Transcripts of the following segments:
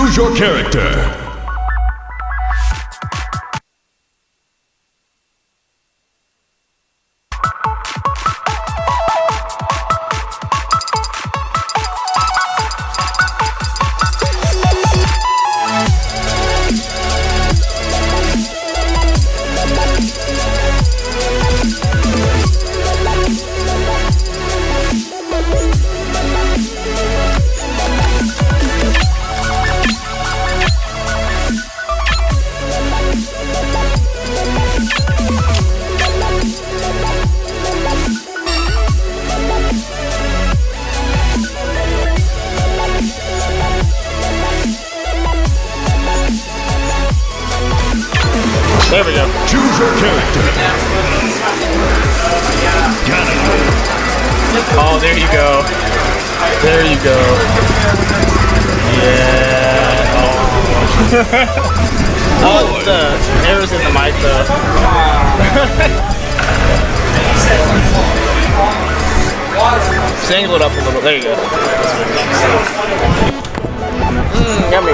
Choose your character. There we go. Choose your character. Oh, there you go. There you go. Yeah. Oh, the arrows in the mic though. Just angle it up a little. There you go. Yummy.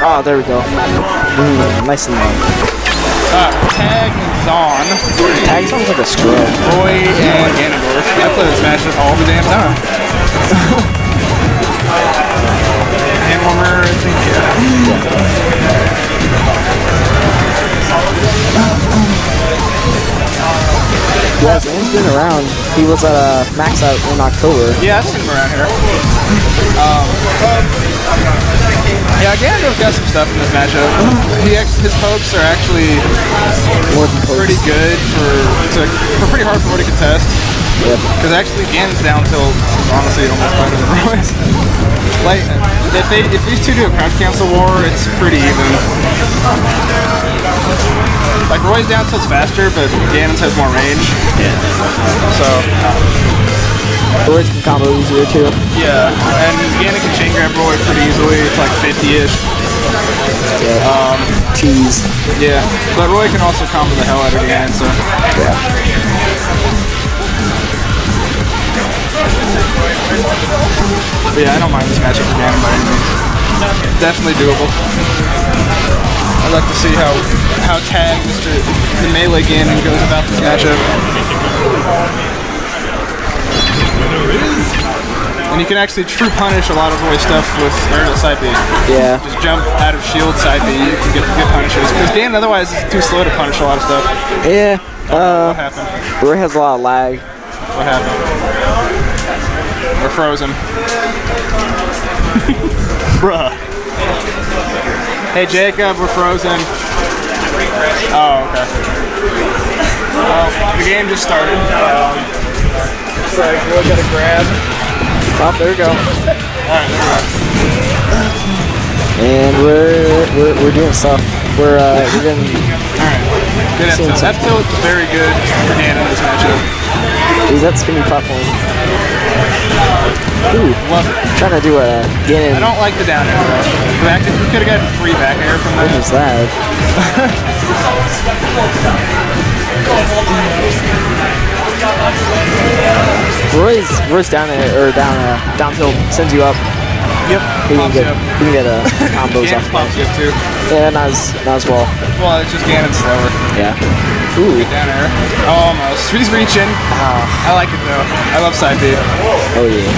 Oh, there we go. Nice and long. Tag is on. Tag sounds like a scrub. Roy and Ganondorf. I play this match all the damn time. Hand warmer, I think, Yeah, Zane's been around. He was at Max out in October. Yeah, I've seen him around here. Yeah, Ganondorf got some stuff in this matchup. His pokes are actually pretty good for pretty hard for Roy to contest. Because actually Ganon's down tilt is honestly almost better than Roy's. Like, if these two do a crouch cancel war, it's pretty even. Like, Roy's down tilt's faster, but Ganon's has more range. Yeah. So Roy's can combo easier too. yeah, and Ganon can chain grab Roy pretty easily. It's like 50-ish. Yeah. Tease. Yeah, but Roy can also combo the hell out of Ganon, so. Yeah. But yeah, I don't mind this matchup for Ganon by any means. Definitely doable. I'd like to see how Tag, the melee Ganon, goes about this matchup. And you can actually true punish a lot of Roy's stuff with aerial side B. Yeah. Just jump out of shield side B, you can get good punishes. Because Ganon otherwise is too slow to punish a lot of stuff. Yeah. What happened? Roy has a lot of lag. What happened? We're frozen. Bruh. Hey Jacob, we're frozen. Oh, okay. Well, the game just started. It's like, we gotta grab. Oh, there we go. Alright, there we go. And we're doing stuff. We're getting. Alright. Good F-tilt. F-tilt is very good for Ganon in this matchup. Is that spinning platform? Ooh, Love it. trying to do a Ganon. I don't like the down air though. We could have gotten free back air from that. What is that? Roy's down air or down tilt sends you up. Yep. You can get a combos Ganon off. pops you up too. Yeah, not as well. Well, it's just Ganon slower. Yeah. Ooh. Good down air. Almost. He's reaching. I like it though. I love side B. Oh yeah.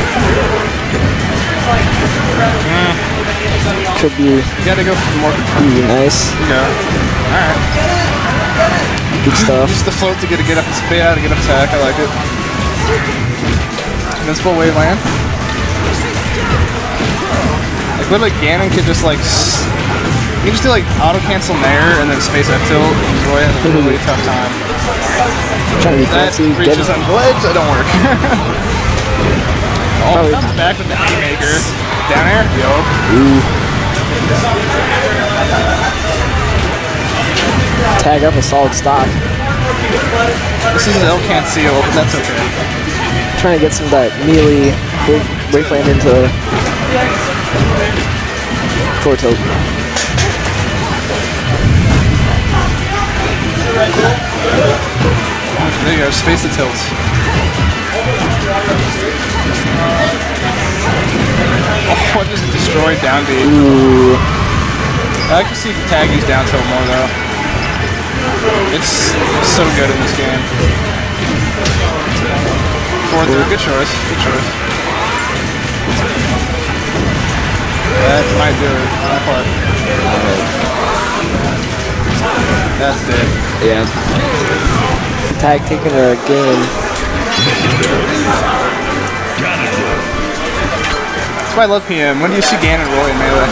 Could be. You gotta go for more control. Ooh, nice. There you go. Alright. Good stuff. Use the float to get up to get up attack. I like it. Invincible wave land. Like literally Ganon could just like you can just do like auto cancel Nair and then space F tilt and Roy has a really tough time. Trying to be That fancy. reaches on the ledge, that don't work. Probably. Comes back with the haymaker. Down air? Yo. Ooh. Tag up a solid stock. This is L can't seal, but that's okay. Trying to get some of that melee waveland into forward tilt. There you go, space the tilts. What is destroyed down B? Ooh. I like to see the taggies down tilt more though. It's so good in this game. Forward through, good choice, good choice. That might do it, that part. That's dead. Yeah. Tag taking her game. That's why I love PM. When do you see Gan and Roy in Melee?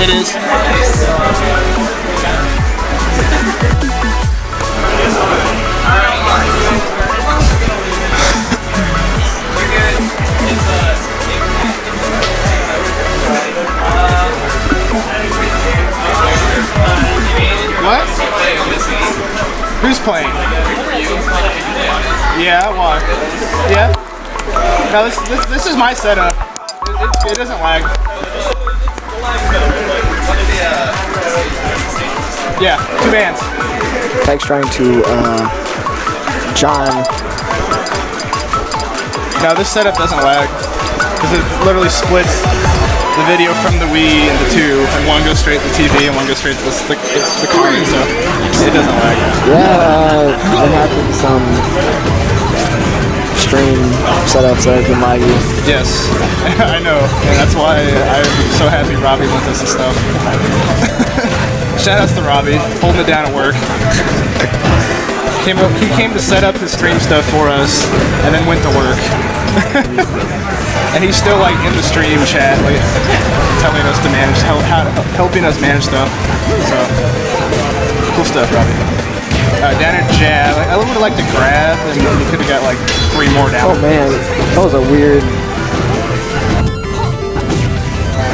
It is. What? Who's playing? Yeah, why? Yeah. No, this is my setup. It doesn't lag. Yeah, 2 bands. Tag's trying to John. No, this setup doesn't lag because it literally splits the video from the Wii into 2, and one goes straight to the TV and one goes straight to the card, so it doesn't lag. Yeah, there have been some stream setups that have been laggy. Yes, I know, and that's why I'm so happy Robbie lent us the stuff. Shoutouts to Robbie, holding it down at work. He came to set up his stream stuff for us, and then went to work. And he's still like in the stream chat, like telling us to manage, helping us manage stuff. So cool stuff, Robbie. Down at jab, I would have liked to grab, and he could have got like 3 more down. Oh man, that was a weird.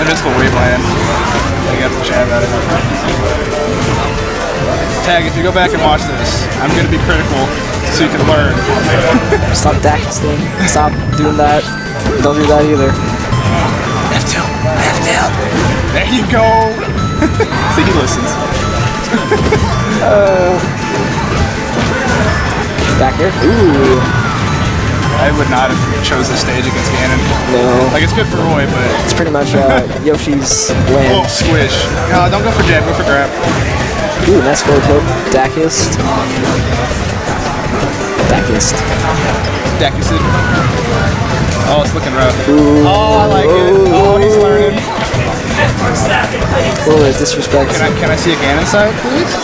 Invincible Waveland. I got the jab out of it. Tag, if you go back and watch this, I'm gonna be critical so you can learn. Stop daxing. Stop doing that. Don't do that either. F2. There you go. See, he listens. Back here. Ooh. I would not have chose this stage against Ganon. No. Like, it's good for Roy, but It's pretty much Yoshi's oh, land. squish. No, don't go for jab, go for grab. Ooh, nice forward tilt. Dakist. Oh, it's looking rough. Ooh. Oh, I like it. Oh, he's learning. Oh, there's disrespect. Can I see a Ganon side, please?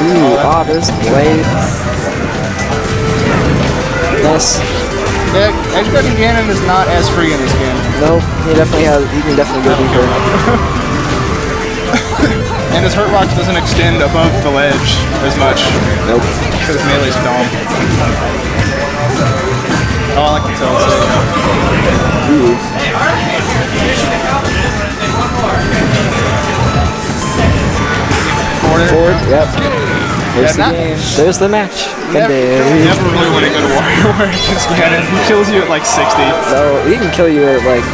Ooh, there's Blade. Nice. Yeah, edge guarding Ganon is not as free in this game. Nope, he can definitely go deeper. And his hurt rock doesn't extend above the ledge as much. Nope. Because melee's dumb. Oh, I like the tilt. Ooh. Forward, yep. There's the game. There's the match. Never really want to go to WarioWare against Ganon. He kills you at like 60. So he can kill you at like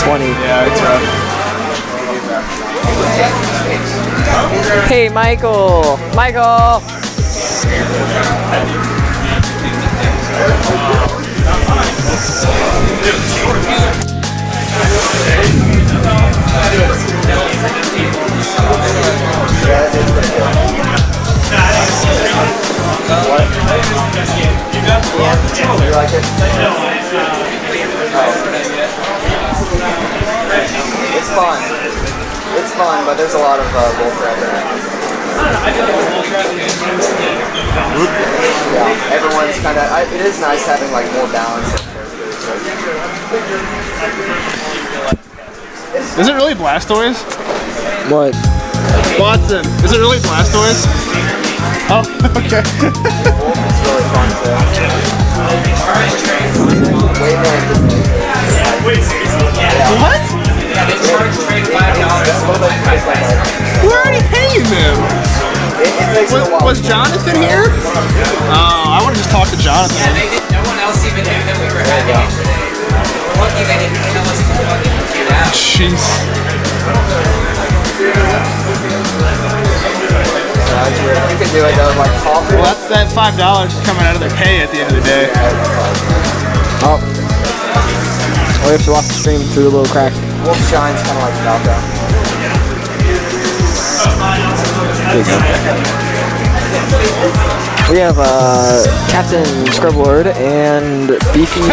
20. Yeah, it's rough. Hey, Michael! Michael! You like it? It's fun. It's fun, but there's a lot of bullcrap in it. Yeah, everyone's kind of. It is nice having like more balance. Is it really Blastoise? What? Watson, is it really Blastoise? Oh, okay. It's really fun What? We're already paying them. Was Jonathan here? Oh, I want to just talk to Jonathan. Yeah, they did. No one else even knew that we were having it today. Lucky they didn't tell us to fucking get out. Jeez. You can could do like a coffee. Well, that's that $5 is coming out of their pay at the end of the day. Oh. We have to watch the stream through a little crack. Wolf Shine's kind of like Falco. There you go. We have Captain Scrublord and Beefy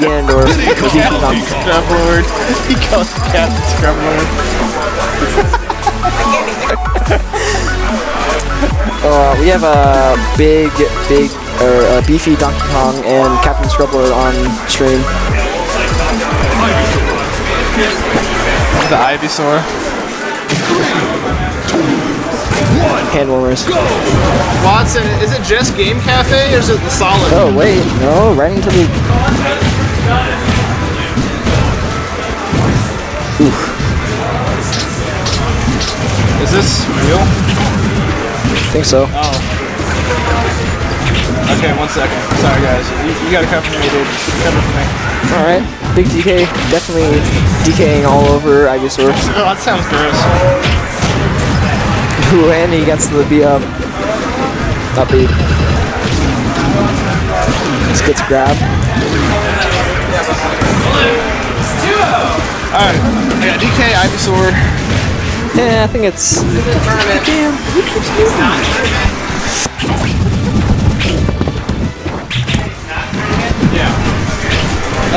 Ganondorf. Beefy Donkey. Scrublord. He calls it Captain Scrublord. We have a Beefy Donkey Kong and Captain Scrublord on stream. The Ivysaur. Hand warmers. Watson, is it just Game Cafe or is it the solid? Oh wait, no, right into the. Oof. Is this real? I think so. Oh. Okay, 1 second. Sorry guys. You gotta cover me, dude. Cover for me. Alright, Big DK, definitely DKing all over Ivysaur. Oh, that sounds gross. Ooh, and he gets the beat up. Not beat. Just gets grabbed. Alright, I got DK, Ivysaur. Yeah, I think it's. Damn, who keeps doing that?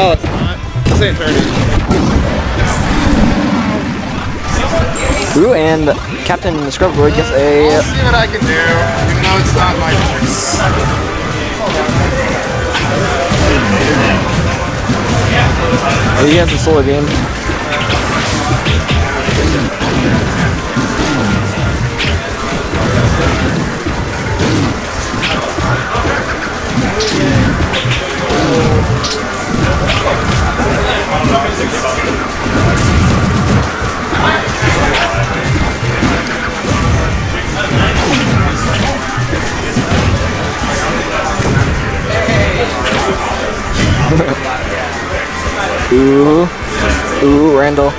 Oh, it's not. This ain't 30. Ooh, and Captain Scrubboard gets a. I'll see what I can do, even though it's not my He has a solo game. Ooh, Randall.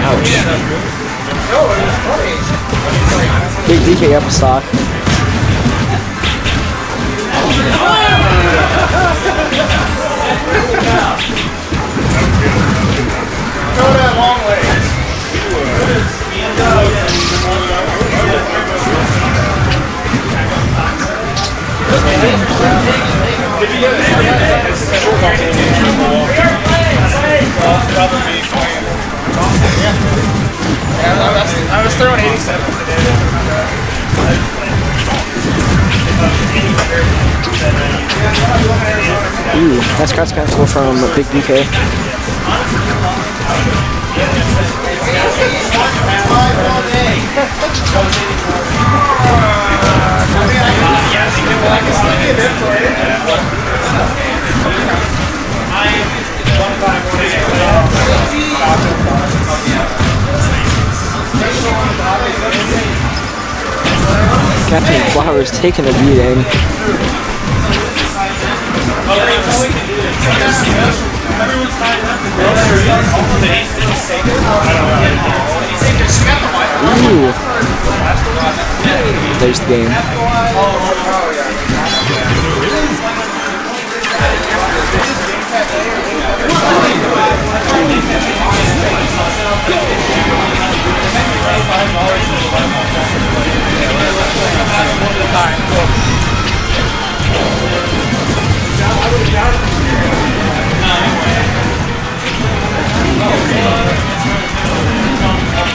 Ouch. Big DK up a stock. Go that long way. I was throwing 87 today. Ooh, that's cross cancel from Big DK. Captain Flowers taking a beating. Ooh. There's the game.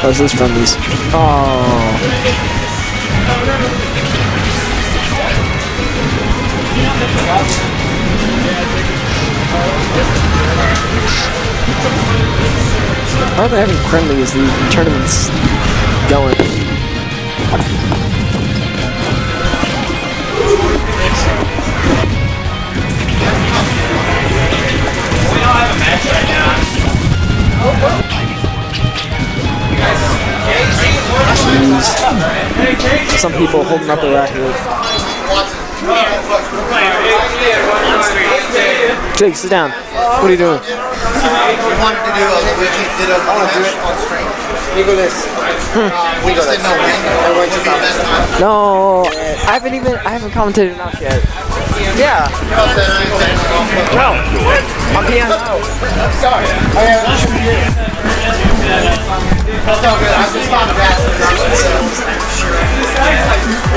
Oh, this is from these. Oh. How are they having friendlies? The tournament's going. We don't have a match right now. Jeez. Some people holding up the racket. Jake, sit down. What are you doing? We wanted to do a Luigi Ditto. I want to do it on stream. We go this. We just didn't know when. Would be the best time. No, I haven't commentated enough yet. Yeah. No. On piano. Sorry. Oh yeah, that should be it. That's all good. I just thought of that.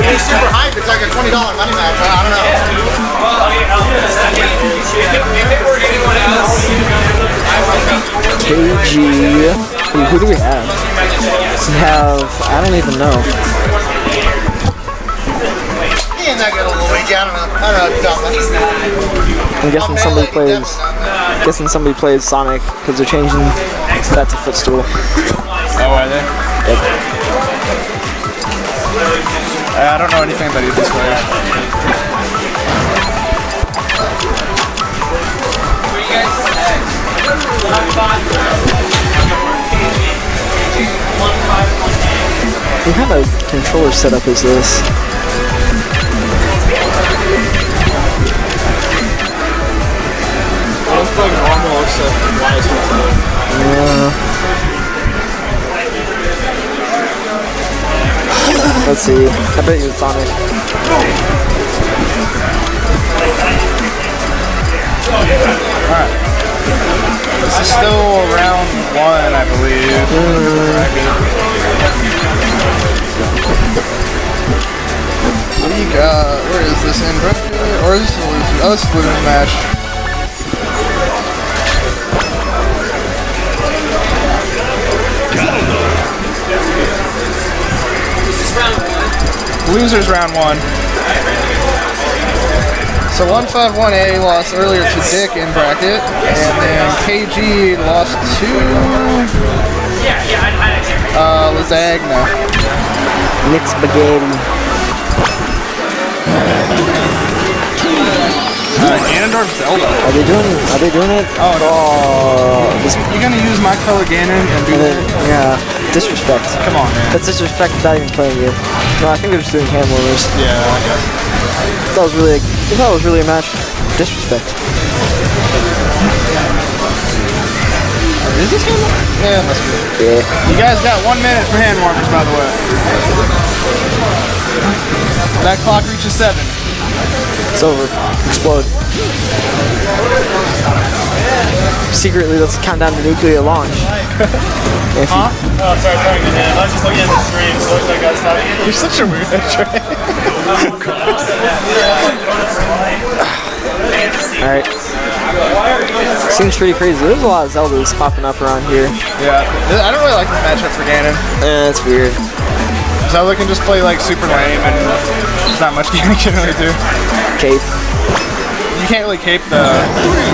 He's super hype. It's like a $20 money match. I don't know. KG. Who do we have? We have, I don't even know. He ain't that good of Luigi. I don't know. I'm guessing somebody plays. Guessing somebody plays Sonic because they're changing that to footstool. Oh, are they? Yep. I don't know anything about either players. What kind of controller setup is this? It's like normal except wise. Let's see. I bet you it's Sonic. Alright. This is still round 1, I believe. What do you got? Where is this in? Or is this a losing? Oh, this is a losing match. Losers round 1. So 151A lost earlier to Dick in bracket, and then KG lost to Lasagna. Nick Spaghetti. Ganondorf Zelda. Are they doing it? Oh, no. Oh, You gonna use my color Ganon and do that? yeah. Disrespect. Come on, man. That's disrespect without even playing it. No, I think they're just doing hand warmers. Yeah, I guess. That was really. You thought it was really a match. Disrespect. Is this hand warmers? Yeah, it must be. Yeah. You guys got 1 minute for hand warmers, by the way. That clock reaches 7. It's over. Explode. Secretly, let's count down to nuclear launch. If you, Oh, sorry, throwing the hand. I was just looking at the stream, so looks like I was talking. You're such a weird Trey. Alright. Seems pretty crazy. There's a lot of Zeldas popping up around here. Yeah, I don't really like this matchup for Ganon. It's weird. Zelda can just play like super lame and there's not much Ganon can really do. Cape. You can't really cape the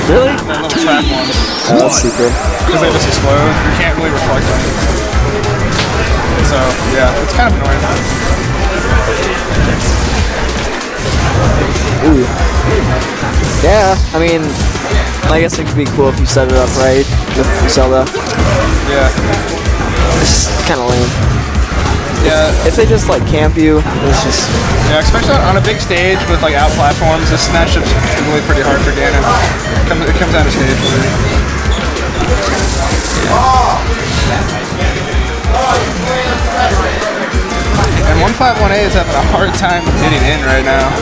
Really? little trap ones. Oh, that's secret. Because they just explode. You can't really reflect on it. So, yeah, it's kind of annoying. Ooh. Yeah, I mean, I guess it could be cool if you set it up right with Zelda. Yeah. It's kind of lame. Yeah. If they just like camp you, it's just. Yeah, especially on a big stage with like out platforms, this matchup's really pretty hard for Ganon. It comes down to stage for me. And 151A is having a hard time getting in right now.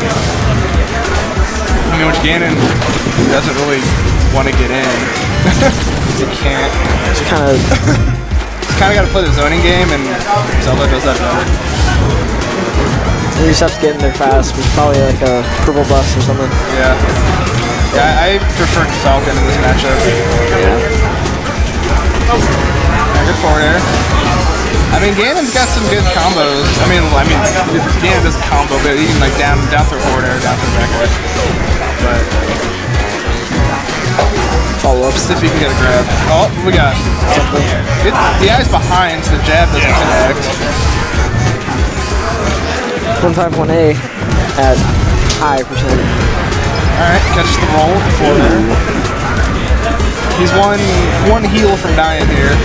I mean, which Ganon doesn't really want to get in. He can't. It's kind of. Kind of got to play the zoning game, and Zelda does that better. You just have to get in there fast, which is probably like a purple bus or something. Yeah. Yeah, I prefer Falcon in this matchup. Yeah. Good forward air. I mean, Ganon's got some good combos. I mean, Ganon doesn't combo, but he can like down throw forward air, down throw back air. But Follow ups. see if he can get a grab. Oh, we got something. The eye's behind, so the jab doesn't connect. 151A at high percent. Alright, catches the roll with the forward air. He's one heal from dying here.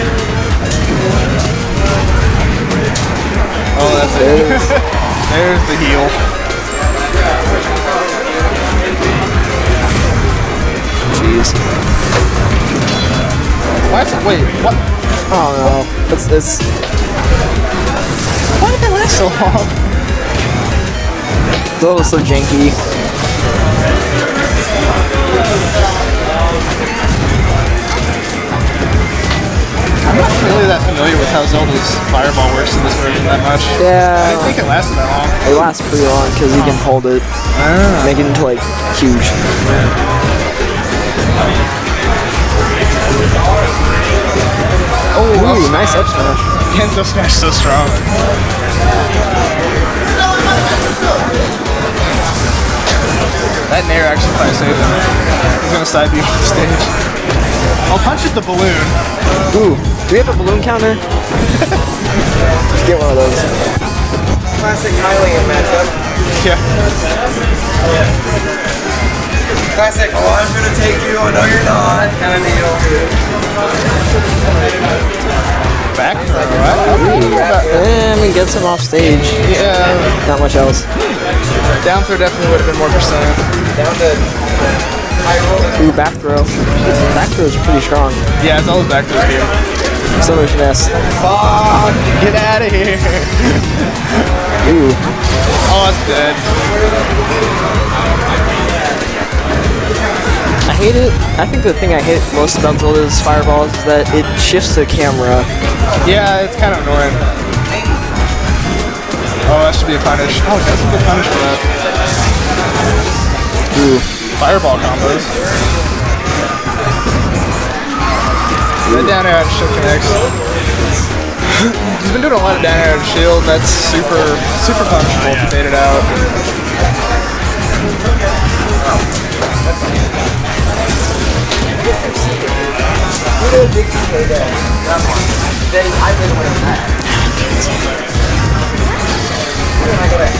Oh, that's it. There's the heal. Jeez. Wait, what? Oh no. It's. Why did that last so long? That was so janky. I'm not really that familiar with how Zelda's fireball works in this version that much. I Yeah. didn't think it lasted that long. It lasts pretty long because you can hold it, make it into like huge. Oh, Ooh, nice up smash. Kenzo smash so strong. That Nair actually probably saved him. He's gonna side B off the stage. Oh, punches the balloon. Ooh, do we have a balloon counter? Just get one of those. Classic Hylian matchup. Yeah. Classic, oh, I'm gonna take you, oh no you're not, kind of deal. Back throw, right? I mean, gets him off stage. Yeah. Not much else. Down throw definitely would have been more percent. Down to high roll. Ooh, back throw. Back throw is pretty strong. Yeah, it's always back throw here. So much finesse. Fuck! Get out of here! Ooh. Oh, it's dead. I hate it. I think the thing I hate most about Zelda's fireballs is that it shifts the camera. Yeah, it's kind of annoying. Oh, that should be a punish. Oh, that's a good punish for that. Ooh. Fireball combos. That down air out of shield connects. He's been doing a lot of down air out of shield. That's super punishable if you bait it out.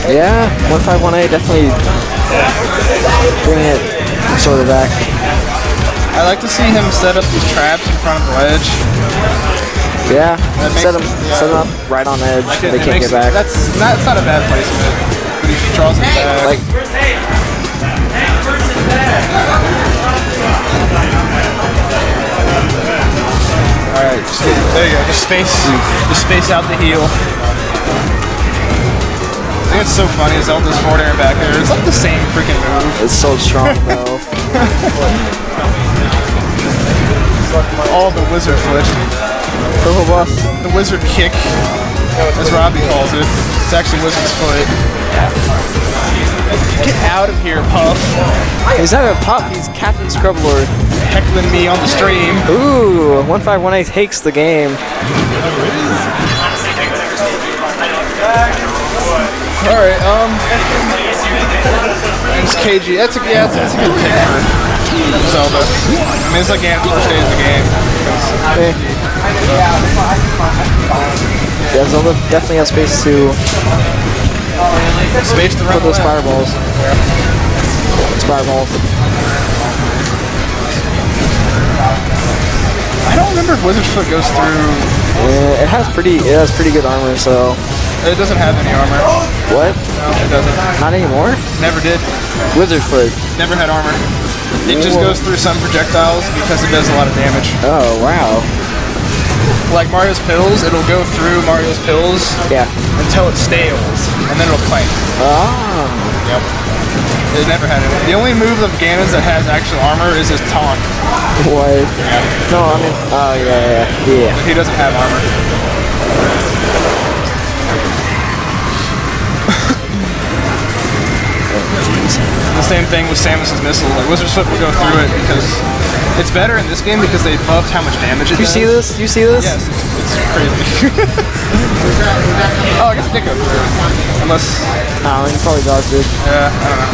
Yeah, 1518 definitely bring it sort of back. I like to see him set up these traps in front of the ledge. Yeah, makes set them up right on edge. They can't get back. That's not a bad placement. But he draws it back. Like, Alright, there you go. Just space out the heel. I think it's so funny. Zelda's forward air and back air. It's like the same freaking move. it's so strong though. All the wizard foot. Purple buff. The wizard kick, as Robbie calls it. It's actually wizard's foot. Get out of here, Puff. He's not a pup, he's Captain Scrublord. Heckling me on the stream. Ooh, 1518 takes the game. Alright, it's KG. That's a good pick for Zelda. I mean, it's like first stage of the game. Yeah, Zelda definitely has space to Space to run put those away. fireballs. Fireballs. I don't remember if Wizard's Foot goes through. Yeah, it has pretty good armor, so. It doesn't have any armor. What? No, it doesn't. Not anymore? Never did. Wizard Foot. Never had armor. It just goes through some projectiles because it does a lot of damage. Oh, wow. Like Mario's pills, it'll go through Mario's pills Yeah. until it stales, and then it'll clank. Ah. Yep. It never had it. The only move of Ganon's that has actual armor is his taunt. What? Yeah. No, I mean, oh, yeah. But he doesn't have armor. The same thing with Samus's missile. Like Wizard's Foot will go through it because it's better in this game because they buffed how much damage it You does. see this? You see this? Yes, it's crazy. Oh, I guess it did go through. Unless, Oh, you probably dodged it. I don't know.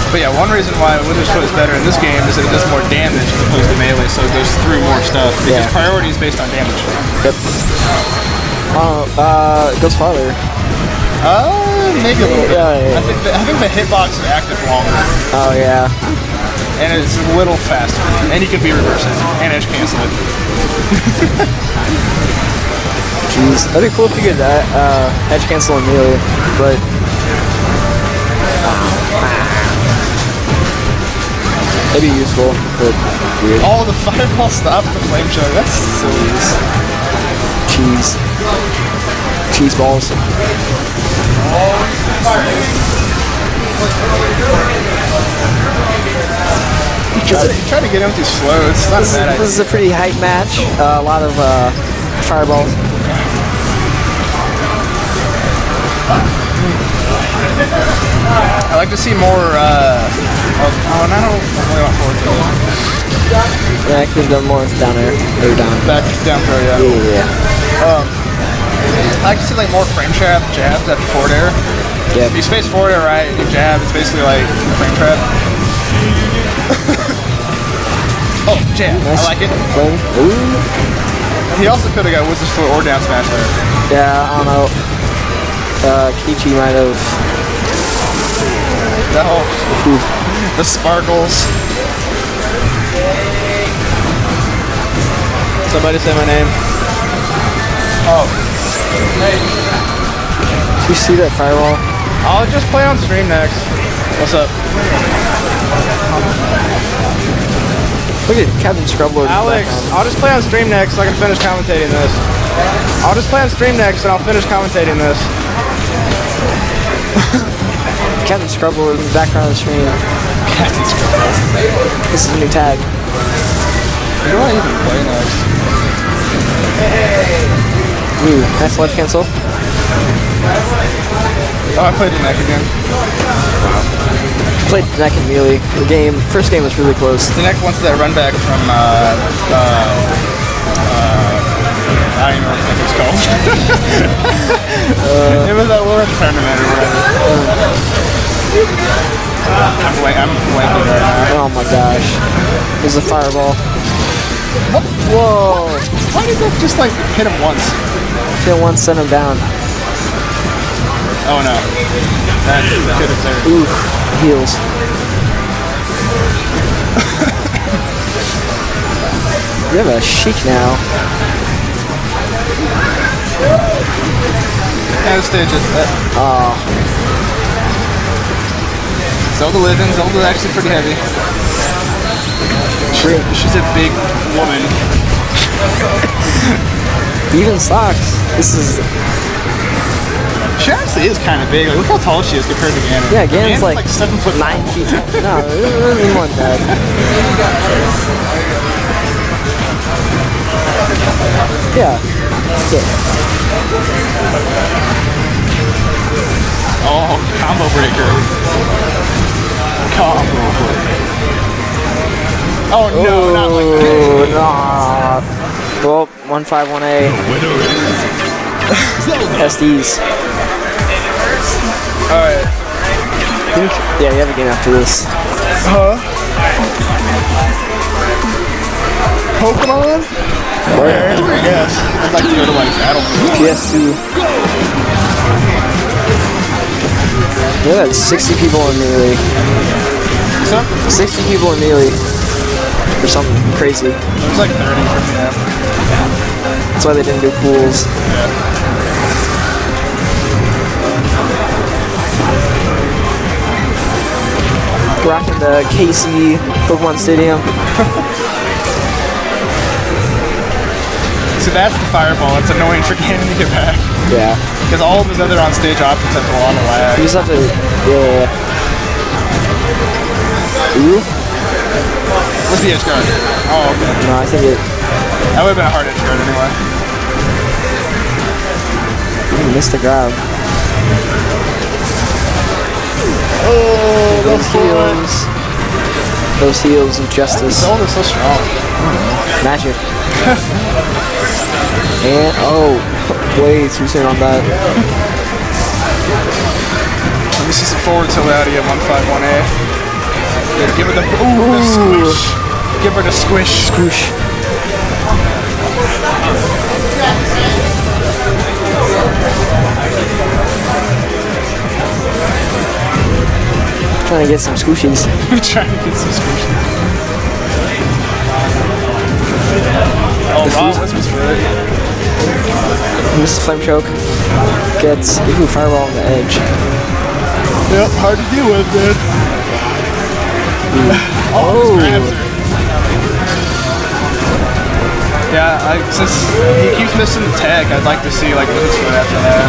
But yeah, one reason why Wizard's Foot is better in this game is that it does more damage as opposed to melee, so it goes through more stuff. Because Yeah. priority is based on damage. Yep. It goes farther. Maybe a little bit. Yeah. I think the hitbox is active longer, Oh, yeah. and it's a little faster, and you can be reversing and edge cancel it. Jeez. That'd be cool if you could edge cancel and melee, but. That'd be useful, but weird. Oh, the fireball stopped the flame choke. That's silly. Cheese. Cheese balls. Try to get him through slow. It's not a bad idea. This is a pretty hype match. A lot of fireballs. I like to see more. I don't really want forward to it. Yeah, I could have done more with down air. Or down. Back down throw, yeah. Yeah. I like to see like more frame trap jabs after forward air. Yeah. If you space forward air right and you jab, it's basically like a frame trap. Oh, jab. Nice. I like it. Flame. Ooh. He also could have got Wizard's Foot or down smash there. Yeah, I don't know. Kichi might have. No. The sparkles. Somebody say my name. Oh. Hey. Did you see that fireball? I'll just play on stream next. What's up? Look at Captain Scrublord. Alex, I'll just play on stream next so I can finish commentating this. I'll just play on stream next and I'll finish commentating this. Captain Scrublord in the background of the stream. Captain Scrublord. This is a new tag. Who do I even play next? Ooh, nice left cancel. Oh, I played the neck again. Played neck and melee. The first game was really close. The neck wants that run back from, I don't even know what it was called. It was that Lawrence tournament or whatever. I'm blanking right now. Oh my gosh. There's a fireball. What? Whoa. Why did that just like hit him once? Hit one, send him down. Oh no. That could have there. Ooh, heals. We have a Sheik now. Kind of stage it. Zelda living. Zelda's actually pretty heavy. She's a big woman. Even socks. This is. She actually is kind of big. Like, look how tall she is compared to Ganon. Yeah, Ganon's like 7 foot 9 feet tall. No, it doesn't want that. Yeah. Oh, combo breaker. Combo breaker. Oh no, not like that. Nah. Well, 151A. SDs. Alright. Yeah, you have a game after this. Pokemon? Where? Yes. I'd like to go to like Battlefield. PS2. Yeah, that's 60 people in Melee. What's up? 60 people in Melee. Or something crazy. There's like 30 for me now. That's why they didn't do pools. Yeah. Rocking the KC Pokemon Stadium. So that's the fireball. It's annoying for Ganon to get back. Yeah. Because all of his other on-stage options have a lot of lag. You just have to. Yeah. Ooh. What's the edge guard? Oh, okay. No, I think it. That would have been a hard edge guard anyway. Ooh, missed the grab. Oh, Those heals. Those heals of justice. Zelda's so strong. Magic. And oh, way too soon on that. Let me see some forward tilt out at 151A. Yeah, give her the the squish. Give her the squish. Squish. Trying to get some squishies. I'm trying to get some squishes. Oh, wow, this was good. This is flame choke. Gets ooh, fireball on the edge. Yep, hard to deal with, dude. Oh, Oh. Grabs her. Yeah, since he keeps missing the tech, I'd like to see like his foot after that.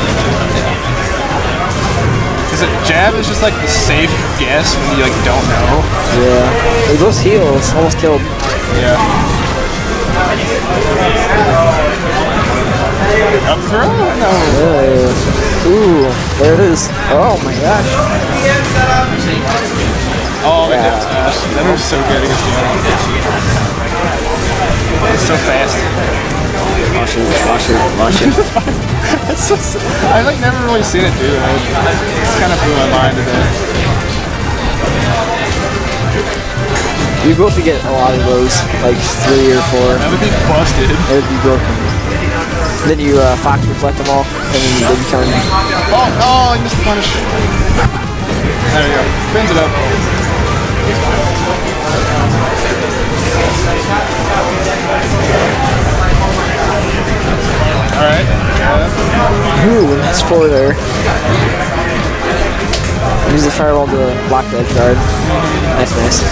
Because jab is just like the safe guess when you like don't know. Yeah. Those heels almost killed. Yeah. Up throw? No. Yeah. Ooh, there it is. Oh my gosh. Oh, the down smash. That move's so good against the it's so fast. Watch it. It's so I've like never really seen it do that. It's kind of blew my mind today. You both get a lot of those, like 3 or 4. That would be busted. It would be broken. Then you Fox reflect them all, and then you become. Oh, I missed the punish. There we go. Spins it up. Alright. Ooh, nice 4 there. Use the fireball to block the edge guard. Nice.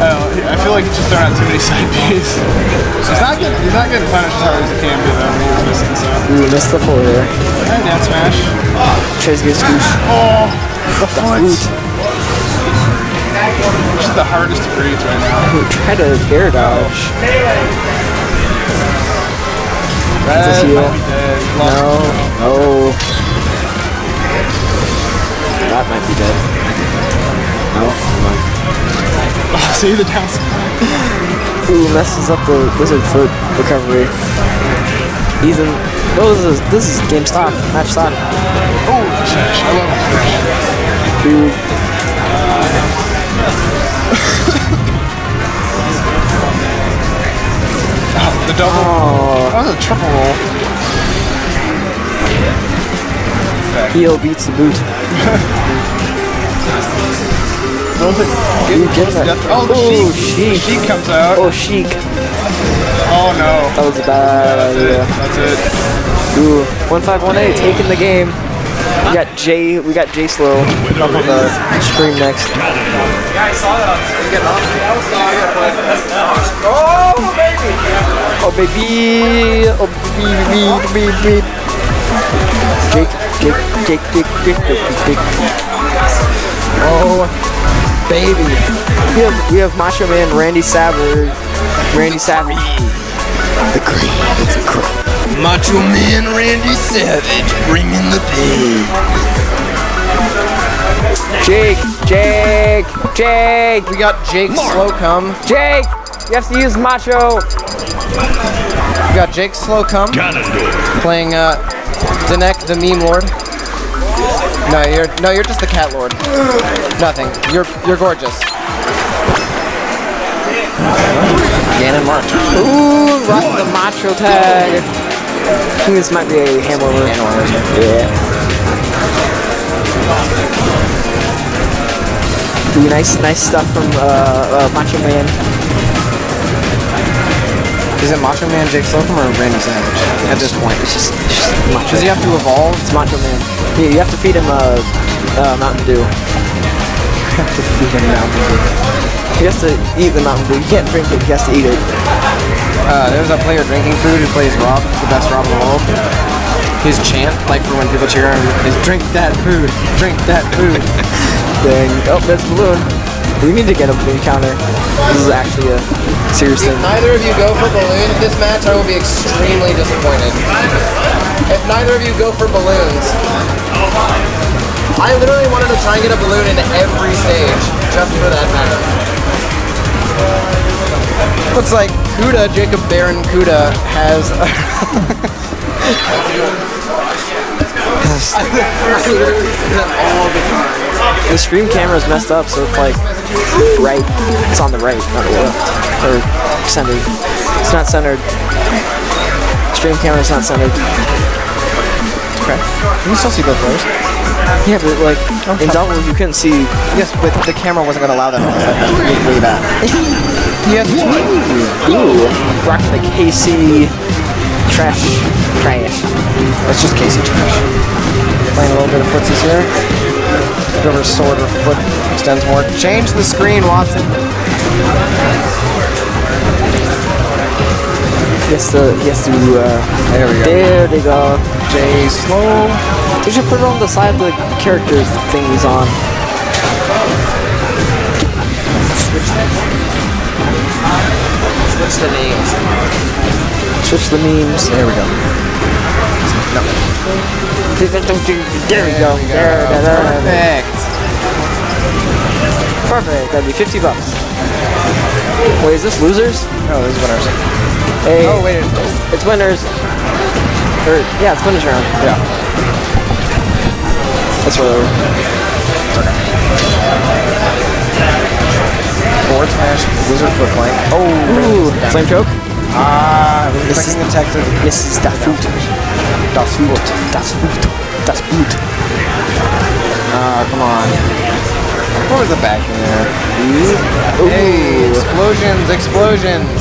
I feel like he's just throwing out too many side Bs. He's not getting punished as hard as he can be though when he was missing so. Ooh, missed the 4 there. Alright, down smash. Tries to get scoosh. Oh, the foot. Which is the hardest to reach right now. Ooh, try to air dodge. That's a heal. No. That might be dead. No, come on. Oh, see the down smash. Ooh, messes up the wizard foot recovery. Ethan, oh, this is game stop, match stop. Oh, smash. I love it. Dude. The double. Oh. That was a triple roll. Heel beats the boot. Oh, the Sheik. Sheik. Sheik comes out. Oh, Sheik. Oh no. That was a bad idea. That's it. Ooh, 1518 taking the game. We got J Slow up on the stream next. Oh baby! Oh baby! Jake. Oh baby! We have Macho Man Randy Savage. The Green. It's a crow. Macho Man Randy Savage bringing the pain. Jake! We got Jake Slowcome. Jake! You have to use Macho! We got Jake Slowcome playing Danek the Meme Lord. No, you're just the Cat Lord. Nothing. You're gorgeous. Ganon March. Ooh, rocking the Macho tag. I think this might be a hand over. Yeah. Ooh, nice stuff from Macho Man. Is it Macho Man Jake Slocum or Randy Savage? At this point, It's just Macho. does he have to evolve? It's Macho Man. Yeah, you have to feed him Mountain Dew. You have to feed him Mountain Dew. He has to eat the Mountain Dew. You can't drink it. He has to eat it. There's a player drinking food who plays Rob, the best Rob in the world. His chant, like for when people cheer him, is "Drink that food, drink that food." Then there's Balloon. We need to get a balloon counter. This is actually a serious thing. If neither of you go for balloons this match, I will be extremely disappointed. If neither of you go for balloons, I literally wanted to try and get a balloon in every stage just for that matter. Looks like Kuda, Jacob Baron Kuda, has The stream camera's messed up, so it's like right. It's on the right, not the left. Or centered. It's not centered. Stream camera's not centered. Okay. You can still see both players. Yeah, but like in doubles you couldn't see. Yes, but the camera wasn't going to allow that. It's really bad. Yes. Ooh, rocking the KC trash. It's just Casey trash. Playing a little bit of footsies here. Whoever's sword or foot extends more. Change the screen, Watson. He has to, There we go. there they go. J slow. They should put it on the side of the character thing he's on. Switch the names. Switch the memes. There we go. No. There we go. Perfect. Perfect. That'd be $50. Wait, is this losers? No, this is winners. Hey, Oh, wait. it's winners. Or, yeah, it's winners round. Yeah. That's whatever. Forward smash, wizard foot plank. Oh, Ooh, flame choke. I was expecting the tech to. This is das Foot. Das Foot. Das Foot. Das Foot. Come on. What was the back in there? Hey, explosions, explosions.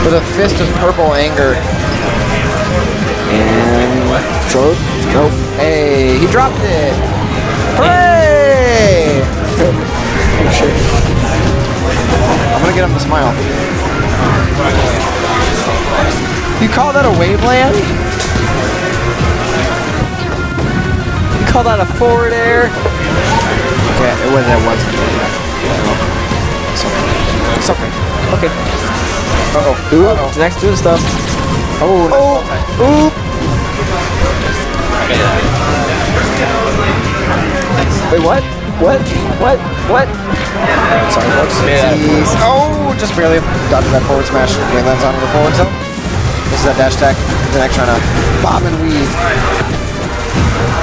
With a fist of purple anger. And throw it. Nope. Hey, he dropped it. Hooray! Oh shit. I'm gonna get him to smile. You call that a waveland? You call that a forward air? Okay, it wasn't. Something. Okay. Uh-oh. Ooh, it's next doing stuff. Oh, no. Ooh. Wait, what? What? What? What? Sorry, folks. Jeez. Oh, just barely dodged that forward smash. It lands onto the forward tilt. This is that dash attack. The next trying to bob and weave.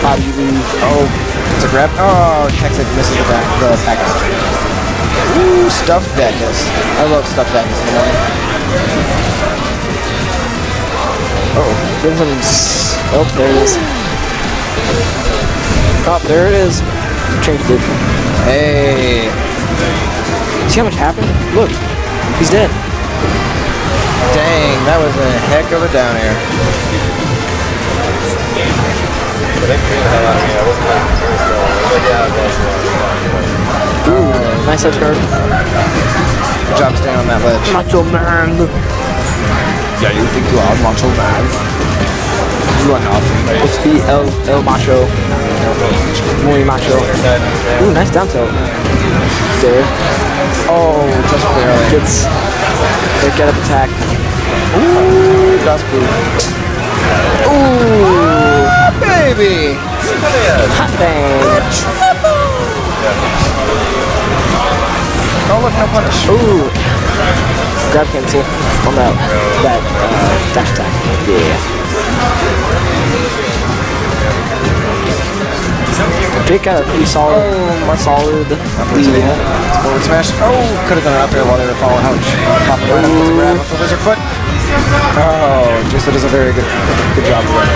Bobby weave. Oh, it's a grab. Oh, Texas misses the back. Ooh, stuffed badness. I love stuffed badness in the morning. Give him oh, there it is. Oh, there it is. Changed it. Hey. See how much happened? Look, he's dead. Dang, that was a heck of a down air. Ooh, nice edge guard. Good job staying on that ledge. Macho man. Yeah, you think you are macho man? You are not. Let's be El Macho. Muy Macho. Ooh, nice down tilt. There. Oh, just barely. Gets the get up attack. Ooh, that's blue. Ooh, baby. Hot dang. Oh, look, no punish. Ooh. Grab cancel on that dash attack. Yeah. Jake got a pretty solid lead. Forward smash. Oh, could have done it out there while they were falling. Ouch. Pop it right up with the grab with the wizard foot. Oh, just does a very good job of it.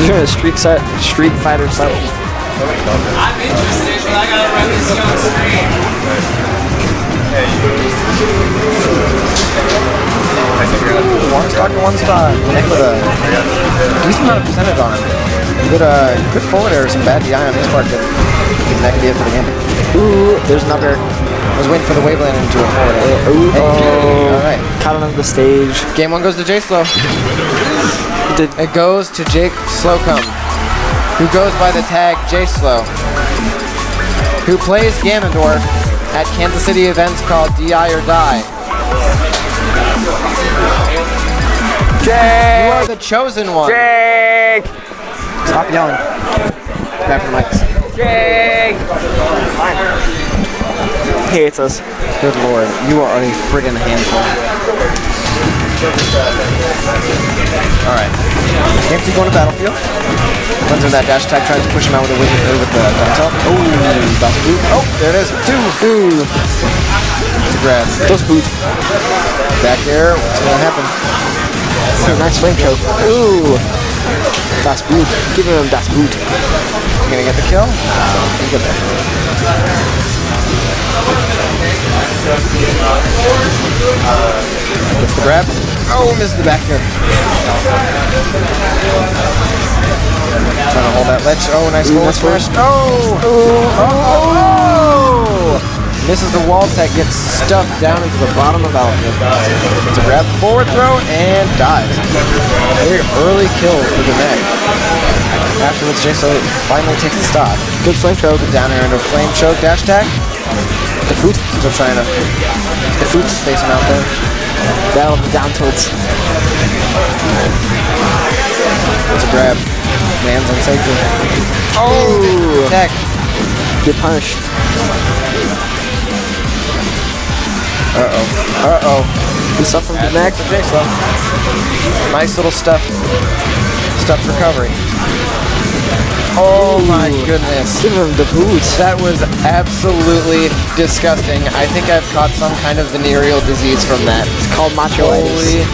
You're in a Street Fighter style. I'm interested, but I gotta run this show straight. One stock to one spot. Nick with a decent amount of percentage on him. Good forward air, some bad DI on his part. That could be it for the game. Ooh, there's another. I was waiting for the waveland into a forward air. Ooh, All right. caught him on the stage. Game one goes to Jay Slow. It goes to Jake Slowcomb, who goes by the tag J Slow, who plays Ganondorf at Kansas City events called DI or Die. Jake! You are the chosen one. Jake! Stop yelling. Grab for the mics. Jake! He hates us. Good lord, you are a friggin' handful. Alright. Game's going to Battlefield. Runs in that dash attack, tries to push him out with a wizard with the down tilt. Oh, that's boot. Oh, there it is. Two. Ooh. It's a grab. Those boots. Back there. What's gonna happen? Ooh, nice flame choke. Ooh. Das Boot. Give him Das Boot. You gonna get the kill? You get that. Gets the grab. Oh, missed the back here. Trying to hold that ledge. Oh, nice forward smash. Oh! Misses the wall tech, gets stuffed down into the bottom of Alpha. It's a grab, forward throw, and dives. Very early kill for the neck. Afterwards, Jaso finally takes the stock. Good flame choke. Down here into flame choke, dash attack. The foot still trying to. The foot's facing out there. Battle of the down tilts. It's a grab. Lands on safety. Oh! Attack. Good punish. Uh-oh. Good stuff from the neck. Nice little stuffed recovery. Oh my goodness. Give him the boots. That was absolutely disgusting. I think I've caught some kind of venereal disease from that. It's called machoitis.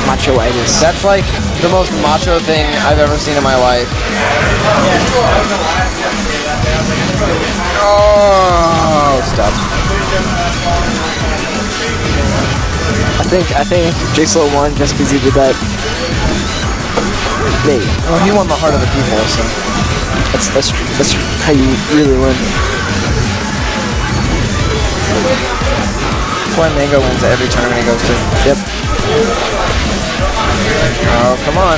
Machoitis. That's like the most macho thing I've ever seen in my life. Oh, stop. I think J-Slow won just because he did that. Maybe. Well, he won the heart of the people, so. That's how you really win. That's why Mango wins every tournament he goes to. Yep. Oh, come on.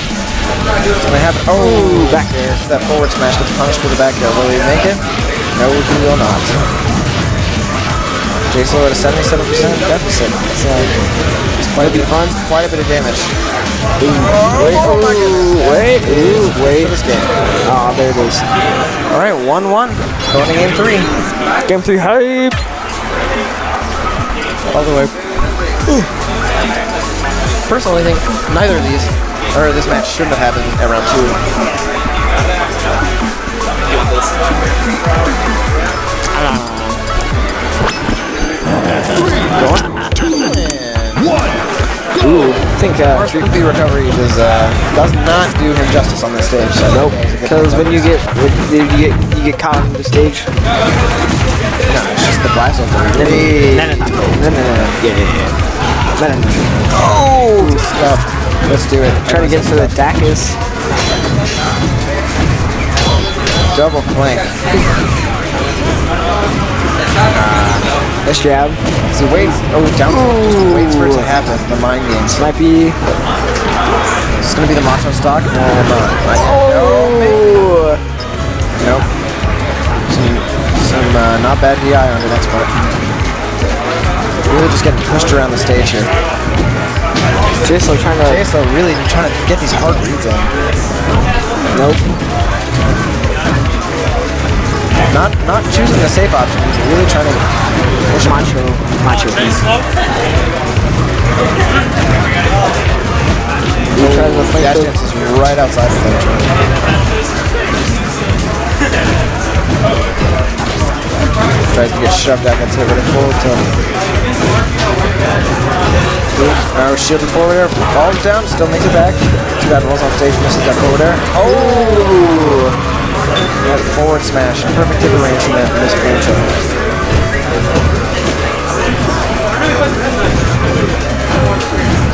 It's gonna happen. Oh, back there. That forward smash gets punished with the back there. Will he make it? No, he will not. J-Slow at a 77% deficit. It's quite a bit of fun. Quite a bit of damage. Wait. For this game. Ah, there it is. All right, 1-1. Going to game 3. Game 3 hype. All the way. Personally, I think neither of these, or this match shouldn't have happened at round 2. Ooh, I think RP recovery does not do him justice on this stage. So nope. Because when you get caught on the stage. No, it's just the blast over. No. Yeah. No. Oh, stuff. Let's do it. Try to get to the Dacus. Double clank. Nice jab. So waits. Oh, down. Waits for it to happen. The mind games. Might be. It's gonna be the macho stock. No. Oh. Nope. Some not bad DI on the next part. Really just getting pushed around the stage here. J-Slow really trying to get these hard reads in. Nope. Not choosing the safe option. He's really trying to push Macho. Dash dance is right outside the finish. Tries to get shoved out, gets hit with a full tilt. Now shielded forward air, falls down, still makes it back. Too bad rolls off stage, misses that forward air. Oh! That forward smash, perfect hit range from that missed game choke.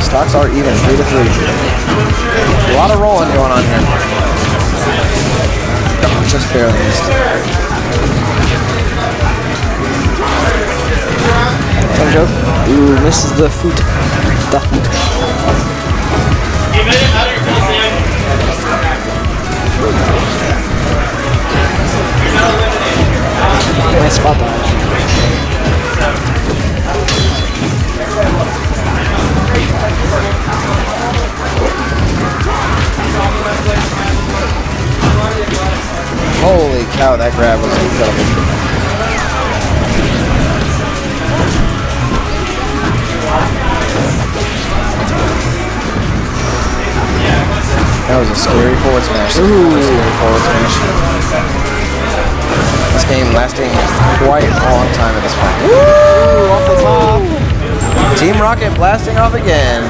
Stocks are even, 3-3. A lot of rolling going on here. Oh, just barely missed. Some joke. Ooh, misses the foot. The foot. Nice spot dodge. Holy cow, that grab was incredible. That was a scary forward smash. Scary forward smash. This game lasting quite a long time at this point. Woo! Off the top. Team Rocket blasting off again.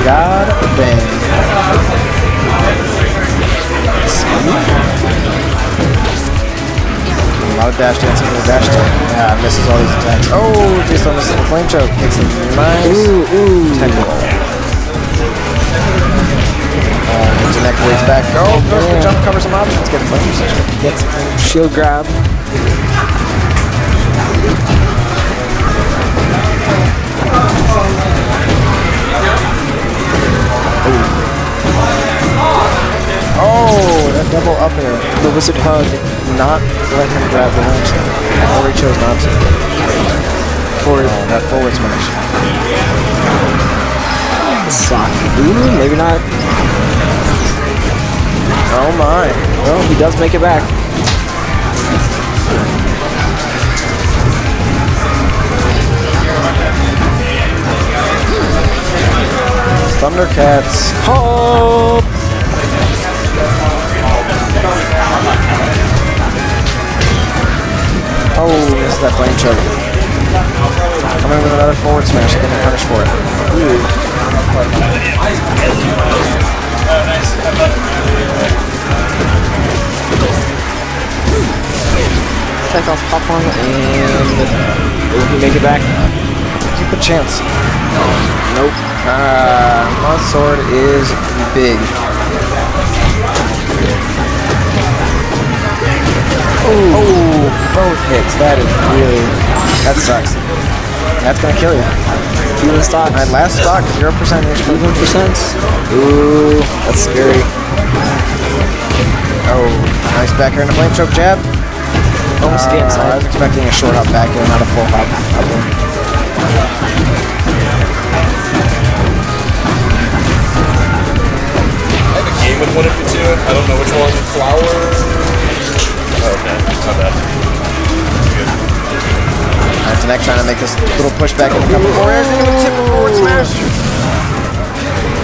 God dang. A lot of dash dancing in the dash attack. Misses all these attacks. Oh, just on misses the flame choke. Makes a nice technical. Janek waits back. Oh, goes for the jump, covers some options. Gets flames. Gets shield grab. Oh, that double up air. The wizard hug. Not let him grab the launch though. Or he chose not to. Forward, that forward smash. Sock. Ooh, maybe not. Oh my. Well, he does make it back. Thundercats. Hope! Oh, misses that flame choke. Coming with another forward smash. Getting punished for it. Attack off popcorn and will he make it back? Keep a chance. Nope. My sword is big. Oh, both hits. That is really... That sucks. That's gonna kill you. Even stocks. Alright, last stock, 0% HP. Even percents. Ooh, that's scary. Oh, nice back air and a flame choke jab. Almost the I inside. was expecting a short hop back air, not a full hop up air. I have a game with one of the two. I don't know which one. Flower. Oh, okay. Not bad. Good. Alright, Tanek trying to make this little pushback in a couple more airs. He's gonna tip a forward smash.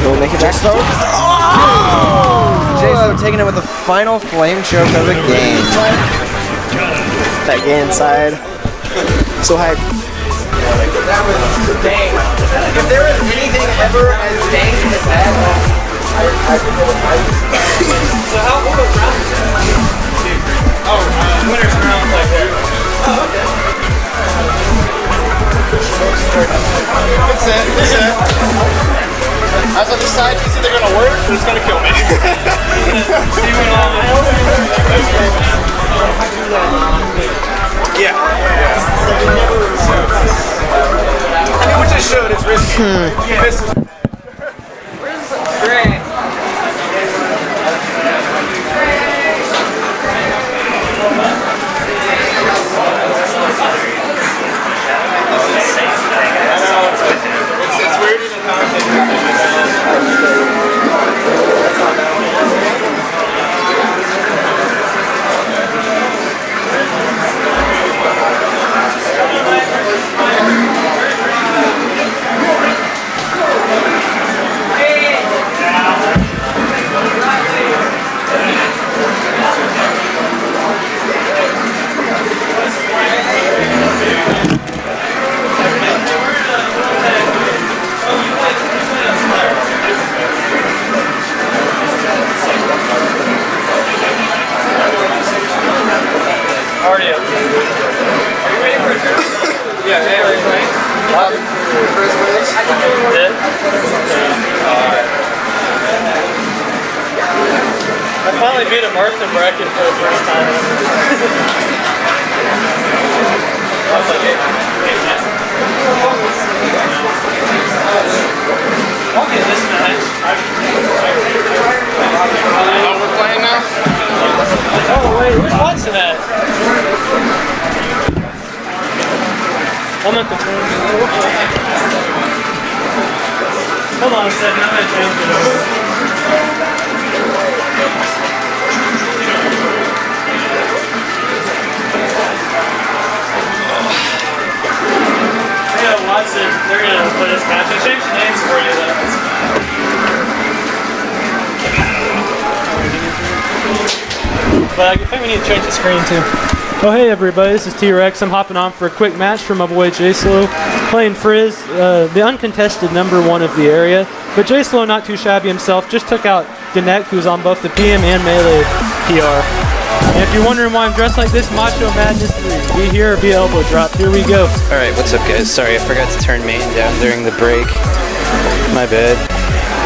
He'll make it back. J-Slow. J-Slow taking it with the final flame choke of the game. That guy inside. So hype. That was dang. If there was anything ever as dang as that, So how old was round? Oh, winner's round like there. Oh, okay. Good set, good set. As I decide it's either gonna work or it's gonna kill me. Yeah. I mean, which I should, it's risky. This is Great. it's weird even commentating. Already up. Are you waiting for a turn? Yeah, yeah, right. First place. Did? I finally beat a Martha bracket for the first time. I'll get this match. Oh, we're playing now? Oh, wait, who's watching that? I'm at the phone. Hold on a second, I'm gonna change it over. Yeah, watch it. They're gonna put this match. I changed the names for you though. But I think we need to change the screen too. Oh hey everybody, this is T-Rex. I'm hopping on for a quick match from my boy J-Slow. Playing Frizz, the uncontested #1 of the area. But J-Slow not too shabby himself, just took out Danek, who's on both the PM and Melee PR. And if you're wondering why I'm dressed like this, Macho Madness 3. Be here or be elbow drop. Here we go. Alright, what's up guys? Sorry, I forgot to turn main down during the break. My bad.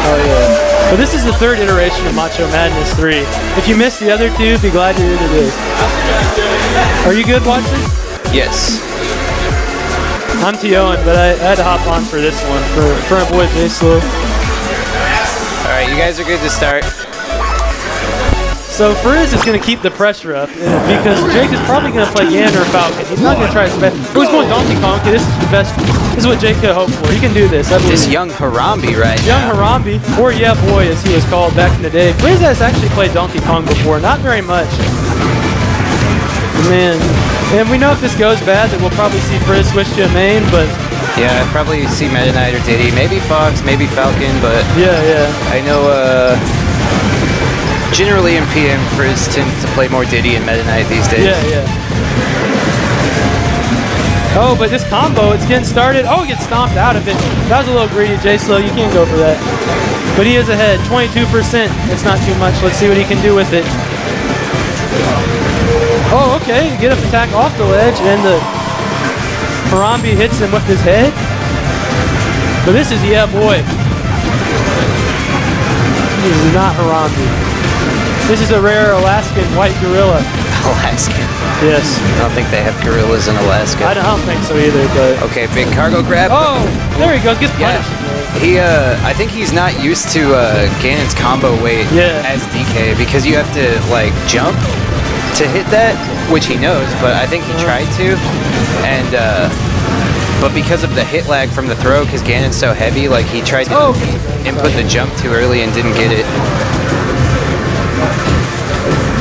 Oh yeah. But this is the third iteration of Macho Madness 3. If you missed the other two, be glad you're here today. Are you good watching? Yes. I'm T.O.ing, but I had to hop on for this one for my boy J Slow. Alright, you guys are good to start. So Frizz is going to keep the pressure up because Jake is probably going to play Ganon or Falcon. He's not going to try his best. Oh, he's going Donkey Kong. Okay, this is the best. This is what Jake could hope for. He can do this. This young Harambe right now. Young Harambe, or Yeah Boy as he was called back in the day. Frizz has actually played Donkey Kong before. Not very much. Man. And we know if this goes bad that we'll probably see Frizz switch to a main, but... Yeah, I'd probably see Meta Knight or Diddy. Maybe Fox, maybe Falcon, but... Yeah. I know, generally in PM, Frizz tends to play more Diddy and Meta Knight these days. Yeah. Oh, but this combo, it's getting started. Oh, he gets stomped out of it. That was a little greedy, J Slow. You can't go for that. But he is ahead, 22%. It's not too much. Let's see what he can do with it. Oh, okay. Get an attack off the ledge, and the Harambe hits him with his head. But this is Yeah Boy. This is not Harambe. This is a rare Alaskan white gorilla. Alaskan? Yes. I don't think they have gorillas in Alaska. I don't think so either, but... Okay, big cargo grab. Oh, there he goes. Gets punished. Yeah. I think he's not used to Ganon's combo weight as DK because you have to, like, jump to hit that, which he knows, but I think he tried to. And, but because of the hit lag from the throw, because Ganon's so heavy, like, he tried to input the jump too early and didn't get it.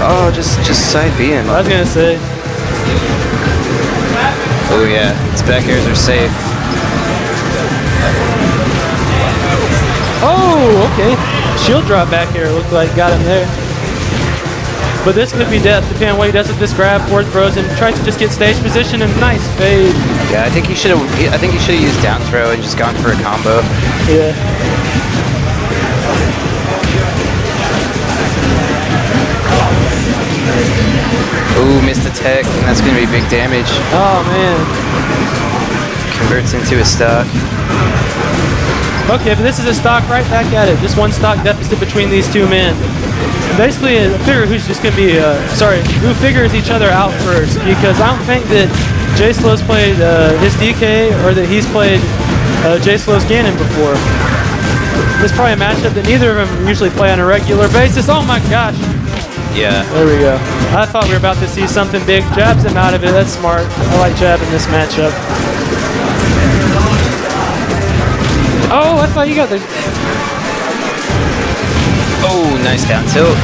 Oh, just side B him. I was gonna say. Oh yeah, his back airs are safe. Oh, okay. Shield drop back air looked like got him there. But this could be death, depending on what he does with this grab. Forward throws and tries to just get stage position and nice fade. Yeah, I think he should have. I think he should have used down throw and just gone for a combo. Yeah. Ooh, missed the tech, and that's going to be big damage. Oh, man. Converts into a stock. Okay, but this is a stock right back at it. Just one stock deficit between these two men. Basically, a figure who's just going to be, who figures each other out first. Because I don't think that J Slow's played his DK or that he's played J Slow's Ganon before. It's probably a matchup that neither of them usually play on a regular basis. Oh my gosh. Yeah. There we go. I thought we were about to see something big. Jabs him out of it. That's smart. I like jabbing this matchup. Oh, I thought you got the... Oh, nice down tilt.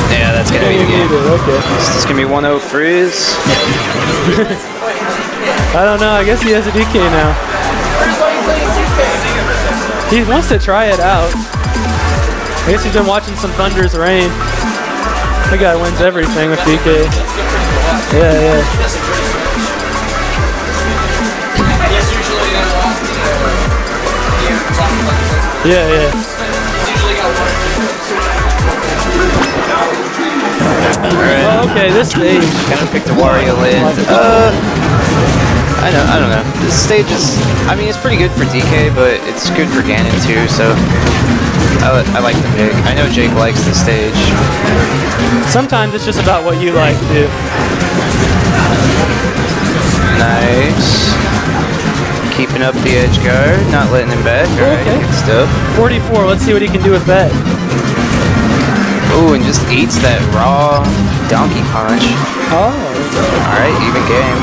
Yeah, that's going to be the game. Okay. This is going to be 1-0 Frizz. I don't know. I guess he has a DK now. He wants to try it out. I guess he's been watching some Thunder's Reign. That guy wins everything with DK. Yeah. Yeah. Alright. Oh, okay, this stage. Kind of picked a Wario land. I don't know. This stage is, I mean, it's pretty good for DK, but it's good for Ganon too, so I like the pick. I know Jake likes the stage. Sometimes it's just about what you like to do. Nice. Keeping up the edge guard, not letting him back. Alright, good stuff. 44, let's see what he can do with that. Ooh, and just eats that raw donkey punch. Oh. Alright, even game.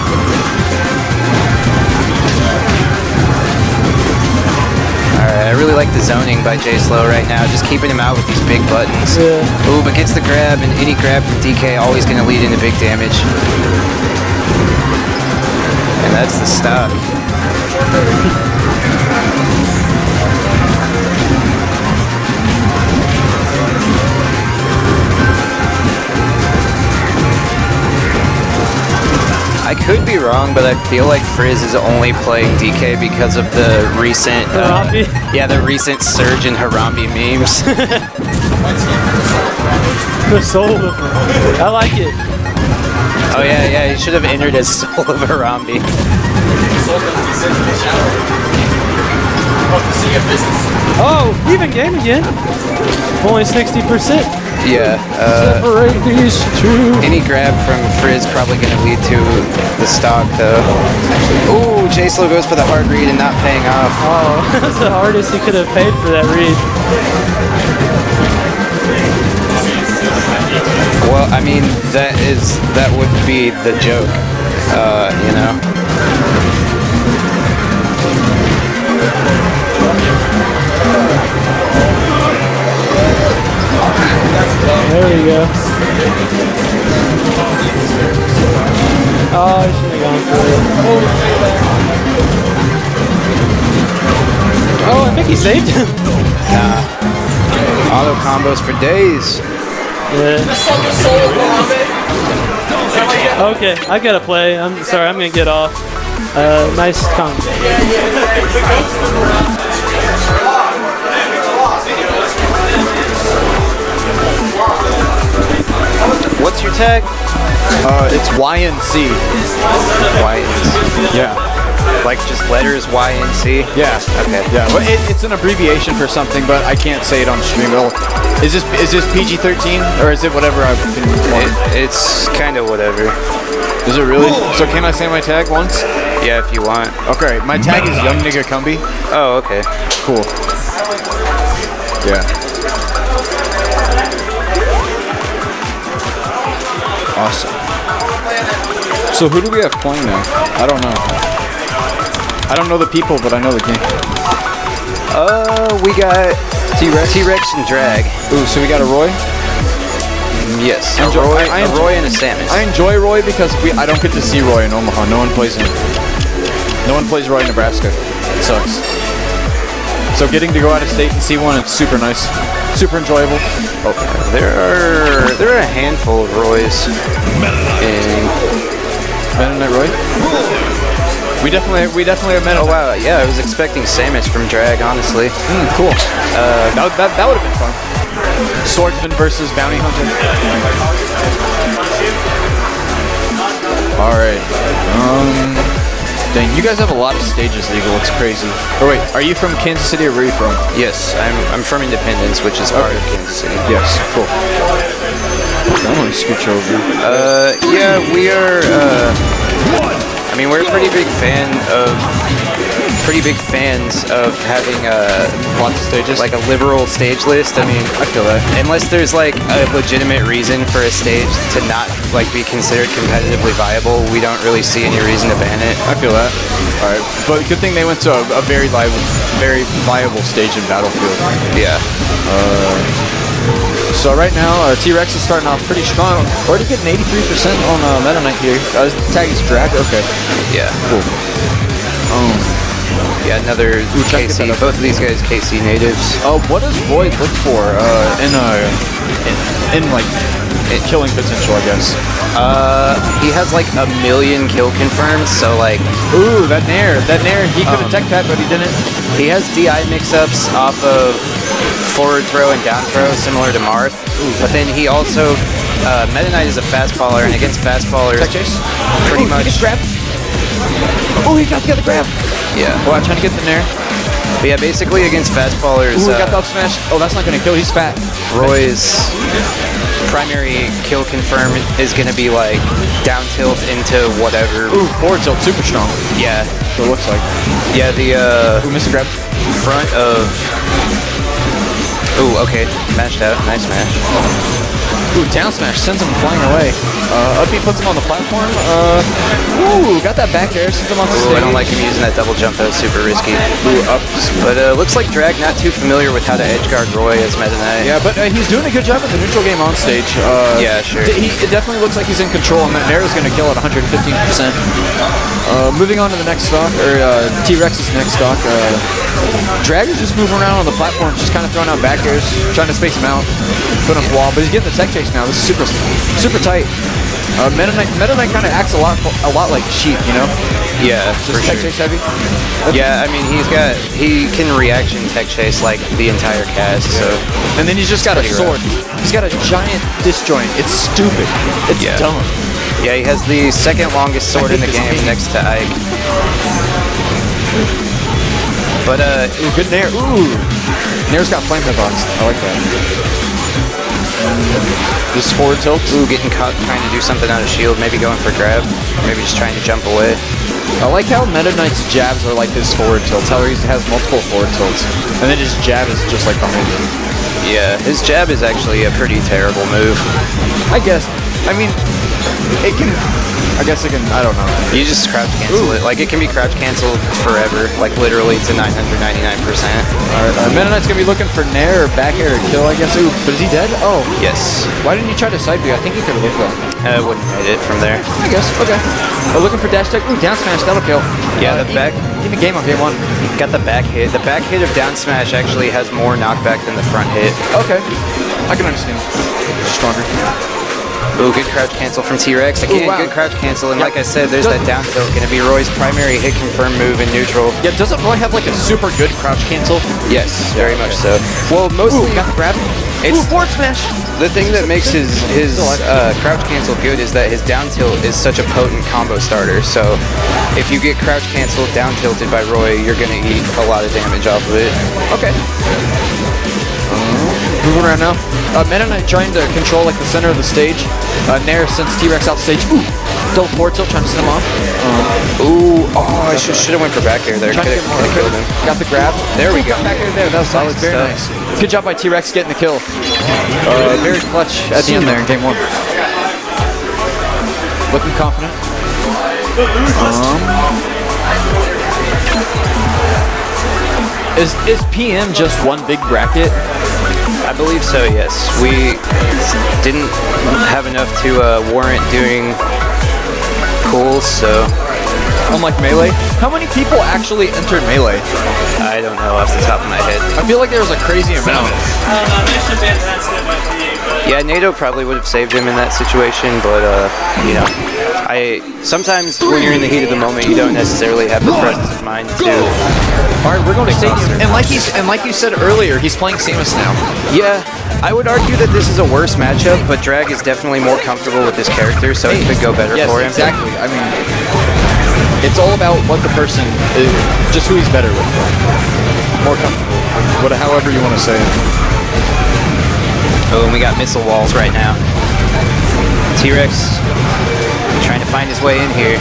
Alright, I really like the zoning by J Slow right now, just keeping him out with these big buttons. Yeah. Ooh, but gets the grab, and any grab from DK always going to lead into big damage. And that's the stock. I could be wrong, but I feel like Frizz is only playing DK because of the recent, the recent surge in Harambe memes. The soul of it. I like it. Oh yeah, he should have entered as Soul of Harambe. Oh, even game again. Only 60%. Yeah. Separate these two. Any grab from Frizz probably going to lead to the stock, though. Ooh, J-Slow goes for the hard read and not paying off. Oh, that's the hardest he could have paid for that read. Well, I mean, that would be the joke, you know. There you go. Oh, I should have gone for it. Oh, I think he saved him. Nah. Auto combos for days. Yeah. Okay, I gotta play. I'm sorry, I'm gonna get off. Nice combo. What's your tag? It's YNC. YNC. Yeah. Like just letters YNC? Yeah. Okay. Yeah. Well, it's an abbreviation for something, but I can't say it on stream. Is this PG-13 or is it whatever I've been wanting? It's kind of whatever. Is it really? So can I say my tag once? Yeah, if you want. Okay. My tag is Young Nigga Cumby. Oh, okay. Cool. Yeah. Awesome. So who do we have playing now? I don't know. I don't know the people, but I know the game. We got T-Rex and Drag. Ooh, so we got a Roy? Yes, I enjoy Roy and a Samus. I enjoy Roy because I don't get to see Roy in Omaha. No one plays him. No one plays Roy in Nebraska. It sucks. So getting to go out of state and see one, it's super nice. Super enjoyable. Oh, there are a handful of Roys in Mennonite Roy? We definitely have Mennonite. Oh wow, yeah, I was expecting Samus from Drag, honestly. Cool. That would have been fun. Swordsman versus Bounty Hunter. Alright. Dang, you guys have a lot of stages legal, it's crazy. Oh wait, are you from Kansas City or where are you from? Yes, I'm from Independence, which is part of Kansas City. Yes, cool. I'm gonna scooch over. Yeah, we are, I mean, we're pretty big fans of having lots of stages, like a liberal stage list. I mean, I feel that. Unless there's like a legitimate reason for a stage to not like be considered competitively viable, we don't really see any reason to ban it. I feel that. All right, but good thing they went to a very viable stage in Battlefield. Yeah. So right now, T-Rex is starting off pretty strong. Already getting 83% on Meta Knight here. His tag is Drag. Okay. Yeah. Cool. Yeah, another KC. Both of these guys KC natives. What does Roy look for in killing potential? I guess. He has like 1 million kill confirmed. So like, ooh, that Nair. He could have tech that, but he didn't. He has DI mix-ups off of forward throw and down throw, similar to Marth. But then he also, Meta Knight is a fast faller, and against fast fallers, pretty much. He gets grabbed. Oh, he got the other grab. Yeah. Oh, I'm trying to get the Nair. But yeah, basically against fast fallers. Ooh, he got the up smash. Oh, that's not gonna kill. He's fat. Roy's primary kill confirm is gonna be like down tilt into whatever. Ooh, forward tilt, super strong. Yeah. So it looks like. Yeah, the Ooh, missed the grab. Front of. Ooh, okay. Mashed out. Nice smash. Ooh, down smash sends him flying away. Up B puts him on the platform. Ooh, got that back air, sends him on the stage. I don't like him using that double jump. That was super risky. Ooh, up. But looks like Drag not too familiar with how to edge guard Roy as Meta Knight. Yeah, but he's doing a good job at the neutral game on stage. Yeah, sure. It definitely looks like he's in control, and that Nair is going to kill at 115%. Moving on to the next stock, or T-Rex's next stock. Drag is just moving around on the platform, just kind of throwing out back airs, trying to space him out, putting up wall, but he's getting the tech chase now. This is super tight. Meta Knight kind of acts a lot like Sheep, you know? Yeah, just tech chase heavy. Yeah, I mean he can reaction tech chase like the entire cast. So and then he's just got a sword. He's got a giant disjoint. It's stupid. It's dumb. Yeah, he has the second longest sword in the game next to Ike. But, ooh, good Nair. Ooh! Nair's got flame hitbox. I like that. This forward tilt. Ooh, getting caught trying to do something out of shield. Maybe going for grab. Maybe just trying to jump away. I like how Meta Knight's jabs are like his forward tilts. How he has multiple forward tilts. And then his jab is just like behind him. Yeah, his jab is actually a pretty terrible move. I guess. I mean, it can... I guess it can, I don't know. You just crouch cancel it. Like, it can be crouch canceled forever. Like, literally to 999%. Alright, Meta Knight's gonna be looking for Nair or back air to kill, I guess. Ooh, but is he dead? Oh. Yes. Why didn't he try to side B? I think he could have lived that. Wouldn't hit it from there. I guess, okay. Looking for dash tech. Ooh, down smash, that'll kill. Yeah, the back... Even game on game one. Got the back hit. The back hit of down smash actually has more knockback than the front hit. Okay. I can understand. Stronger. Ooh, good crouch cancel from T-Rex. Again, wow. Good crouch cancel. And like I said, there's that down tilt. Going to be Roy's primary hit confirm move in neutral. Yeah, doesn't Roy have like a super good crouch cancel? Yes, very much so. Well, mostly... Ooh, got the grab. It's forward smash. The thing that makes his crouch cancel good is that his down tilt is such a potent combo starter. So if you get crouch canceled down tilted by Roy, you're going to eat a lot of damage off of it. Okay. Moving around now. Meta Knight trying to control like the center of the stage. Nair sends T-Rex out stage. Ooh, double forward tilt trying to send him off. Ooh, oh, I should have went for back air there. Could have killed him. Got the grab. There we go. Back air there. That was solid. Very nice. Good job by T-Rex getting the kill. Very clutch at the end there in game one. Looking confident. Is PM just one big bracket? I believe so, yes. We didn't have enough to warrant doing pools, so... Unlike Melee? How many people actually entered Melee? I don't know off the top of my head. I feel like there was a crazy amount. Yeah, NATO probably would have saved him in that situation, but, you know, sometimes when you're in the heat of the moment, you don't necessarily have the presence of mind to... All right, we're going to Stadium. And like you said earlier, he's playing Samus now. Yeah, I would argue that this is a worse matchup, but Drag is definitely more comfortable with this character, so it could go better for him. Exactly. I mean, it's all about what the person is, just who he's better with. More comfortable. However you want to say it. Oh, and we got missile walls right now. T-Rex trying to find his way in here.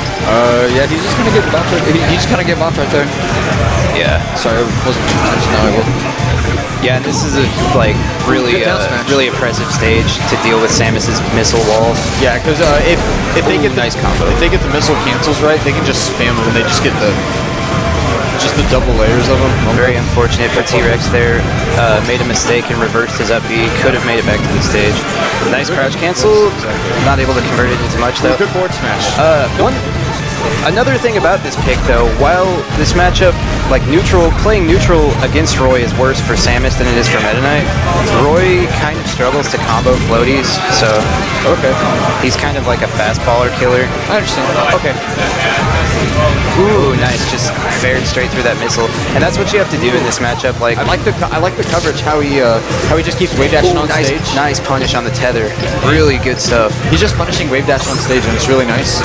Yeah, he's just gonna get buffed. He just kind of get buffed right there. Yeah. Sorry, I wasn't too much. No, I wasn't. Yeah, and this is a really oppressive stage to deal with Samus's missile walls. Yeah, because if they get nice combo. If they get the missile cancels right, they can just spam them and they just get the double layers of them. Very unfortunate for T-Rex there. Made a mistake and reversed his up B. Could have made it back to the stage. Nice crouch cancel. Not able to convert it into much though. Good forward smash. Another thing about this pick though, while this matchup, like playing neutral against Roy is worse for Samus than it is for Meta Knight, Roy kind of struggles to combo floaties, so he's kind of like a fastballer killer. I understand. Okay. Ooh, nice, just fared straight through that missile, and that's what you have to do in this matchup. Like I like the coverage, how he just keeps wave dashing on stage. Nice punish on the tether, really good stuff. He's just punishing wave dash on stage, and it's really nice.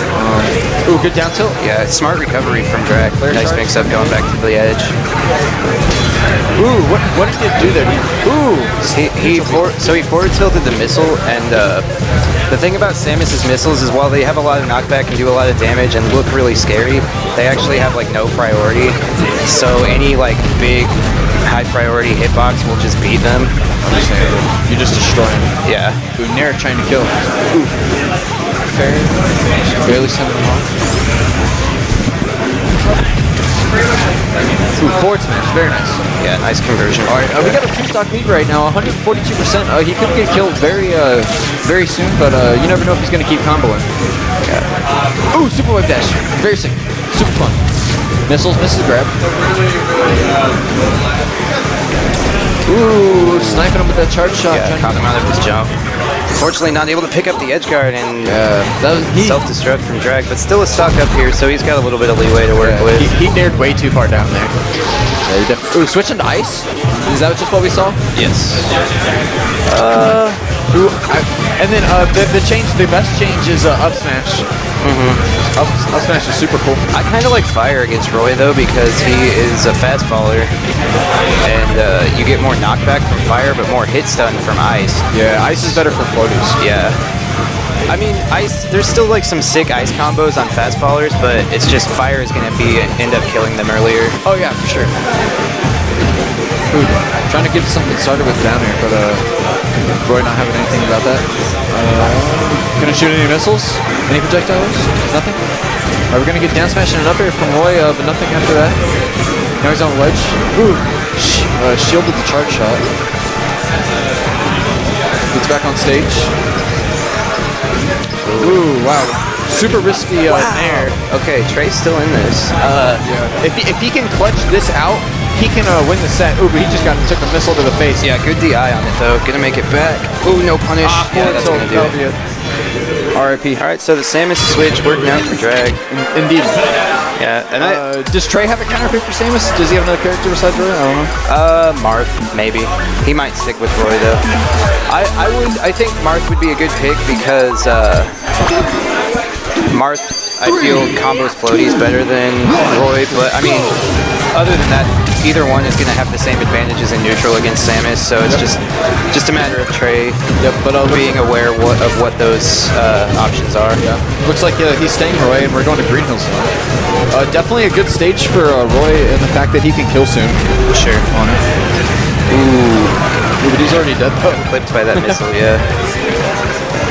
Ooh, good down tilt. Yeah, smart recovery from Drag. Nice mix up going back to the edge. Ooh, what did he do there? He forward tilted the missile, and the thing about Samus's missiles is while they have a lot of knockback and do a lot of damage and look really scary, they actually have like no priority. So any like big high priority hitbox will just beat them. Understandable. You just destroy him. Yeah. Ooh, Nair trying to kill. Ooh. Fair. Just barely sending him off. Ooh, forward smash, very nice. Yeah, nice conversion. All right, we got a two-stock lead right now, 142%. He could get killed very soon, but you never know if he's going to keep comboing. Yeah. Ooh, super wave dash, very sick, super fun. Missiles, misses grab. Ooh, sniping him with that charge shot. Yeah, caught him out of his jump. Unfortunately, not able to pick up the edge guard and self-destruct from Drag, but still a stock up here, so he's got a little bit of leeway to work with. He dared way too far down there. Yeah, ooh, switching to ice? Is that just what we saw? Yes. And then the best change is up smash. Up smash is super cool. I kind of like fire against Roy though because he is a fast faller, and you get more knockback from fire, but more hit stun from ice. Yeah, ice is better for floaties. Yeah. I mean, ice. There's still like some sick ice combos on fast fallers, but it's just fire is gonna end up killing them earlier. Oh yeah, for sure. Ooh, trying to get something started with down here, but Roy not having anything about that. Gonna shoot any missiles? Any projectiles? Nothing? Are we gonna get down smashing it up here from Roy, but nothing after that? Now he's on ledge. Ooh, shielded the charge shot. Gets back on stage. Ooh, wow. Super risky nair. Okay, Trey's still in this. Yeah. If he can clutch this out, he can win the set. Ooh, but he just took a missile to the face. Yeah, good DI on it though. Gonna make it back. Ooh, no punish. Yeah, that's gonna do it. RIP. All right, so the Samus switch working out for Drag. Indeed. Yeah, and does Trey have a counter pick for Samus? Does he have another character besides Roy? I don't know. Marth, maybe. He might stick with Roy though. I think Marth would be a good pick because Marth, I feel combos floaties better than Roy, but I mean, other than that, either one is going to have the same advantages in neutral against Samus, so it's just a matter of Trey being aware of what those options are. Yeah. Looks like he's staying Roy, and we're going to Green Hills now. Definitely a good stage for Roy, and the fact that he can kill soon. Sure. On it. Ooh, but he's already dead though. Clipped by that missile, yeah.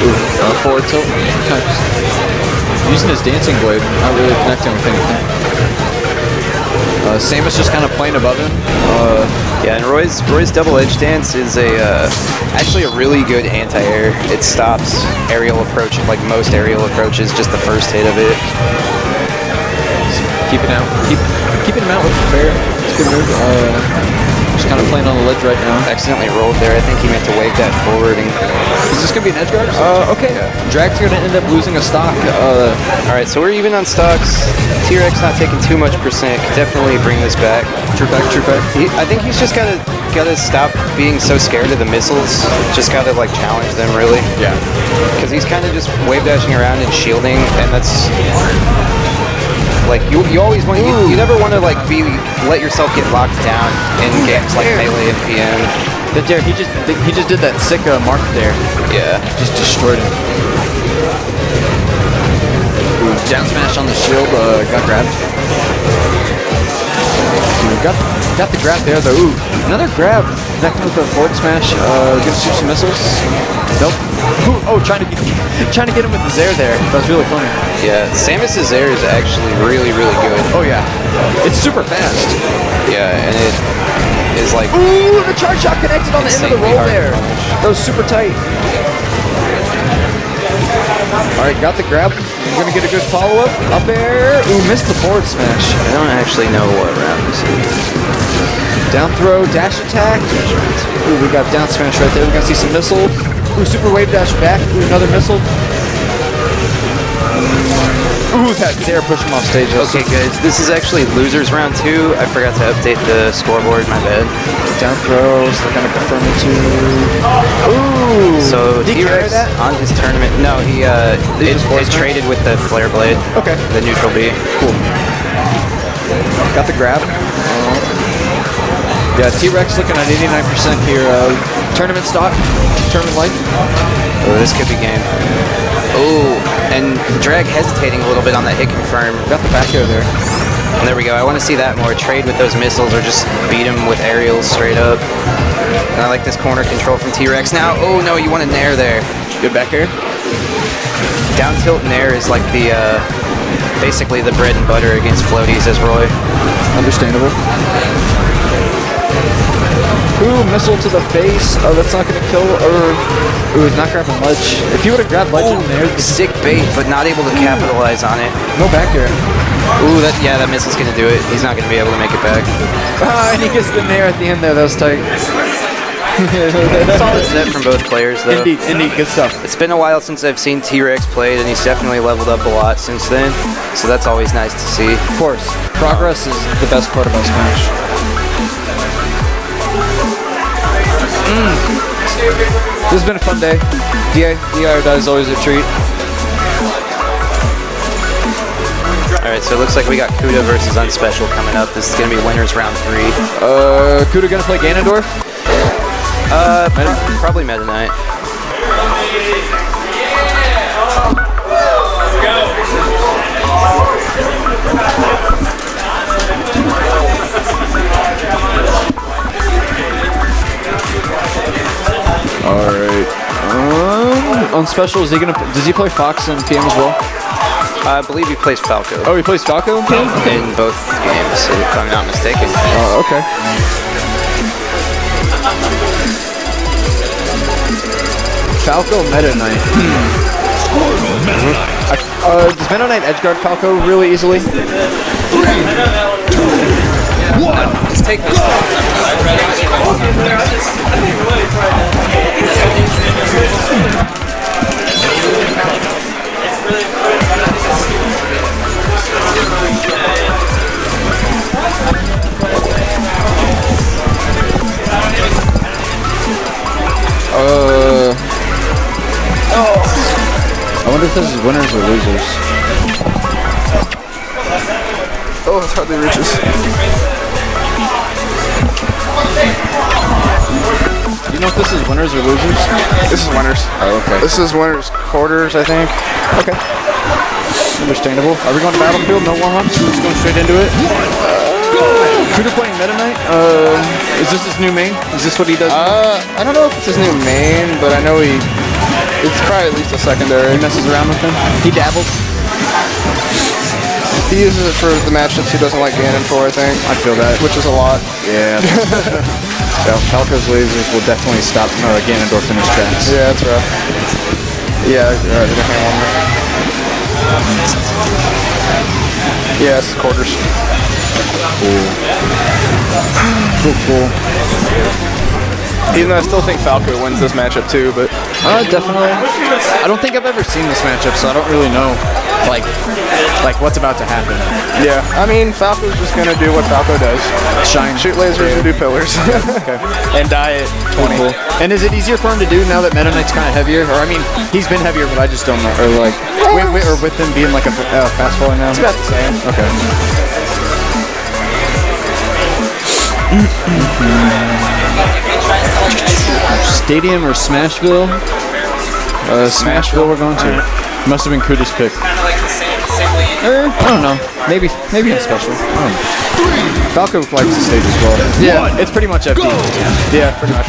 Ooh, forward tilt. Using his dancing blade, not really connecting with anything. Samus just kind of playing above him. Yeah, and Roy's double edge dance is actually a really good anti-air. It stops aerial approach, like most aerial approaches, just the first hit of it. Keeping him out with the fair. It's a good move. Just kind of playing on the ledge right now. Accidentally rolled there. I think he meant to wave that forward. And is this going to be an edge guard? Okay. Yeah. Drag's going to end up losing a stock. All right, so we're even on stocks. T-Rex not taking too much percent. Could definitely bring this back. True fact. I think he's just gotta stop being so scared of the missiles. Just gotta like challenge them really. Yeah. Because he's kind of just wave dashing around and shielding, and that's like you always want you never want to like let yourself get locked down in games like Melee and PM. The dare he just did that sick mark there. Yeah. Just destroyed him. Ooh, down smash on the shield. Got grabbed. Ooh, got the grab there though. Ooh, another grab. Connecting with the forward smash. Gonna shoot some missiles. Nope. Ooh, oh, trying to get him with the Zair there. That was really funny. Yeah, Samus' Zair is actually really good. Oh yeah, it's super fast. Yeah, and it is like. Ooh, the charge shot connected on the end of the roll there. That was super tight. All right, got the grab. We're gonna get a good follow up. Up air. Ooh, missed the forward smash. I don't actually know what round this is. Down throw, dash attack. Ooh, we got down smash right there. We're gonna see some missiles. Ooh, super wave dash back. Ooh, another missile. Ooh, that Zair pushed him off stage. Okay, guys, this is actually losers round 2. I forgot to update the scoreboard. My bad. Down throws. They're gonna confirm it too. Ooh. So T-Rex on his tournament. No, he it traded with the flare blade. Okay. The neutral B. Cool. Got the grab. Yeah, T-Rex looking at 89% here. Tournament stock, tournament life. Oh, this could be game. Oh, and Drag hesitating a little bit on that hit confirm. Got the back air there. And there we go. I want to see that more. Trade with those missiles or just beat him with aerials straight up. And I like this corner control from T-Rex now. Oh no, you want a nair there. Good back air. Down tilt nair is like the basically the bread and butter against floaties as Roy. Understandable. Ooh, missile to the face. Oh, that's not gonna kill. Ooh, he's not grabbing ledge. If he would have grabbed ledge in there, sick bait, but not able to capitalize on it. No back air. Ooh, that missile's gonna do it. He's not gonna be able to make it back. And he gets the nair at the end there. That was tight. Solid set from both players, though. Indeed, good stuff. It's been a while since I've seen T-Rex played, and he's definitely leveled up a lot since then. So that's always nice to see. Of course, progress is the best part about Smash. This has been a fun day. DI is always a treat. Alright, so it looks like we got Kuda versus Unspecial coming up. This is going to be winners round 3. Kuda gonna play Ganondorf? Probably Meta Knight. Alright. On special, is he gonna? Does he play Fox in PM as well? I believe he plays Falco. Oh, he plays Falco in PM? In both games, if I'm not mistaken. Oh, okay. Falco Meta Knight. Does Meta Knight edgeguard Falco really easily? Just take this one. I wonder if this is winners or losers. Oh, it's hardly reaches. Do you know if this is winners or losers? This is winners. Oh, okay. This is winners quarters, I think. Okay. Understandable. Are we going to Battlefield? No warm-ups? We're just going straight into it? Kuda playing Meta Knight? Is this his new main? Is this what he does? I don't know if it's his new main, but I know it's probably at least a secondary. He messes around with him? He dabbles? He uses it for the matchups he doesn't like Ganon for, I think. I feel that. Which is a lot. Yeah. So Falco's lasers will definitely stop Ganondorf in his tracks. Yeah, that's rough. Yeah, alright, hang on. Yeah, it's quarters. Cool. Even though I still think Falco wins this matchup too, but definitely. I don't think I've ever seen this matchup, so I don't really know like what's about to happen. Yeah, I mean Falco's just gonna do what Falco does. Shine. Shoot lasers and do pillars. Okay. And die at 20. Cool. And is it easier for him to do now that Meta Knight's kind of heavier? Or I mean, he's been heavier, but I just don't know. Or like, with him being like a fast faller now? It's about the same. Okay. Stadium or Smashville? Smashville we're going to. Must have been Kuda's pick. I don't know. Maybe in special. Falco likes the stage as well. Yeah, it's pretty much FD. Yeah, pretty much.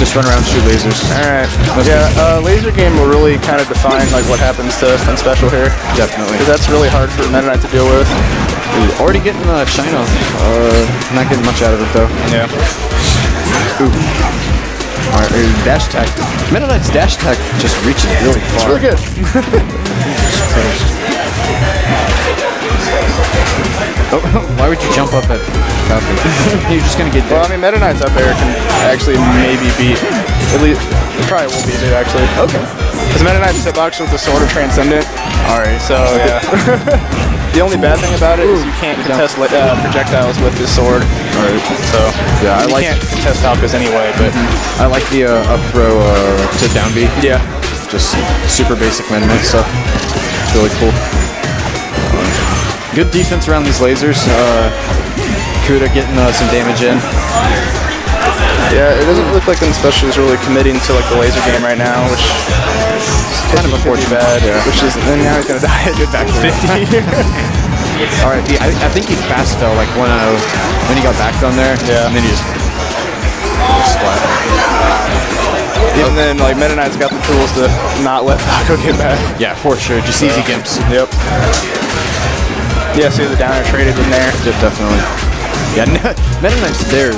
Just run around, shoot lasers. Alright. Yeah, laser game will really kind of define like what happens to us on special here. Definitely. Because that's really hard for Meta Knight to deal with. Ooh, already getting shine off. Not getting much out of it though. Yeah. Ooh. Alright, dash attack. Meta Knight's dash attack just reaches really far. It's really good. Why would you jump up at Falcon? You're just gonna get dead. Well, I mean, Meta Knight's up there can actually maybe beat. At least, it probably will beat it actually. Okay. Because Meta Knight's hitbox with the Sword of Transcendent. Alright. So, yeah. The only bad thing about it is you can't contest projectiles with this sword. Alright. So, yeah, you can't contest Falcos anyway, but. I like the up throw to down B. Yeah. Just super basic Meta Knight stuff. It's really cool. Good defense around these lasers. Kuda getting some damage in. Yeah, it doesn't look like Unspecial is really committing to like the laser game right now, which is kind of unfortunate. Bad, yeah. Which is then now he's gonna die. Get back to 50. All right, I think he fast fell like when he got back down there. Yeah. And then he just splat. Even then, like Meta Knight's got the tools to not let Falco get back. Yeah, for sure. Just easy gimps. Yep. Yeah, see the downer traded in there. Definitely. Yeah, Meta Knight's nair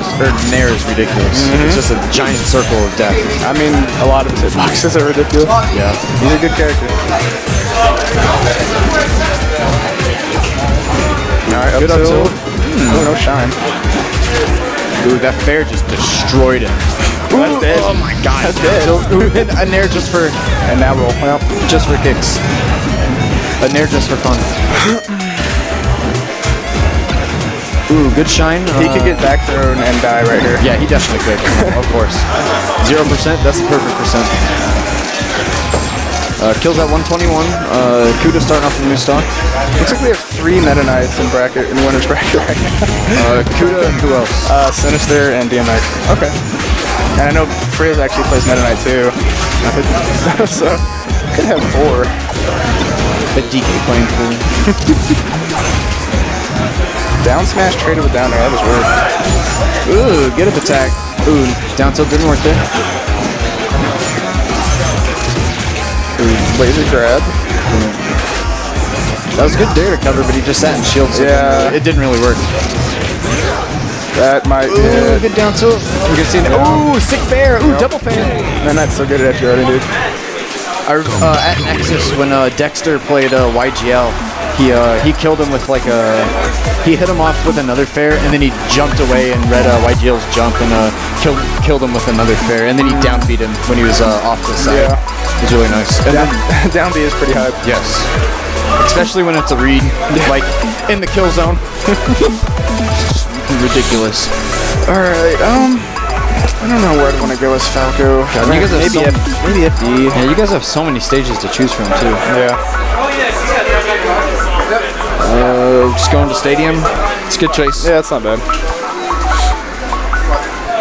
is ridiculous. It's just a giant circle of death. I mean, a lot of his hitboxes are ridiculous. Yeah. He's a good character. Alright, Good up tilt. Oh, no shine. Ooh, that fair just destroyed him. That's dead. Oh my god. That's dead. Ooh, and a nair just for... And now roll. Well, just for kicks. A nair just for fun. Ooh, good shine. He could get back thrown and die right here. Yeah, he definitely could. Of course. 0%. That's the perfect percent. Kills at 121. Kuda starting off with a new stock. Looks like we have 3 Meta Knights in winner's bracket right now. Kuda and who else? Sinister and DM Knight. Okay. And I know Frizz actually plays Meta Knight too. So, could have 4. The DK playing for Down smash traded with down air. That was weird. Ooh, get up attack. Ooh, down tilt didn't work there. Ooh, laser grab. That was a good dare to cover, but he just sat in shield. So yeah. It didn't really work. That might be it. Good down tilt. We can see it. Ooh, sick fair. Ooh, double fair. Man, that's so good at you already, dude. At Nexus, when Dexter played YGL, he killed him with like he hit him off with another fair, and then he jumped away and read YGL's jump and killed him with another fair, and then he down beat him when he was off to the side. Yeah. It was really nice. And down B is pretty high. Yes. Especially when it's a read, like in the kill zone. Ridiculous. All right. I don't know where I'd want to go as Falco. God, you guys have maybe FD. Yeah, you guys have so many stages to choose from too. Yeah. Just going to stadium. It's a good choice. Yeah, it's not bad.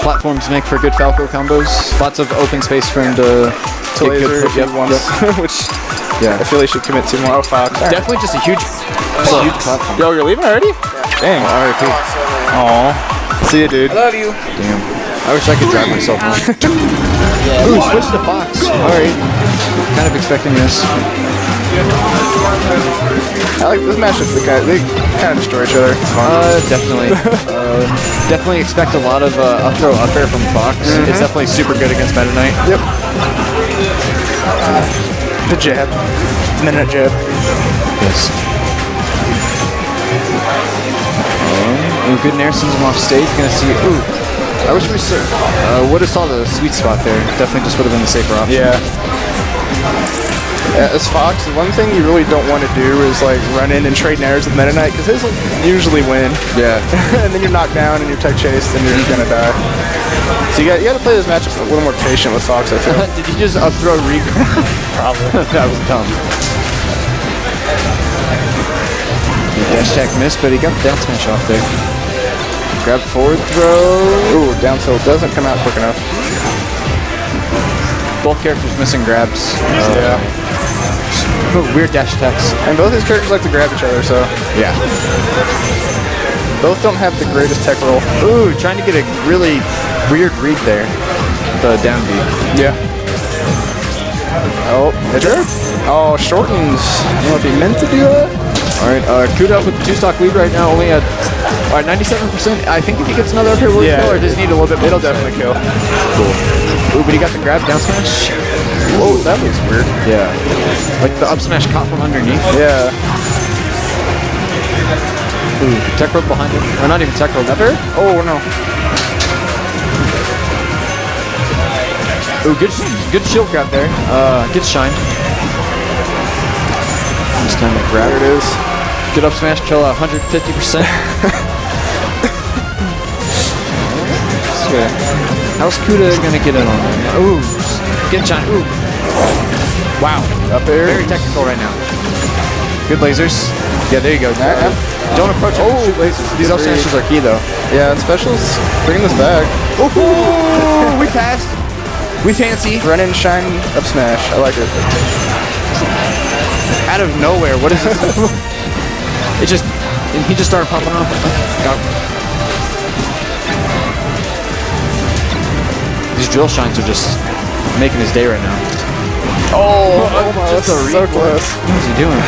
Platforms make for good Falco combos. Lots of open space for him to get laser good if he wants, which I feel he should commit to more. Oh, Fox. Definitely just a huge platform. Yo, you're leaving already? Dang. All right, cool. Aw. See you, dude. I love you. Damn. I wish I could drive myself home. Ooh, switch to Fox. Alright. Kind of expecting this. I like this matchup. They kind of destroy each other. Definitely. Definitely expect a lot of up throw up air from Fox. It's definitely super good against Meta Knight. Yep. The jab. Minute jab. Yes. Ooh, good nair sends him off stage. Gonna see. Ooh. I wish we would have saw the sweet spot there. Definitely just would have been the safer option. Yeah. As Fox, the one thing you really don't want to do is like run in and trade nairs with Meta Knight because his will usually win. Yeah. And then you're knocked down and you're tech chased and you're gonna die. So you got to play this matchup a little more patient with Fox, I feel. Did he just up throw Reek? Probably. That was dumb. Dash attack missed, but he got the down smash off there. Grab forward throw. Ooh, down tilt doesn't come out quick enough. Both characters missing grabs. Yeah. Weird dash attacks. And both these characters like to grab each other, so. Yeah. Both don't have the greatest tech roll. Ooh, trying to get a really weird read there. The down B. Yeah. Oh, hit her. Oh, shortens. I don't know if he meant to do that. Alright, Kuda up with the 2-stock lead right now, only at 97%. I think if he gets another up here, will he kill, or does he need a little bit more? It'll definitely kill. Cool. Ooh, but he got the grab down smash. Whoa, that looks weird. Yeah. Like the up smash caught from underneath. Yeah. Ooh, tech rope behind him. Or not even tech rope. Never? Oh, no. Ooh, good shield grab there. Good shine. This time to grab. There it is. Good up smash, kill 150%. How's Kuda gonna get in on that? Ooh, get shine. Ooh. Wow. Up there. Very technical right now. Good lasers. Yeah, there you go. Don't approach it. Oh, shoot lasers. These up smashes are key though. Yeah, and specials bringing this back. Ooh, we fast. We fancy. Run in, shine, up smash. I like it. Out of nowhere, what is this? It just, he just started popping off. These drill shines are just making his day right now. Oh, almost. So close. What is he doing?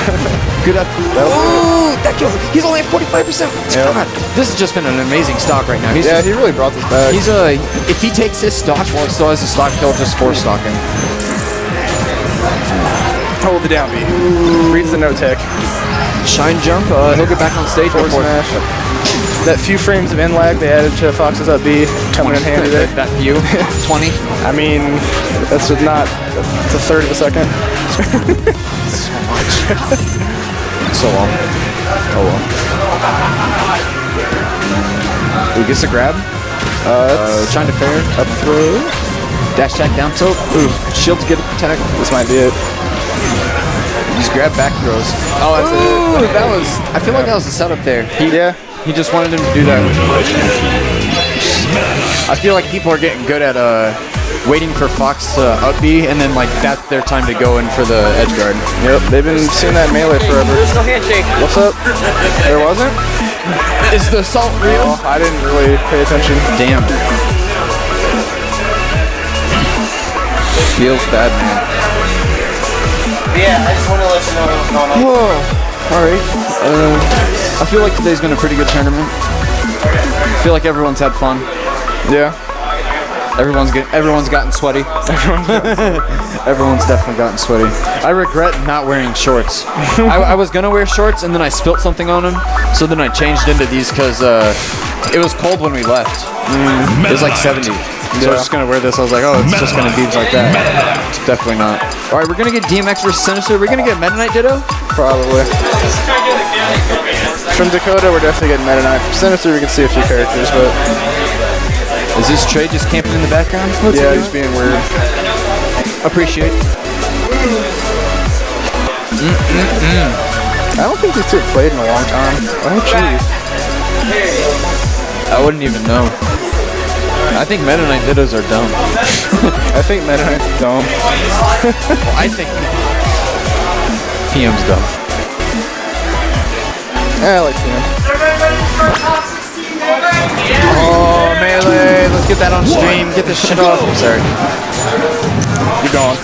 Good up. Oh, that killed. He's only at 45%. Yep. God, this has just been an amazing stock right now. Yeah, he really brought this back. He's if he takes his stock while he still has a stock, he'll just force stocking. Hold the down B. Reads the no tech. Shine jump. He'll get back on stage. Forward smash. That few frames of in lag they added to Fox's up B coming in handy there. That few. 20. I mean, that's just not. It's a third of a second. So much. So long. Oh well. Ooh, gets a grab. Trying to fair. Up throw. Dash attack down tilt. Ooh, shield to get attack. This might be it. Just grab back throws. Oh, that's it. That was. I feel like that was the setup there. He just wanted him to do that. I feel like people are getting good at waiting for Fox to up B, and then like that's their time to go in for the edge guard. Yep, they've been seeing that melee forever. There's no handshake. What's up? There wasn't? Is the assault real? Oh, I didn't really pay attention. Damn. Feels bad, man. Yeah, I just want to let you know what's going on. Whoa. All right. I feel like today's been a pretty good tournament. I feel like everyone's had fun. Yeah. Everyone's gotten sweaty. Everyone's definitely gotten sweaty. I regret not wearing shorts. I was gonna wear shorts and then I spilt something on them, so then I changed into these because it was cold when we left. It was like 70. So I was just gonna wear this. I was like, oh, it's just gonna be like that. It's definitely not. All right, we're gonna get DMX versus Sinister. We're gonna get Meta Knight Ditto. Probably. From Dakota, we're definitely getting Meta Knight. From Sinister, we can see a few characters, but. Is this Trey just camping in the background? Yeah, he's being weird. Appreciate. I don't think these two have played in a long time. Oh, jeez. I wouldn't even know. I think Meta Knight Dittos are dumb. I think Meta Knight's dumb. I think PM's dumb. Yeah, I like PM. Oh, melee. Let's get that on stream. Get this shit off. I'm sorry. You're gone.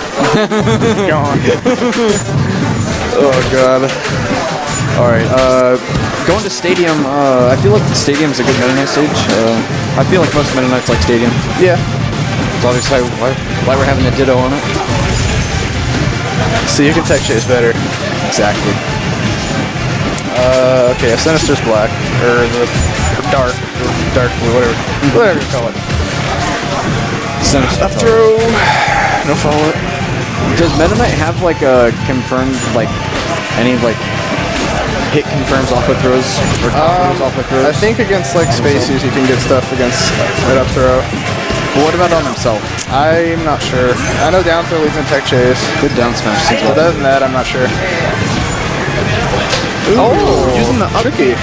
Gone. Oh, God. Alright, going to Stadium, I feel like Stadium's a good Meta Knight stage. I feel like most Meta Knights like Stadium. Yeah. It's obviously why we're having a Ditto on it. So you can tech chase better. Exactly. Okay, Sinister's black. Or dark blue, whatever you call it. Sinister. Up throw. No follow it. Does Meta Knight have like a confirmed, like, any like hit confirms off of throws? Or off of throws? I think against like Spaceys you can get stuff against right up throw. But what about on himself? I'm not sure. I know down throw leads in tech chase. Good down smash. But other than that, I'm not sure. Ooh, using the up. Tricky.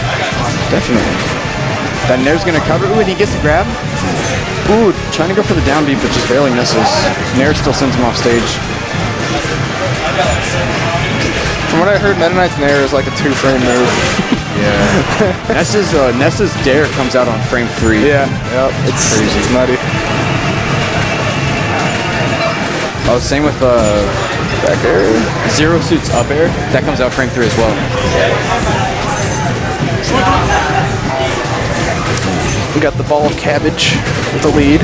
Definitely. That Nair's gonna cover. Ooh, and he gets the grab. Ooh, trying to go for the down beat, but just barely misses. Nair still sends him off stage. From what I heard, Meta Knight's Nair is like a 2-frame move. Yeah. Nessa's Dare comes out on frame 3. Yeah, yep. It's crazy. It's nutty. Oh, same with back air. Zero Suit's up air. That comes out frame 3 as well. We got the ball of cabbage with the lead.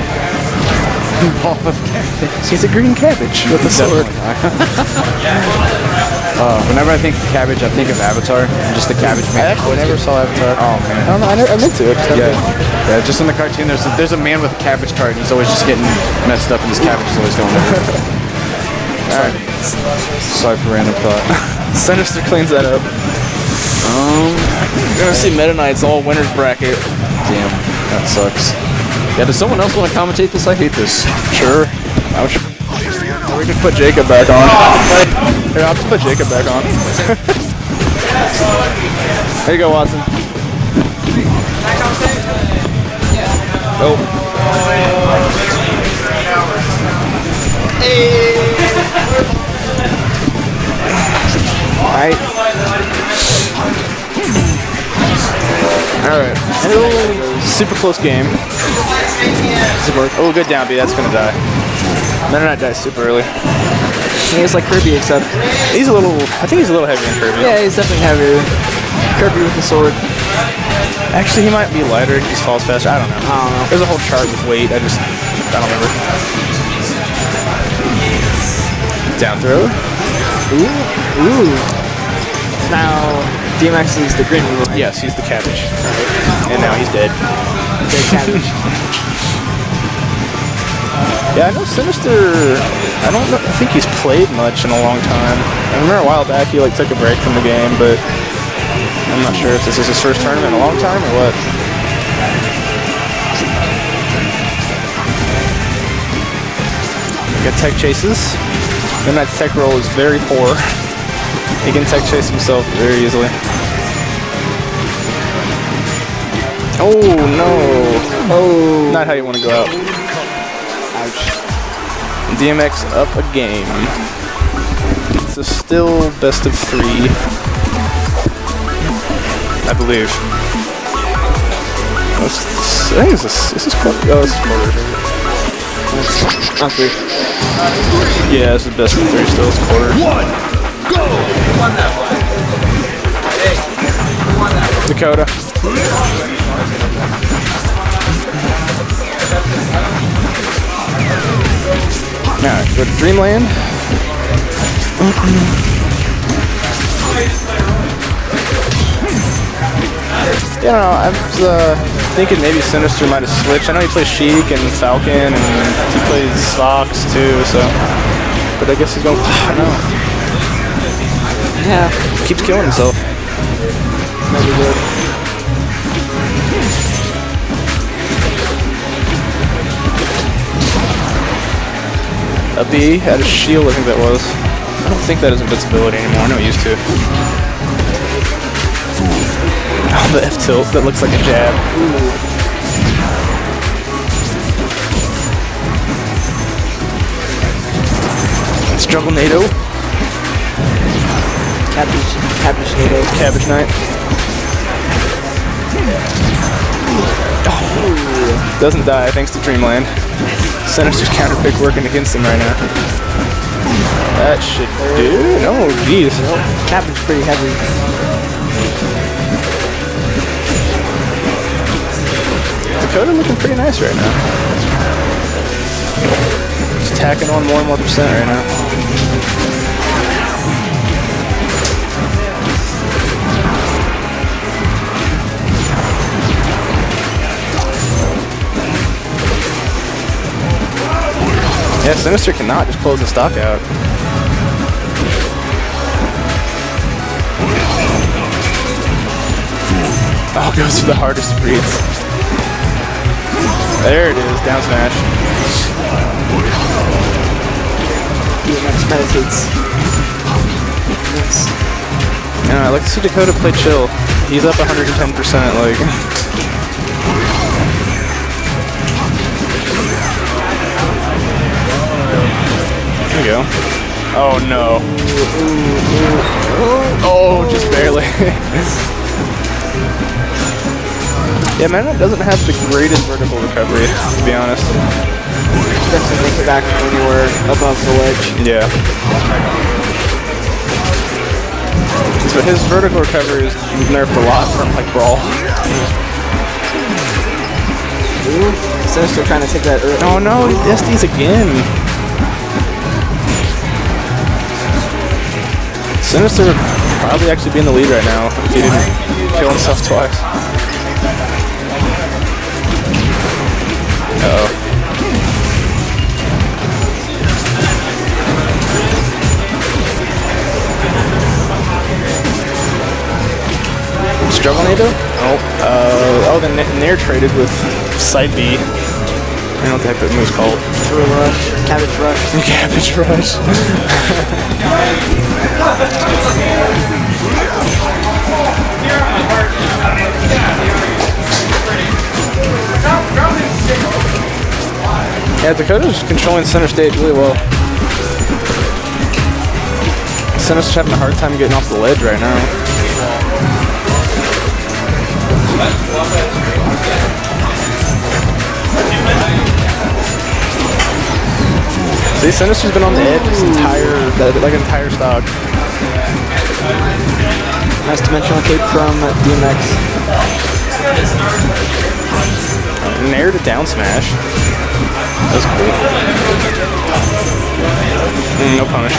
Ball of cabbage. He's a green cabbage with the sword. Whenever I think of cabbage, I think of Avatar. And just the cabbage man. I actually never saw Avatar. Oh man. I don't know. I meant to. Yeah, just in the cartoon, there's a man with a cabbage cart, and he's always just getting messed up, and his cabbage is always going over. Alright. Sorry for random thought. Sinister cleans that up. You're gonna see Meta Knight's all winners bracket. Damn, that sucks. Yeah, does someone else want to commentate this? I hate this. Sure. We can put Jacob back on. Here, I'll just put Jacob back on. There you go, Watson. Oh. Alright. Alright. Super close game. Oh, good down B. That's gonna die. Meta Knight dies super early. He's like Kirby, except he's a little. I think he's a little heavier than Kirby. Yeah, he's definitely heavier. Kirby with the sword. Actually, he might be lighter. He just falls faster. I don't know. There's a whole chart with weight. I don't remember. Down throw. Ooh. Now DMX is the green move. Yes, he's the cabbage. And now he's dead. Dead cabbage. Yeah, I know Sinister. I think he's played much in a long time. I remember a while back he like took a break from the game, but I'm not sure if this is his first tournament in a long time or what. Got tech chases. Midnight's tech roll is very poor. He can tech chase himself very easily. Oh no! Oh, not how you want to go out. Ouch. DMX up a game. So still best of 3, I believe. I think this is quarter. Oh, this is quarter. Not 3. Yeah, this is best of 3 still. It's quarter. Go! Dakota. Now, go to Dreamland. Yeah, I was thinking maybe Sinister might have switched. I know he plays Sheik and Falcon, and he plays Fox too, so. But I guess he's going, I don't know. Yeah. Keeps killing himself. Maybe good. A B had a shield, I think that was. I don't think that is invincibility anymore. I know it used to. Oh, the F tilt. That looks like a jab. Struggle NATO. Cabbage NATO. Cabbage Knight. Oh. Doesn't die thanks to Dreamland. Sinister's counter pick working against him right now. That should do. Oh, geez. Cabbage pretty heavy. Dakota looking pretty nice right now. Just tacking on more and more percent right now. Yeah, Sinister cannot just close the stock out. Oh, goes for the hardest of reads. There it is, down smash. DMX meditates. Yeah, I like to see Dakota play chill. He's up 110%, like. There we go. Oh no. Oh, just barely. Yeah, man, it doesn't have the greatest vertical recovery, to be honest. Definitely make it back when you were above the ledge. Yeah. So his vertical recovery is nerfed a lot from like Brawl. Ooh, Sinister trying to take that early. Oh no, he SDs again. Sinister would probably actually be in the lead right now if he didn't kill himself twice. Uh-oh. Struggle NATO? Oh, the Nair traded with side B. I don't know what the heck that move's called. Through a rush. Cabbage rush. Cabbage rush. Yeah, Dakota's controlling center stage really well. Sinister's having a hard time getting off the ledge right now. See, Sinister's been on the edge this entire stock. Nice dimensional cape from DMX. Nair to down smash. That was cool. No punish.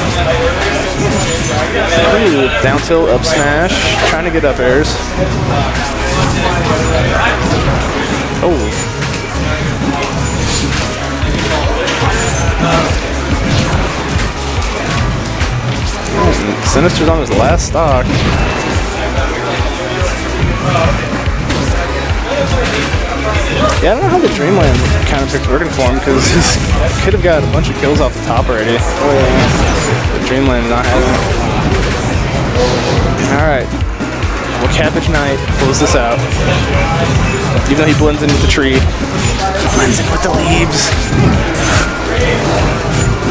Ooh, down tilt, up smash. Trying to get up airs. Oh. Sinister's on his last stock. Yeah, I don't know how the Dreamland counter pick's working for him because he could have got a bunch of kills off the top already. Oh yeah. The Dreamland not having it. Alright. Well, Cabbage Knight pulls this out. Even though he blends in with the tree. He blends in with the leaves.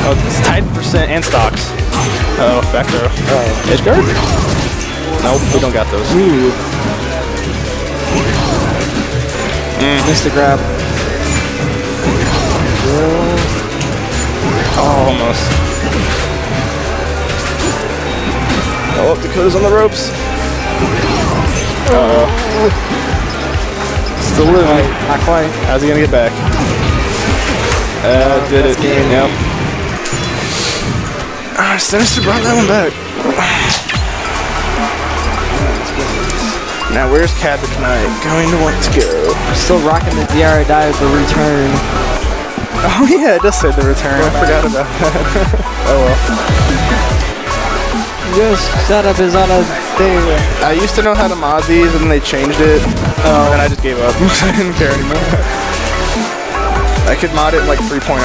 Oh, it's tied percent and stocks. Uh oh, back throw. Edge guard? Nope, we don't got those. Ooh. Missed the grab. Oh, almost. Oh, Dakota's on the ropes. Uh-oh. Still living. Not quite. How's he gonna get back? Did it. Yep. Sinister brought that one back. Now where's Cabbage Knight going to want to go? Still rocking the DR dive, the return. Oh yeah, it does say the return. I forgot about that. Oh well. This setup is on a thing. I used to know how to mod these and then they changed it. Oh. And I just gave up. I didn't care anymore. I could mod it in like 3.0.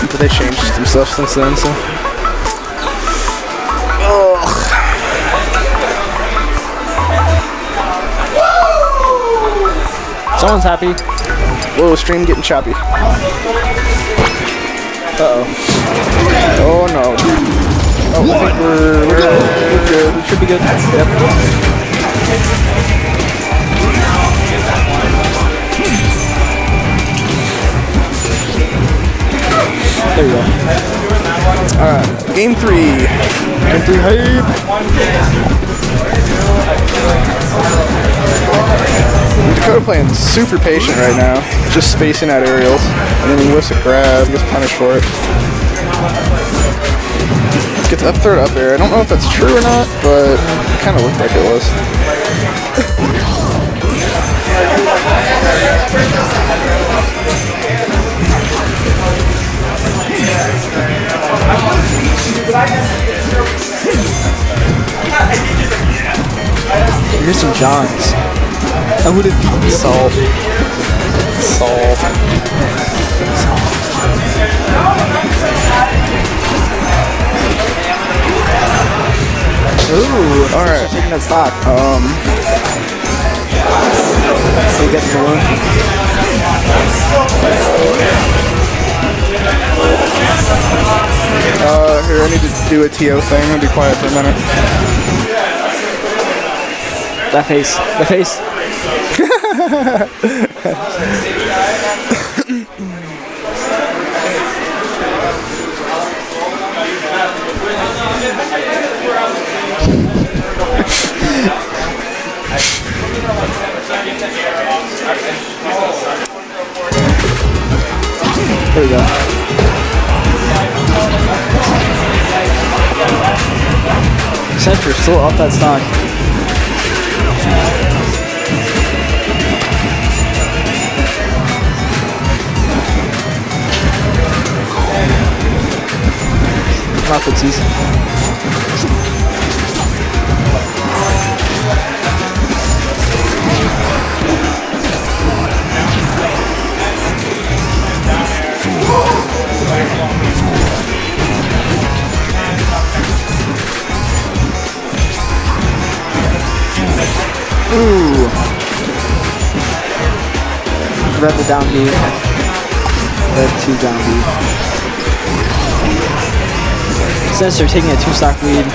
But they changed some stuff since then, so. Someone's happy. Whoa, stream getting choppy. Uh-oh. Oh no. Oh, I think we're good. We should be good. Yep. There you go. Alright, game 3. Game 3 hype. Dakota playing super patient right now, just spacing out aerials, and then he whiffs a grab, gets punished for it. Gets up third up air. I don't know if that's true or not, but it kind of looked like it was. Here's some Johns. I would have beaten Salt. Salt. Ooh, alright. Taking that stock. So we get the balloon. Here, I need to do a TO thing. I'll be quiet for a minute. That face. The face. There we go. Center still off that stock. Not footsies. Ooh. Read the down B. Read 2 down B. Sensor taking a 2-stock lead.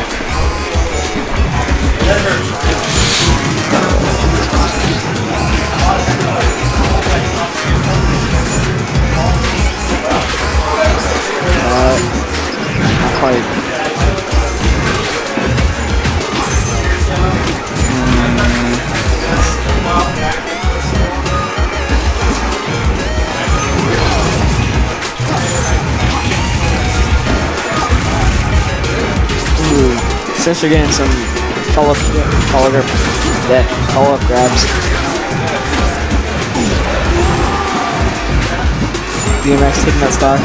Not quite. Sensor getting some follow-up grabs. DMX taking that stock.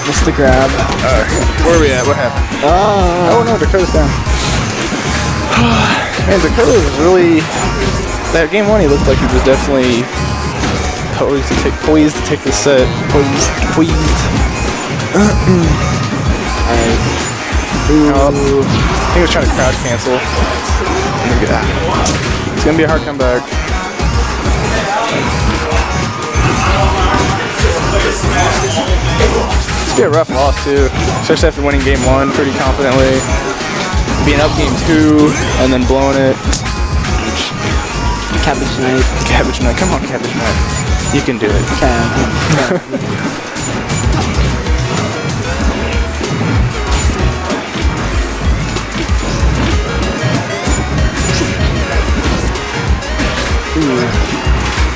Missed the grab. Where are we at? What happened? Oh no, Dakota's down. Man, Dakota was really. That game one, he looked like he was definitely poised to take the set. Poised. Alright. I think he was trying to crouch cancel. It's gonna be a hard comeback. It's gonna be a rough loss too, especially after winning game one pretty confidently. Being up game two and then blowing it. Cabbage Knight. Cabbage Knight, come on, Cabbage Knight. You can do it.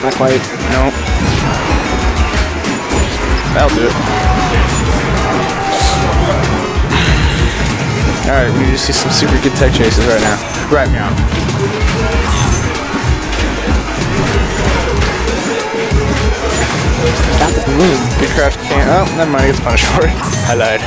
Not quite. Nope. That'll do it. Alright, we need to see some super good tech chases right now. Right now. Got the balloon. Good crouch can't. Oh, never mind, he gets punished for it. I lied.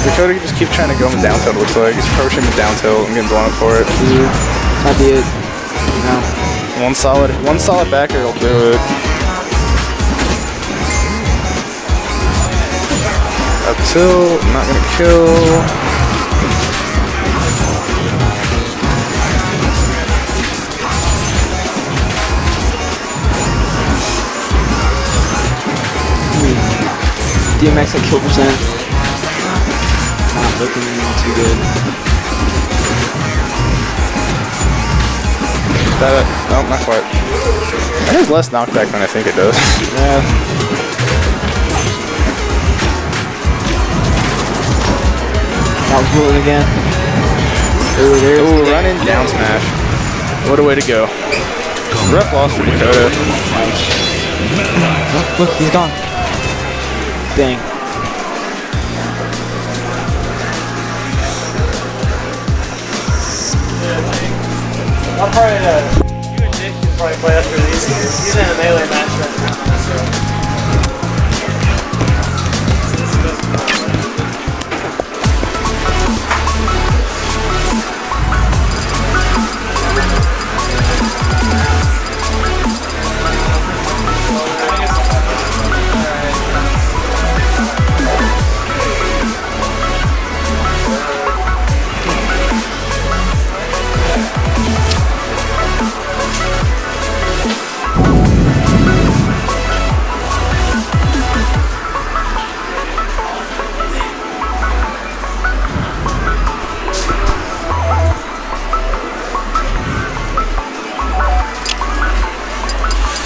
Dakota can just keep trying to go him down tilt, looks like. He's approaching the down tilt and getting blown up for it. Might be it. No. One solid backer will do it. Up tilt, not gonna kill. DMX at kill percent. Not looking too good. No, not quite. It has less knockback than I think it does. Yeah. That was moving again. Ooh, running down smash. What a way to go. Rough loss for Dakota. Look, he's gone. Dang. I'll probably, you and Jake can probably play after these. He's in a melee match right now, so.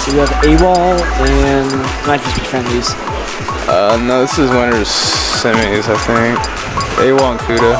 So we have AWOL and might just be friendlies. No, this is winners semis, I think. AWOL and Kuda.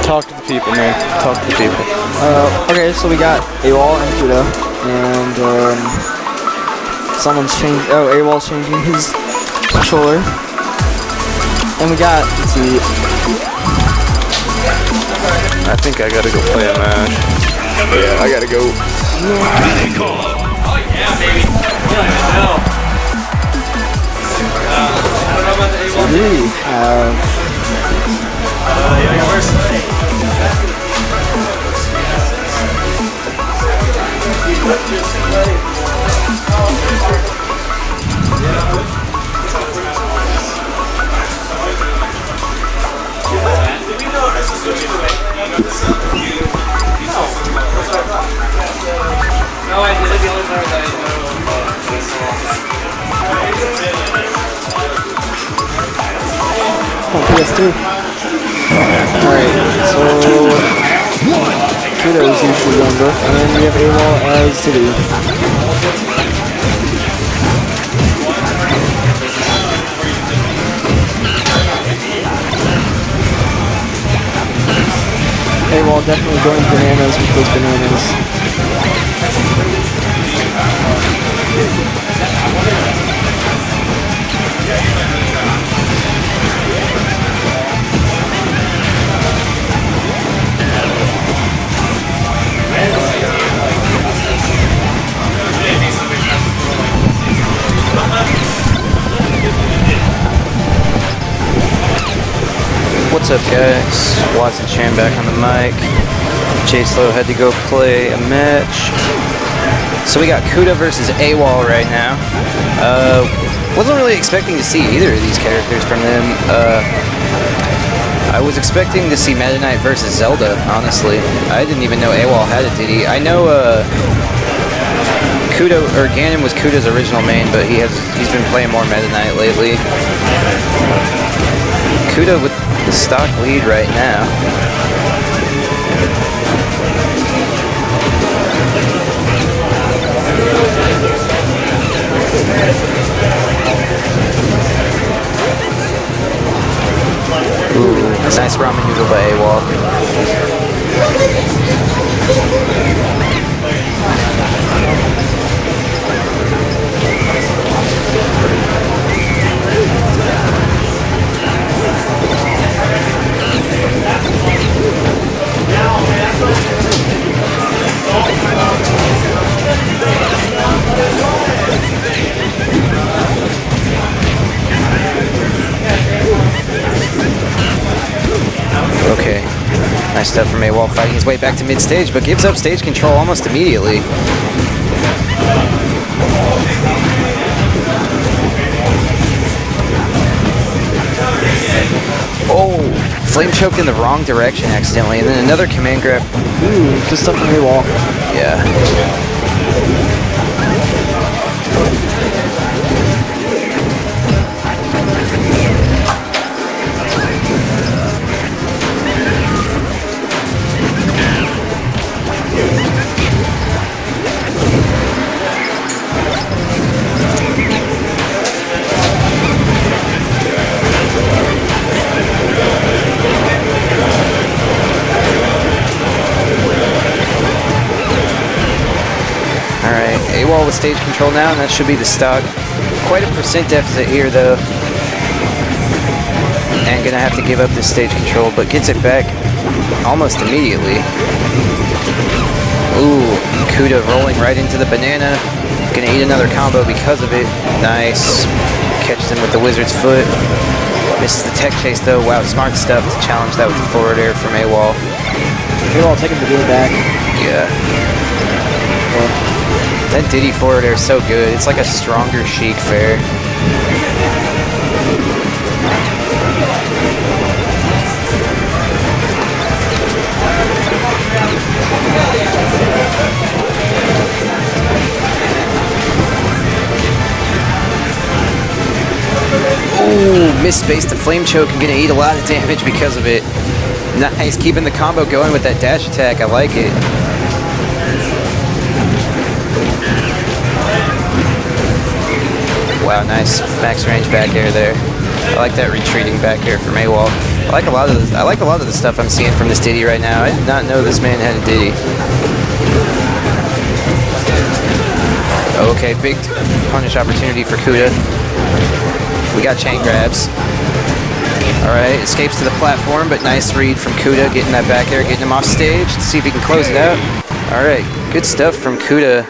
Talk to the people, man. Talk to the people. Okay, so we got AWOL and Kuda, and someone's changed. Oh, AWOL's changing his controller, and we got. Let's see. I think I gotta go play a match. Yeah, I gotta go. Oh yeah, baby. Yeah, I know. No, I did it. The only part that I Oh, PS2. Alright, so Kudo is usually younger, and we have AWOL as City. AWOL definitely going bananas with those bananas. What's up, guys? Watson Chan back on the mic. J-Slow had to go play a match. So we got Kuda versus AWOL right now. Wasn't really expecting to see either of these characters from them. I was expecting to see Meta Knight versus Zelda, honestly. I didn't even know AWOL had a Diddy. I know Kuda, or Ganon was Kuda's original main, but he's been playing more Meta Knight lately. Kuda with the stock lead right now. Ooh, nice ramen noodle by AWOL. Okay, nice stuff from AWOL, fighting his way back to mid-stage, but gives up stage control almost immediately. Oh, flame choked in the wrong direction accidentally, and then another command grab. Ooh, good stuff from AWOL. Yeah. AWOL with stage control now, and that should be the stock. Quite a percent deficit here, though. And gonna have to give up this stage control, but gets it back almost immediately. Ooh, Kuda rolling right into the banana. Gonna eat another combo because of it. Nice. Catches him with the wizard's foot. Misses the tech chase, though. Wow, smart stuff to challenge that with the forward air from AWOL. AWOL taking the game back. Yeah. That Diddy forward air is so good. It's like a stronger Sheik fair. Ooh, misspaced the flame choke and gonna eat a lot of damage because of it. Nice, keeping the combo going with that dash attack. I like it. Wow, nice max range back air there. I like that retreating back air from AWOL. I like a lot of the stuff I'm seeing from this Diddy right now. I did not know this man had a Diddy. Okay, big punish opportunity for Kuda. We got chain grabs. Alright, escapes to the platform, but nice read from Kuda, getting that back air, getting him off stage. Let's see if he can close it out. Alright, good stuff from Kuda.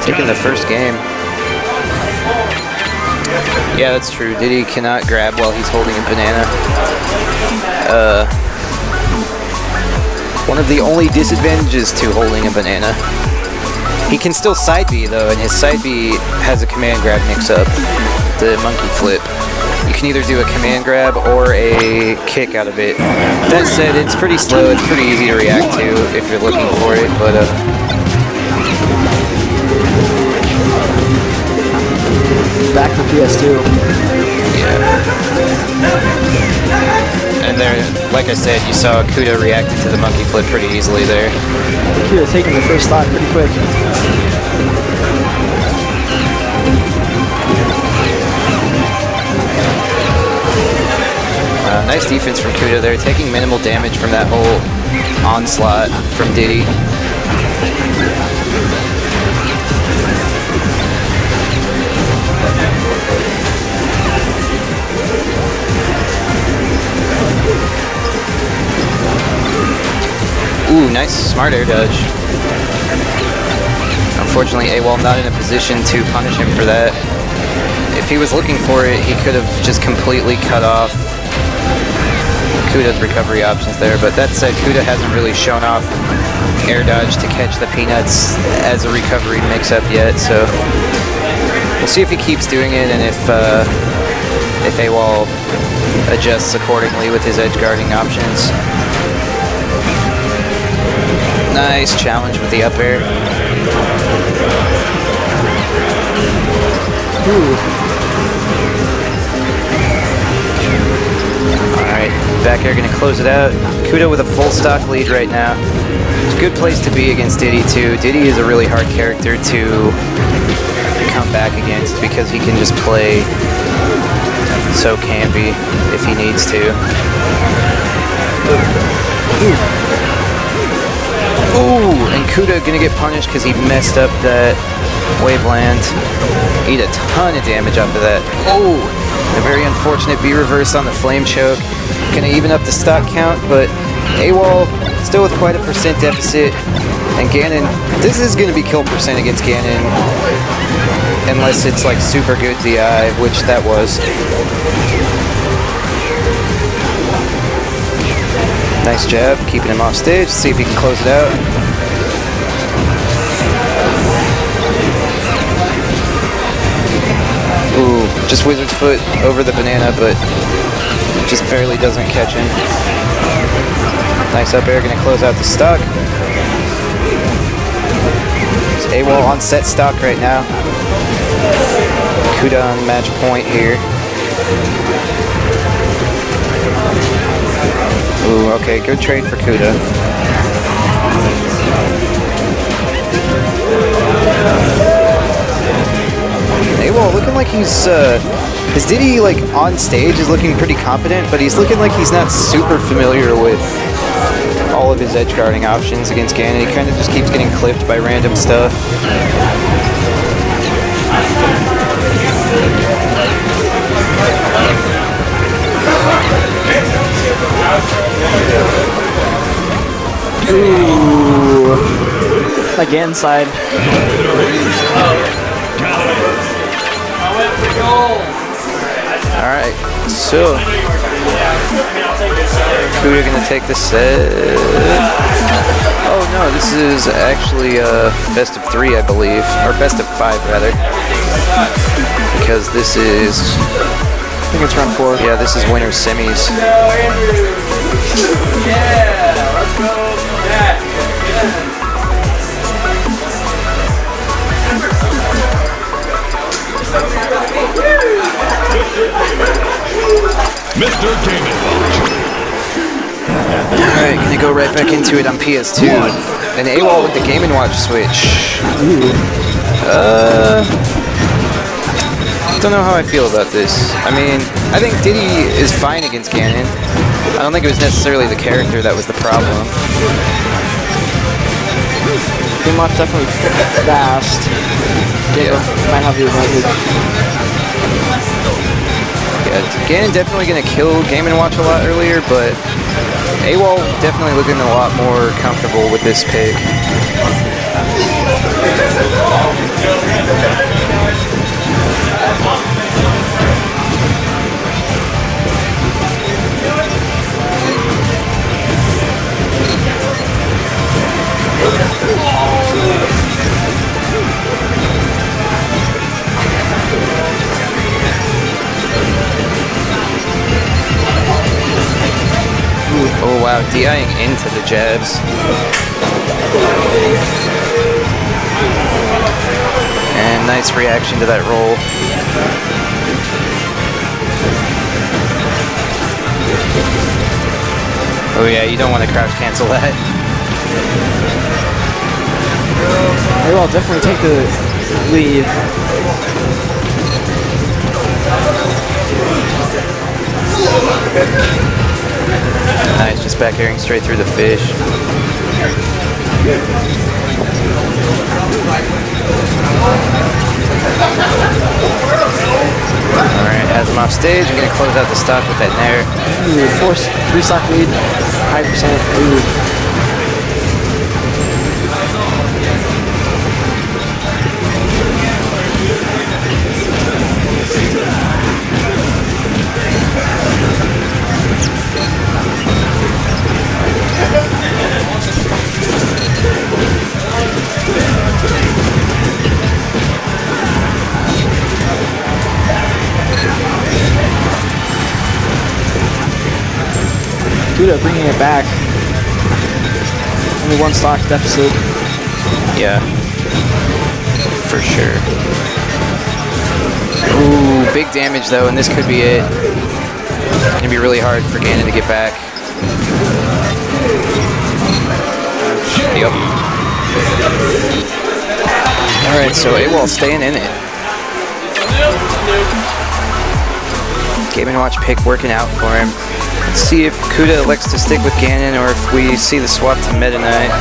Taking the first game. Yeah, that's true. Diddy cannot grab while he's holding a banana. One of the only disadvantages to holding a banana. He can still side B though, and his side B has a command grab mix-up, the monkey flip. You can either do a command grab or a kick out of it. That said, it's pretty slow, it's pretty easy to react to if you're looking for it, but back to PS2. And there, like I said, you saw Kuda reacted to the monkey flip pretty easily there. Kuda taking the first stock pretty quick. Nice defense from Kuda there, taking minimal damage from that whole onslaught from Diddy. Ooh, nice smart air dodge. Unfortunately, AWOL not in a position to punish him for that. If he was looking for it, he could have just completely cut off Kuda's recovery options there, but that said, Kuda hasn't really shown off air dodge to catch the peanuts as a recovery mix-up yet, so we'll see if he keeps doing it and if AWOL adjusts accordingly with his edge guarding options. Nice challenge with the up air. Alright, back air gonna close it out. Kuda with a full stock lead right now. It's a good place to be against Diddy too. Diddy is a really hard character to come back against because he can just play so campy if he needs to. Ooh, and Kuda gonna get punished because he messed up that waveland. Eat a ton of damage off of that. Oh, a very unfortunate B reverse on the flame choke. Gonna even up the stock count, but AWOL still with quite a percent deficit. And Ganon, this is gonna be kill percent against Ganon. Unless it's like super good DI, which that was. Nice jab, keeping him off stage. See if he can close it out. Ooh, just Wizard's Foot over the banana, but just barely doesn't catch him. Nice up air, gonna close out the stock. It's AWOL on set stock right now. Kuda on match point here. Ooh, okay, good trade for Kuda. AWOL looking like he's, his Diddy, like, on stage is looking pretty confident, but he's looking like he's not super familiar with all of his edge guarding options against Ganon. He kind of just keeps getting clipped by random stuff. Ooh. Again, side. Alright, so Kuda gonna take the set. Oh no, this is actually best of 3, I believe, or best of 5 rather, because this is, I think it's round 4. Yeah, this is winner semis. Yeah, let's go back. Mr. Game & Watch. Alright, gonna go right back into it on PS2. And AWOL with the Game & Watch switch. Don't know how I feel about this. I mean, I think Diddy is fine against Ganon. I don't think it was necessarily the character that was the problem. Game Watch definitely fast. Yeah. Might have the advantage. Yeah, Ganon definitely gonna kill Game & Watch a lot earlier, but AWOL definitely looking a lot more comfortable with this pick. DIing into the jabs. And nice reaction to that roll. Oh yeah, you don't want to crouch cancel that. They will definitely take the lead. Nice, just back airing straight through the fish. Alright, has him off stage. I'm going to close out the stock with that nair. Ooh, force 3 stock lead, high percent. Ooh. Kuda bringing it back. Only 1 stock deficit. Yeah, for sure. Ooh, big damage though, and this could be it. It's gonna be really hard for Ganon to get back. Yep. Alright, so AWOL staying in it. Game & Watch pick working out for him. Let's see if Kuda elects to stick with Ganon or if we see the swap to Meta Knight.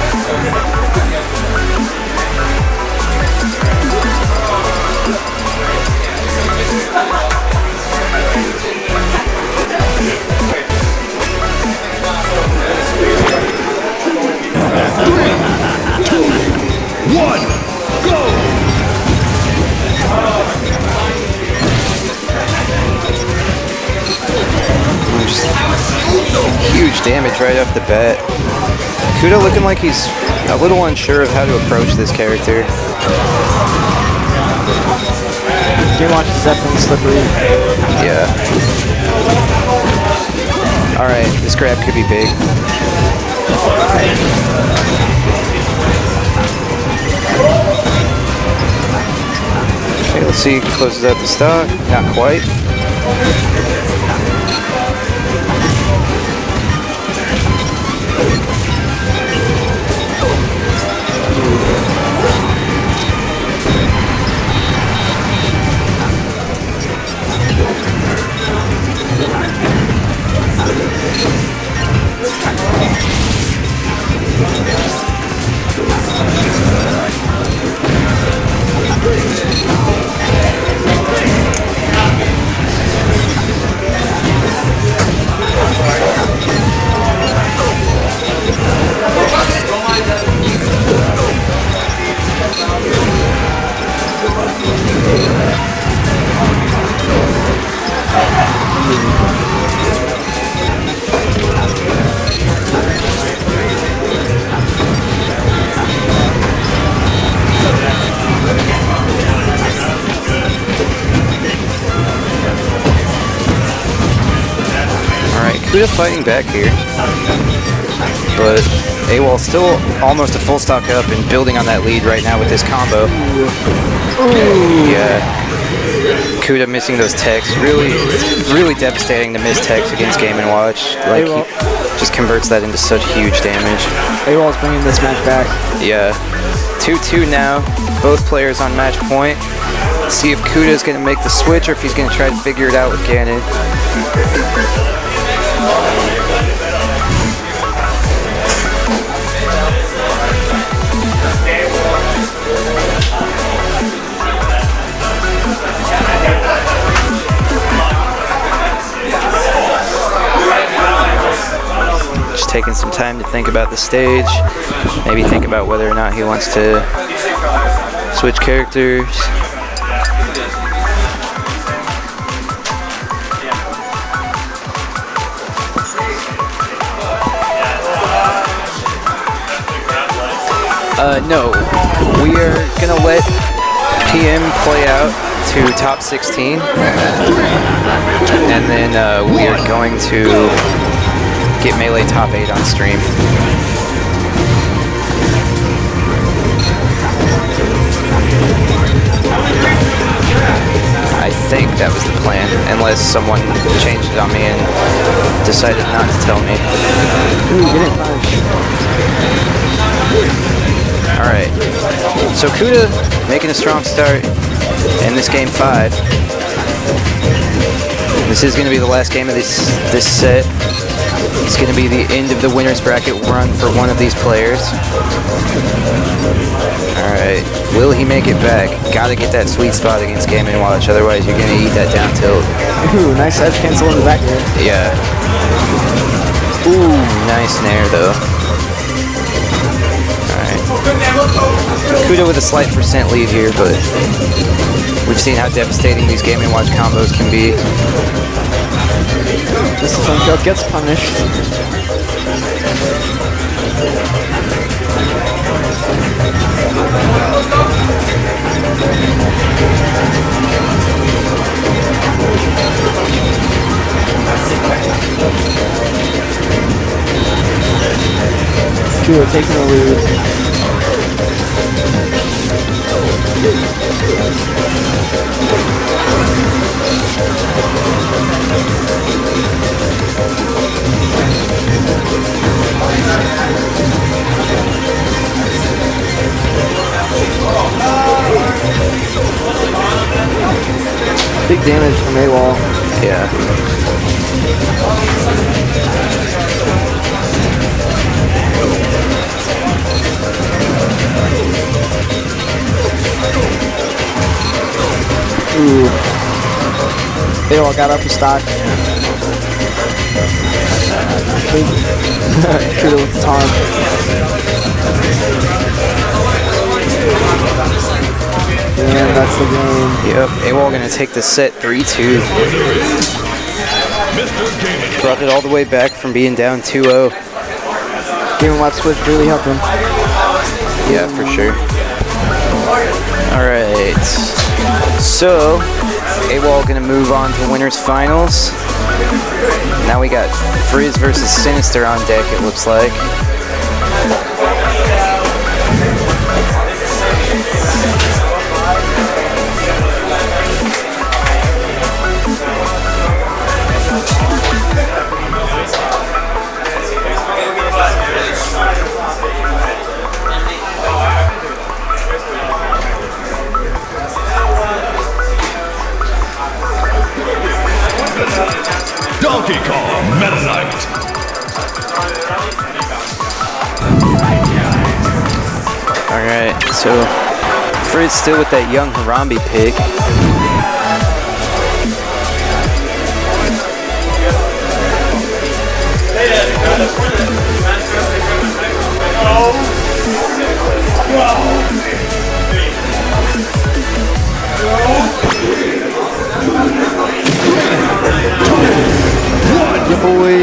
Huge damage right off the bat. Kuda looking like he's a little unsure of how to approach this character. Game Watch is definitely slippery. Yeah. Alright, this grab could be big. Okay, let's see. Closes out the stock. Not quite. Kuda fighting back here, but AWOL still almost a full stock up and building on that lead right now with this combo. Ooh. Yeah, Kuda missing those techs, really devastating to miss techs against Game & Watch. Like, he just converts that into such huge damage. AWOL's bringing this match back. Yeah, 2-2 now, both players on match point. See if Kuda is going to make the switch or if he's going to try to figure it out with Ganon. Just taking some time to think about the stage, maybe think about whether or not he wants to switch characters. No, we are gonna let PM play out to top 16, and then we are going to get Melee top 8 on stream. I think that was the plan, unless someone changed it on me and decided not to tell me. Ooh, get it punished. Alright, so Kuda making a strong start in this game 5. This is going to be the last game of this set. It's going to be the end of the winner's bracket run for one of these players. Alright, will he make it back? Gotta get that sweet spot against Game & Watch, otherwise you're going to eat that down tilt. Ooh, nice edge cancel in the back here. Yeah. Ooh, nice nair though. Alright. Kuda with a slight percent lead here, but we've seen how devastating these Game & Watch combos can be. This front kill gets punished. Kuda taking the lead. Big damage from AWOL. Yeah. Ooh. AWOL got up a stock. Kuda with the taunt. And that's the game. Yep, AWOL gonna take the set 3-2. Brought it all the way back from being down 2-0. Game & Watch switch really helped him. Yeah, for sure. Alright. So, AWOL gonna move on to winners finals. Now we got Frizz versus Sinister on deck, it looks like. Donkey Kong Meta Knight. Alright, so Frizz still with that young Harambe pick. Your boy.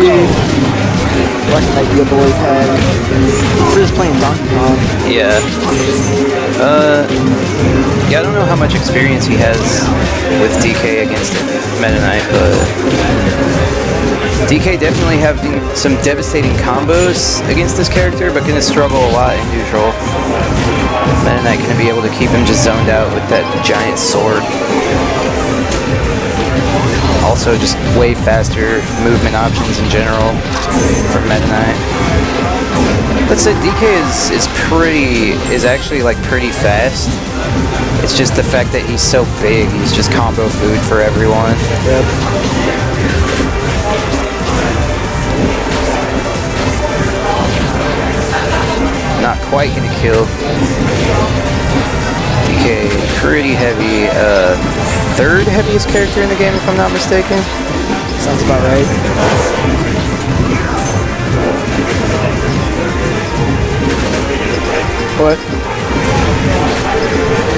Like that your boy tag. Frizz playing Donkey Kong. Yeah. Yeah, I don't know how much experience he has with DK against Meta Knight, but DK definitely having some devastating combos against this character, but gonna struggle a lot in neutral. Meta Knight gonna be able to keep him just zoned out with that giant sword. Also, just way faster movement options in general for Meta Knight. Let's say DK is actually like pretty fast. It's just the fact that he's so big, he's just combo food for everyone. Yep. Not quite gonna kill. DK, pretty heavy. Third heaviest character in the game, if I'm not mistaken. Sounds about right. What?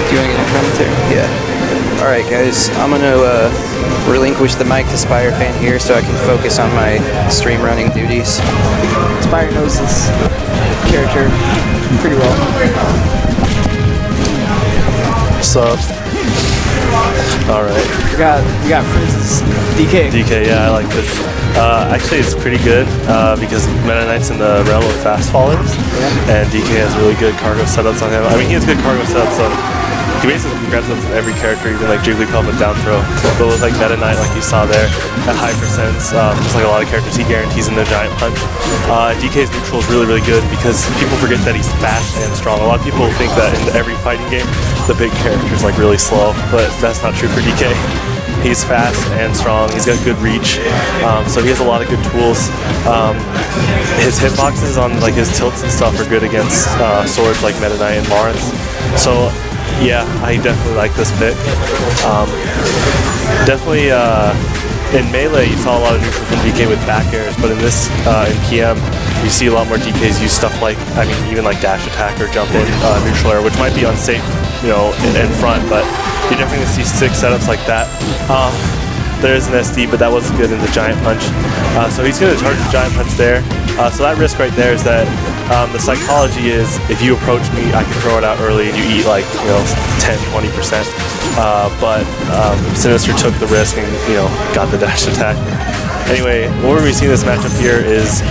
Do you want to get a commentary? Yeah. Alright guys, I'm gonna relinquish the mic to SpireFan here so I can focus on my stream running duties. Spire knows this character pretty well. What's up? Alright. We got Frizz's DK. DK, yeah, I like this. Actually, it's pretty good because Meta Knight's in the realm of fast fallers, and DK has really good cargo setups on him. I mean, he has good cargo setups on. He basically grabs up every character, even like Jigglypuff with down throw. But with like Meta Knight, like you saw there, at high percents, just like a lot of characters, he guarantees in the giant punch. DK's neutral is really, really good because people forget that he's fast and strong. A lot of people think that in every fighting game, the big character's like really slow, but that's not true for DK. He's fast and strong. He's got good reach, so he has a lot of good tools. His hitboxes on like his tilts and stuff are good against swords like Meta Knight and Mars. So yeah, I definitely like this pick. Definitely in Melee, you saw a lot of neutral from DK with back airs, but in this in PM, you see a lot more DKs use stuff like, I mean, even like dash attack or jump in neutral air, which might be unsafe, you know, in front, but you're definitely gonna see 6 setups like that. There is an SD, but that wasn't good in the giant punch. So he's gonna charge the giant punch there. So that risk right there is that the psychology is if you approach me, I can throw it out early and you eat like, you know, 10, 20%. But Sinister took the risk and, you know, got the dash attack. Anyway, what we're seeing this matchup here is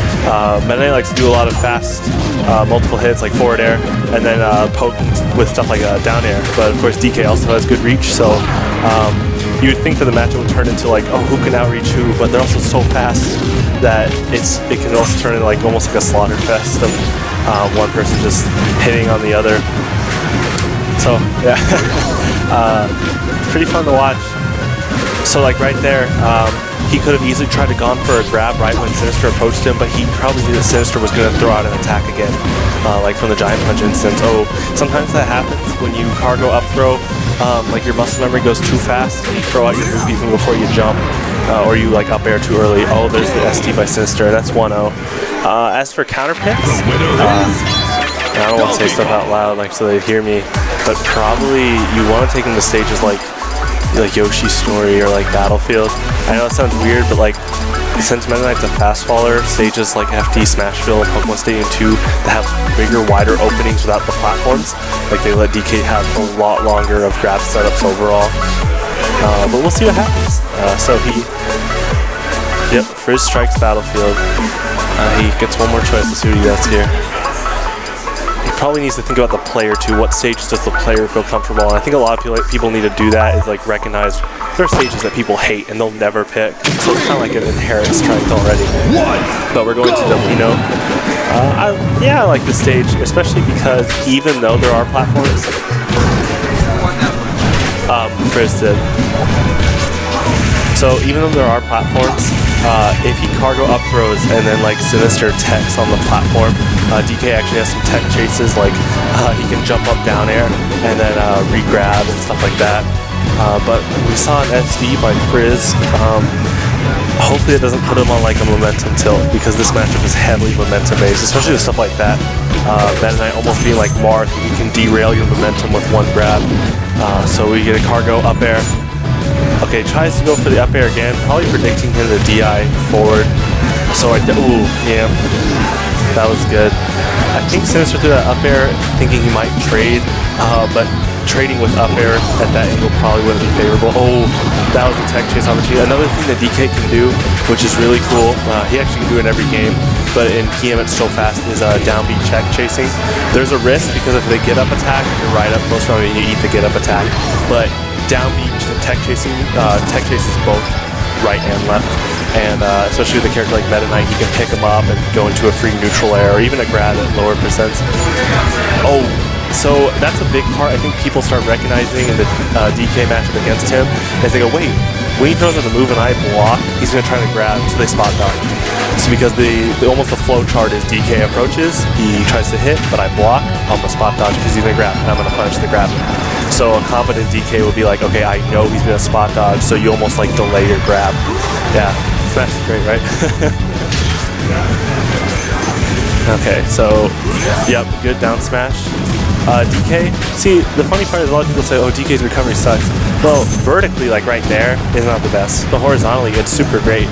Meta Knight likes to do a lot of fast multiple hits like forward air and then poke with stuff like down air. But of course DK also has good reach, so you would think that the matchup would turn into like, oh, who can outreach who, but they're also so fast that it can also turn into like almost like a slaughter fest of one person just hitting on the other. So yeah, pretty fun to watch. So like right there, he could have easily tried to gone for a grab right when Sinister approached him, but he probably knew that Sinister was going to throw out an attack again, like from the giant punch instance. Oh, sometimes that happens when you cargo up throw, like your muscle memory goes too fast and you throw out your move even before you jump, or you like up air too early. Oh, there's the SD by Sinister. That's 1-0. As for counter picks, I don't want to say stuff out loud like so they hear me, but probably you want to take them to stages like Yoshi's Story or like Battlefield. I know it sounds weird, but like since Meta Knight's a fast faller, stages like FD Smashville and Pokemon Stadium 2 that have bigger, wider openings without the platforms, like they let DK have a lot longer of grab setups overall. But we'll see what happens. So Frizz strikes Battlefield. He gets one more choice. Let's see what he does here. Probably needs to think about the player too. What stages does the player feel comfortable? And I think a lot of people need to do that is like recognize there are stages that people hate and they'll never pick. So it's kind of like an inherent strength already. But we're going to Delfino. I like this stage, especially because even though there are platforms, Frizz did. So even though there are platforms, if he cargo up throws and then like Sinister techs on the platform, DK actually has some tech chases, like he can jump up down air and then re-grab and stuff like that. But we saw an SD by Frizz. Hopefully it doesn't put him on like a momentum tilt because this matchup is heavily momentum based, especially with stuff like that. Meta Knight almost being like Marth, you can derail your momentum with one grab. So we get a cargo up air. Okay, tries to go for the up air again, probably predicting him to DI forward. So ooh, yeah, that was good. I think Sinister threw that up air thinking he might trade, but trading with up air at that angle probably wouldn't be favorable. Oh, that was a tech chase opportunity. Another thing that DK can do, which is really cool, he actually can do it in every game, but in PM it's so fast, is downbeat check chasing. There's a risk because if they get up attack, you're right up close to him and you eat the get up attack. But downbeat tech chases both right and left, and especially with a character like Meta Knight, you can pick him up and go into a free neutral air or even a grab at lower percents. Oh, so that's a big part I think people start recognizing in the DK matchup against him, is they go, wait, when he throws out the move and I block, he's going to try to grab, so they spot dodge. So because almost the flow chart is DK approaches, he tries to hit, but I block, I'm going to spot dodge because he's going to grab, and I'm going to punish the grab. So a competent DK will be like, okay, I know he's going to spot dodge, so you almost like delay your grab. Yeah, Smash is great, right? Okay, so, yep, good down smash. DK, see, the funny part is a lot of people say, oh, DK's recovery sucks. Well, vertically, like right there, is not the best, but horizontally, it's super great.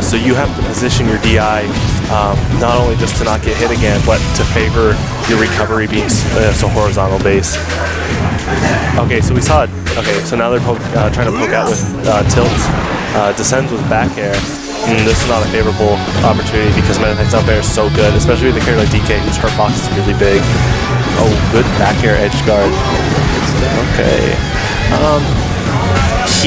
So you have to position your DI not only just to not get hit again, but to favor your recovery being so horizontal base. Okay, so we saw it. Okay, so now they're trying to poke out with tilts. Descends with back air. this is not a favorable opportunity because Meta Knight's up air is so good, especially with a character like DK whose hurt box is really big. Oh, good back air edge guard. Okay.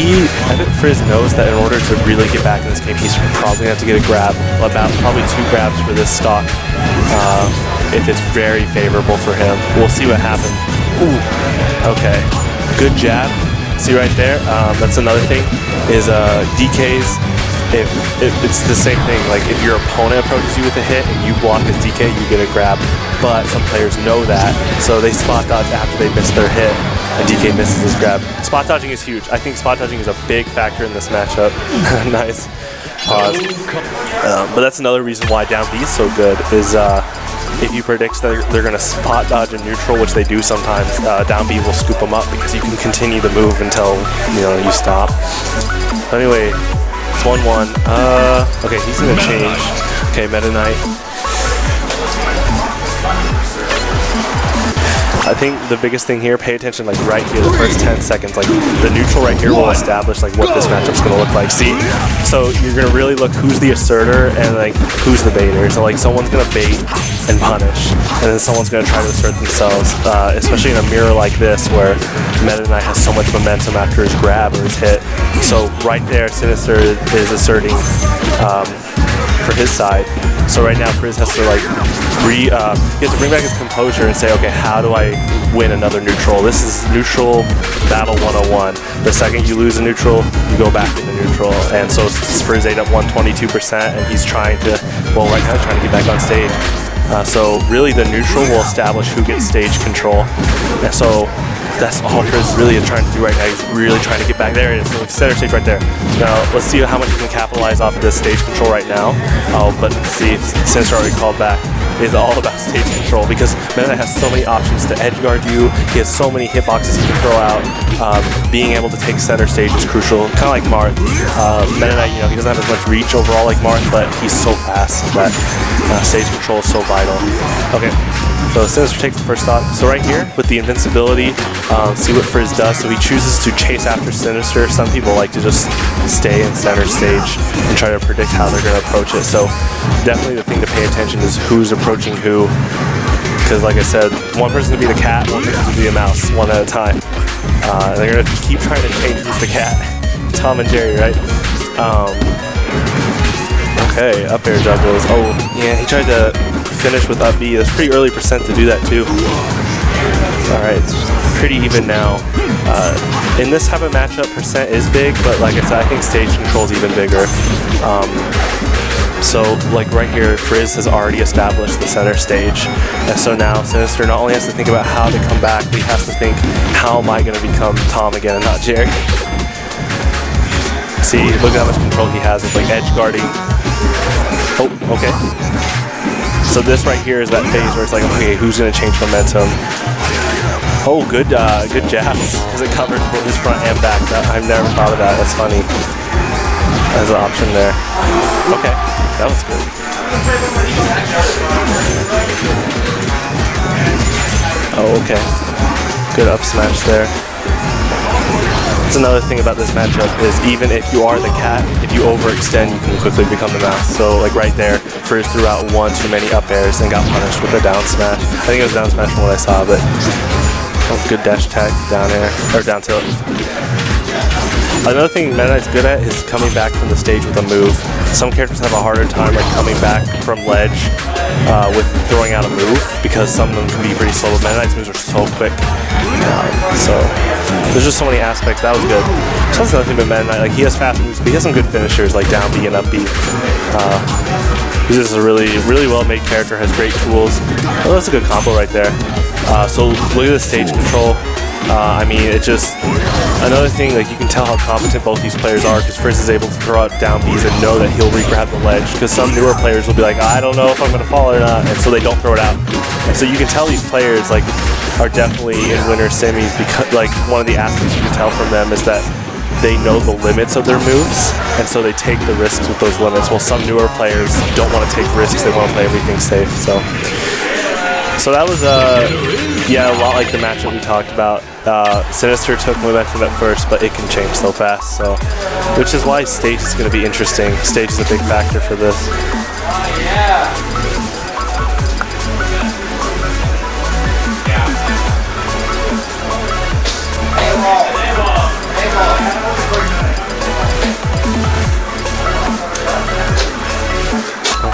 I think Frizz knows that in order to really get back in this game, he's probably going to have to get a grab, about probably 2 grabs for this stock, if it's very favorable for him. We'll see what happens. Ooh, okay. Good jab. See right there? That's another thing, is DK's, if it's the same thing, like if your opponent approaches you with a hit and you block his DK, you get a grab, but some players know that, so they spot dodge after they miss their hit, and DK misses his grab. Spot dodging is huge. I think spot dodging is a big factor in this matchup. Nice. Pause. But that's another reason why down B is so good, is if you predict that they're going to spot dodge in neutral, which they do sometimes, down B will scoop them up because you can continue the move until you stop. Anyway, it's 1-1. Okay, he's going to change. Okay, Meta Knight. I think the biggest thing here, pay attention like right here, the first 10 seconds, like the neutral right here will establish like what this matchup's gonna look like. See, so you're gonna really look who's the asserter and like who's the baiter. So like someone's gonna bait and punish, and then someone's gonna try to assert themselves, especially in a mirror like this where Meta Knight has so much momentum after his grab or his hit. So right there, Sinister is asserting for his side. So right now, Frizz has to like he has to bring back his composure and say, okay, how do I win another neutral? This is neutral battle 101. The second you lose a neutral, you go back into neutral. And so Frizz ate up 122%, and he's trying to, well, right now he's trying to get back on stage. So really, the neutral will establish who gets stage control. And so that's all Frizz really is trying to do right now. He's really trying to get back. There it is. So center stage right there. Now let's see how much he can capitalize off of this stage control right now. Oh, but see, Sinister already called back. Is all about stage control because Meta Knight has so many options to edge guard you. He has so many hitboxes he can throw out. Being able to take center stage is crucial, kind of like Marth. Meta Knight, he doesn't have as much reach overall like Marth, but he's so fast that stage control is so vital. Okay, so Sinister takes the first stock. So right here with the invincibility, see what Frizz does. So he chooses to chase after Sinister. Some people like to just stay in center stage and try to predict how they're going to approach it. So definitely the thing to pay attention is who's approaching who, because like I said, one person's gonna be the cat, one person's gonna be a mouse, one at a time. They're gonna keep trying to change who's the cat. Tom and Jerry, right? Okay, up air juggles. Oh, yeah, he tried to finish with up B. That's pretty early percent to do that too. Alright, it's pretty even now. In this type of matchup, percent is big, but like I said, I think stage control is even bigger. So like right here, Frizz has already established the center stage. And so now Sinister not only has to think about how to come back, but he has to think, how am I going to become Tom again and not Jerry? See, look at how much control he has with like edge guarding. Oh, okay. So this right here is that phase where it's like, okay, who's going to change momentum? Oh, good jabs, because it covers both his front and back. I've never thought of that. That's funny. There's an option there. Okay, that was good. Oh, okay. Good up smash there. That's another thing about this matchup is even if you are the cat, if you overextend, you can quickly become the mouse. So like right there, Frizz threw out one too many up airs and got punished with a down smash. I think it was down smash from what I saw, but good dash attack down air, or down tilt. Another thing Meta Knight's good at is coming back from the stage with a move. Some characters have a harder time like coming back from ledge with throwing out a move because some of them can be pretty slow. But Meta Knight's moves are so quick. So there's just so many aspects. That was good. So that's another thing about Meta Knight. Like he has fast moves, but he has some good finishers like down B and up B. He's just a really well-made character. Has great tools. Oh, that's a good combo right there. So look at the stage control. I mean, it just, another thing, like you can tell how competent both these players are because Frizz is able to throw out down Bs and know that he'll re-grab the ledge because some newer players will be like, I don't know if I'm going to fall or not, and so they don't throw it out. And so you can tell these players like are definitely in winner semis because like one of the aspects you can tell from them is that they know the limits of their moves, and so they take the risks with those limits, while some newer players don't want to take risks, they want to play everything safe. So So that was yeah, a lot like the matchup we talked about. Sinister took momentum at first, but it can change so fast. So, which is why stage is going to be interesting. Stage is a big factor for this.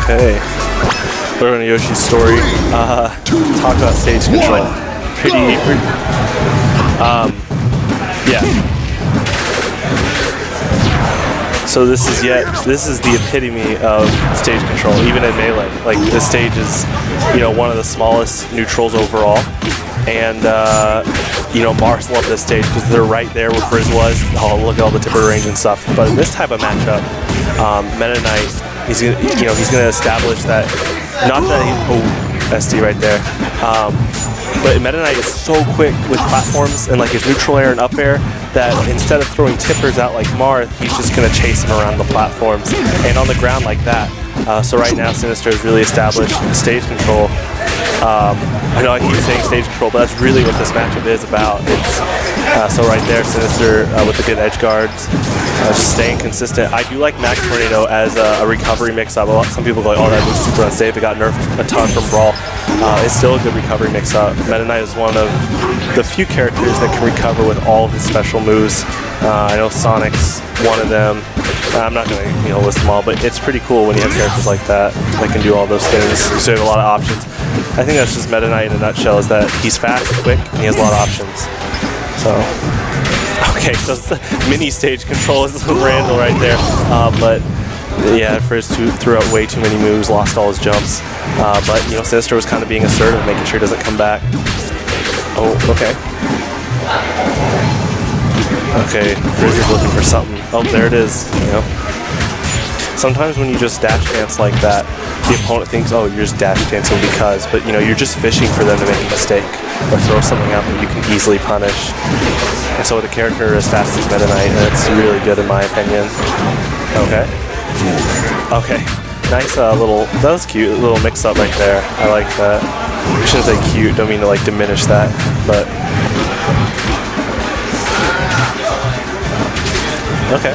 Okay. We're on Yoshi's story. Talk about stage control. Yeah. So this is the epitome of stage control, even in Melee. Like, this stage is, you know, one of the smallest neutrals overall. And, you know, Mars loved this stage because they're right there where Frizz was. Oh, look at all the tipper range and stuff. But in this type of matchup, Meta Knight, he's gonna establish that, not that SD right there. But Meta Knight is so quick with platforms and like his neutral air and up air that instead of throwing tippers out like Marth, he's just gonna chase him around the platforms and on the ground like that. So right now Sinister has really established stage control. I know I keep saying stage control, but that's really what this matchup is about. It's so right there, Sinister with the good edge guards, just staying consistent. I do like Max Tornado as a recovery mix-up. Some people go, oh, that was super unsafe. It got nerfed a ton from Brawl. It's still a good recovery mix-up. Meta Knight is one of the few characters that can recover with all of his special moves. I know Sonic's one of them. I'm not going to list them all, but it's pretty cool when you have characters like that that can do all those things. So you have a lot of options. I think that's just Meta Knight in a nutshell, is that he's fast, quick, and he has a lot of options. So, okay, so the mini stage control is Randall right there. But yeah, Frizz threw out way too many moves, lost all his jumps. But you know, Sinister was kind of being assertive, making sure he doesn't come back. Oh, okay. Okay, Frizz is looking for something. Oh, there it is. You know, sometimes when you just dash dance like that, the opponent thinks, oh, you're just dash dancing because, but you know, you're just fishing for them to make a mistake or throw something out that you can easily punish. And so with a character as fast as Meta Knight, it's really good in my opinion. Okay. Okay. Nice little, that was cute, a little mix up right there. I like that. I shouldn't say cute, don't mean to like diminish that, but. Okay.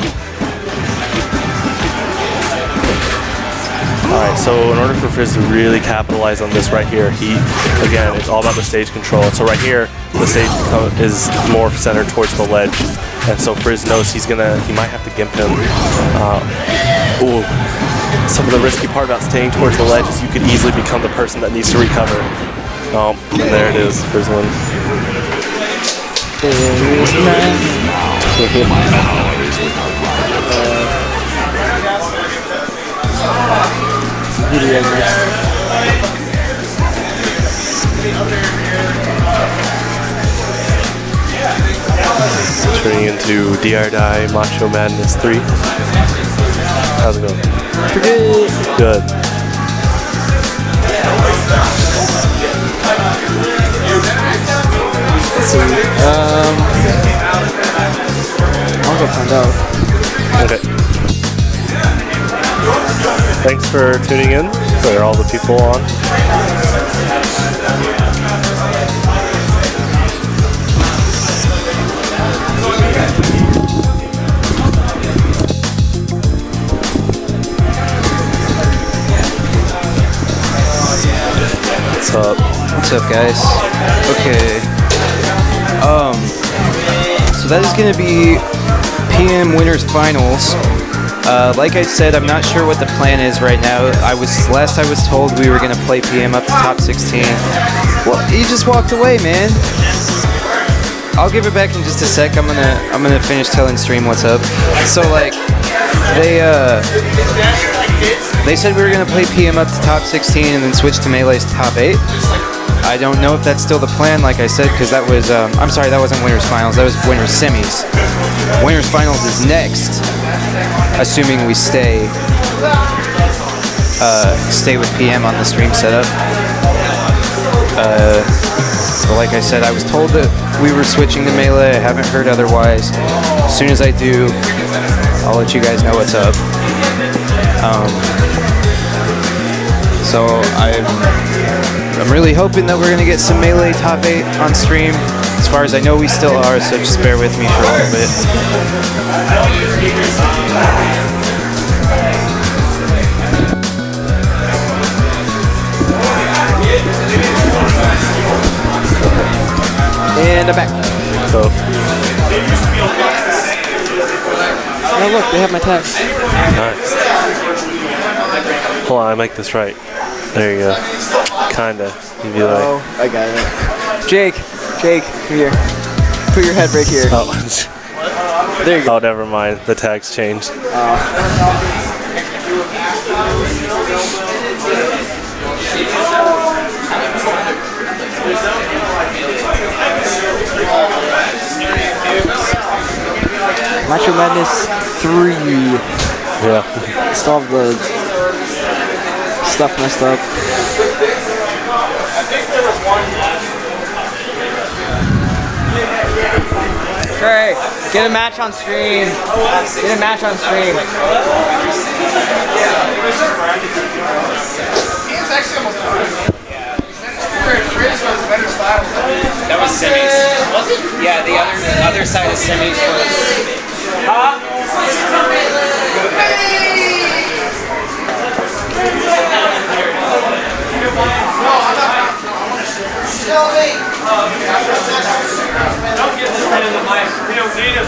Alright, so in order for Frizz to really capitalize on this right here, again, it's all about the stage control. So right here, the stage is more centered towards the ledge. And so Frizz knows he might have to gimp him. Ooh. Some of the risky part about staying towards the ledge is you could easily become the person that needs to recover. Oh, and there it is, Frizz wins. Turning into DR Macho Madness 3. How's it going? Pretty good. Good. Let's see. I'll go find out. Okay. Thanks for tuning in, for all the people on. What's up? What's up, guys? Okay. So that is gonna be PM Winners Finals. Like I said, I'm not sure what the plan is right now. Last I was told we were gonna play PM up to top 16. Well, he just walked away, man. I'll give it back in just a sec. I'm gonna finish telling stream what's up. So like, they said we were gonna play PM up to top 16 and then switch to Melee's top 8. I don't know if that's still the plan, like I said, because that was, I'm sorry, that wasn't Winners Finals, that was Winners Semis. Winners Finals is next, assuming we stay with PM on the stream setup. So like I said, I was told that we were switching to Melee. I haven't heard otherwise. As soon as I do, I'll let you guys know what's up. So I'm really hoping that we're going to get some Melee top 8 on stream. As far as I know, we still are, so just bear with me for a little bit. And I'm back. So, Oh look, they have my tags. nice. Hold on, I make this right. There you go. Kinda. You'd be like, Oh, I got it. Jake, come here. Put your head right here. oh, There you go. oh, never mind. The tags changed. Macho Madness 3. Yeah. Still have the stuff messed up. Trey, get a match on stream. Get a match on stream. That was semis. Was it? Yeah, the other side of semis was. Don't get this man in the mic. We don't need him.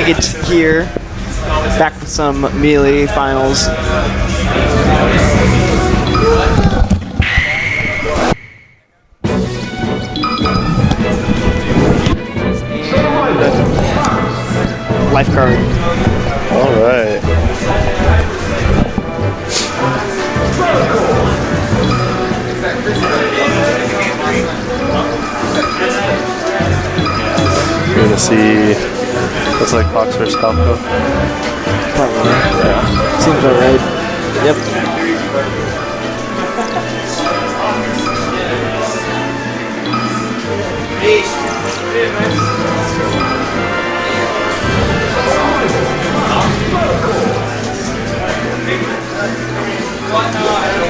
it here. Back with some melee finals. Lifeguard. All right. You're gonna see. Looks like Fox versus Falco. Probably. Yeah. Seems about right. Yep.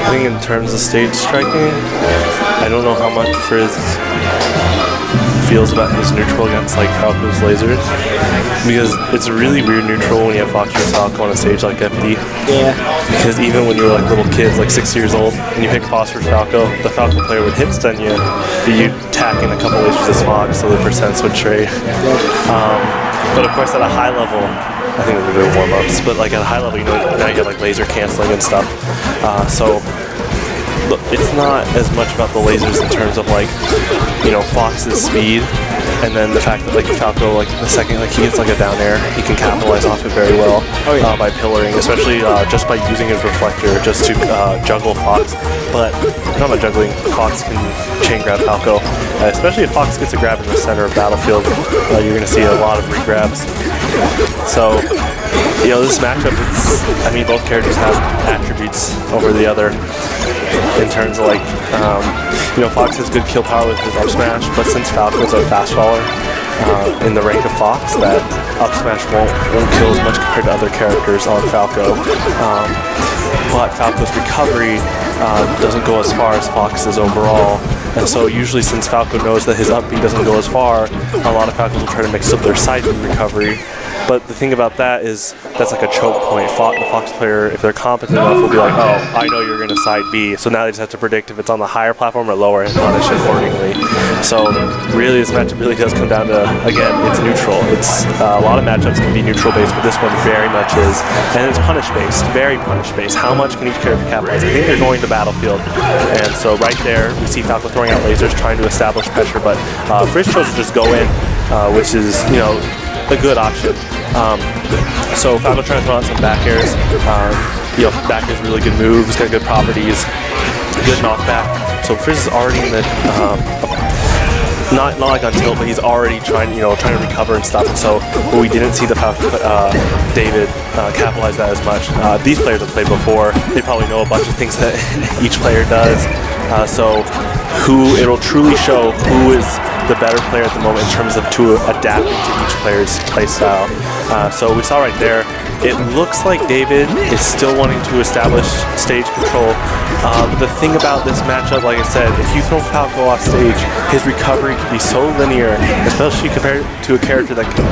I think in terms of stage striking, I don't know how much Frizz feels about his neutral against like Falco's lasers, because it's a really weird neutral when you have Fox versus Falco on a stage like FD. Yeah. Because even when you were like little kids, like 6 years old, and you pick Fox versus Falco, the Falco player would hit stun you, but you'd tack in a couple lasers as Fox, so the percents would trade. But of course, at a high level, I think we're doing warm-ups, but like at a high level, you know, now you get like laser canceling and stuff. So look, it's not as much about the lasers in terms of like, you know, Fox's speed, and then the fact that like Falco, like the second like he gets like a down air, he can capitalize off it very well by pillaring, especially just by using his reflector just to juggle Fox. But if you're not juggling, Fox can chain grab Falco, especially if Fox gets a grab in the center of battlefield. You're going to see a lot of regrabs. So, you know, this matchup, I mean, both characters have attributes over the other in terms of like, you know, Fox has good kill power with his up smash, but since Falco's a fast faller in the rank of Fox, that up smash won't kill as much compared to other characters on Falco. But Falco's recovery doesn't go as far as Fox's overall. And so usually, since Falco knows that his up B doesn't go as far, a lot of Falcons will try to mix up their side B recovery. But the thing about that is that's like a choke point. The Fox player, if they're competent enough, will be like, oh, I know you're going to side B. So now they just have to predict if it's on the higher platform or lower and punish accordingly. So really, this matchup really does come down to, again, it's neutral. It's a lot of matchups can be neutral based, but this one very much is. And it's punish based, very punish based. How much can each character capitalize? I think they're going to battlefield. And so right there, we see Falco throwing out lasers, trying to establish pressure, but Frizz chose to just go in, which is, you know, a good option. So Falco trying to throw out some back airs. You know, back airs really good moves, got good properties, good knockback. So Frizz is already in the not like on tilt, but he's already trying to recover and stuff. And so we didn't see the David capitalize that as much. These players have played before. They probably know a bunch of things that each player does. So it'll truly show who is the better player at the moment in terms of adapting to each player's play style. So we saw right there, it looks like David is still wanting to establish stage control. The thing about this matchup, like I said, if you throw Falco off stage, his recovery can be so linear, especially compared to a character that can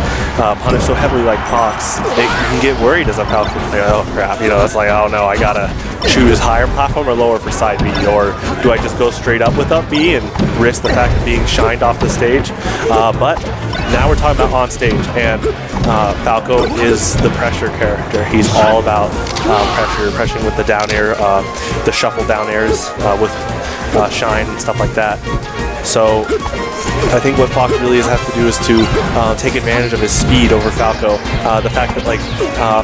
punish so heavily like Fox. You can get worried as a Falco player, oh crap, you know, it's like, oh no, I gotta choose higher platform or lower for side B, or do I just go straight up with up B and risk the fact of being shined off the stage? But now we're talking about on stage, and Falco is the pressure character. He's all about pressuring with the down air, the shuffle down airs with shine and stuff like that. So I think what Fox really has to do is to take advantage of his speed over Falco. The fact that like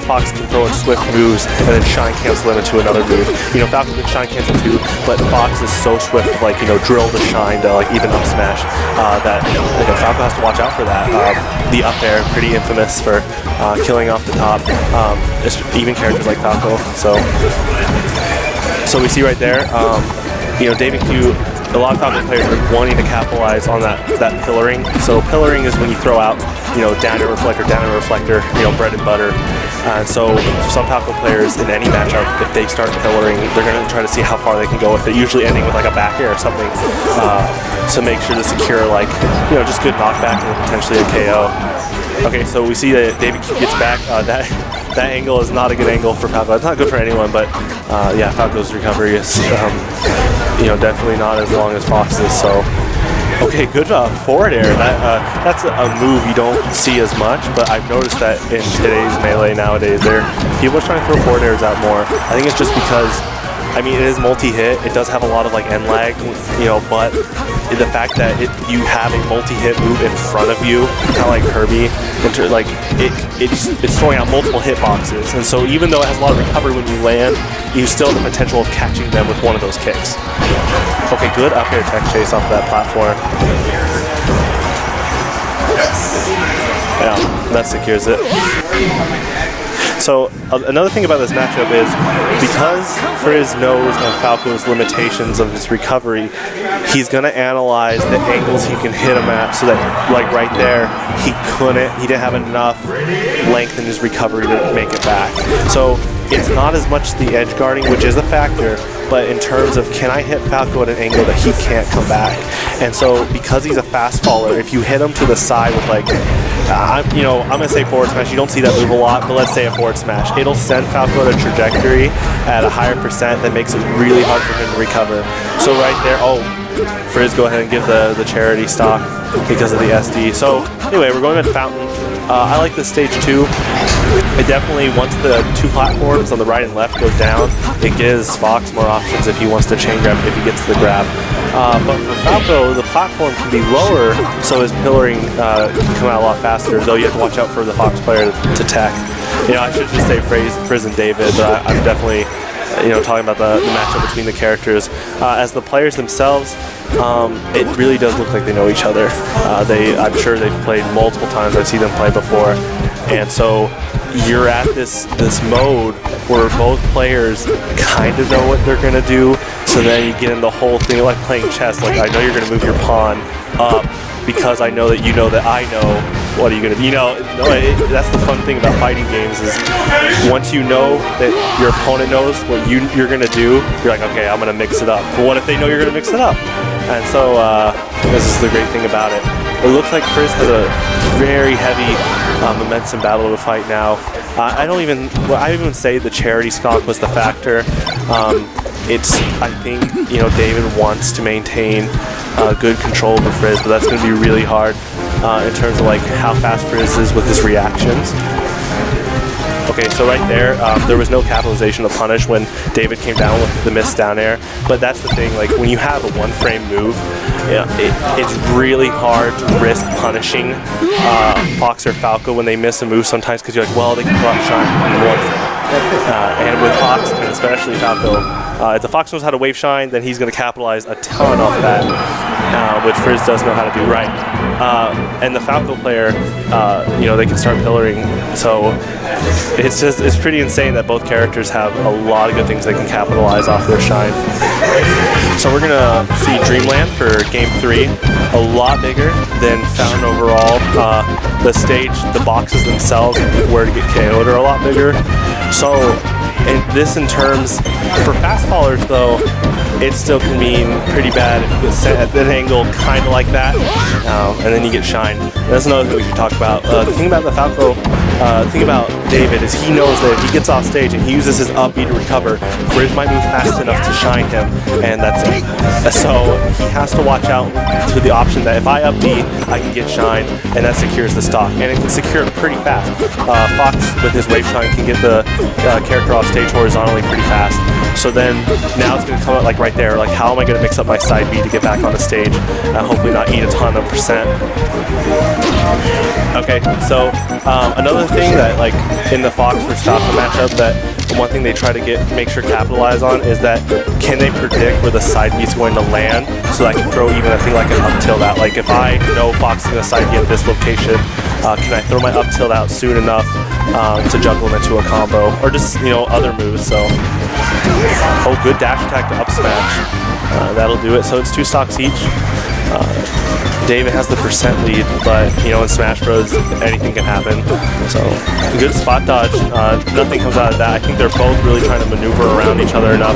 Fox can throw in swift moves and then shine cancel them into another move. You know, Falco can shine cancel too, but Fox is so swift, like, you know, drill to shine to like even up smash that, you know, Falco has to watch out for that. The up air, pretty infamous for killing off the top, even characters like Falco. So we see right there, you know, David Q. A lot of Falco players are wanting to capitalize on that pillaring. So pillaring is when you throw out, you know, down air reflector, you know, bread and butter. So some Falco players in any matchup, if they start pillaring, they're going to try to see how far they can go with it, usually ending with like a back air or something, to make sure to secure, like, you know, just good knockback and potentially a KO. Okay, so we see that David Q gets back. That angle is not a good angle for Falco. It's not good for anyone, but yeah, Falco's recovery is, you know, definitely not as long as Fox's. So Okay, good forward air. That's a move you don't see as much, but I've noticed that in today's Melee nowadays, people are trying to throw forward airs out more. I think it's just because, I mean, it is multi-hit. It does have a lot of like end lag, you know, but the fact that you have a multi-hit move in front of you, kind of like Kirby, like it's throwing out multiple hitboxes, and so even though it has a lot of recovery when you land, you still have the potential of catching them with one of those kicks. Okay, good up air tech chase off that platform. Yeah, that secures it. So another thing about this matchup is because Frizz knows of Falco's limitations of his recovery, he's going to analyze the angles he can hit him at so that, like right there, he didn't have enough length in his recovery to make it back. So it's not as much the edge guarding, which is a factor, but in terms of can I hit Falco at an angle that he can't come back? And so because he's a fast faller, if you hit him to the side with like, I'm gonna say forward smash. You don't see that move a lot, but let's say a forward smash. It'll send Falco at a trajectory at a higher percent that makes it really hard for him to recover. So right there, Frizz, go ahead and give the charity stock because of the SD. So anyway, we're going to Fountain. I like this stage too. It definitely, once the two platforms on the right and left go down, it gives Fox more options if he wants to chain grab, if he gets the grab. But for Falco, the platform can be lower, so his pillaring can come out a lot faster, though you have to watch out for the Fox player to tech. You know, I should just say Frizz and David, but I'm definitely talking about the matchup between the characters. As the players themselves, it really does look like they know each other. I'm sure they've played multiple times. I've seen them play before. And so you're at this mode where both players kind of know what they're going to do. So then you get in the whole thing like playing chess. Like, I know you're going to move your pawn up because I know that you know that I know what are you going to do. That's the fun thing about fighting games is once you know that your opponent knows what you're going to do, you're like, okay, I'm going to mix it up. But what if they know you're going to mix it up? And so this is the great thing about it. It looks like Frizz has a very heavy momentum battle to fight now. I even say the charity stock was the factor. I think David wants to maintain good control over Frizz, but that's going to be really hard in terms of like how fast Frizz is with his reactions. Okay, so right there was no capitalization of punish when David came down with the missed down air. But that's the thing, like when you have a one-frame move, it's really hard to risk punishing Fox or Falco when they miss a move sometimes because you're like, well, they can pull out shine in one frame. And with Fox, and especially Falco, if the Fox knows how to wave shine, then he's going to capitalize a ton off that, which Frizz does know how to do right. And the Falco player, they can start pillaring. So it's pretty insane that both characters have a lot of good things they can capitalize off their shine. So we're going to see Dreamland for Game 3. A lot bigger than Fountain overall. The stage, the boxes themselves, where to get KO'd are a lot bigger. So, in terms, for fast fallers though, it still can mean pretty bad if you get set at an angle kind of like that, and then you get shine. That's another thing we should talk about. The thing about the Falco, the thing about David is he knows that if he gets off stage and he uses his up B to recover, Frizz might move fast enough to shine him, and that's it. So he has to watch out to the option that if I up B, I can get shine, and that secures the stock, and it can secure it pretty fast. Fox with his wave shine can get the character off stage horizontally pretty fast. So then now it's going to come out like right there, like how am I going to mix up my side B to get back on the stage and hopefully not eat a ton of percent. Okay, so another thing that like in the Fox versus Falco matchup that one thing they try to make sure capitalize on is that can they predict where the side B is going to land so that I can throw even a thing like an up tilt out. Like if I know Fox is going to side B at this location, can I throw my up tilt out soon enough to juggle them into a combo or just other moves. So good dash attack to up smash. That'll do it. So it's 2 stocks each. David has the percent lead, but in Smash Bros, anything can happen. So good spot dodge. Nothing comes out of that. I think they're both really trying to maneuver around each other enough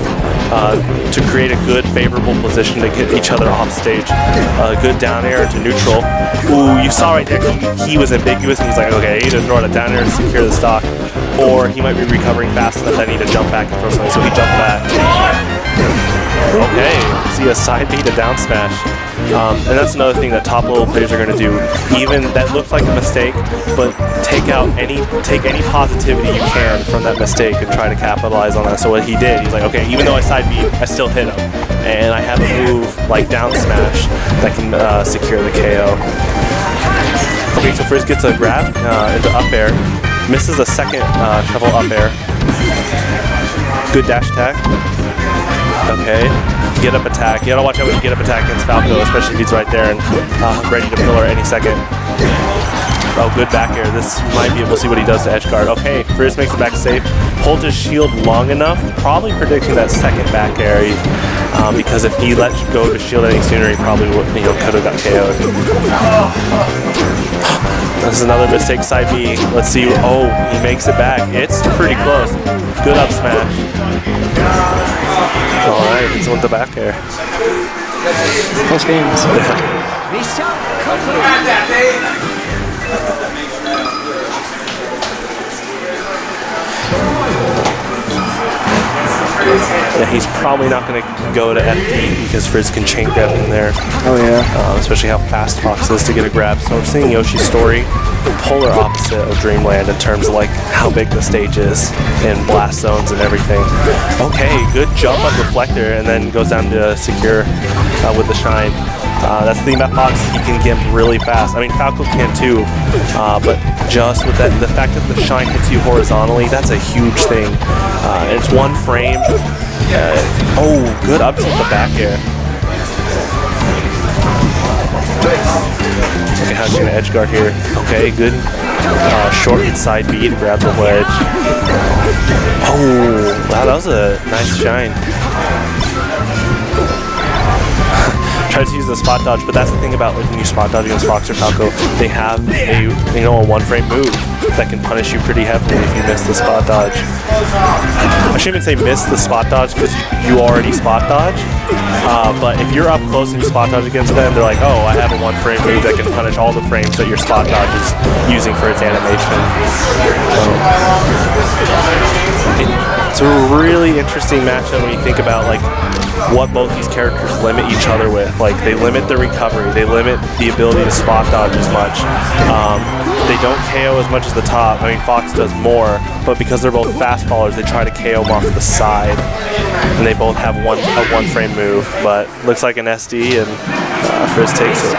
to create a good, favorable position to get each other off stage. Good down air into neutral. Ooh, you saw right there, he was ambiguous, and he's like, okay, I either throw out a down air to secure the stock, or he might be recovering fast enough that I need to jump back and throw something, so he jumped back. Okay, see a side B to down smash. And that's another thing that top level players are going to do. Even that looks like a mistake, but take any positivity you can from that mistake and try to capitalize on that. So what he did, he's like, okay, even though I side beat, I still hit him, and I have a move like down smash that can secure the KO. Okay, so first gets a grab into up air, misses a second shovel up air. Good dash attack. Okay, get up attack. You gotta watch out when you get up attack against Falco, especially if he's right there and ready to pillar any second. Oh, good back air. This might be able to see what he does to edge guard. Okay, Frizz makes it back safe. Holds his shield long enough, probably predicting that second back air. Because if he let you go to shield any sooner, he probably would, could have got KO'd. This is another mistake, side B. Let's see. Oh, he makes it back. It's pretty close. Good up smash. All right, he's with the back air. Close games. Yeah, he's probably not going to go to FD because Frizz can chain grab in there. Oh yeah. Especially how fast Fox is to get a grab. So we're seeing Yoshi's story, the polar opposite of Dreamland in terms of like how big the stage is in blast zones and everything. Okay, good jump up reflector and then goes down to secure with the shine. That's the thing about Fox, he can gimp really fast. I mean, Falco can too, but just with that, the fact that the shine hits you horizontally, that's a huge thing. And it's one frame. Oh, good up tilt the back air. Okay, how's he gonna edge guard here? Okay, good short side B to grab the wedge. Oh, wow, that was a nice shine. Tried to use the spot dodge, but that's the thing about like when you spot dodge against Fox or Falco, they have a one frame move that can punish you pretty heavily if you miss the spot dodge. I shouldn't even say miss the spot dodge because you already spot dodge, but if you're up close and you spot dodge against them, they're like, oh, I have a one frame move that can punish all the frames that your spot dodge is using for its animation. It's a really interesting matchup when you think about like what both these characters limit each other with. Like they limit the recovery, they limit the ability to spot dodge as much. They don't KO as much as the top. I mean, Fox does more, but because they're both fast followers, they try to KO them off the side, and they both have a one frame move. But looks like an SD, and Frizz takes it.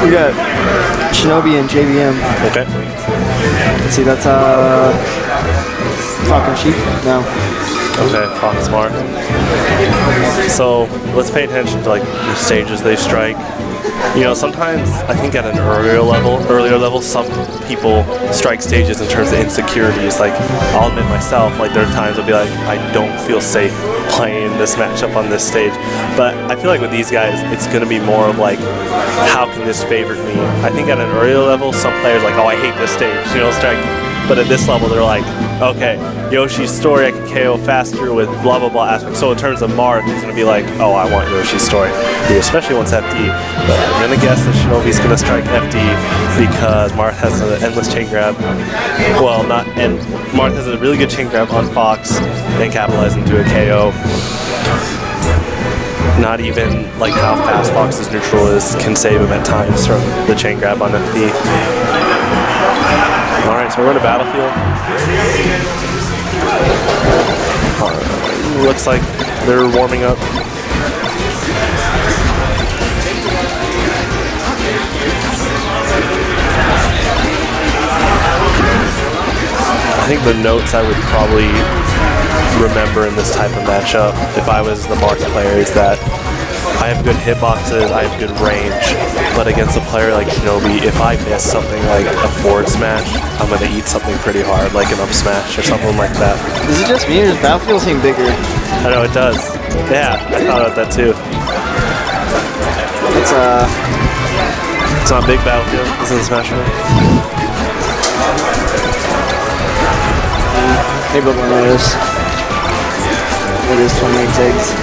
We got Shinobi and JVM. Okay. Let's see, that's Falcon Sheep? No. Okay, Fox Smart. So let's pay attention to like the stages they strike. Sometimes I think at an earlier level, some people strike stages in terms of insecurities. Like, I'll admit myself, like there are times I'll be like, I don't feel safe playing this matchup on this stage. But I feel like with these guys, it's going to be more of like, how can this favor me? I think at an earlier level, some players are like, oh, I hate this stage, strike. But at this level, they're like, okay, Yoshi's story, I can KO faster with blah, blah, blah aspects. So in terms of Marth, he's going to be like, oh, I want Yoshi's story, especially once FD. But I'm going to guess that Shinobi's going to strike FD because Marth has an endless chain grab. Well, Marth has a really good chain grab on Fox and capitalize into a KO. Not even like how fast Fox's neutral is can save him at times from the chain grab on FD. Alright, so we're in a battlefield. Looks like they're warming up. I think the notes I would probably remember in this type of matchup, if I was the Marth player, is that I have good hitboxes, I have good range, but against a player like Shinobi, if I miss something like a forward smash, I'm going to eat something pretty hard, like an up smash or something like that. Is it just me or does Battlefield seem bigger? I know, it does. Yeah, I thought about that too. It's not big Battlefield, it's in Smash Bros. Maybe one of those. It is 28 tags.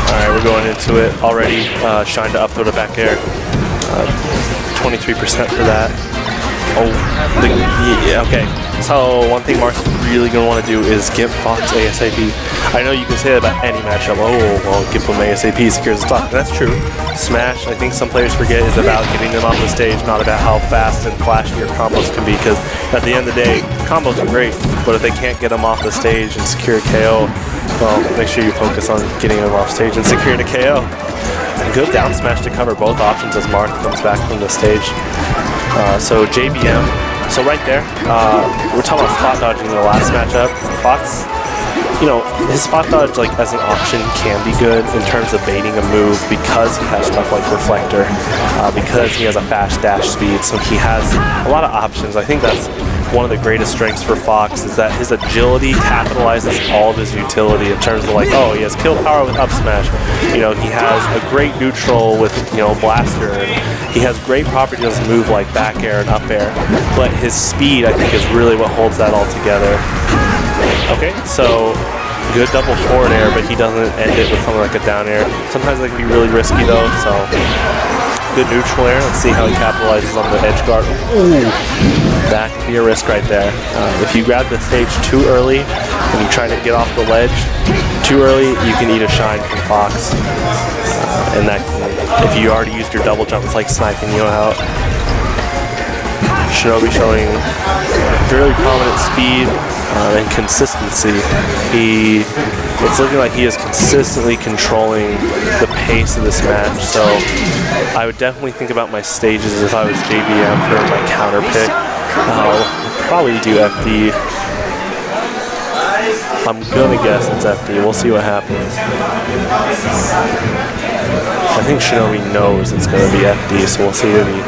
Alright, we're going into it already. Shine to up throw to back air. 23% for that. Oh, yeah, okay. So one thing Mark's really going to want to do is get Fox ASAP. I know you can say that about any matchup. Oh, well, get them ASAP, secures the stock. That's true. Smash, I think some players forget, is about getting them off the stage, not about how fast and flashy your combos can be, because at the end of the day, combos are great, but if they can't get them off the stage and secure a KO, well, make sure you focus on getting them off stage and securing a KO. Good down smash to cover both options as Mark comes back from the stage. So JBM, so right there, we're talking about spot dodging in the last matchup. Fox, you know, his spot dodge like as an option can be good in terms of baiting a move because he has stuff like Reflector, because he has a fast dash speed, so he has a lot of options. I think that's one of the greatest strengths for Fox is that his agility capitalizes all of his utility in terms of like, oh, he has kill power with up smash. You know, he has a great neutral with, you know, blaster. And he has great properties to move like back air and up air. But his speed, I think, is really what holds that all together. Okay, so good double forward air, but he doesn't end it with something like a down air. Sometimes they can be really risky though, so good neutral air. Let's see how he capitalizes on the edge guard. Ooh, that could be a risk right there. If you grab the stage too early and you try to get off the ledge too early, you can eat a shine from Fox. And that, if you already used your double jump, it's like sniping you out. Shinobi showing fairly prominent speed and consistency. It's looking like he is consistently controlling the pace of this match, so I would definitely think about my stages if I was JBM for my counter pick. I'll probably do FD. I'm gonna guess it's FD. We'll see what happens. I think Shinobi knows it's gonna be FD, so we'll see if he...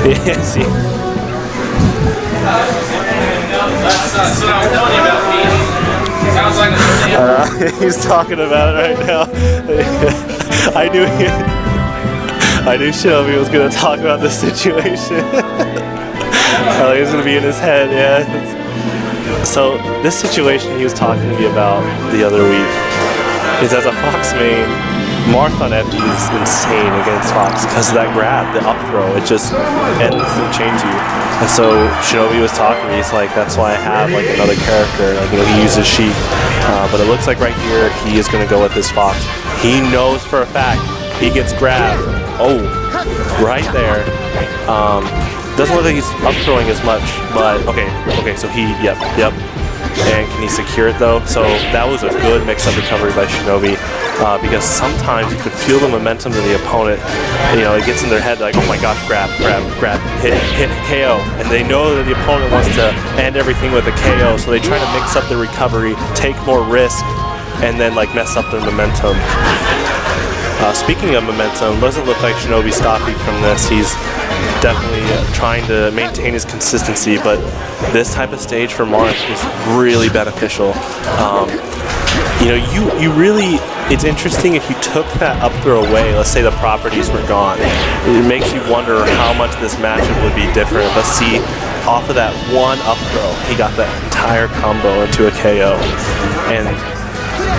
Yeah, see. He's talking about it right now. I knew Shinobi was gonna talk about this situation. It was gonna be in his head, yeah. So this situation he was talking to me about the other week is as a Fox main, Marth on FD is insane against Fox because of that grab, the up throw. It just endlessly chains you. And so Shinobi was talking to me. He's like, that's why I have like another character. Like, you know, he uses Sheik, but it looks like right here he is going to go with this Fox. He knows for a fact he gets grabbed. Oh, right there. Doesn't look like he's up throwing as much, but okay. So he, yep. And can he secure it though? So that was a good mix-up recovery by Shinobi, because sometimes you could feel the momentum of the opponent. You know, it gets in their head like, oh my gosh, grab, hit KO, and they know that the opponent wants to end everything with a KO, so they try to mix up the recovery, take more risk, and then like mess up their momentum. Speaking of momentum, doesn't look like Shinobi's stopping from this. He's definitely trying to maintain his consistency, but this type of stage for Marth is really beneficial. You know, you really, it's interesting if you took that up throw away, let's say the properties were gone, it makes you wonder how much this matchup would be different. But see, off of that one up throw, he got that entire combo into a KO. And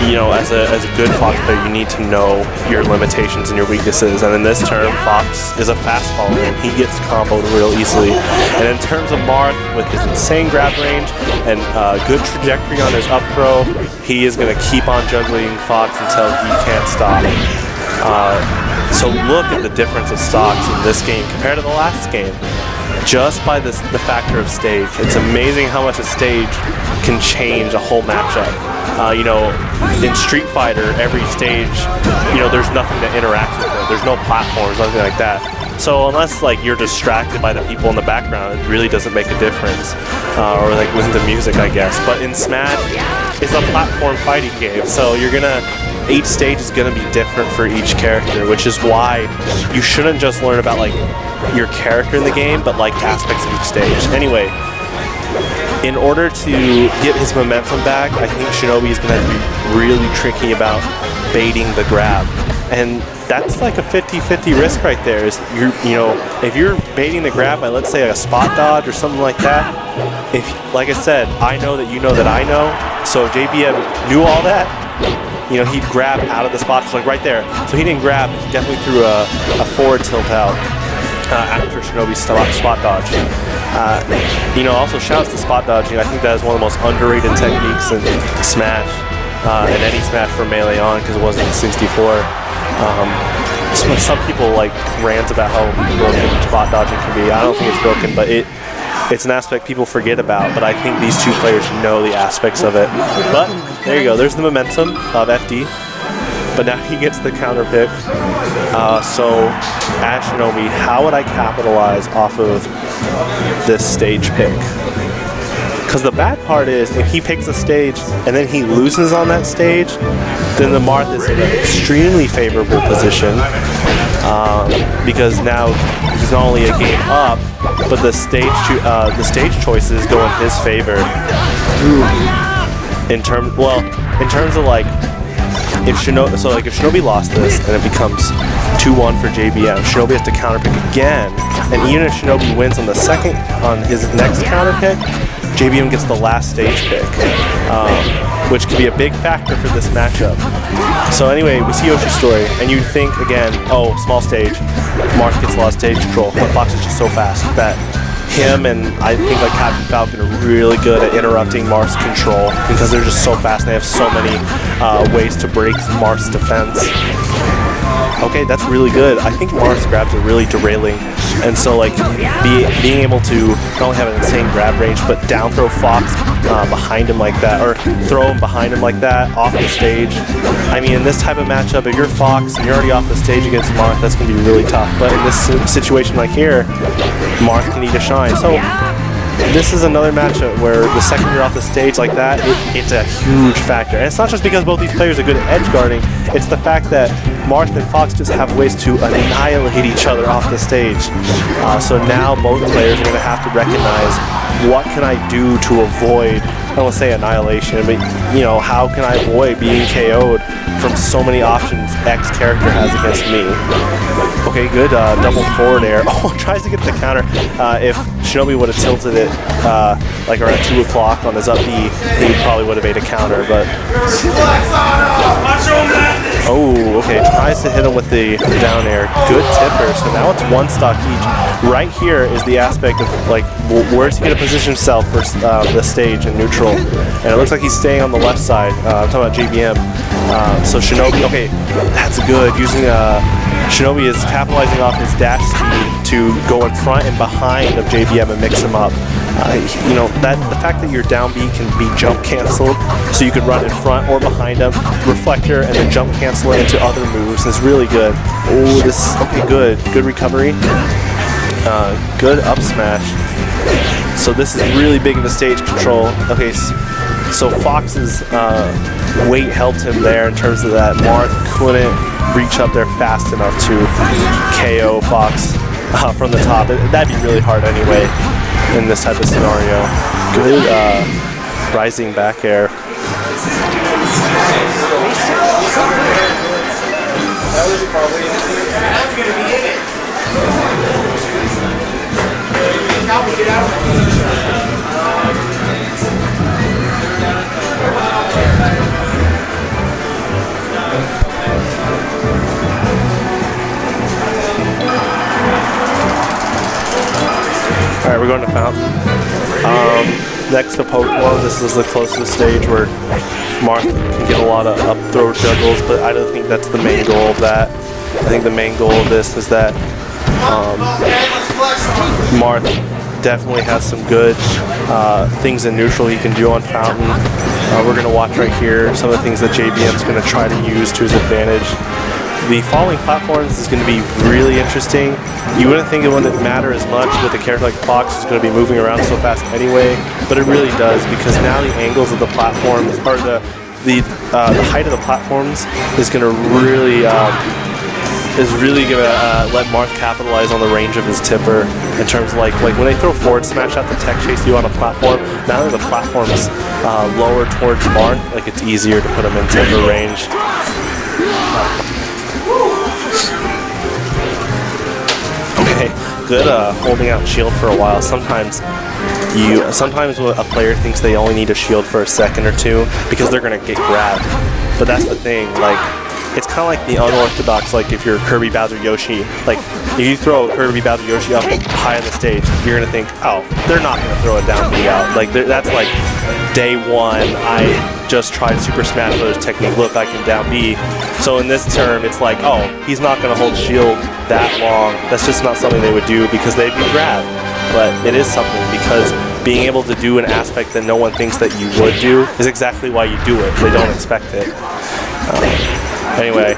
you know, as a good Fox player, you need to know your limitations and your weaknesses. And in this term, Fox is a fast follower, and he gets comboed real easily. And in terms of Marth, with his insane grab range and good trajectory on his up throw, he is going to keep on juggling Fox until he can't stop. So look at the difference of stocks in this game compared to the last game. Just by the factor of stage. It's amazing how much a stage can change a whole matchup. You know, in Street Fighter, every stage, you know, there's nothing to interact with it. There's no platforms, nothing like that. So unless like you're distracted by the people in the background, it really doesn't make a difference. Or like with the music, I guess. But in Smash, it's a platform fighting game, so you're gonna each stage is going to be different for each character, which is why you shouldn't just learn about like your character in the game, but like aspects of each stage. Anyway, in order to get his momentum back, I think Shinobi is going to be really tricky about baiting the grab. And that's like a 50-50 risk right there. Is if you're baiting the grab by, let's say, a spot dodge or something like that, like I said, I know that you know that I know, so if JBM knew all that, he'd grab out of the spot, like right there. So he didn't grab, he definitely threw a forward tilt out after Shinobi's spot dodge. Also shouts to spot dodging. I think that is one of the most underrated techniques in Smash, in any Smash from Melee on, because it wasn't in 64. Some people like rant about how broken spot dodging can be. I don't think it's broken, but it's an aspect people forget about. But I think these two players know the aspects of it. But there you go. There's the momentum of FD. But now he gets the counter pick. So as Shinobi, how would I capitalize off of this stage pick? Because the bad part is, if he picks a stage and then he loses on that stage, then the Marth is in an extremely favorable position. Because now he's not only a game up, but the stage choices go in his favor. In terms of like, if Shinobi lost this and it becomes 2-1 for JBM, Shinobi has to counterpick again, and even if Shinobi wins on his next counterpick, JBM gets the last stage pick, which could be a big factor for this matchup. So anyway, we see Yoshi's story, and you'd think again, oh, small stage, Marth gets a lot of stage control, but Fox is just so fast that him and I think like Captain Falcon are really good at interrupting Marth's control, because they're just so fast and they have so many ways to break Marth's defense. Okay, that's really good. I think Marth's grabs are really derailing, and so like being able to not only have an insane grab range, but down throw Fox behind him like that, or throw him behind him like that off the stage. I mean, in this type of matchup, if you're Fox and you're already off the stage against Marth, that's going to be really tough. But in this situation like here, Marth can need to shine. So this is another matchup where the second you're off the stage like that, it's a huge factor. And it's not just because both these players are good at edge guarding, it's the fact that Marth and Fox just have ways to annihilate each other off the stage. So now both players are going to have to recognize, what can I do to avoid, I don't want to say annihilation, but how can I avoid being KO'd from so many options X character has against me? Okay, good double forward air. Oh, tries to get the counter. If Shinobi would have tilted it like around 2 o'clock on his up B, he probably would have made a counter, but... Oh, okay, tries to hit him with the down air. Good tipper, so now it's one stock each. Right here is the aspect of, like, where's he going to position himself for the stage in neutral. And it looks like he's staying on the left side. I'm talking about JBM. So Shinobi, okay, that's good. Using Shinobi is capitalizing off his dash speed to go in front and behind of JBM and mix him up. The fact that your down B can be jump canceled, so you can run in front or behind him, reflector, and then jump cancel it into other moves is really good. Oh, okay, good recovery. Good up smash. So this is really big in the stage control. Okay, so Fox's weight helped him there in terms of that. Marth couldn't reach up there fast enough to KO Fox from the top. That'd be really hard anyway in this type of scenario. Good rising back air. That was probably I'm gonna be in it. Get out. Alright, we're going to Fountain. Next to Pokemon, this is the closest stage where Marth can get a lot of up throw juggles, but I don't think that's the main goal of that. I think the main goal of this is that Marth definitely has some good things in neutral he can do on Fountain. We're going to watch right here some of the things that JBM's going to try to use to his advantage. The following platforms is going to be really interesting. You wouldn't think it wouldn't matter as much with a character like Fox who's going to be moving around so fast anyway, but it really does, because now the angles of the platforms, or the height of the platforms is gonna really gonna let Marth capitalize on the range of his tipper in terms of like when they throw forward smash out the tech chase you on a platform. Now that the platform's lower towards Marth, like it's easier to put him in tipper range. Okay, good holding out shield for a while. Sometimes when a player thinks they only need a shield for a second or two because they're gonna get grabbed. But that's the thing, like it's kind of like the unorthodox, like if you're Kirby, Bowser, Yoshi, like if you throw Kirby, Bowser, Yoshi up high on the stage, you're gonna think, oh, they're not gonna throw a down B out. Like that's like day one, I just tried Super Smash Bros. Technique, look, I can down B. So in this term, it's like, oh, he's not gonna hold shield that long. That's just not something they would do because they'd be grabbed. But it is something because being able to do an aspect that no one thinks that you would do is exactly why you do it. They don't expect it. Anyway,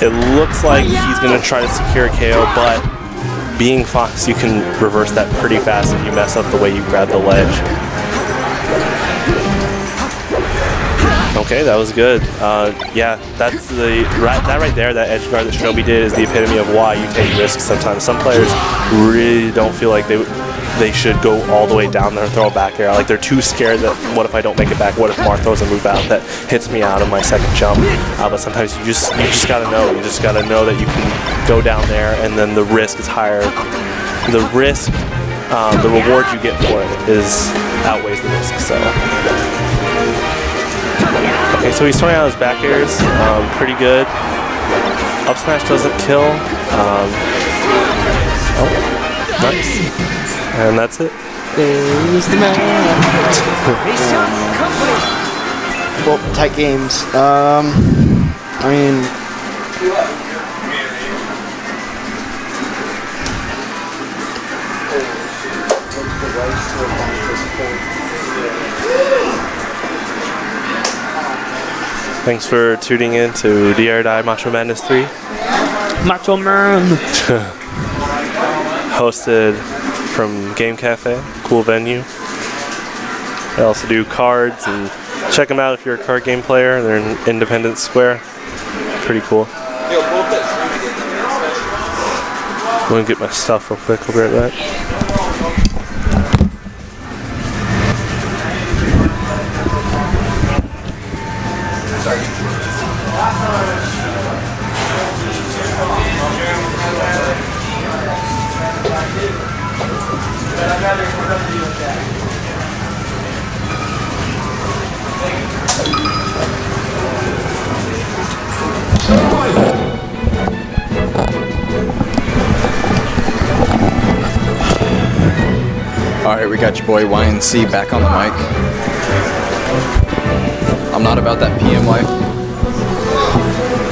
it looks like he's going to try to secure a KO, but being Fox, you can reverse that pretty fast if you mess up the way you grab the ledge. Okay, that was good. Yeah, that's that right there, that edge guard that Shinobi did is the epitome of why you take risks sometimes. Some players really don't feel like they should go all the way down there and throw a back air. Like they're too scared that what if I don't make it back? What if Marth throws a move out that hits me out of my second jump? But sometimes you just gotta know. You just gotta know that you can go down there and then the risk is higher. The risk, the reward you get for it outweighs the risk. So. Okay, so he's throwing out his back airs, pretty good. Up smash doesn't kill. Oh, nice. And that's it. There's the man. Well, tight games. I mean, Thanks for tuning in to DRDI Macho Madness 3. Macho Man! Hosted from Game Cafe, cool venue. They also do cards, and check them out if you're a card game player. They're in Independence Square. Pretty cool. I'm gonna get my stuff real quick, I'll be right back. Alright, we got your boy YNC back on the mic. I'm not about that PM life.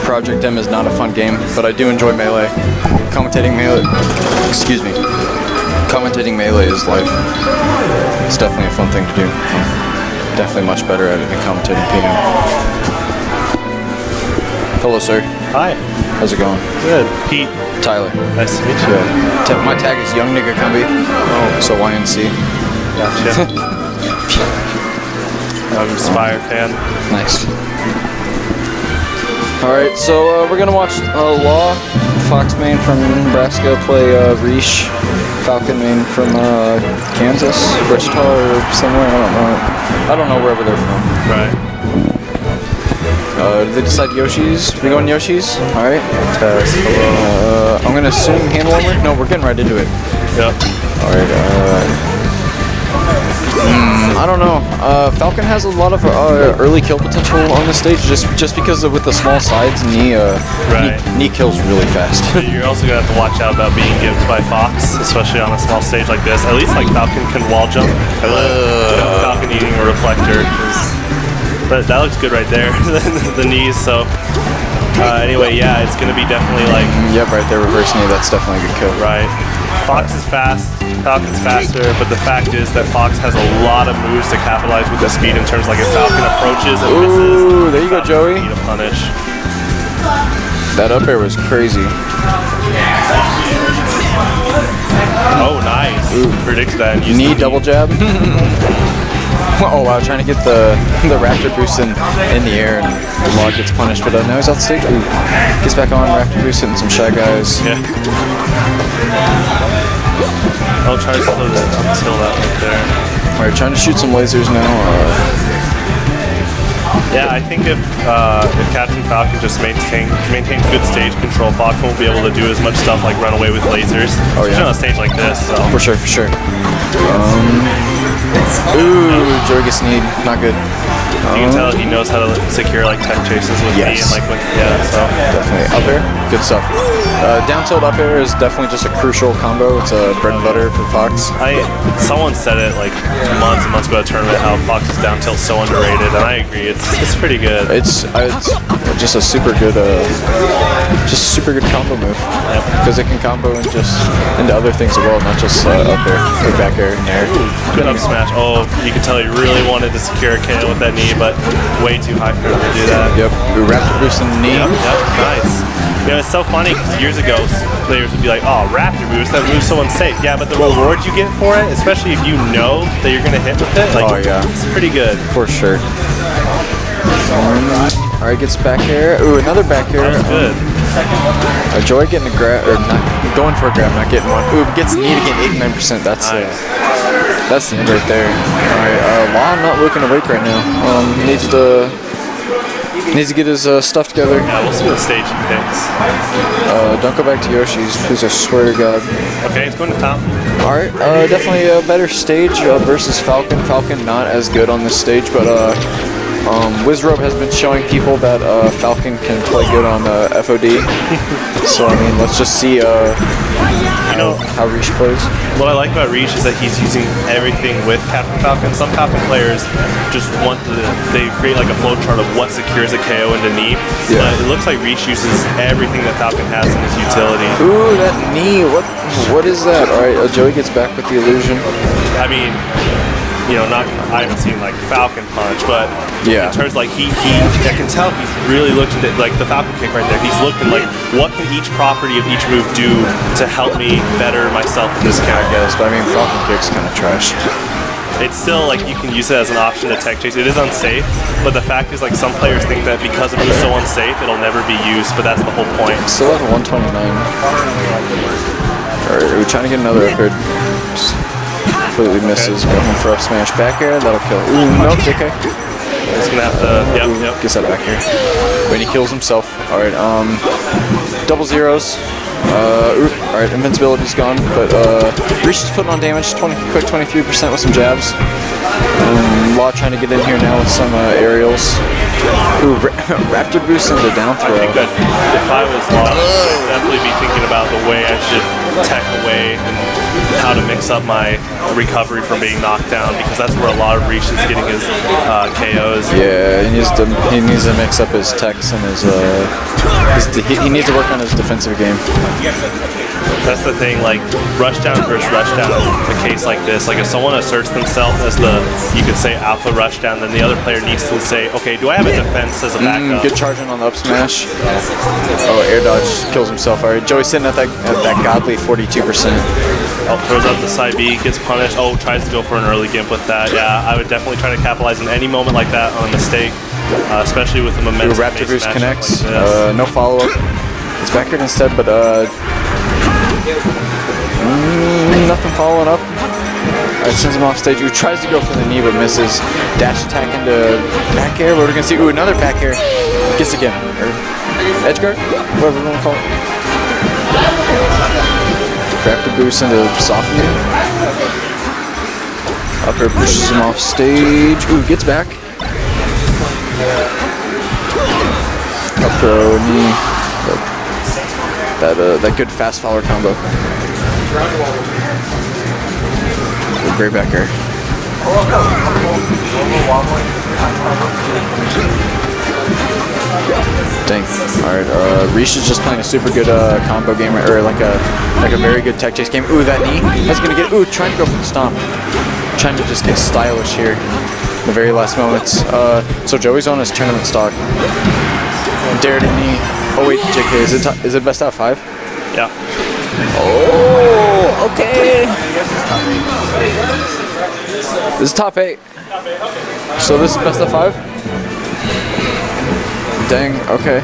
Project M is not a fun game, but I do enjoy Melee. Commentating Melee is life. It's definitely a fun thing to do. I'm definitely much better at it than commentating PM. Hello, sir. Hi. How's it going? Good. Pete. Tyler. Nice to meet you. My tag is Young Nigga Cumby. Oh. So YNC. Gotcha. I'm a Spire fan. Nice. Alright, so we're gonna watch Law, Fox main from Nebraska, play Reish, Falcon main from Kansas, Wichita or somewhere, I don't know wherever they're from. Right. Did they decide Yoshi's? We going Yoshi's? Alright. Test. Hello. I'm gonna assume hand warmer? No, we're getting right into it. Yep. Alright, I don't know. Falcon has a lot of early kill potential on the stage just because with the small sides, knee kills really fast. You're also gonna have to watch out about being gimped by Fox, especially on a small stage like this. At least like Falcon can wall jump. Falcon eating a reflector. But that looks good right there, the knees. So anyway, yeah, it's gonna be definitely like. Yep, right there, reverse knee. That's definitely a good kill. Right. Fox is fast, Falcon's faster, but the fact is that Fox has a lot of moves to capitalize with the speed in terms of like if Falcon approaches and misses. Ooh, there you go, Joey. Need a punish. That up air was crazy. Oh, nice. Ooh. Predicts that. And knee double jab. Oh wow, trying to get the Raptor boost in the air, and Law gets punished, but now he's off the stage. Ooh, gets back on, Raptor boost hitting some Shy Guys. Yeah. I'll try to slow that until that right there. Alright, trying to shoot some lasers now. Yeah, I think if Captain Falcon just maintains good stage control, Fox won't be able to do as much stuff like run away with lasers. Oh yeah. Especially on a stage like this. So. For sure, for sure. Ooh, Joey gets need, not good. You can tell he knows how to secure like tech chases with me and like when, so. Definitely. Up air, good stuff. Down tilt up air is definitely just a crucial combo. It's a bread and butter for Fox. Someone said it like months and months ago at a tournament how Fox's down tilt's so underrated, and I agree. It's pretty good. It's just a super good combo move because it can combo into other things as well, not just up air or back air and air. Good up smash. Oh, you can tell he really wanted to secure a KO with that knee, but way too high for him to do that. Yep. We Raptor boost in the knee. Yep. Nice. You know, it's so funny because years ago, players would be like, "Oh, Raptor boost, that move's so unsafe." Yeah, but the reward you get for it, especially if you know that you're gonna hit with it, like, it's pretty good. For sure. Alright, gets back air. Ooh, another back air. That was good. Joy getting a grab, or not going for a grab, not getting one. Ooh, gets knee to get 89%. That's the end right there. Alright, Law not looking awake right now. Needs to get his stuff together. Yeah, we'll see what stage he picks. Don't go back to Yoshi's, please, I swear to God. Okay, he's going to top. Alright, definitely a better stage versus Falcon. Falcon not as good on this stage, but Wizrobe has been showing people that Falcon can play good on FOD. So, I mean, let's just see how Reach plays. What I like about Reach is that he's using everything with Captain Falcon. Some Falcon players just they create like a flowchart of what secures a KO into knee. Yeah. But it looks like Reach uses everything that Falcon has in his utility. Ooh, that knee, what is that? Alright, Joey gets back with the illusion. I mean, you know, I haven't seen like Falcon punch, but in terms like I can tell he's really looked at like the Falcon kick right there. He's looking like what can each property of each move do to help me better myself in this character. I guess, but I mean Falcon kick's kind of trash. It's still like you can use it as an option to tech chase. It is unsafe, but the fact is like some players think that because it was so unsafe, it'll never be used. But that's the whole point. Still have a 129. Alright, are we trying to get another up here? Completely misses. Going for up smash back air. That'll kill. Ooh, no, JK. He's gonna have to. Yep. Gets that back air. When he kills himself. Alright, double zeros. Alright, invincibility's gone, but Reach is putting on damage. Quick 23% with some jabs. Law trying to get in here now with some aerials. Ooh, Raptor boost into down throw. I think that if I was Law, I'd definitely be thinking about the way I should tech away and how to mix up my recovery from being knocked down, because that's where a lot of Reach is getting his KOs. Yeah, he needs to mix up his techs and he needs to work on his defensive game. That's the thing, like rushdown versus rushdown, a case like this, like if someone asserts themselves as you could say alpha rushdown, then the other player needs to say, okay, do I have a defense as a backup? Good charging on the up smash. Oh, air dodge kills himself. Alright, Joey's sitting at that godly 42%. Oh, throws up the side B, gets punished. Oh, tries to go for an early gimp with that. Yeah, I would definitely try to capitalize in any moment like that on a mistake, especially with the momentum. Raptor boost connects. Like no follow up. It's backward instead, but nothing following up. Alright, sends him off stage. Ooh, tries to go for the knee but misses. Dash attack into back air. What are we gonna see? Ooh, another back air. Gets again. Or edge guard, whatever you want to call it. Raptor boost into softening. Up air pushes him off stage. Ooh, gets back. Up throw, knee. That good fast follower combo. Great back air. Dang. Alright, Reach is just playing a super good combo game, or like a very good tech chase game. Ooh, that knee. That's gonna get. Ooh, trying to go for the stomp. Trying to just get stylish here in the very last moments. So Joey's on his tournament stock. Dared knee. Oh wait, JK, is it best out of 5? Yeah. Oh, okay. This is top 8. So this is best of 5? Dang, okay.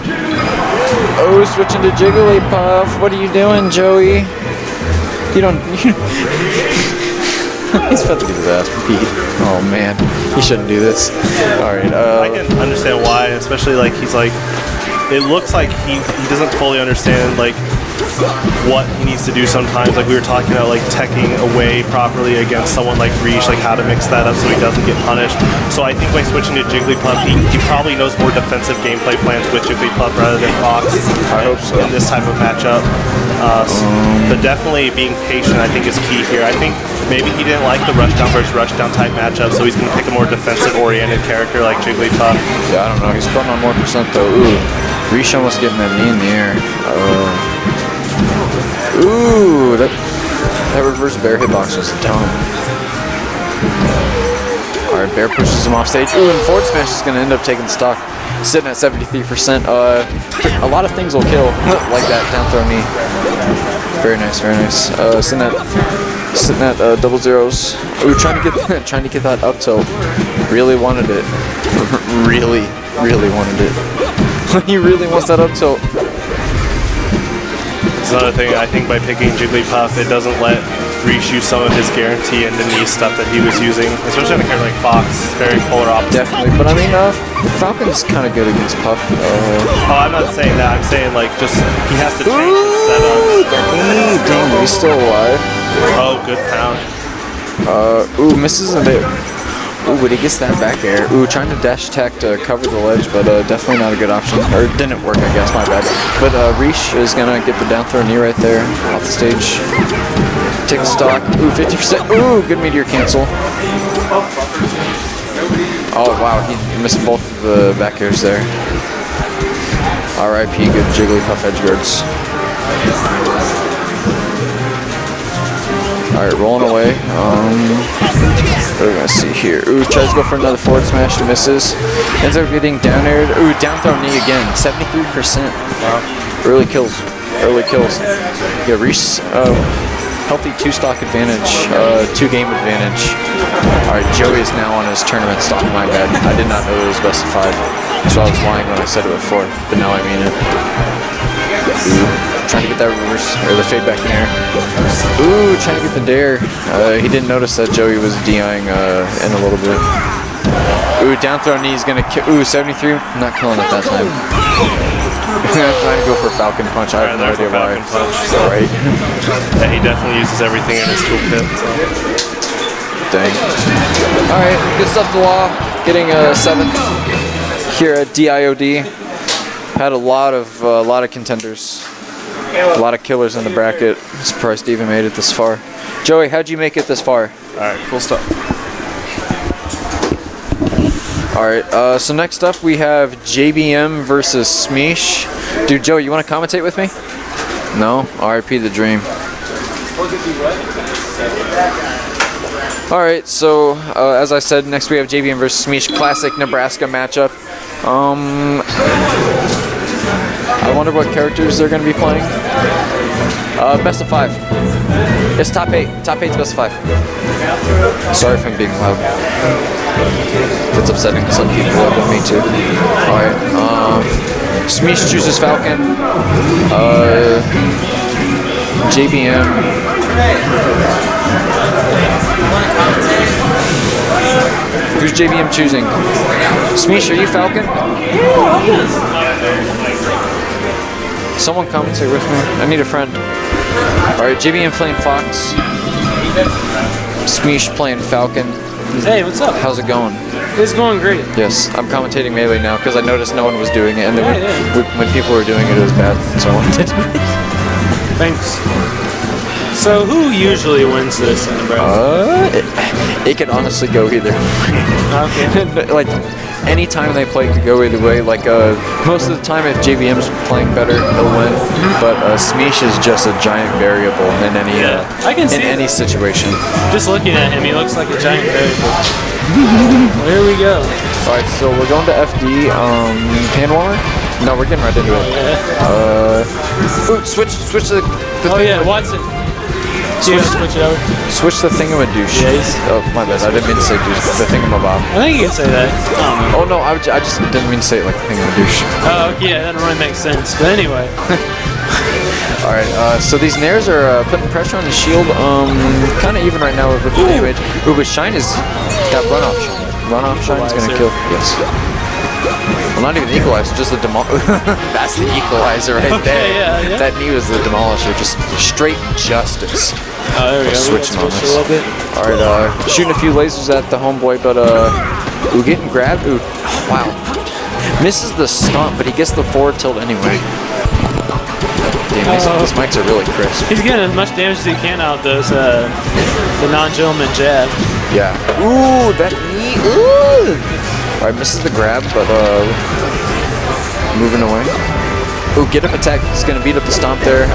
Oh, switching to Jigglypuff. What are you doing, Joey? You don't... He's about to get his ass beat. Oh man, he shouldn't do this. Alright, I can understand why, especially like he's like, it looks like he doesn't fully understand like what he needs to do sometimes. Like we were talking about like teching away properly against someone like Reach, like how to mix that up so he doesn't get punished. So I think by switching to Jigglypuff, he probably knows more defensive gameplay plans with Jigglypuff rather than Fox. I hope so. In this type of matchup. But definitely being patient I think is key here. I think maybe he didn't like the rushdown versus rushdown type matchup, so he's going to pick a more defensive oriented character like Jigglypuff. Yeah, I don't know. He's putting on more percent though. Ooh, Reach almost getting that knee in the air. Ooh, that reverse bear hitbox was dumb. Alright, bear pushes him off stage. Ooh, and forward smash is going to end up taking stock. Sitting at 73%. A lot of things will kill, like that down throw knee. Very nice, very nice. Sitting at double zeros. Ooh, trying to get that up tilt. Really wanted it. really wanted it. He really wants that up tilt. It's another thing, I think by picking Jigglypuff, it doesn't let Reach use some of his guarantee and the knee stuff that he was using, especially on a character like Fox, very polar opposite. Definitely, but I mean, Falcon's kind of good against Puff. Oh, I'm not saying that, I'm saying like just, he has to change his setups. Ooh, dang, he's still alive. Oh, good pound. Ooh, misses a bit. Ooh, but he gets that back air. Ooh, trying to dash attack to cover the ledge, but definitely not a good option. Or didn't work, I guess, my bad. But Reach is gonna get the down throw knee right there, off the stage. Take the stock. Ooh, 50%. Ooh, good meteor cancel. Oh, wow, he missed both of the back airs there. R.I.P. good Jigglypuff edge guards. Alright, rolling away. What are we gonna see here? Ooh, tries to go for another forward smash, misses. Ends up getting down aired. Ooh, down throw knee again. 73%. Wow. Early kills. Yeah, Reese, healthy 2-stock advantage, 2-game advantage. Alright, Joey is now on his tournament stock. My bad. I did not know it was best of 5. So I was lying when I said it before, but now I mean it. Ooh, trying to get that reverse, or the fade back in air. Ooh, trying to get the dare. He didn't notice that Joey was DIing in a little bit. Ooh, down throw knee is gonna kill. Ooh, 73, not killing it that time. Trying to go for Falcon Punch. I have no idea why. Right. Yeah, he definitely uses everything in his toolkit. So. Dang. Alright, good stuff to Law. Getting a 7th here at DIOD. Had a lot of contenders. A lot of killers in the bracket. Surprised he even made it this far. Joey, how'd you make it this far? Alright, cool stuff. Alright, so next up we have JBM versus Smeesh. Dude, Joey, you want to commentate with me? No? RIP the dream. Alright, so as I said, next we have JBM versus Smeesh, classic Nebraska matchup. I wonder what characters they're going to be playing. Best of 5. It's top 8. Top 8's best of 5. Sorry if I'm being loud. It's upsetting some people, but me too. Alright, Smeesh chooses Falcon. JBM. Who's JBM choosing? Smeesh, are you Falcon? Someone commentate with me. I need a friend. Alright, JBM playing Fox. Smeesh playing Falcon. Hey, what's up? How's it going? It's going great. Yes, I'm commentating Melee now because I noticed no one was doing it, and then when people were doing it, it was bad, so I wanted to. Thanks. So who usually wins this in Nebraska? It could honestly go either. Okay. Like, any time they play could go either way. Like, most of the time if JBM's playing better, he'll win. But Smeesh is just a giant variable in any any situation. Just looking at him, he looks like a giant variable. Well, here we go. Alright, so we're going to FD. Hand warmer? No, we're getting right into it. Ooh, switch to the oh yeah, Watson. You gotta switch it over. Switch the thingamadouche. Yeah, he's- Oh, my bad. I didn't mean to say douche. The thingamabob. I think you can say that. I don't know. Oh, no. I just didn't mean to say it like thingamadouche. Oh, okay, yeah, that doesn't really make sense. But anyway. Alright, so these nairs are putting pressure on the shield. Kind of even right now with the damage. Ooh, but Shine is that runoff shine. Runoff shine is going to kill. Yes. Well, not even the equalizer, just the that's the equalizer right there. Yeah. That knee was the demolisher, just straight justice. Oh, there we go. Switching on Switch this. a little bit. Alright, shooting a few lasers at the homeboy, but ooh, getting grabbed. Ooh, wow. Misses the stomp, but he gets the forward tilt anyway. Damn, these mics are really crisp. He's getting as much damage as he can out of those, the non-gentleman jab. Yeah. Ooh, that knee. Ooh. Alright, misses the grab, but moving away. Ooh, get up attack. He's gonna beat up the stomp there.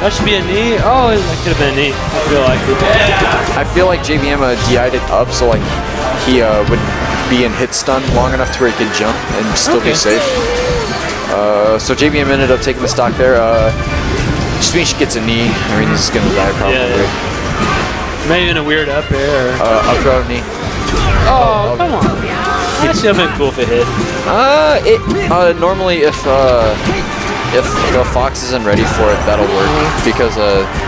That should be a knee. Oh, that could have been a knee. I feel like it. I feel like JBM DI'd it up, so like he would be in hit stun long enough to where he could jump and still be safe. So JBM ended up taking the stock there. Smeesh gets a knee. I mean, he's gonna die probably. Yeah. Maybe in a weird up air. Up throw knee. Oh, come on. That should have been cool if it hit. Normally if the Fox isn't ready for it, that'll work because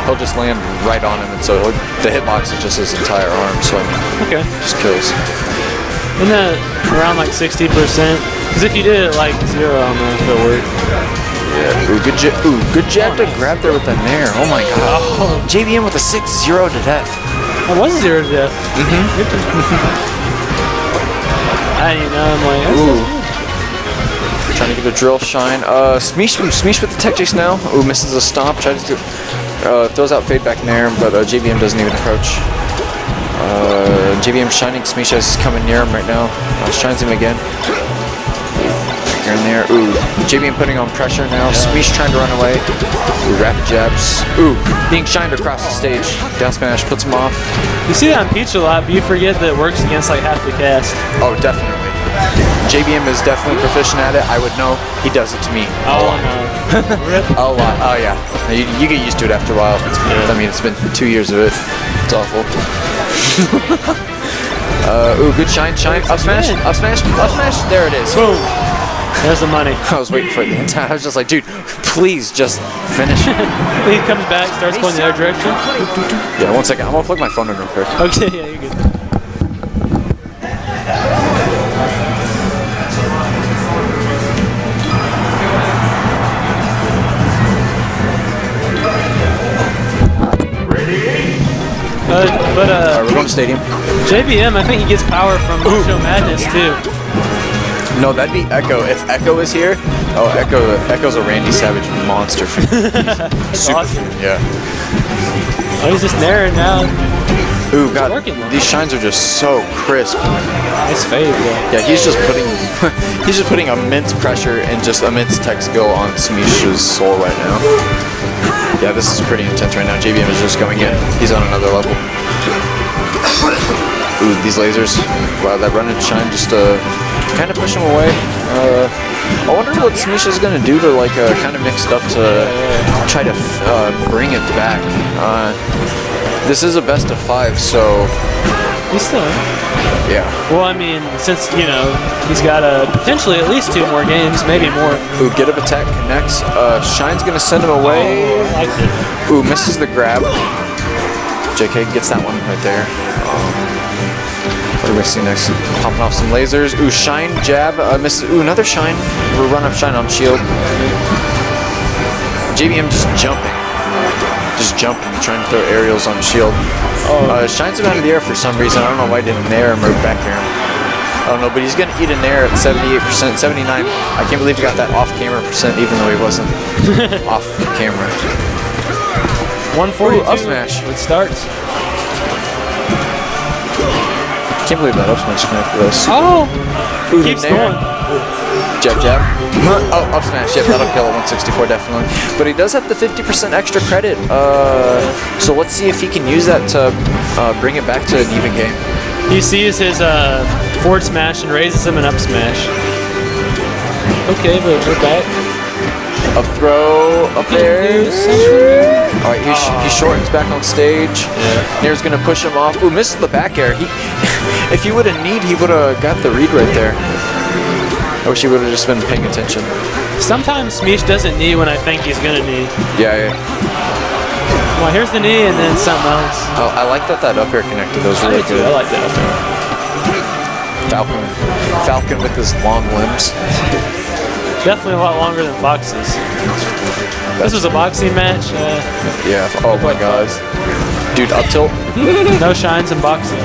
he'll just land right on him, and so the hitbox is just his entire arm. So I mean, just kills. Isn't that around like 60%? Because if you did it like 0, I don't know if it'll work. Yeah. Good jab to grab there with the nair. Oh my god. Oh. JBM with a 6-0 to death. It was 0 to death. I didn't know. I'm like, that's trying to get a drill shine. Smeesh with the tech chase now. Ooh, misses a stomp. Tries to throws out fade back nair, but JBM doesn't even approach. JBM shining. Smeesh is coming near him right now. Shines him again. Here and there. Ooh, JBM putting on pressure now. Smeesh trying to run away. Ooh, rapid jabs. Ooh, being shined across the stage. Down smash puts him off. You see that on Peach a lot, but you forget that it works against like half the cast. Oh, definitely. JBM is definitely proficient at it. I would know. He does it to me a lot. A lot. Oh yeah. You get used to it after a while. I mean, it's been 2 years of it. It's awful. Ooh, good shine. Up smash. There it is. Boom. There's the money. I was waiting for it the entire. I was just like, dude, please just finish. He comes back, starts going the other direction. Yeah, 1 second. I'm gonna plug my phone in real quick. Okay, yeah, you're good. Alright, we're going to stadium. JBM, I think he gets power from MACHO Madness too. No, that'd be Echo. If Echo is here, Echo's a Randy Savage monster. Super awesome. Yeah. Oh, he's just narrowing now. Ooh, God, these shines are just so crisp. Nice fade, yeah. Yeah, he's just putting immense pressure and just immense tech skill on Smeesh's soul right now. Yeah, this is pretty intense right now. JBM is just going in. He's on another level. Ooh, these lasers. Wow, that run and shine just kind of push him away. I wonder what Smeesh is going to do to like kind of mix it up to try to bring it back. This is a best of 5, so... He's still in. Yeah. Well, I mean, since, you know, he's got potentially at least 2 more games, maybe more. Ooh, get up attack connects. Shine's going to send him away. Oh, I like it. Ooh, misses the grab. JK gets that one right there. What do we see next? Popping off some lasers. Ooh, shine, jab, misses. Ooh, another shine. We're run up shine on shield. JBM just jumping. Trying to throw aerials on shield. Shines him out of the air for some reason. I don't know why he didn't nair him or back air him. I don't know, but he's gonna eat a nair at 78%, 79. I can't believe he got that off-camera percent, even though he wasn't off camera. 142. Ooh, up smash. It starts. Can't believe that up smash connected us. Oh! Ooh, Keeps going. Jab. Oh, up smash. Yep, that'll kill at 164 definitely. But he does have the 50% extra credit. So let's see if he can use that to bring it back to an even game. He sees his forward smash and raises him an up smash. Okay, but we're back. Up throw, up there. All right, he shortens back on stage. Nair's gonna push him off. Ooh, misses the back air. If he would have kneed, he would have got the read right there. I wish he would have just been paying attention. Sometimes Smeesh doesn't knee when I think he's gonna knee. Yeah. Well, here's the knee and then something else. Oh, I like that up air connected. That was really good. I like that up air. Falcon with his long limbs. Definitely a lot longer than Fox's. This was a boxing match. Yeah. Oh my God. Dude, up tilt. No shines in boxing.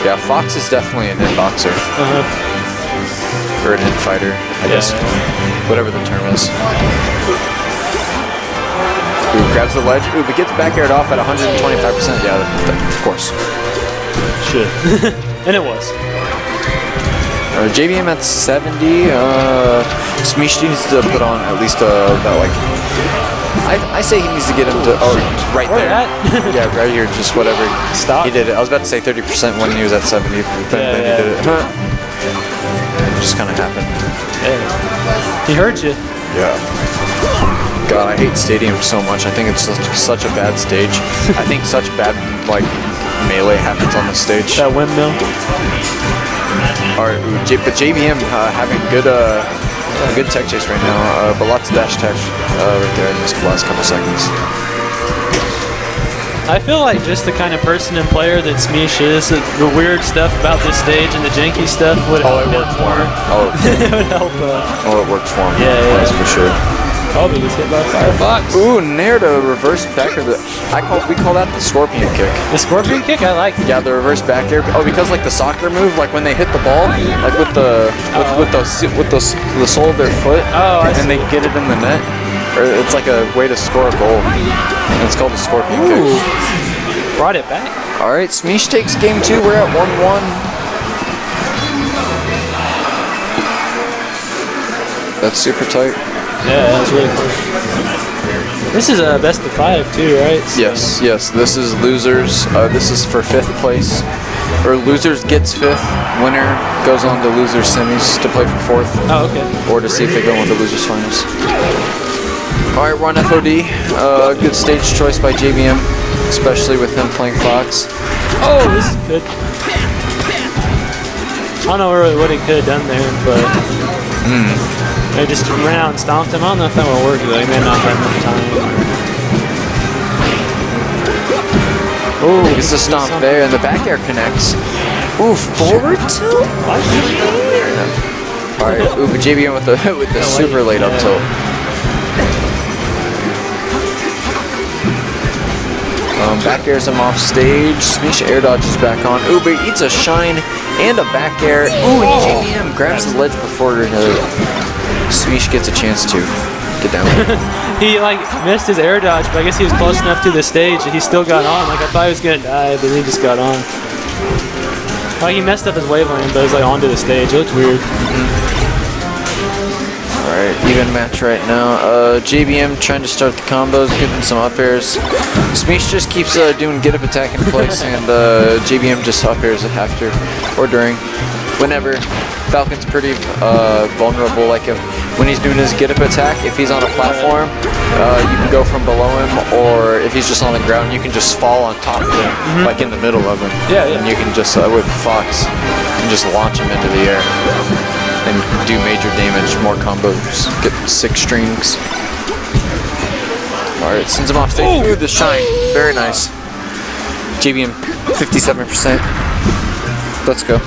Yeah, Fox is definitely an in-boxer. Or an in-fighter, I guess. Whatever the term is. Ooh, grabs the ledge. Ooh, but gets back aired off at 125%. Yeah, of course. Should. And it was. JBM at 70. Smeesh needs to put on at least about like. I say he needs to get him to. Oh, right there. Yeah, right here. Just whatever. Stop. He did it. I was about to say 30% when he was at 70. Then he did it. It just kind of happened. Yeah. He hurt you. Yeah. God, I hate stadium so much. I think it's such a bad stage. I think such bad like melee happens on the stage. That windmill. Alright, but JBM having good tech chase right now, but lots of dash tech right there in this last couple seconds. I feel like just the kind of person and player that Smeesh is, the weird stuff about this stage and the janky stuff would help him more. It would help. It works for him. Yeah. That's for sure. Probably gets hit by Firefox. Ooh, Nair to reverse back air. We call that the scorpion kick. The scorpion kick, I like. Yeah, the reverse back air. Oh, because like the soccer move, like when they hit the ball, like with the sole of their foot, and they get it in the net, or it's like a way to score a goal. And it's called the scorpion kick. Brought it back. All right, Smeesh takes game 2. We're at 1-1. That's super tight. Yeah, that was really fun. This is a best of 5 too, right? So yes. This is losers. This is for 5th place. Or losers gets 5th. Winner goes on to losers semis to play for 4th. Oh, okay. Or to see if they go on to losers finals. All right, we're on FOD. Good stage choice by JBM, especially with him playing Fox. Oh, this is good. I don't know really what he could have done there, but they just ran out and stomped him. I don't know if that would work though. He may not have enough time. Oh, gets a stomp there, and the back air connects. Ooh, forward tilt. All right, ooh, but JBM with the super late up tilt. Back airs him off stage. Smeesh air dodges back on. Ooh, but he eats a shine and a back air. Ooh, and JBM grabs the ledge before Smeesh gets a chance to get down. He like missed his air dodge, but I guess he was close enough to the stage and he still got on. Like I thought he was gonna die, but he just got on. Like he messed up his waveland, but it was like onto the stage. It looked weird. Alright, even match right now. JBM trying to start the combos, getting some up airs. Smeesh just keeps doing get up attack in place, and JBM just up airs after or during. Whenever. Falcon's pretty vulnerable. Like when he's doing his get up attack, if he's on a platform, you can go from below him, or if he's just on the ground, you can just fall on top of him, like in the middle of him. Yeah. And you can just, with Fox, you can just launch him into the air and do major damage, more combos, get 6 strings. Alright, sends him off stage. Ooh, the shine. Very nice. JBM, 57%. Let's go.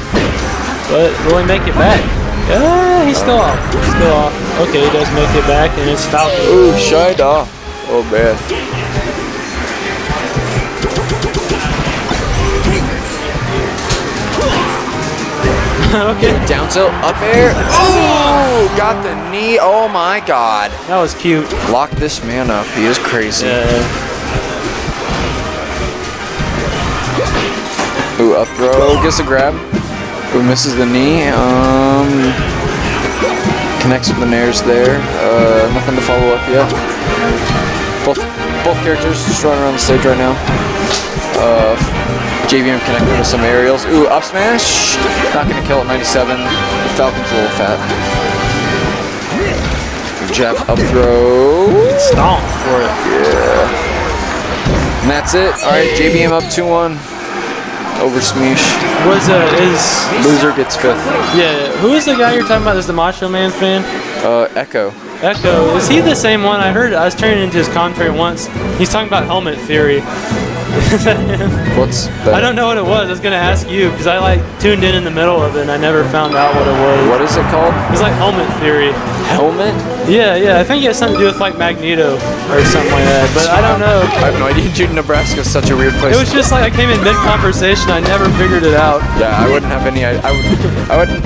But will he make it back? Yeah, he's still off. He's still off. Okay, he does make it back, and it's Falcon. Ooh, shined off. Oh, man. Okay. Down tilt, up air. Oh, got the knee. Oh, my God. That was cute. Lock this man up. He is crazy. Ooh, up throw. Gets a grab. Ooh, misses the knee. Connects with the nairs there. Nothing to follow up yet. Both characters just running around the stage right now. JBM connected with some aerials. Ooh, up smash. Not gonna kill at 97. Falcon's a little fat. jab up throw. Stomp for it. Yeah. And that's it. All right, JBM up 2-1 over Smeesh. Loser gets 5th. Yeah. Who is the guy you're talking about? Is the Macho Man fan? Echo. Echo. Is he the same one? I was turning into his commentary once. He's talking about helmet theory. Is that him? What's that? I don't know what it was. I was gonna ask you because I tuned in the middle of it and I never found out what it was. What is it called? It's like helmet theory. Helmet? Yeah. I think it has something to do with like Magneto or something like that. But I don't know. I have no idea. Dude, Nebraska is such a weird place. It was just like I came in mid-conversation. I never figured it out. Yeah, I wouldn't have any. I wouldn't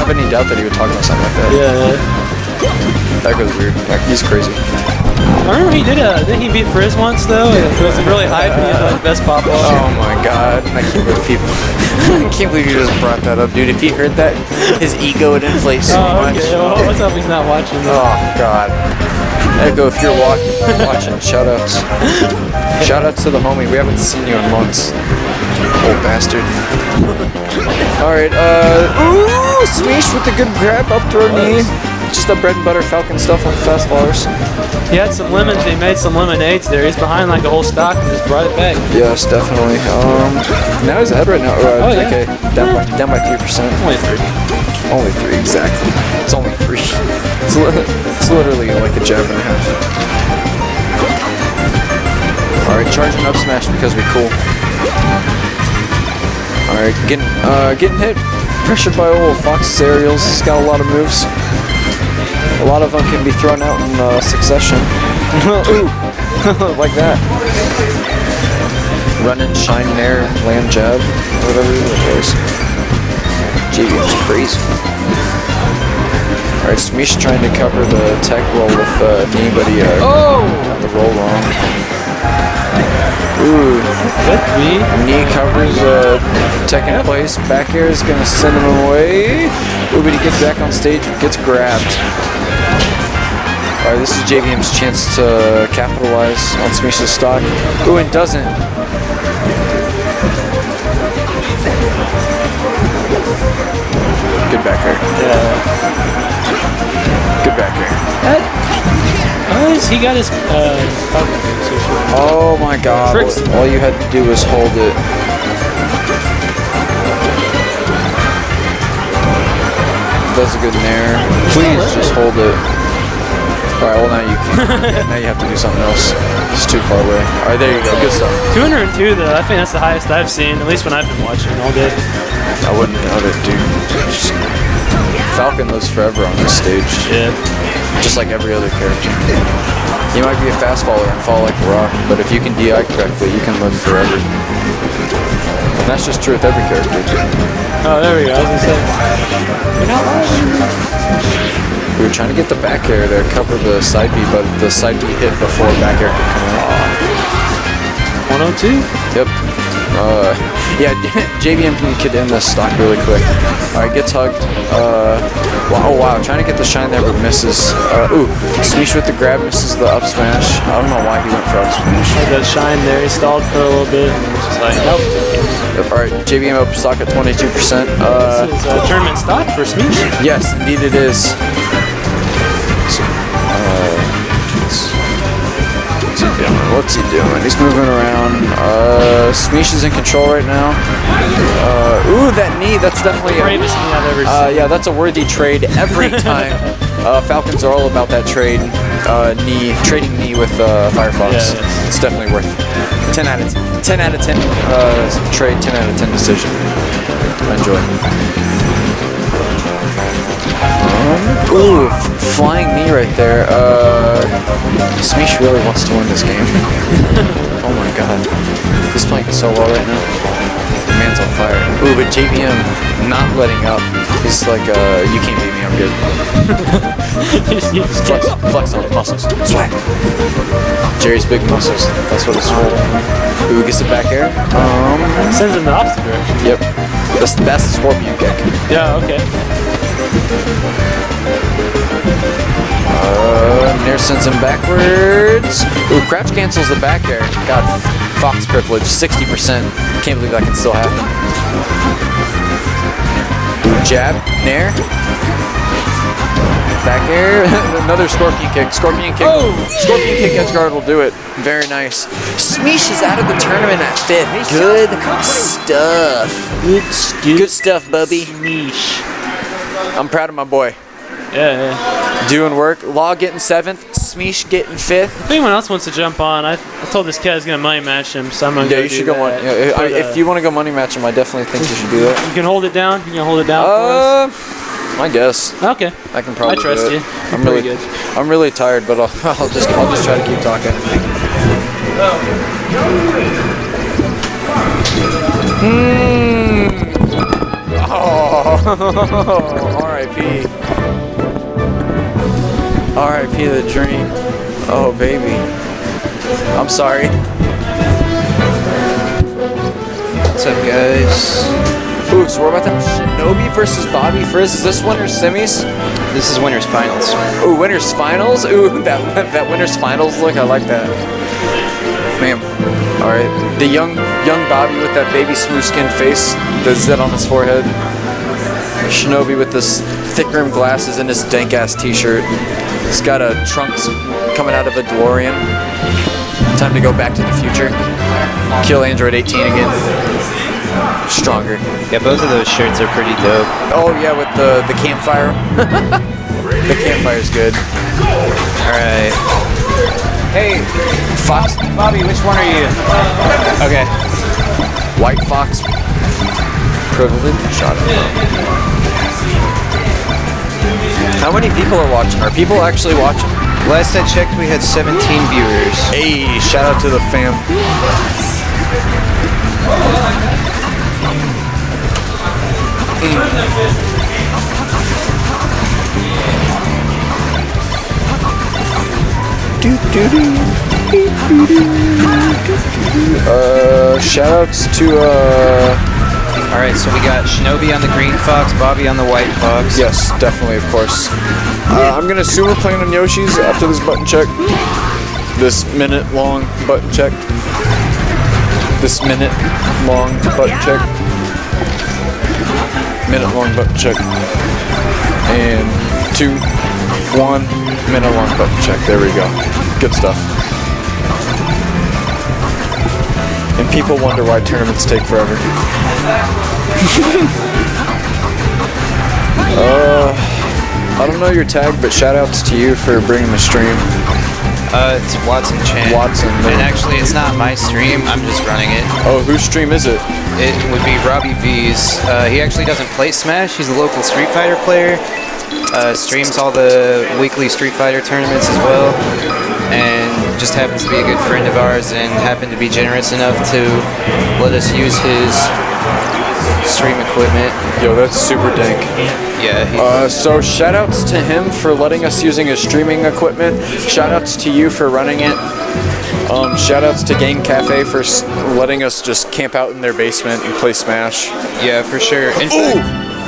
have any doubt that he would talk about something like that. Yeah. That goes weird. He's crazy. I remember didn't he beat Frizz once though? It was really hype and he had like the best pop off. Oh my god. I can't believe you just brought that up, dude. If he heard that, his ego would inflate so much. Okay. Well, what's up? He's not watching. Oh god. Echo, if you're watching, shoutouts. Shoutouts to the homie. We haven't seen you in months. Old bastard. Alright, ooh, Smeesh with the good grab, up throw knee. Just the bread and butter Falcon stuff on fast fallers. He had some lemons, he made some lemonades there. He's behind like a whole stock and just brought it back. Yes, definitely. Now he's ahead right now. JK, down by 3%. Only 3. Only 3, exactly. It's only 3. It's literally like a jab and a half. Alright, charging up smash because we cool. Alright, getting hit. Pressured by old Fox's aerials. He's got a lot of moves. A lot of them can be thrown out in succession. Ooh, like that. Run and shine there, land jab, whatever it was. JBM's crazy. Alright, Smeesh trying to cover the tech roll with knee, but he got the roll wrong. Ooh, knee covers tech in place. Back air is gonna send him away. Ooh, but he gets back on stage and gets grabbed. Alright, this is JBM's chance to capitalize on Smeesh's stock. Ooh, and doesn't. Good back air. Yeah. Good back air. He got his oh my god. All you had to do was hold it. Does a good nair. Please just hold it. Alright, well now you can't. Now you have to do something else. It's too far away. Alright, there you go. Good stuff. 202 though, I think that's the highest I've seen, at least when I've been watching all day. I wouldn't doubt it, dude. Falcon lives forever on this stage. Yeah. Just like every other character. You might be a fast faller and fall like a rock, but if you can DI correctly, you can live forever. And that's just true with every character. Oh, there we go. I was gonna say. You're not lying. We were trying to get the back air to cover the side B, but the side B hit before back air could come out. 102? Yep. Yeah, JBM could end this stock really quick. Alright, gets hugged. Oh wow, trying to get the shine there, but misses. Ooh, Smeesh with the grab, misses the up smash. I don't know why he went for up smash. Had that shine there, he stalled for a little bit, and was just like, nope. Yep, alright, JBM up stock at 22%. This is tournament stock for Smeesh? Yes, indeed it is. What's he doing? He's moving around. Smeesh is in control right now. Ooh, that knee, that's definitely the bravest knee I've ever seen. Yeah, that's a worthy trade every time. Falcons are all about that trading knee with Firefox. Yeah, it's definitely worth 10 out of 10 trade, 10 out of 10 decision. I enjoy it. Ooh, flying knee right there. Smeesh really wants to win this game. Oh my god. He's playing so well right now. The man's on fire. Ooh, but JBM not letting up. He's like, you can't beat me, I'm good. Flex on the muscles. Swag. Jerry's big muscles. That's what it's for. Ooh, gets it back air. Sends him the opposite direction. Yep. That's the scorpion kick. Yeah, okay. Nair sends him backwards. Ooh, crouch cancels the back air. God, Fox privilege, 60%. Can't believe that can still happen. Ooh, jab, Nair. Back air. Another scorpion kick. Scorpion kick. Oh! Scorpion kick edge guard will do it. Very nice. Smeesh is out of the tournament at 5th. Good stuff. Good stuff, Bubby. Smeesh. I'm proud of my boy. Yeah. Doing work. Law getting 7th. Smeesh getting 5th. If anyone else wants to jump on, I told this kid I was going to money match him, so I'm going to you should go money. If you want to go money match him, I definitely think you should do that. You can hold it down. You can hold it down for us. I guess. Okay. I can probably. I trust do it. you. I'm really tired, but I'll just try to keep talking. Oh, R.I.P. R.I.P. the dream. Oh, baby. I'm sorry. What's up, guys? Ooh, so we're about to have Shinobi versus Bobby Frizz. Is this winner's semis? This is winner's finals. Ooh, winner's finals? Ooh, that winner's finals look, I like that. Man. Alright. The young Bobby with that baby smooth skin face, the zit on his forehead. Shinobi with this thick rimmed glasses and his dank ass t-shirt. He's got a trunks coming out of a DeLorean. Time to go back to the future. Kill Android 18 again. Stronger. Yeah, both of those shirts are pretty dope. Oh yeah, with the campfire. The campfire's good. Alright. Hey, Fox. Bobby, which one are you? Okay. White Fox. Privilege. Shot it. How many people are watching? Are people actually watching? Last I checked, we had 17 viewers. Hey, shout out to the fam. Shoutouts to Alright, so we got Shinobi on the green fox, Bobby on the white fox. Yes, definitely, of course. I'm gonna assume we're playing on Yoshi's after this button check. This minute-long button check. This minute-long button check. Minute-long button check. And 2, 1 minute-long button check. There we go. Good stuff. And people wonder why tournaments take forever. I don't know your tag, but shoutouts to you for bringing the stream. It's Watson Chan. Watson. And actually, it's not my stream. I'm just running it. Oh, whose stream is it? It would be Robbie V's. He actually doesn't play Smash. He's a local Street Fighter player. Streams all the weekly Street Fighter tournaments as well. And just happens to be a good friend of ours and happened to be generous enough to let us use his stream equipment. Yo, that's super dank. Yeah. So shoutouts to him for letting us using his streaming equipment. Shoutouts to you for running it. Shoutouts to Game Cafe for letting us just camp out in their basement and play Smash. Yeah, for sure.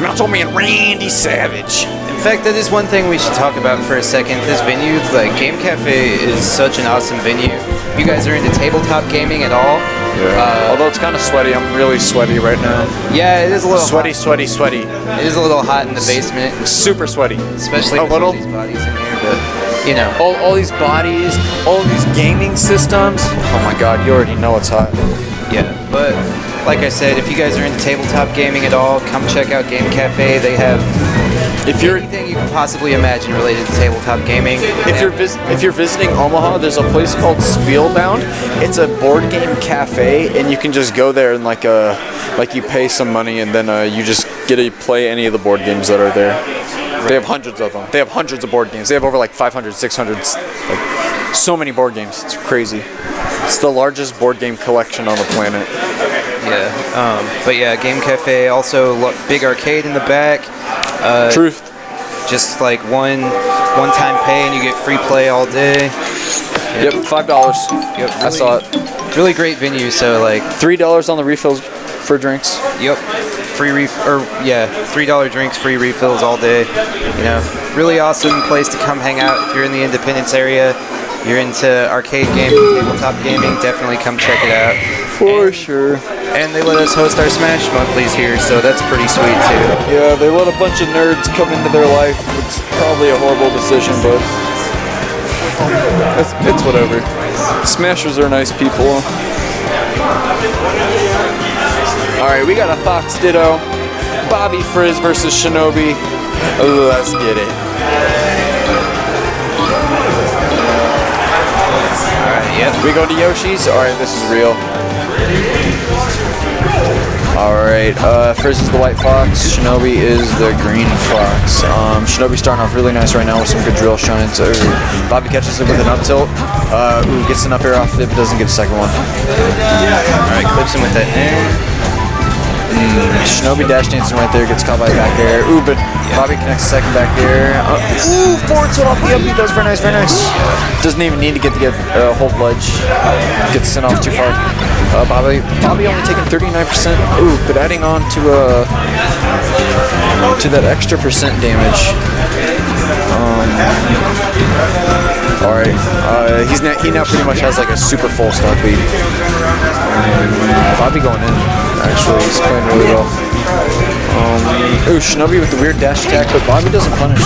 Macho Man Randy Savage. In fact, that is one thing we should talk about for a second. This venue, like Game Cafe, is such an awesome venue. If you guys are into tabletop gaming at all. Yeah. Although it's kind of sweaty, I'm really sweaty right now. Yeah, it is a little sweaty, hot. sweaty. It is a little hot in the basement. Super sweaty. Especially with all these bodies in here, but you know. All these bodies, all these gaming systems. Oh my god, you already know it's hot. Yeah, but like I said, if you guys are into tabletop gaming at all, come check out Game Cafe. They have anything you can possibly imagine related to tabletop gaming. If you're visiting Omaha, there's a place called Spielbound. It's a board game cafe, and you can just go there and like you pay some money, and then you just get to play any of the board games that are there. They have hundreds of them. They have hundreds of board games. They have over like 500, 600, like so many board games. It's crazy. It's the largest board game collection on the planet. Yeah, but yeah, Game Cafe, also big arcade in the back. Truth. Just like one-time pay and you get free play all day. Yep, $5. Yep, really, I saw it. Really great venue. So like $3 on the refills for drinks. Yep, $3 drinks, free refills all day. You know, really awesome place to come hang out if you're in the Independence area. You're into arcade gaming, tabletop gaming, definitely come check it out. For sure. And they let us host our Smash monthlies here, so that's pretty sweet too. Yeah, they let a bunch of nerds come into their life. It's probably a horrible decision, but it's whatever. Smashers are nice people. Alright, we got a Fox Ditto. Bobby Frizz versus Shinobi. Let's get it. Alright, yep. We go to Yoshi's. Alright, this is real. Alright, Frizz is the white fox, Shinobi is the green fox. Shinobi's starting off really nice right now with some good drill shines. Bobby catches it with an up tilt. Gets an up air off it, but doesn't get a second one. Alright, clips him with that air. Shinobi dash dancing right there, gets caught by back air. But Bobby connects the second back air. Forward tilt off the up, he does very nice, very nice. Doesn't even need to get the hold ledge. Gets sent off too far. Bobby only taking 39%. But adding on to that extra percent damage. Alright, he now pretty much has like a super full stock lead. Bobby going in, actually, he's playing really well. Shinobi with the weird dash attack, but Bobby doesn't punish.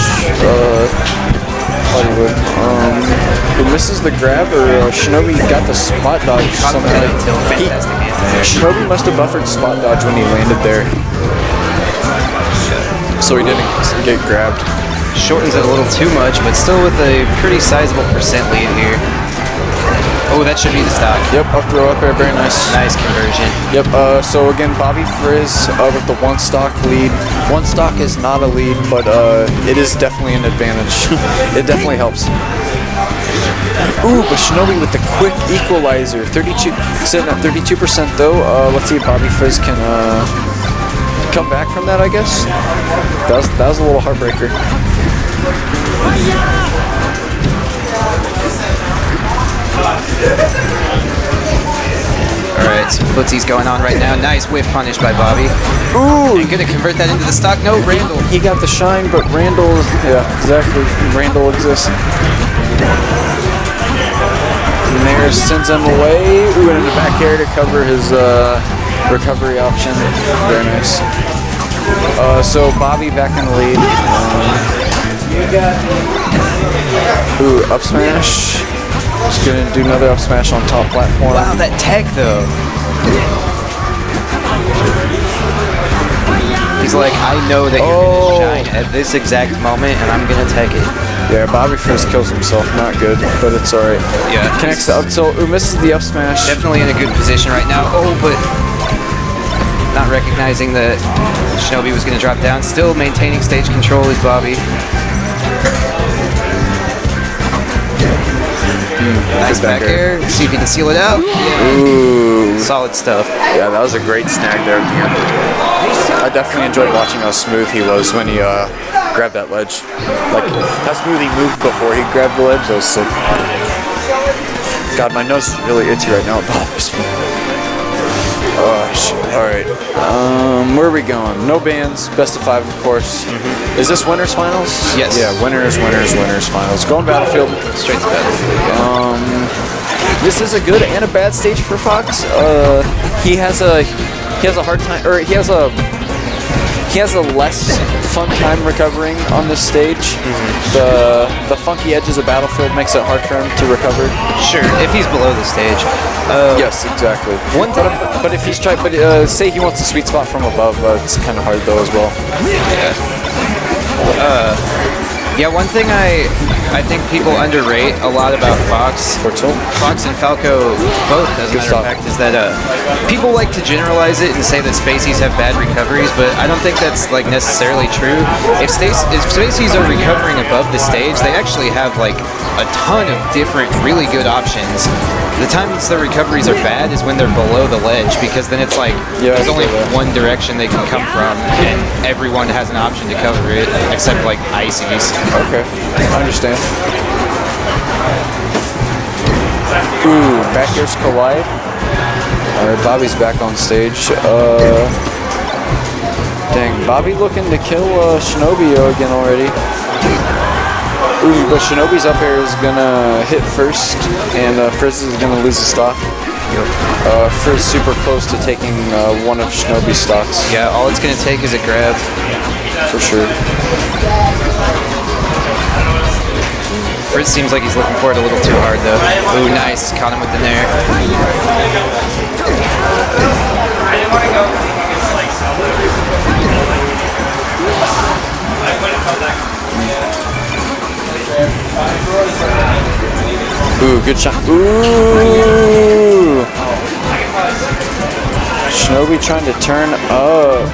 Thought he would. He misses the grab, or Shinobi got the spot dodge somehow. Shinobi must have buffered spot dodge when he landed there. So he didn't get grabbed. Shortens it a little too much, but still with a pretty sizable percent lead here. Oh, that should be the stock. Yep, up throw up air, very nice. Nice conversion. Yep, so again, Bobby Frizz with the one stock lead. One stock is not a lead, but it is definitely an advantage. It definitely helps. But Shinobi with the quick equalizer. 32, sitting at 32% though. Let's see if Bobby Frizz can come back from that, I guess. That was a little heartbreaker. Alright, some footsies going on right now. Nice whiff punish by Bobby. And gonna convert that into the stock. No, Randall. He got the shine, but Randall, yeah, exactly. Randall exists. And there sends him away. And in the back air to cover his recovery option. Very nice. So Bobby back in the lead. Up smash. Just gonna do another up smash on top platform. Wow, that tech though. He's like, I know that you're gonna shine at this exact moment, and I'm gonna tech it. Yeah, Bobby first kills himself. Not good, but it's alright. Yeah. Connects the up tilt. Misses the up smash. Definitely in a good position right now. But not recognizing that Shinobi was gonna drop down. Still maintaining stage control is Bobby. Nice back air. See if he can seal it out. Yeah. Solid stuff. Yeah, that was a great snag there at the end. I definitely enjoyed watching how smooth he was when he grabbed that ledge. Like, how smooth he moved before he grabbed the ledge. That was sick. God, my nose is really itchy right now. It bothers me. Alright. Where are we going? No bans. Best of 5, of course. Is this winners finals? Yes. Yeah, winners finals. Going Battlefield. Straight to Battlefield. Yeah. This is a good and a bad stage for Fox. He has a hard time, or he has a less fun time recovering on this stage. The funky edges of Battlefield makes it hard for him to recover. Sure, if he's below the stage. Yes, exactly. But if he's trying, say he wants the sweet spot from above, it's kind of hard though as well. Yeah, one thing I think people underrate a lot about Fox and Falco both, as a matter of fact, is that people like to generalize it and say that Spaceys have bad recoveries, but I don't think that's like necessarily true. If Spaceys are recovering above the stage, they actually have like a ton of different really good options. The times their recoveries are bad is when they're below the ledge, because then it's like there's only one direction they can come from, and everyone has an option to cover it, except like Ices. Okay, I understand. Back airs collide. Alright, Bobby's back on stage. Dang, Bobby looking to kill Shinobi again already. But Shinobi's up air is gonna hit first, and Frizz is gonna lose the stock. Frizz super close to taking one of Shinobi's stocks. Yeah, all it's going to take is a grab. For sure. Frizz seems like he's looking for it a little too hard, though. Ooh, nice. Caught him with the nair. Ooh, good shot. Ooh! Shinobi trying to turn up.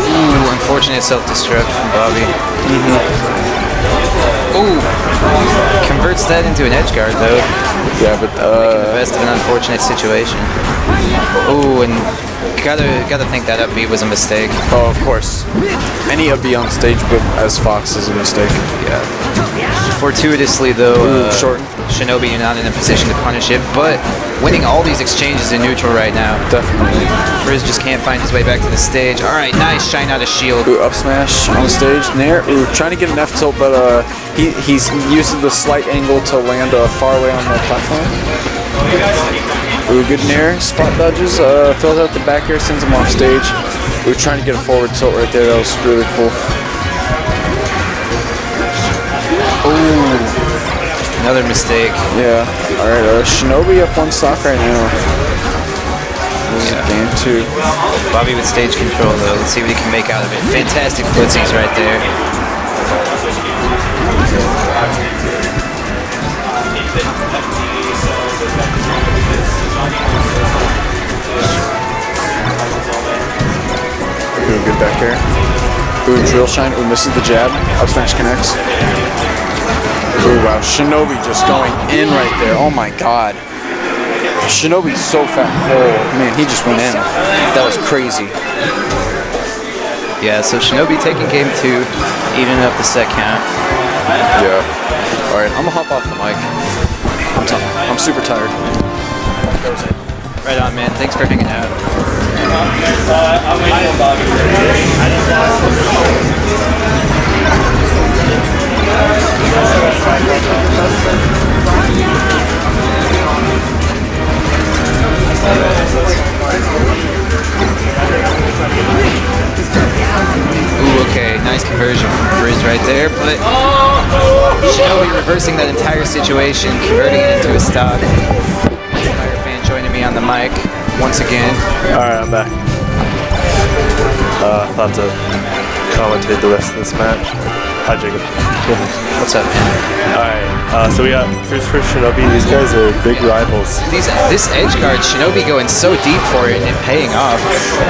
Ooh, unfortunate self-destruct from Bobby. Ooh, converts that into an edge guard though. Yeah, but making the best of an unfortunate situation. Ooh, and gotta think that up B was a mistake. Oh, of course. Any up B on stage, but as Fox is a mistake. Yeah. Fortuitously though, short. Shinobi not in a position to punish it, but winning all these exchanges in neutral right now. Definitely. Frizz just can't find his way back to the stage. All right, nice shine out of shield. Ooh, up smash on the stage. Nair. Ooh, trying to get an F tilt, but he's using the slight angle to land far away on the platform. Ooh, good nair. Spot dodges. Throws out the back air, sends him off stage. Ooh, trying to get a forward tilt right there. That was really cool. Ooh, another mistake. Yeah. All right. Shinobi up one stock right now. This is game 2. Bobby with stage control though. Let's see what he can make out of it. Fantastic footsies right there. Ooh, good back air. Ooh, drill shine. Ooh, misses the jab. Up smash connects. Ooh, wow. Shinobi just going in right there. Oh my god. Shinobi's so fat. Oh, man, he just went in. That was crazy. Yeah, so Shinobi taking game 2, evening up the set count. Yeah. Alright, I'm gonna hop off the mic. I'm super tired. Right on, man. Thanks for hanging out. Ooh, okay, nice conversion from Frizz right there, but Shinobi reversing that entire situation, converting it into a stock. Fire fan joining me on the mic once again. Alright, I'm back. Thought to commentate the rest of this match. Hi, Jacob. What's up, man? Alright, so we got Frizz for Shinobi. These guys are big rivals. This edge guard, Shinobi going so deep for it and paying off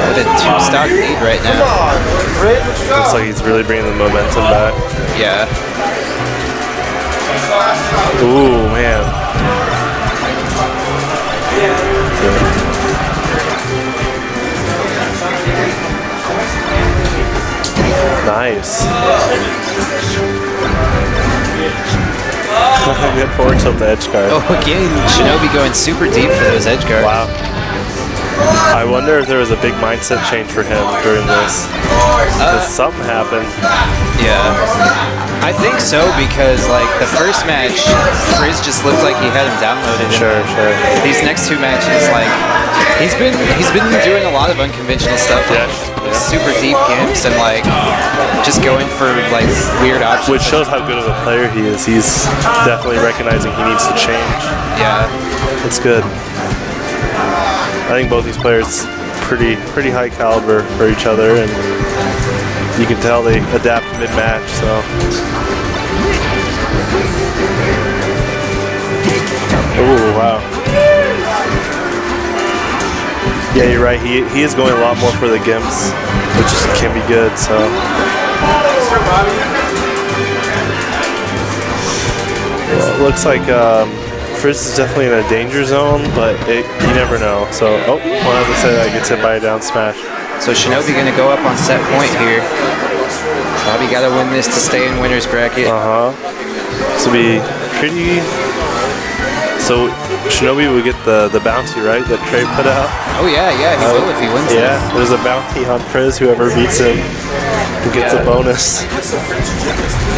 with a 2-stock lead right now. Looks like he's really bringing the momentum back. Yeah. Ooh, man. Nice. Good forward tilt to edge guard. Oh, again, Shinobi going super deep for those edge guards. Wow. I wonder if there was a big mindset change for him during this. Because something happened. Yeah. I think so because, like, the first match, Frizz just looked like he had him downloaded. Sure. These next 2 matches, like, he's been doing a lot of unconventional stuff. Like, super deep gimps and, like, just going for, like, weird options. Which shows how good of a player he is. He's definitely recognizing he needs to change. Yeah. It's good. I think both these players pretty high caliber for each other, and you can tell they adapt mid-match. So, oh wow, yeah, you're right. He is going a lot more for the gimps, which can be good. So, well, it looks like. Frizz is definitely in a danger zone, but you never know. So, well, as I said, I gets hit by a down smash. So Shinobi gonna go up on set point here. Bobby gotta win this to stay in winner's bracket. This will be pretty. So Shinobi will get the bounty, right? That Trey put out. Oh yeah, he will if he wins. Yeah, there's a bounty on Frizz. Whoever beats him. He gets a bonus.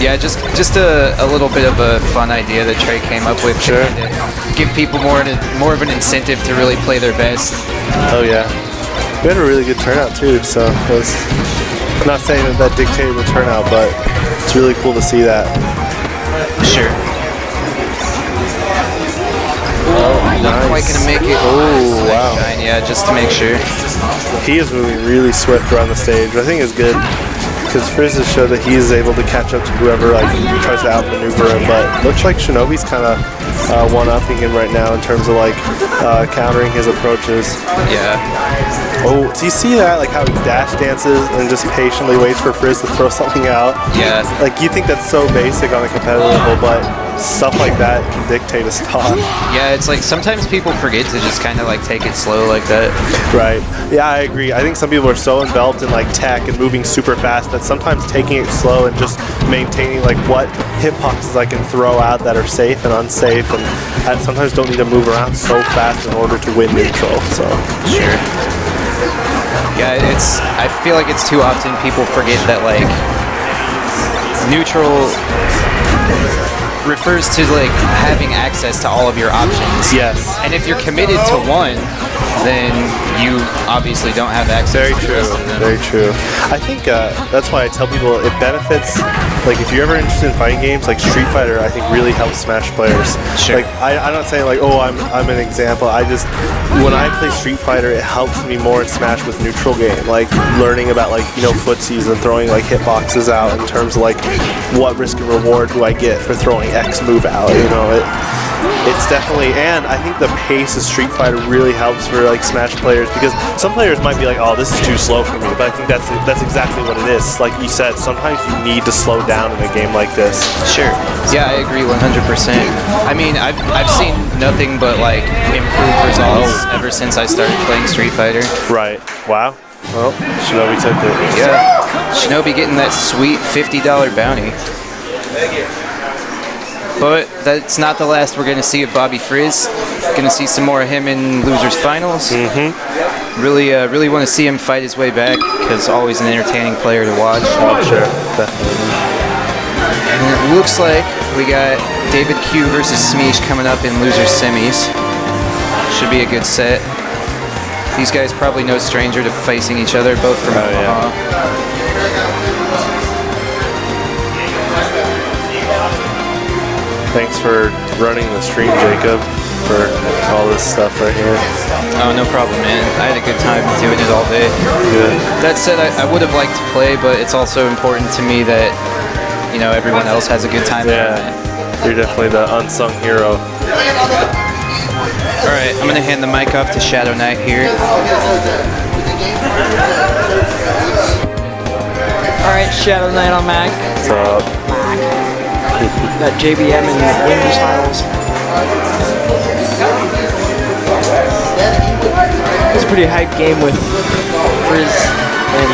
Yeah, just a little bit of a fun idea that Trey came up with. Sure. To give people more of an incentive to really play their best. Oh yeah. We had a really good turnout too, so it was, I'm not saying that dictated the turnout, but it's really cool to see that. Sure. Not quite gonna make it. Oh wow. Shine, yeah, just to make sure. He is moving really swift around the stage, which I think is good. Because Frizz has showed that he is able to catch up to whoever like tries to outmaneuver him, but looks like Shinobi's kind of one-upping him right now in terms of like countering his approaches. Yeah. Oh, do you see that? Like how he dash dances and just patiently waits for Frizz to throw something out? Yeah. Like you think that's so basic on a competitive level, but stuff like that can dictate a stock. Yeah, it's like sometimes people forget to just kind of like take it slow like that. Right. Yeah, I agree. I think some people are so enveloped in like tech and moving super fast that sometimes taking it slow and just maintaining like what hitboxes I can throw out that are safe and unsafe, and I sometimes don't need to move around so fast in order to win neutral. So sure. Yeah, I feel like it's too often people forget that like neutral refers to like having access to all of your options. Yes. And if you're committed to one, then you obviously don't have access very to true. the rest of them. Very true. I think that's why I tell people it benefits. Like if you're ever interested in fighting games, like Street Fighter, I think really helps Smash players. Sure. Like I'm not saying like, oh, I'm an example. I just when I play Street Fighter, it helps me more in Smash with neutral game. Like learning about like footsies and throwing like hitboxes out in terms of like what risk and reward do I get for throwing X move out. It's definitely, and I think the pace of Street Fighter really helps for like Smash players, because some players might be like, oh, this is too slow for me, but I think that's exactly what it is. Like you said, sometimes you need to slow down in a game like this. Sure. Yeah, I agree 100%. I mean, I've seen nothing but like improved results ever since I started playing Street Fighter. Right. Wow. Well, Shinobi took it. Yeah. Shinobi getting that sweet $50 bounty. But that's not the last we're going to see of Bobby Frizz. Going to see some more of him in Losers Finals. Mm-hmm. Really want to see him fight his way back, because always an entertaining player to watch. Oh, sure. Definitely. And it looks like we got David Q versus Smeesh coming up in Losers Semis. Should be a good set. These guys probably no stranger to facing each other, both from Omaha. Thanks for running the stream, Jacob, for all this stuff right here. Oh, no problem, man. I had a good time doing it all day. Good. That said, I would have liked to play, but it's also important to me that, everyone else has a good time. Yeah, you're definitely the unsung hero. All right, I'm going to hand the mic off to Shadow Knight here. All right, Shadow Knight on Mac. What's up? Got JBM in the Losers Finals. It was a pretty hyped game with Frizz and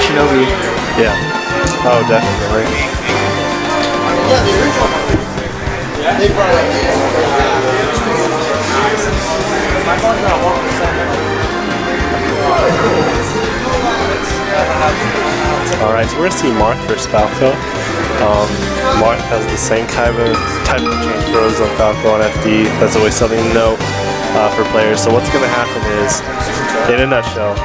Shinobi. Yeah. Oh, definitely. Alright, so we're going to see Marth versus Falco. Marth has the same type of change throws on Falco on FD. That's always something to know for players. So what's going to happen is, in a nutshell,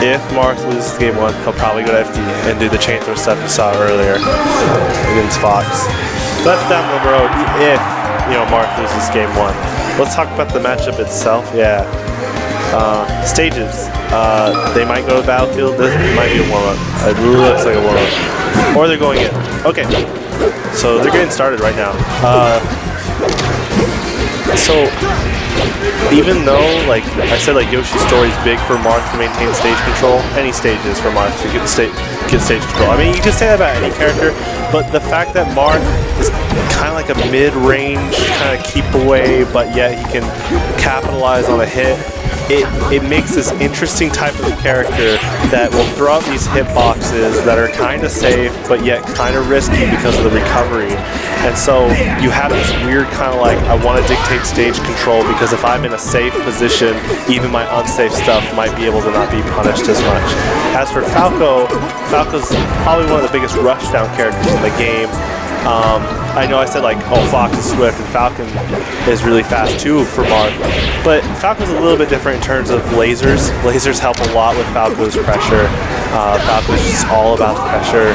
if Marth loses game 1, he'll probably go to FD and do the chain throw stuff you saw earlier against Fox. So that's down the road if Marth loses game 1. Let's talk about the matchup itself. Yeah. Stages. They might go to Battlefield. This might be a warm-up. It looks like a warm-up. Or they're going in. Okay. So they're getting started right now. So even though, like I said, like Yoshi's story is big for Marth to maintain stage control, any stages for Marth to get stage control. I mean, you can say that about any character, but the fact that Marth is kind of like a mid-range kind of keep away, but yet he can capitalize on a hit. it makes this interesting type of character that will throw out these hitboxes that are kind of safe but yet kind of risky because of the recovery. And so you have this weird kind of like, I want to dictate stage control because if I'm in a safe position, even my unsafe stuff might be able to not be punished as much. As for Falco, Falco's probably one of the biggest rushdown characters in the game. I know I said like, oh, Fox is swift and Falcon is really fast too for Marth, but Falcon's a little bit different in terms of lasers. Lasers help a lot with Falco's pressure. Falco's just all about the pressure.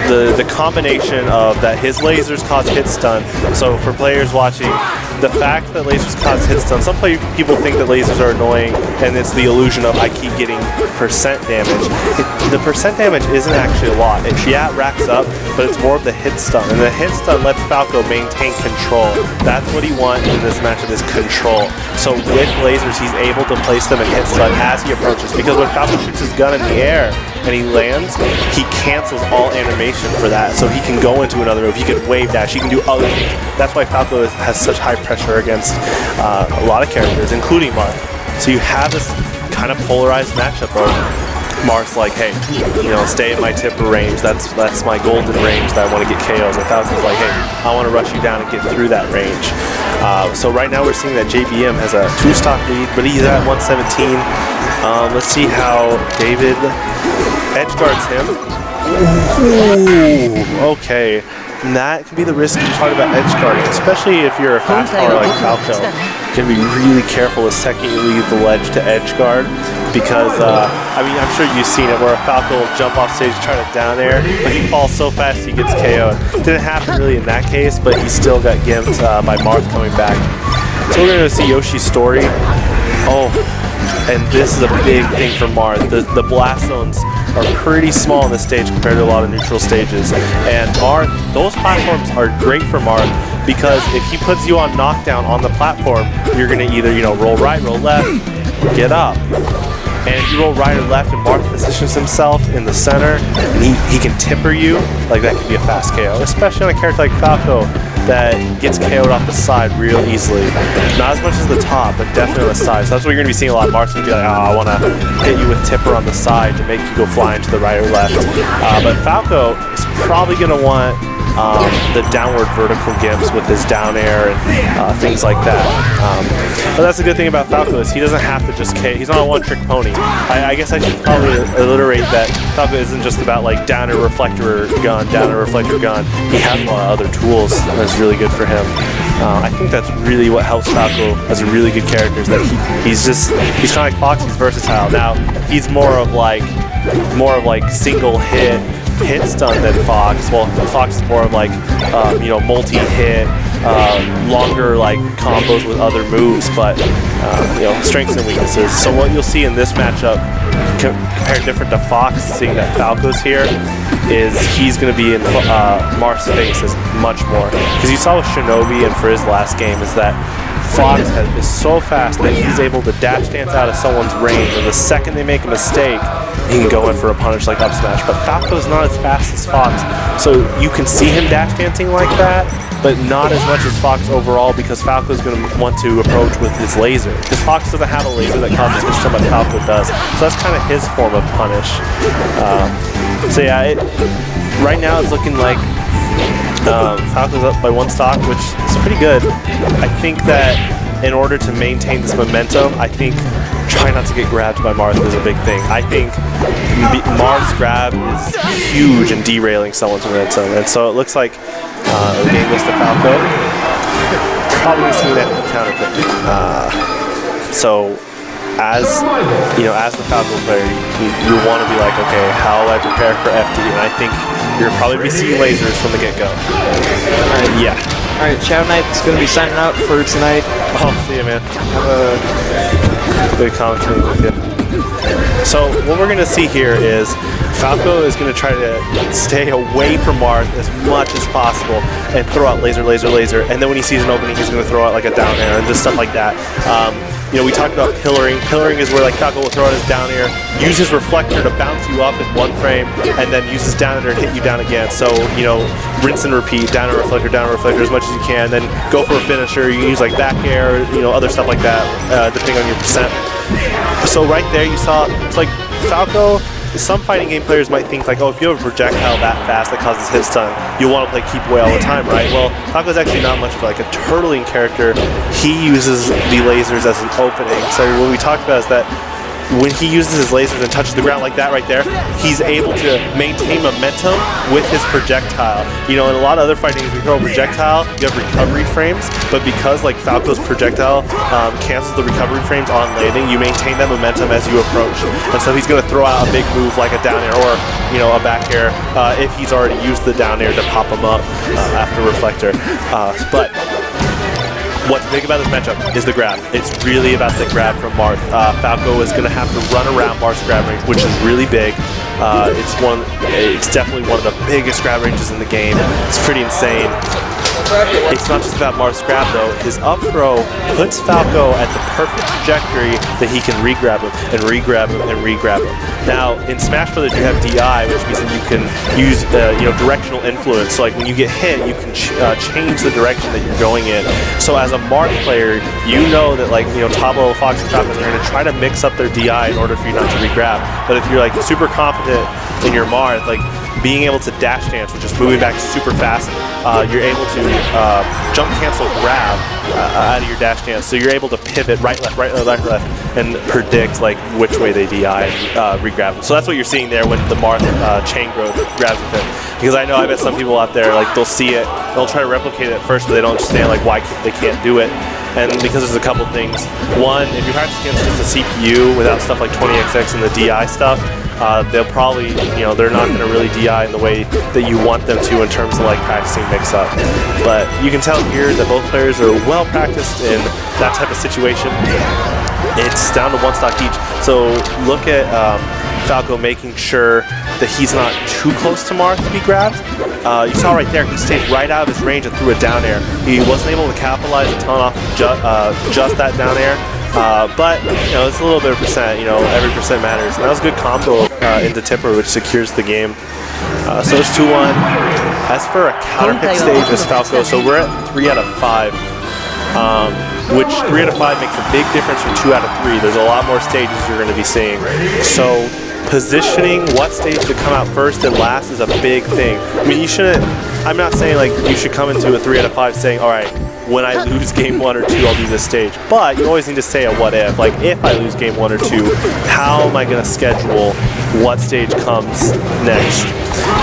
The combination of that his lasers cause hit stun. So for players watching, the fact that lasers cause hit stun, some people think that lasers are annoying and it's the illusion of I keep getting percent damage. The percent damage isn't actually a lot. It racks up, but it's more of the hit stun. And the hit stun lets Falco maintain control. That's what he wants in this matchup is control. So with lasers, he's able to place them in hit stun as he approaches. Because when Falco shoots his gun in the air and he lands, he cancels all animation for that. So he can go into another move. He can wave dash. He can do other things. That's why Falco has such high pressure against a lot of characters, including Marth. So you have this kind of polarized matchup of Marth's like, hey, you know, stay in my tipper range. That's my golden range that I want to get KOs. And Falcon's like, hey, I want to rush you down and get through that range. So right now we're seeing that JBM has a 2-stock lead, but he's at 117. Let's see how David edge guards him. Ooh, okay. And that can be the risky part about edge guarding, especially if you're a fast power like Falco. You can be really careful the second you leave the ledge to edge guard because, I mean, I'm sure you've seen it where a Falco will jump off stage, try to down air, but he falls so fast he gets KO'd. Didn't happen really in that case, but he still got gimped by Marth coming back. So we're going to see Yoshi's story. Oh, and this is a big thing for Marth. The blast zones are pretty small on this stage compared to a lot of neutral stages. And Marth, those platforms are great for Marth because if he puts you on knockdown on the platform, you're going to either, you know, roll right, roll left, get up. And if you roll right or left and Marth positions himself in the center, and he can tipper you, like that could be a fast KO, especially on a character like Falco that gets KO'd off the side real easily. Not as much as the top, but definitely on the side. So that's what you're going to be seeing a lot. Marth's going to be like, oh, I want to hit you with tipper on the side to make you go flying to the right or left. But Falco is probably going to want the downward vertical gimps with his down air and things like that. But that's the good thing about Falco is he doesn't have to just he's not a one-trick pony. I guess I should probably alliterate that Falco isn't just about like down air reflector gun, down air reflector gun. He has a lot of other tools that's really good for him. I think that's really what helps Falco as a really good character is that he's kind of like Fox, he's versatile. Now he's more of like single hit stun than Fox. Well, Fox is more of like you know, multi-hit, longer like combos with other moves, but you know, strengths and weaknesses. So what you'll see in this matchup, compared different to Fox, seeing that Falco's here, is he's going to be in Marth's face as much more. Because you saw with Shinobi and Frizz last game is that Fox is so fast that he's able to dash dance out of someone's range, and the second they make a mistake, he can go in for a punish like up smash. But Falco's not as fast as Fox, so you can see him dash dancing like that, but not as much as Fox overall because Falco's going to want to approach with his laser. Because Fox doesn't have a laser that causes his stun, but Falco does. So that's kind of his form of punish. So yeah, right now it's looking like Falco's up by 1 stock, which is pretty good. I think that in order to maintain this momentum, I think trying not to get grabbed by Marth is a big thing. I think Marth's grab is huge in derailing someone's momentum, and so it looks like the game goes to Falco. Probably seeing that counter pick. So as you know, as the Falco player, you want to be like, okay, how will I prepare for FD? And I think you're probably be seeing lasers from the get-go. Yeah. All right, Chow Knight's going to be signing out for tonight. Oh, see you, man. Have a good commentating with you. So what we're going to see here is Falco is going to try to stay away from Marth as much as possible and throw out laser, laser, laser. And then when he sees an opening, he's going to throw out like a down air and just stuff like that. You know, we talked about pillaring. Pillaring is where like Falco will throw out his down air, use his reflector to bounce you up in 1 frame, and then use his down air to hit you down again. So, you know, rinse and repeat, down air reflector as much as you can, then go for a finisher. You can use like back air, you know, other stuff like that, depending on your percent. So right there you saw, it's like Falco, some fighting game players might think like, oh, if you have a projectile that fast that causes hit stun, you'll want to play keep away all the time, right? Well, Falco's actually not much of like a turtling character. He uses the lasers as an opening. So what we talked about is that when he uses his lasers and touches the ground like that right there, he's able to maintain momentum with his projectile. You know, in a lot of other fighting games, we throw a projectile, you have recovery frames, but because like Falco's projectile cancels the recovery frames on landing, you maintain that momentum as you approach. And so he's going to throw out a big move like a down air or, you know, a back air if he's already used the down air to pop him up after reflector. But what's big about this matchup is the grab. It's really about the grab from Marth. Falco is going to have to run around Marth's grab range, which is really big. It's definitely one of the biggest grab ranges in the game. It's pretty insane. It's not just about Marth's grab though. His up throw puts Falco at the perfect trajectory that he can re-grab him and re-grab him and re-grab him. Now in Smash Brothers you have DI, which means that you can use directional influence. So like when you get hit, you can change the direction that you're going in. So as a Marth player, you know that like top level Fox and Falcons are going to try to mix up their DI in order for you not to re-grab. But if you're like super competent in your Marth, like being able to dash dance, which is moving back super fast, you're able to jump cancel grab out of your dash dance. So you're able to pivot right, left, and predict like which way they DI and re-grab them. So that's what you're seeing there when the Marth chain growth grabs with it. Because I know I bet some people out there, like they'll see it, they'll try to replicate it at first, but they don't understand like why they can't do it. And because there's a couple things. One, if you practice against just the CPU without stuff like 20XX and the DI stuff, they'll probably, they're not going to really DI in the way that you want them to in terms of like practicing mix-up. But you can tell here that both players are well practiced in that type of situation. It's down to one stock each. So look at Falco making sure that he's not too close to Marth to be grabbed. You saw right there, he stayed right out of his range and threw a down air. He wasn't able to capitalize a ton off just that down air. But it's a little bit of percent. Every percent matters. And that was a good combo into Tipper, which secures the game. So it's 2-1. As for a counter pick stage as Falco, so we're at 3 out of 5. Which 3 out of 5 makes a big difference from 2 out of 3. There's a lot more stages you're going to be seeing. So positioning what stage to come out first and last is a big thing. I mean, you shouldn't, I'm not saying like you should come into a 3 out of 5 saying, all right, when I lose game 1 or 2, I'll do this stage. But you always need to say a what if. Like, if I lose game 1 or 2, how am I going to schedule what stage comes next?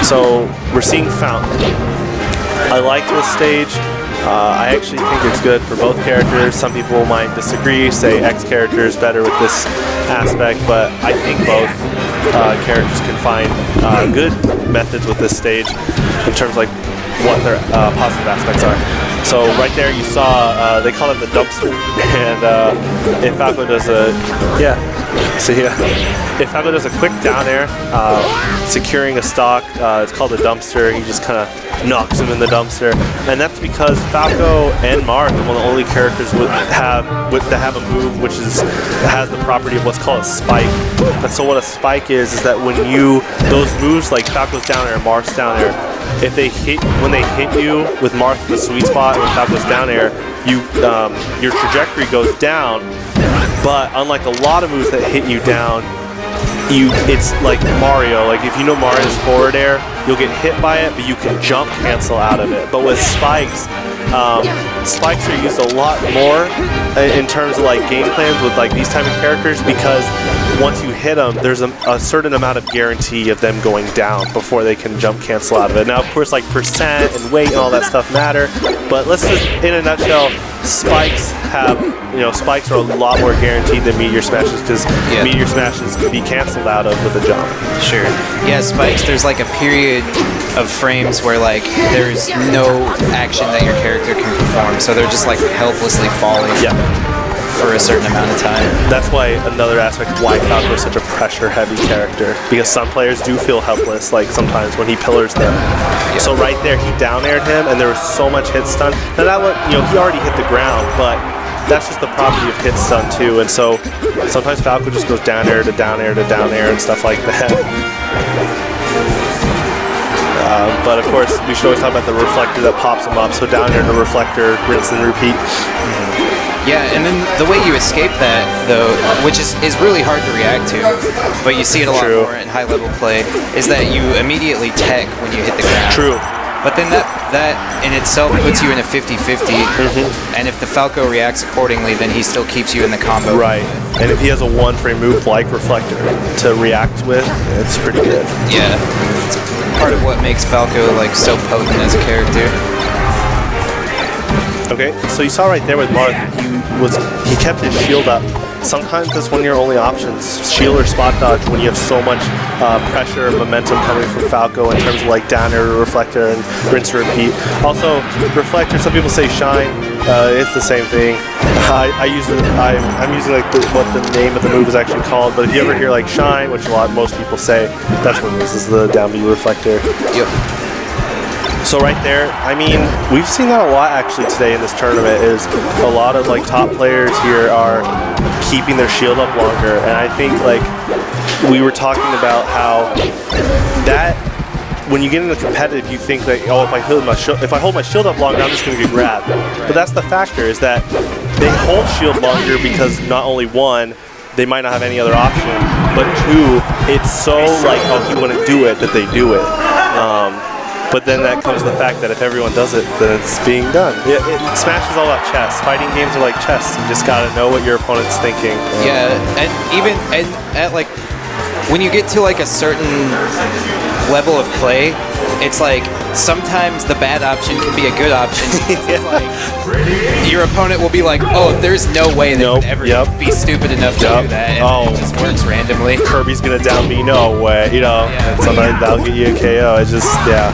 So we're seeing Fountain. I like this stage. I actually think it's good for both characters. Some people might disagree, say X character is better with this aspect, but I think both characters can find good methods with this stage in terms of like what their positive aspects are. So right there you saw, they call it the dumpster, and if Falco does if Falco does a quick down air, securing a stock, it's called a dumpster. He just kind of knocks him in the dumpster, and that's because Falco and Marth are one of the only characters that have a move which has the property of what's called a spike. And so what a spike is that when those moves like Falco's down air, Marth's down air, when they hit you with Marth the sweet spot and with Falco's down air, your trajectory goes down. But unlike a lot of moves that hit you down, it's like Mario. Like if you know Mario's forward air, you'll get hit by it, but you can jump cancel out of it. But with spikes, spikes are used a lot more in terms of like game plans with like these type of characters, because once you hit them, there's a certain amount of guarantee of them going down before they can jump cancel out of it. Now, of course, like percent and weight and all that stuff matter, but let's just, in a nutshell, spikes are a lot more guaranteed than meteor smashes, because meteor smashes can be canceled out of with a jump. Sure. Yeah, spikes, there's like a period of frames where like there's no action that your character can perform, so they're just like helplessly falling for a certain amount of time. That's why another aspect of why Falco is such a pressure-heavy character, because some players do feel helpless, like sometimes when he pillars them. So right there, he down-aired him, and there was so much hit stun. Now that one, he already hit the ground, but that's just the property of hit stun too, and so sometimes Falco just goes down air to down air to down air and stuff like that. But of course, we should always talk about the reflector that pops him up. So down air to reflector, rinse and repeat. Yeah, and then the way you escape that, though, which is really hard to react to, but you see it a lot more in high-level play, is that you immediately tech when you hit the ground. True. But then that in itself puts you in a 50-50, and if the Falco reacts accordingly, then he still keeps you in the combo. Right, and if he has a one-frame move like Reflector to react with, it's pretty good. Yeah, it's part of what makes Falco like so potent as a character. Okay, so you saw right there with Marth, he kept his shield up. Sometimes that's one of your only options, shield or spot dodge, when you have so much pressure and momentum coming from Falco in terms of like down air to Reflector and rinse and repeat. Also, Reflector, some people say Shine, it's the same thing. I'm using like what the name of the move is actually called, but if you ever hear like Shine, which most people say, that's what this is, the down B Reflector. Yep. So right there, I mean, we've seen that a lot actually today in this tournament, is a lot of like top players here are keeping their shield up longer, and I think like we were talking about how that when you get into competitive, you think that, oh, if I hold my shield up longer, I'm just going to get grabbed. But that's the factor, is that they hold shield longer because not only one, they might not have any other option, but two, it's so like, oh, he wouldn't do it that they do it. But then that comes the fact that if everyone does it, then it's being done. Smash is all about chess. Fighting games are like chess. You just gotta know what your opponent's thinking. Yeah, and even at like when you get to like a certain level of play, it's like sometimes the bad option can be a good option. Like, your opponent will be like, oh, there's no way they would ever be stupid enough to do that, and it just works randomly. Kirby's gonna down me, no way, you know. And sometimes that'll get you a KO. It's just, yeah.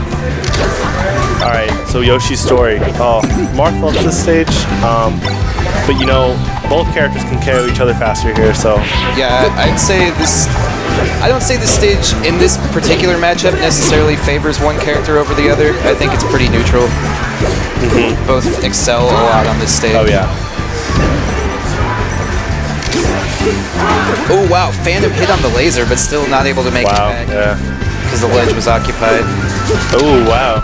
Alright, so Yoshi's story. Oh, Marth loves this stage, but you know, both characters can KO each other faster here, so. Yeah, I'd say this. I don't say this stage in this particular matchup necessarily favors one character over the other. I think it's pretty neutral. Both excel a lot on this stage. Oh yeah. Oh wow, Phantom hit on the laser, but still not able to make it back. Because the ledge was occupied. Oh wow.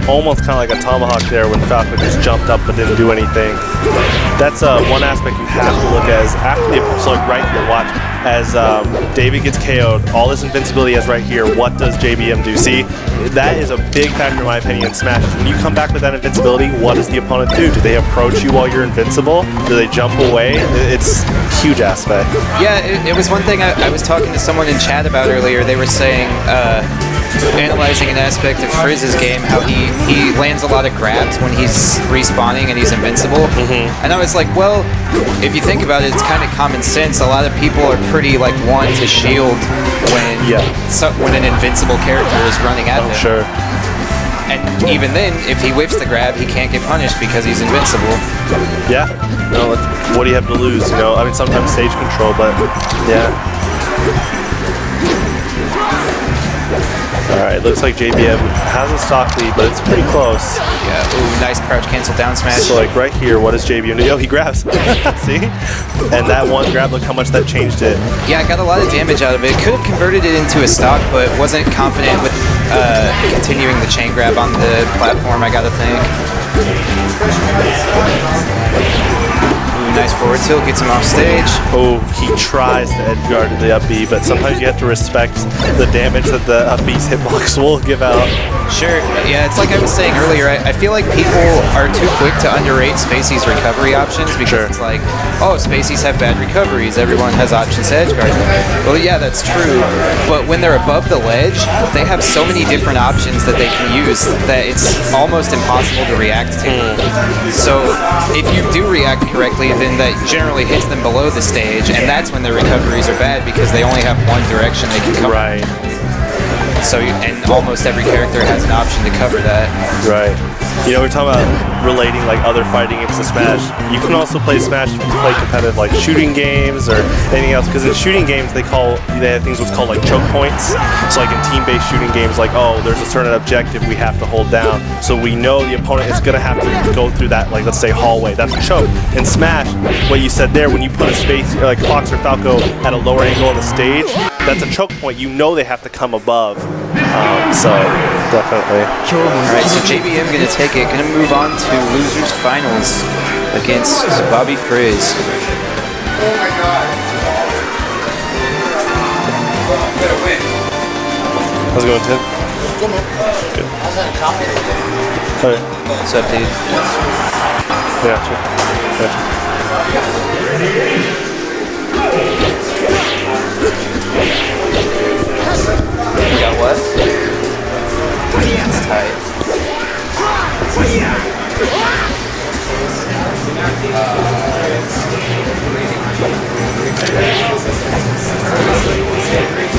Almost kind of like a tomahawk there when Falco just jumped up but didn't do anything. That's one aspect you have to look at, is after the, so like right here, watch, as David gets KO'd, all this invincibility has right here, what does JBM do? See, that is a big factor in my opinion in Smash. When you come back with that invincibility, what does the opponent do? Do they approach you while you're invincible? Do they jump away? It's a huge aspect. Yeah, it was one thing I was talking to someone in chat about earlier. They were saying, analyzing an aspect of Frizz's game, how he lands a lot of grabs when he's respawning and he's invincible. And I was like, well, if you think about it, it's kind of common sense. A lot of people are pretty like one to shield when an invincible character is running at them. Sure. And even then, if he whiffs the grab, he can't get punished because he's invincible. Yeah. No, what do you have to lose? You know, I mean, sometimes stage control, but yeah. Alright, looks like JBM has a stock lead, but it's pretty close. Yeah, ooh, nice crouch cancel down smash. So like right here, what does JBM do? Oh, he grabs. See? And that one grab, look how much that changed it. Yeah, I got a lot of damage out of it. Could have converted it into a stock, but wasn't confident with continuing the chain grab on the platform, I gotta think. Nice forward tilt, gets him off stage. Oh, he tries to edge guard the up B, but sometimes you have to respect the damage that the up B's hitbox will give out. Sure, yeah, it's like I was saying earlier, I feel like people are too quick to underrate Spacey's recovery options because it's like, oh, Spacey's have bad recoveries, everyone has options to edge guard. Well, yeah, that's true, but when they're above the ledge, they have so many different options that they can use that it's almost impossible to react to. So if you do react correctly, then that generally hits them below the stage, and that's when their recoveries are bad because they only have one direction they can come. Right. So, and almost every character has an option to cover that. Right. You know, we're talking about relating like other fighting games to Smash. You can also play Smash if you play competitive like shooting games or anything else, because in shooting games they have things what's called like choke points. So like in team-based shooting games, like, oh, there's a certain objective we have to hold down, so we know the opponent is gonna have to go through that, like, let's say hallway. That's a choke. In Smash, what you said there, when you put a space like Fox or Falco at a lower angle on the stage, that's a choke point. You know they have to come above. So definitely. Alright, so JBM gonna take it, gonna move on to losers finals. against Bobby Frizz. How's it going, Tim? Good, man. Good. I was at a copy. Okay. What's up, dude? Gotcha. You got what? That's tight.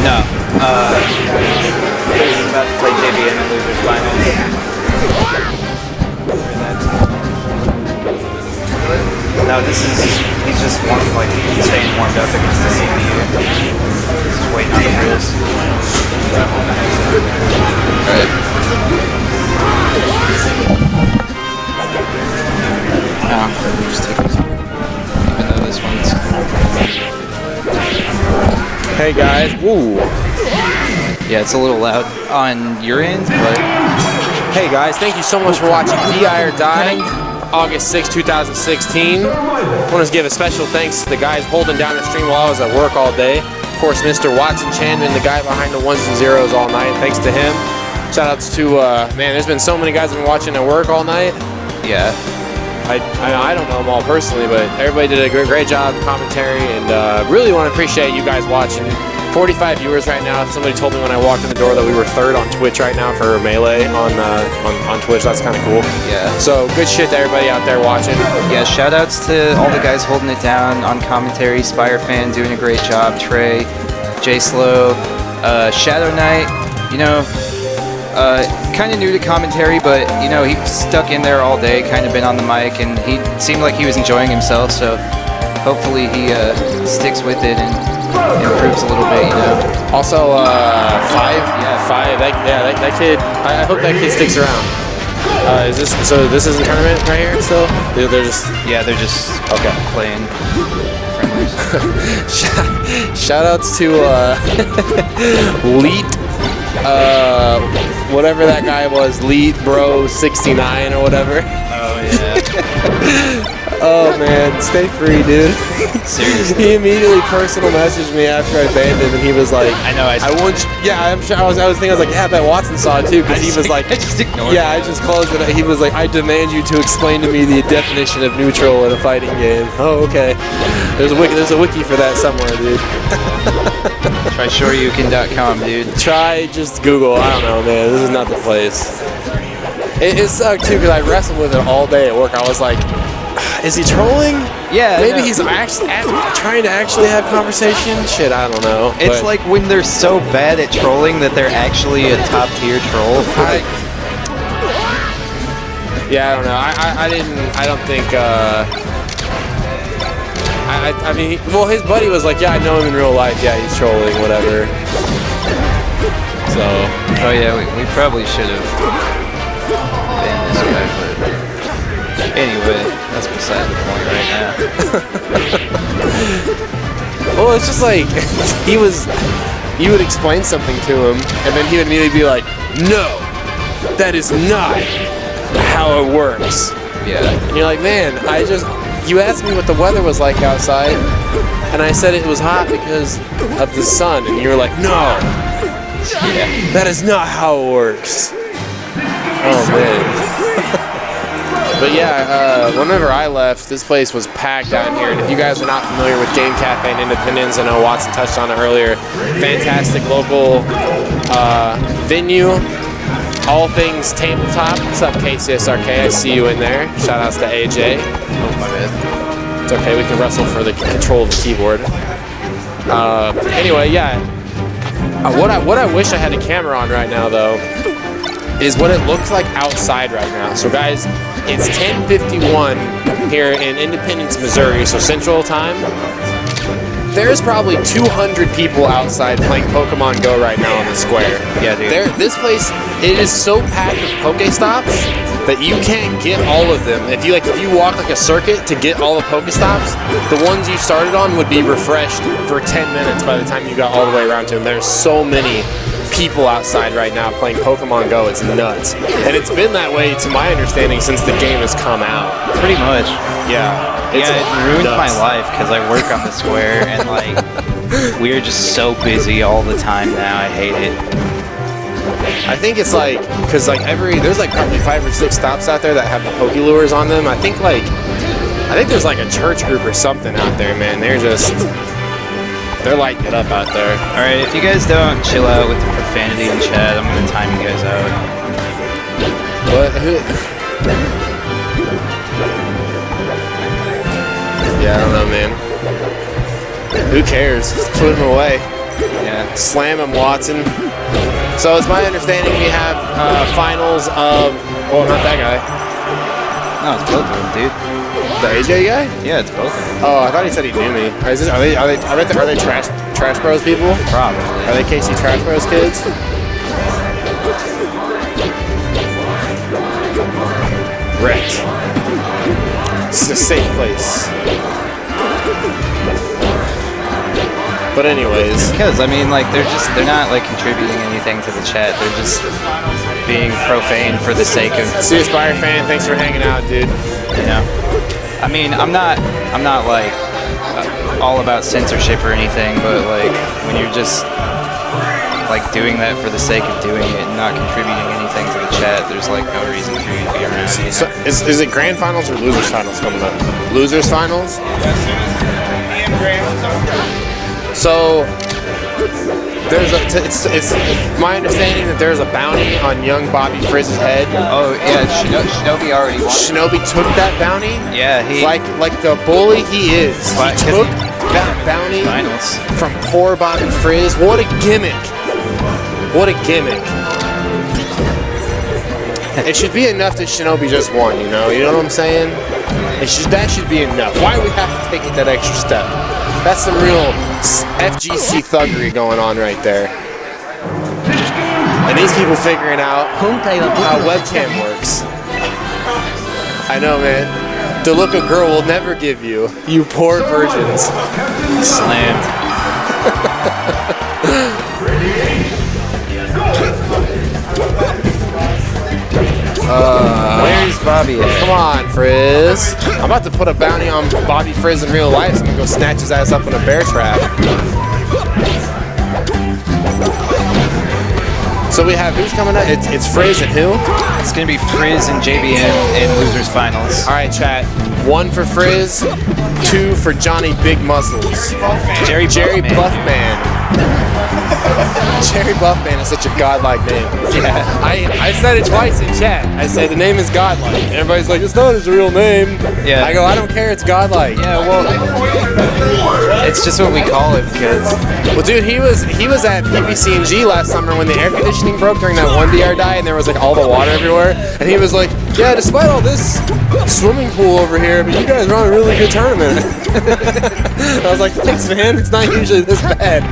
No. He's about to play JBM in losers finals. No, he's just warming, like, staying warmed up against the CPU. Just waiting on the rules. Alright. Just take this. Even though this one's... Hey guys, woo! Yeah, it's a little loud on your end, but... Hey guys, thank you so much for watching DI or Die, August 6, 2016. I want to give a special thanks to the guys holding down the stream while I was at work all day. Of course, Mr. Watson Chandman, the guy behind the ones and zeros all night. Thanks to him. Shout outs to, man, there's been so many guys that have been watching at work all night. Yeah. I don't know them all personally, but everybody did a great job commentary, and really want to appreciate you guys watching. 45 viewers right now. Somebody told me when I walked in the door that we were 3rd on Twitch right now for Melee on Twitch. That's kind of cool. Yeah. So good shit to everybody out there watching. Yeah, shout outs to all the guys holding it down on commentary. Spire Fan doing a great job. Trey, J Slow, Shadow Knight, you know, kind of new to commentary, but you know, he stuck in there all day, kind of been on the mic, and he seemed like he was enjoying himself, so hopefully he sticks with it and improves a little bit, you know. Also, Five. That kid. I hope that kid sticks around. Is this so? This isn't tournament right here still. They're just. Yeah, they're just okay playing friendlies. Shout outs to Leet. Whatever that guy was, Leet Bro 69 or whatever. Oh yeah. Oh man, stay free, dude. Seriously. He immediately personal messaged me after I banned him, and he was like, I know. I want you, yeah, I'm sure. I was thinking, I was like, yeah, I bet Watson saw it too, because he was like, I just ignored. yeah, I just closed it. He was like, I demand you to explain to me the definition of neutral in a fighting game. Oh, okay. There's a wiki for that somewhere, dude. Try shoryuken.com, dude. Try just Google. I don't know, man. This is not the place. It sucked too, because I wrestled with it all day at work. I was like, is he trolling? Yeah. Maybe he's actually trying to actually have conversation. Shit, I don't know. It's like when they're so bad at trolling that they're actually a top tier troll. Yeah, I don't know. I don't think. I mean, well, his buddy was like, yeah, I know him in real life. Yeah, he's trolling, whatever. So. Oh yeah, we probably should have banned this guy, but. Anyway, that's beside the point right now. Well, it's just like, you would explain something to him, and then he would immediately be like, no, that is not how it works. Yeah. And you're like, man, you asked me what the weather was like outside, and I said it was hot because of the sun, and you were like, no, that is not how it works. Oh, man. But yeah, whenever I left, this place was packed down here. And if you guys are not familiar with Game Cafe and Independence, I know Watson touched on it earlier. Fantastic local venue. All things tabletop. What's up, KCSRK? I see you in there. Shout outs to AJ. Oh, my bad. It's okay, we can wrestle for the control of the keyboard. Anyway, yeah. What I wish I had a camera on right now, though, is what it looks like outside right now. So guys, it's 10:51 here in Independence, Missouri, so Central Time. There's probably 200 people outside playing Pokemon Go right now on the square. Yeah, dude. This place, it is so packed with Pokestops that you can't get all of them. If you walk like a circuit to get all the Pokestops, the ones you started on would be refreshed for 10 minutes by the time you got all the way around to them. There's so many people outside right now playing Pokemon Go. It's nuts. And it's been that way, to my understanding, since the game has come out. Pretty much. Yeah. Yeah, it ruined my life because I work on the square and like we're just so busy all the time now. I hate it. I think it's like, cause like there's like probably 5 or 6 stops out there that have the poke lures on them. I think there's like a church group or something out there, man. They're lighting it up out there. All right, if you guys don't chill out with the profanity in chat, I'm gonna time you guys out. What? Yeah, I don't know, man. Who cares? Just put him away. Yeah. Slam him, Watson. So it's my understanding we have finals of. Oh, not that guy. No, it's both of them, dude. The AJ guy? Yeah, it's both of them. Oh, I thought he said he knew me. Are they Trash Bros people? Probably. Are they KC Trash Bros kids? Wrecked. This is a safe place. But anyways. Because, I mean, like, they're not, like, contributing anything to the chat. They're just being profane for the sake of... See, Aspire fan, thanks for hanging out, dude. You know? I mean, I'm not like, all about censorship or anything, but, like, when you're just, like, doing that for the sake of doing it and not contributing anything to the chat, there's, like, no reason for you to be around. You know? So, is it Grand Finals or Losers Finals coming up? Losers Finals? So it's my understanding that there's a bounty on young Bobby Frizz's head. Oh yeah, Shinobi already won. Shinobi took that bounty. Yeah, he like the bully he is. He took that bounty from poor Bobby Frizz. What a gimmick! What a gimmick! It should be enough that Shinobi just won. You know what I'm saying? That should be enough. Why do we have to take it that extra step? That's some real FGC thuggery going on right there. And these people figuring out how webcam works. I know, man. The look a girl will never give you, you poor virgins. Slammed. Where's Bobby at? Come on, Frizz. I'm about to put a bounty on Bobby Frizz in real life, so I'm gonna go snatch his ass up in a bear trap. So we have, who's coming up? It's Frizz and who? It's gonna be Frizz and JBM in Losers Finals. All right, chat. 1 for Frizz, 2 for Johnny Big Muscles. Jerry Buffman. Jerry Buffman is such a godlike name. Yeah. I said it twice in chat. I said the name is godlike. And everybody's like, it's not his real name. Yeah. I go, I don't care, it's godlike. Yeah, well, it's just what we call it because... Well, dude, he was at PPC&G last summer when the air conditioning broke during that one DR die and there was like all the water everywhere. And he was like, yeah, despite all this swimming pool over here, but you guys run a really good tournament. I was like, thanks, man. It's not usually this bad.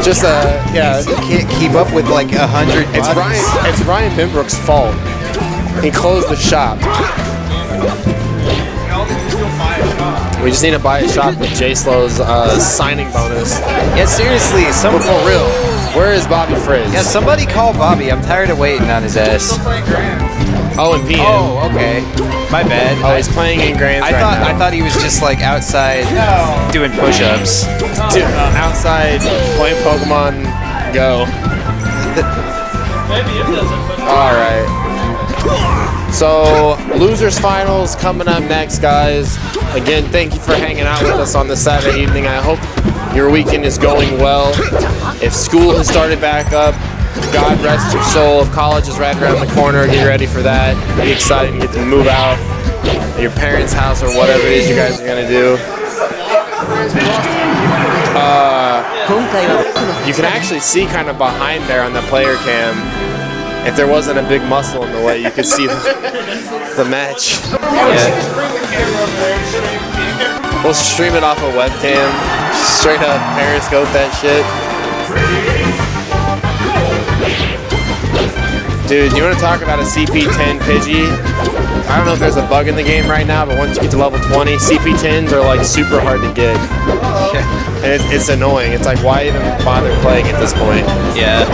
Just yeah. You can't keep up with like 100 bodies. It's Ryan Bimbrook's fault. He closed the shop. We just need to buy a shop with J Slow's signing bonus. Yeah, seriously, But for real, where is Bobby Frizz? Yeah, somebody call Bobby. I'm tired of waiting on his ass. Oh, and PM. Oh, okay. My bad. Oh, he's playing in Grands right now. I thought he was just like outside doing push-ups. Dude, outside playing Pokemon Go. Maybe it doesn't. All right. So, Losers Finals coming up next, guys. Again, thank you for hanging out with us on this Saturday evening. I hope your weekend is going well. If school has started back up, God rest your soul. If college is right around the corner, get ready for that. Be excited to get to move out at your parents' house or whatever it is you guys are going to do. You can actually see kind of behind there on the player cam. If there wasn't a big muscle in the way, you could see the match. Yeah. We'll stream it off a webcam. Straight up Periscope that shit. Dude, you want to talk about a CP10 Pidgey? I don't know if there's a bug in the game right now, but once you get to level 20, CP10s are like super hard to get. And it's annoying. It's like, why even bother playing at this point? Yeah.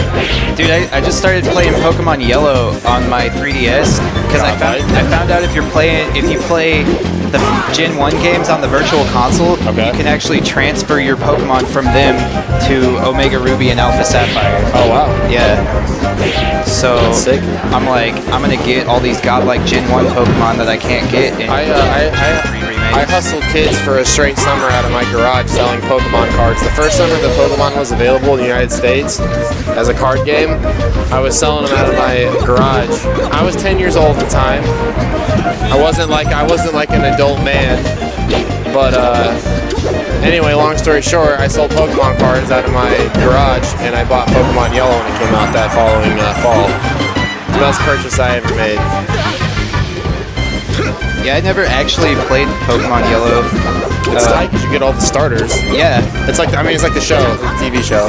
Dude, I just started playing Pokemon Yellow on my 3DS because I found out if you play the Gen 1 games on the Virtual Console, you can actually transfer your Pokemon from them to Omega Ruby and Alpha Sapphire. Oh wow. Yeah. So I'm like, I'm gonna get all these godlike Gen 1 Pokemon that I can't get in I hustled kids for a straight summer out of my garage selling Pokemon cards. The first summer that Pokemon was available in the United States as a card game, I was selling them out of my garage. I was 10 years old at the time. I wasn't like an adult man, but anyway, long story short, I sold Pokemon cards out of my garage, and I bought Pokemon Yellow when it came out that following fall. The best purchase I ever made. Yeah, I never actually played Pokemon Yellow. It's tight because you get all the starters. Yeah. It's like the show, the TV show.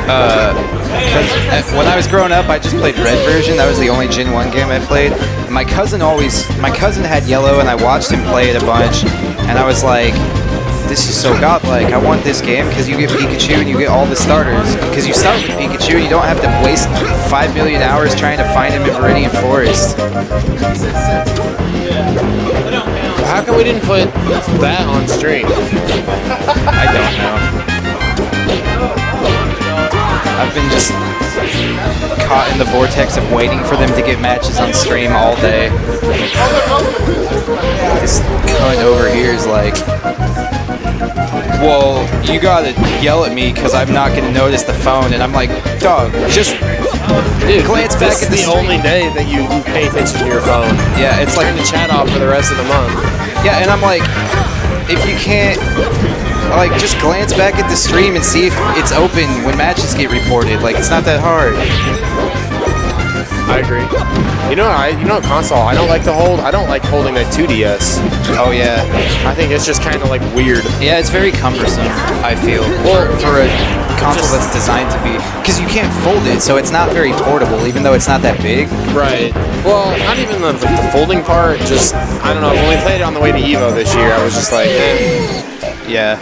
Because when I was growing up, I just played Red version. That was the only Gen 1 game I played. And my cousin had Yellow, and I watched him play it a bunch. And I was like, this is so godlike. I want this game because you get Pikachu and you get all the starters. Because you start with Pikachu and you don't have to waste 5 million hours trying to find him in Viridian Forest. How come we didn't put that on stream? I don't know. I've been just caught in the vortex of waiting for them to get matches on stream all day. This cunt over here is like, well, you gotta yell at me because I'm not gonna notice the phone. And I'm like, dog, just glance back at the only day that you pay attention to your phone. Yeah, it's like turn the chat off for the rest of the month. Yeah, and I'm like, if you can't, like, just glance back at the stream and see if it's open when matches get reported. Like, it's not that hard. I agree. You know, console. I don't like to hold. I don't like holding a 2DS. Oh yeah. I think it's just kind of like weird. Yeah, it's very cumbersome. I feel for a console that's designed to be, because you can't fold it, so it's not very portable, even though it's not that big. Right. Well, not even the folding part. Just I don't know. When we played it on the way to Evo this year, I was just like, yeah.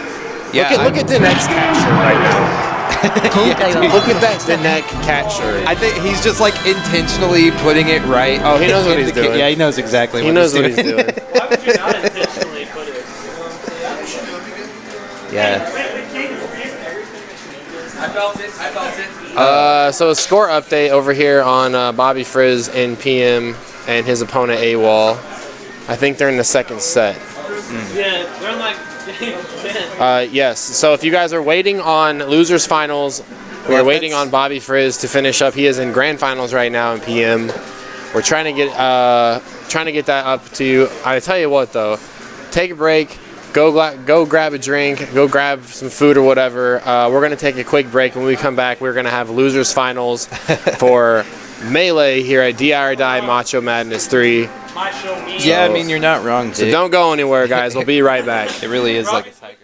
Yeah. Look at the next capture right now. Yeah, look at that neck cat shirt. I think he's just like intentionally putting it right. Oh, he knows what he's doing. Yeah, he knows exactly what he's doing. Why would you not intentionally put it? Yeah. I felt it. So a score update over here on Bobby Frizz and PM and his opponent AWOL. I think they're in the second set. Yeah, they're in like game 10. Yes. So if you guys are waiting on losers finals, we are waiting on Bobby Frizz to finish up. He is in grand finals right now in PM. We're trying to get that up to you. I tell you what though, take a break. Go grab a drink. Go grab some food or whatever. We're gonna take a quick break. When we come back, we're gonna have losers finals for Melee here at DI or Die Macho Madness 3. Yeah, I mean, you're not wrong, Dick. So don't go anywhere, guys. We'll be right back. It really is like a tiger.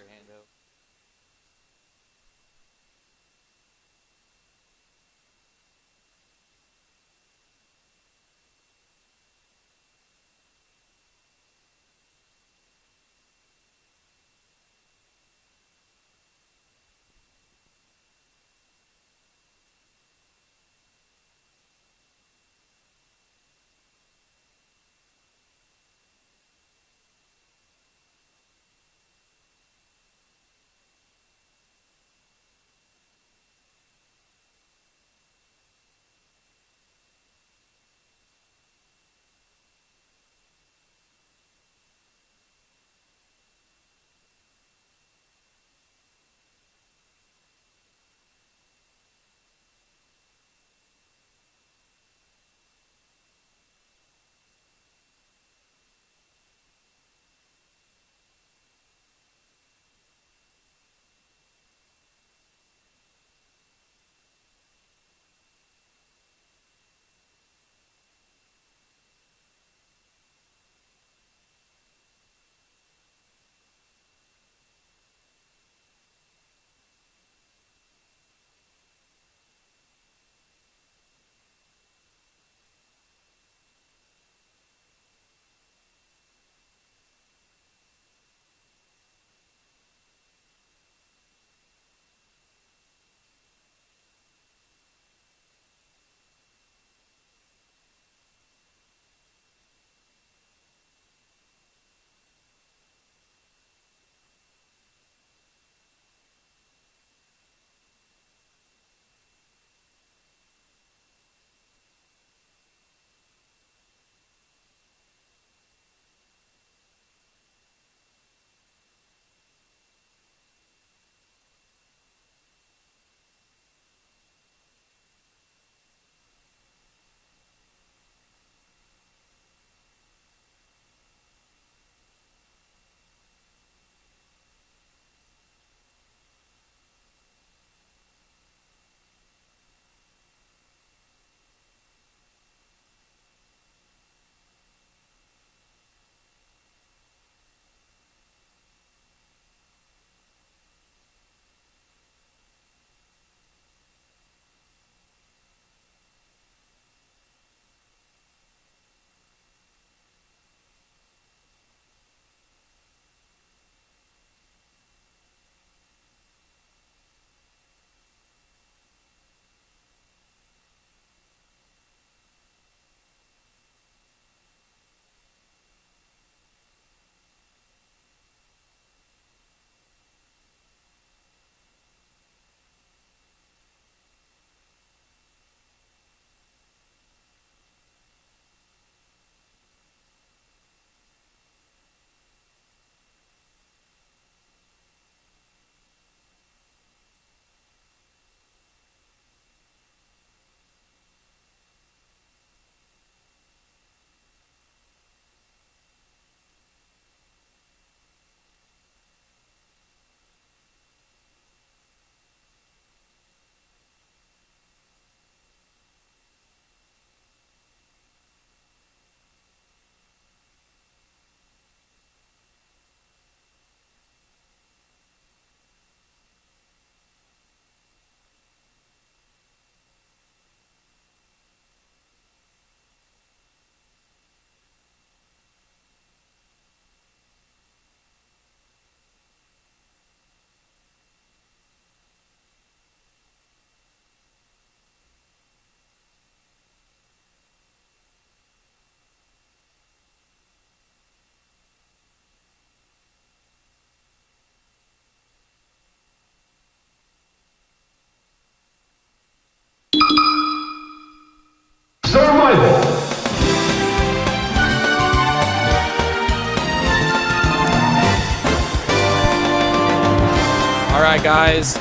Alright guys,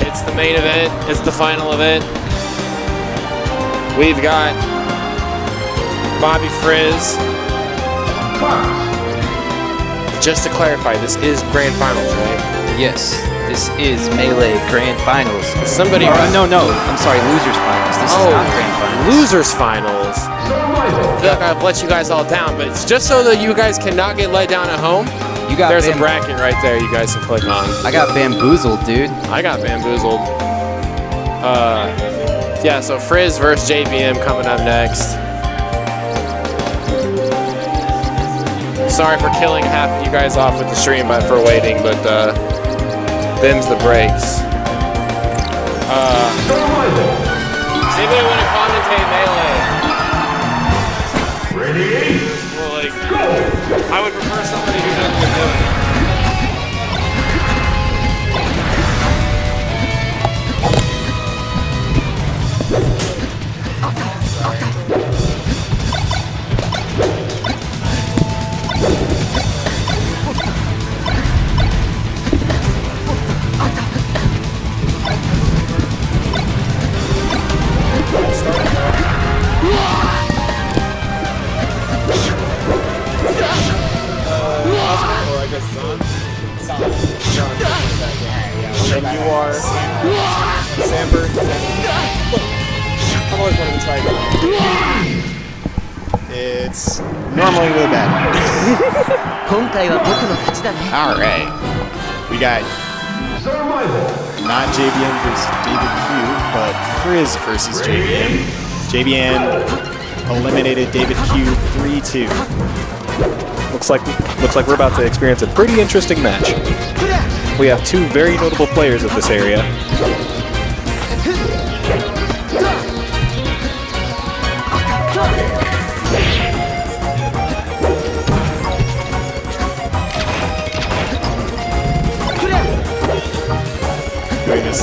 it's the main event, it's the final event. We've got Bobby Frizz. Just to clarify, this is Grand Finals, right? Yes, this is Melee Grand Finals. Somebody... no, I'm sorry, Losers Finals. This is not Grand Finals. Losers Finals. I feel like I've let you guys all down, but it's just so that you guys cannot get let down at home. There's a bracket right there you guys can click on. I got bamboozled, dude. I got bamboozled. Yeah, so Frizz versus JVM coming up next. Sorry for killing half of you guys off with the stream for waiting, but them's the breaks. Does anybody want to commentate Melee? Ready? Well, like, I would prefer somebody who knows what they're doing. And you are Samber. I've always wanted to try that. It's normally really bad. Alright. We got not JVM versus David Q, but Frizz versus JVM. JVM eliminated David Q 3-2. Looks like we're about to experience a pretty interesting match. We have two very notable players of this area. Doing this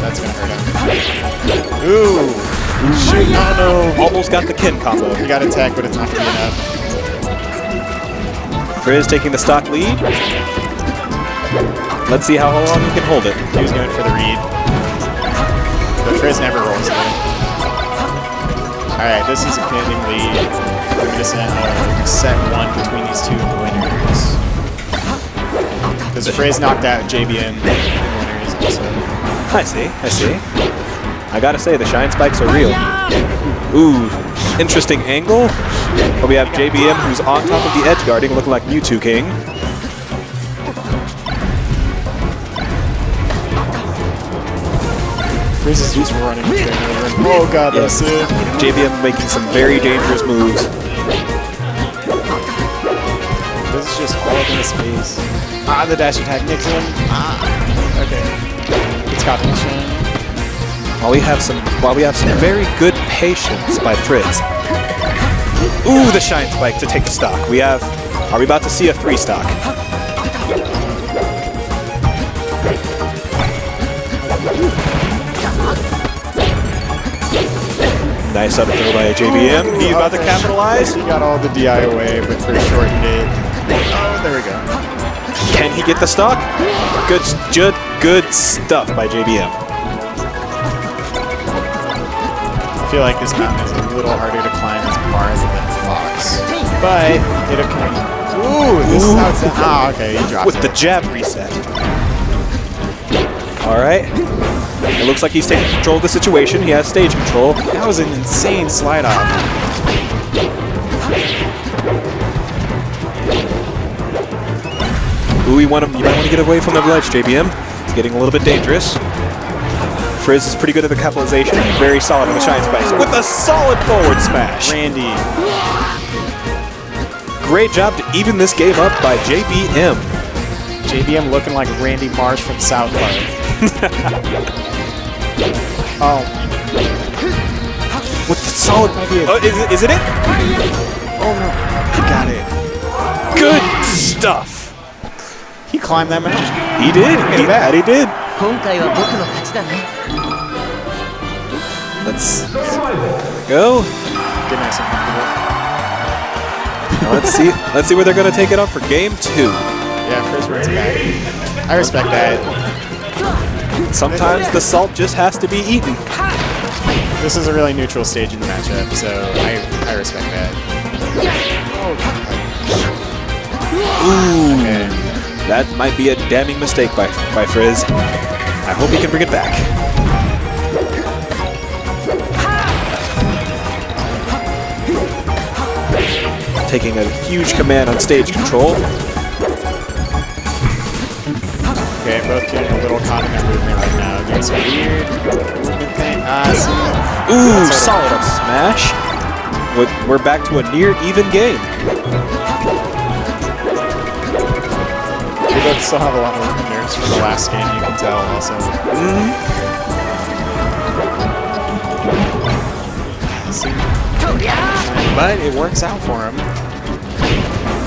that's gonna hurt him. Ooh! Shoot, oh no! Almost got the Ken combo. He got attacked, but it's not gonna be enough. Frizz taking the stock lead. Let's see how long he can hold it. He was going for the read. But Frizz never rolls it. Alright, this is a pending lead. Reminiscent of set one between these two winners. Because Frizz knocked out JVM winners also. I see. I gotta say, the shine spikes are real. Ooh, interesting angle. But we have JVM who's on top of the edge guarding, looking like Mewtwo King. Frizz is just running the train over. Oh god, that's it. JVM making some very dangerous moves. This is just all up in his face. Ah, the dash attack nicks him. Ah, okay. It's got the shine. While we have some very good patience by Frizz. Ooh, the shine spike to take the stock. Are we about to see a 3-stock? Nice up throw by JVM. He's about to capitalize. He got all the DI away, but for shortened it. Oh, there we go. Can he get the stock? Good stuff by JVM. I feel like this mountain is a little harder to climb as Mars than Fox. But it'll come. Ooh, this is how it's done. Ah, okay, he dropped with the jab reset. Alright. It looks like he's taking control of the situation. He has stage control. That was an insane slide off. Ooh, you might want to get away from the ledge, JVM. It's getting a little bit dangerous. Frizz is pretty good at the capitalization. Very solid on the shine spikes. With a solid forward smash. Randy. Great job to even this game up by JVM. JVM looking like Randy Marsh from South Park. Oh. With the solid... is it it? Oh no. He got it. Good stuff. He climbed that mountain. He did. He did. Let's go. Get nice and comfortable. Now let's see where they're going to take it up for game 2. Yeah, first word's back. I respect that. Sometimes the salt just has to be eaten. This is a really neutral stage in the matchup, so I respect that. Ooh, that might be a damning mistake by Frizz. I hope he can bring it back. Taking a huge command on stage control. Okay, both doing a little Kaname movement right now. Doing some weird movement thing. Ooh, solid up smash. We're back to a near even game. We both still have a lot of nerves from the last game, you can tell also. But it works out for him.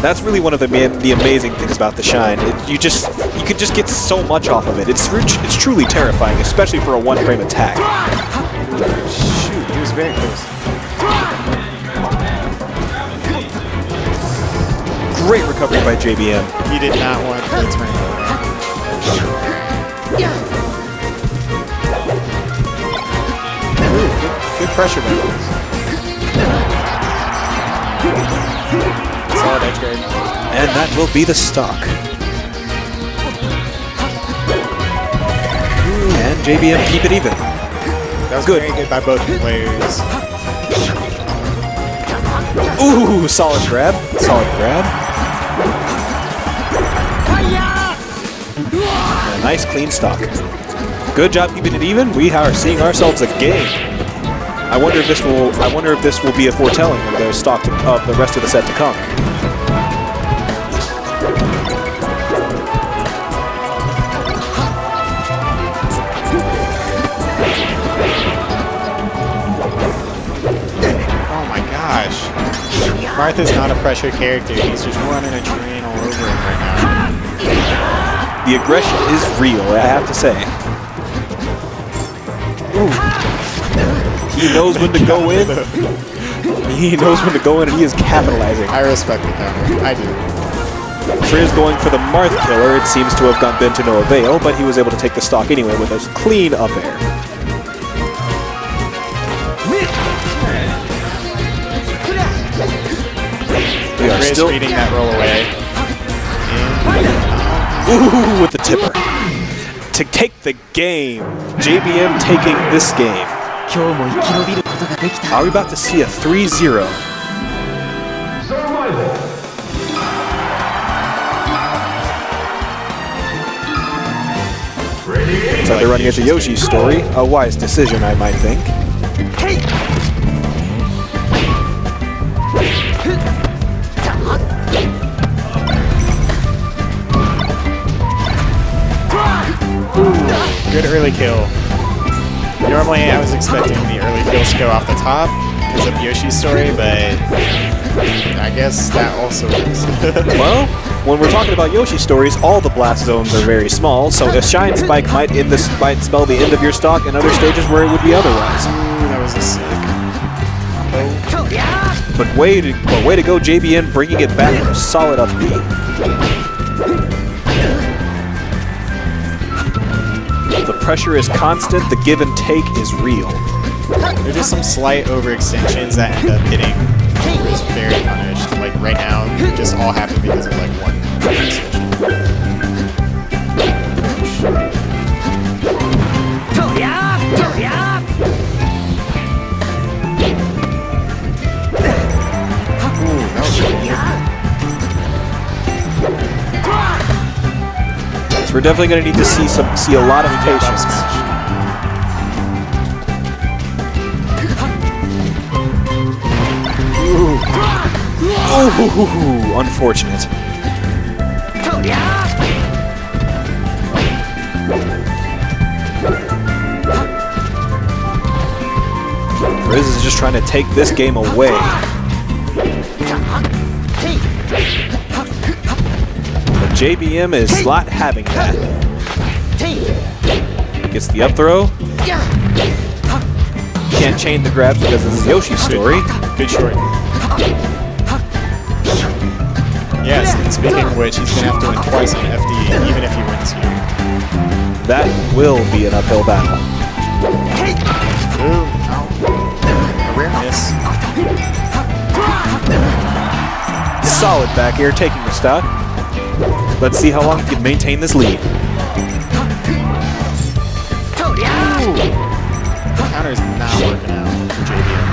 That's really one of the amazing things about the Shine. You could just get so much off of it. It's truly terrifying, especially for a one-frame attack. Shoot, he was very close. Great recovery by JBM. He did not want the turn. Good pressure by those. Solid edge guard. And that will be the stock. And JBM keep it even. That was very good by both players. Ooh, solid grab. Solid grab. And a nice clean stock. Good job keeping it even. We are seeing ourselves a game. I wonder if this will be a foretelling of the stock of the rest of the set to come. Martha's not a pressure character, he's just running a train all over him right now. The aggression is real, I have to say. Ooh. He knows when to go in. He knows when to go in and he is capitalizing. I respect the counter, I do. Frizz going for the Marth killer, it seems to have been to no avail, but he was able to take the stock anyway with a clean up air. We are still reading that roll away. Ooh, with the tipper. To take the game. JBM taking this game. Are we about to see a 3-0? So they're running into Yoshi's story. A wise decision, I might think. Good early kill. Normally I was expecting the early kills to go off the top because of Yoshi's story, but I guess that also works. Well, when we're talking about Yoshi stories, all the blast zones are very small, so a Shine Spike might spell the end of your stock in other stages where it would be otherwise. That was a sick. But way to go, JBM, bringing it back with a solid up B. The pressure is constant, the give and take is real. There's just some slight overextensions that end up getting very punished. Like right now, it just all happened because of like one extension. So we're definitely going to need to see a lot of patience. Ooh, unfortunate. Riz is just trying to take this game away. But JBM is not having that. Gets the up throw. Can't chain the grabs because this is Yoshi's story. Good short. Yes, and speaking of which, he's going to have to win twice on FD, even if he wins here. That will be an uphill battle. Awareness. Solid back air taking the stock. Let's see how long he can maintain this lead. Counter's not working out for JBM.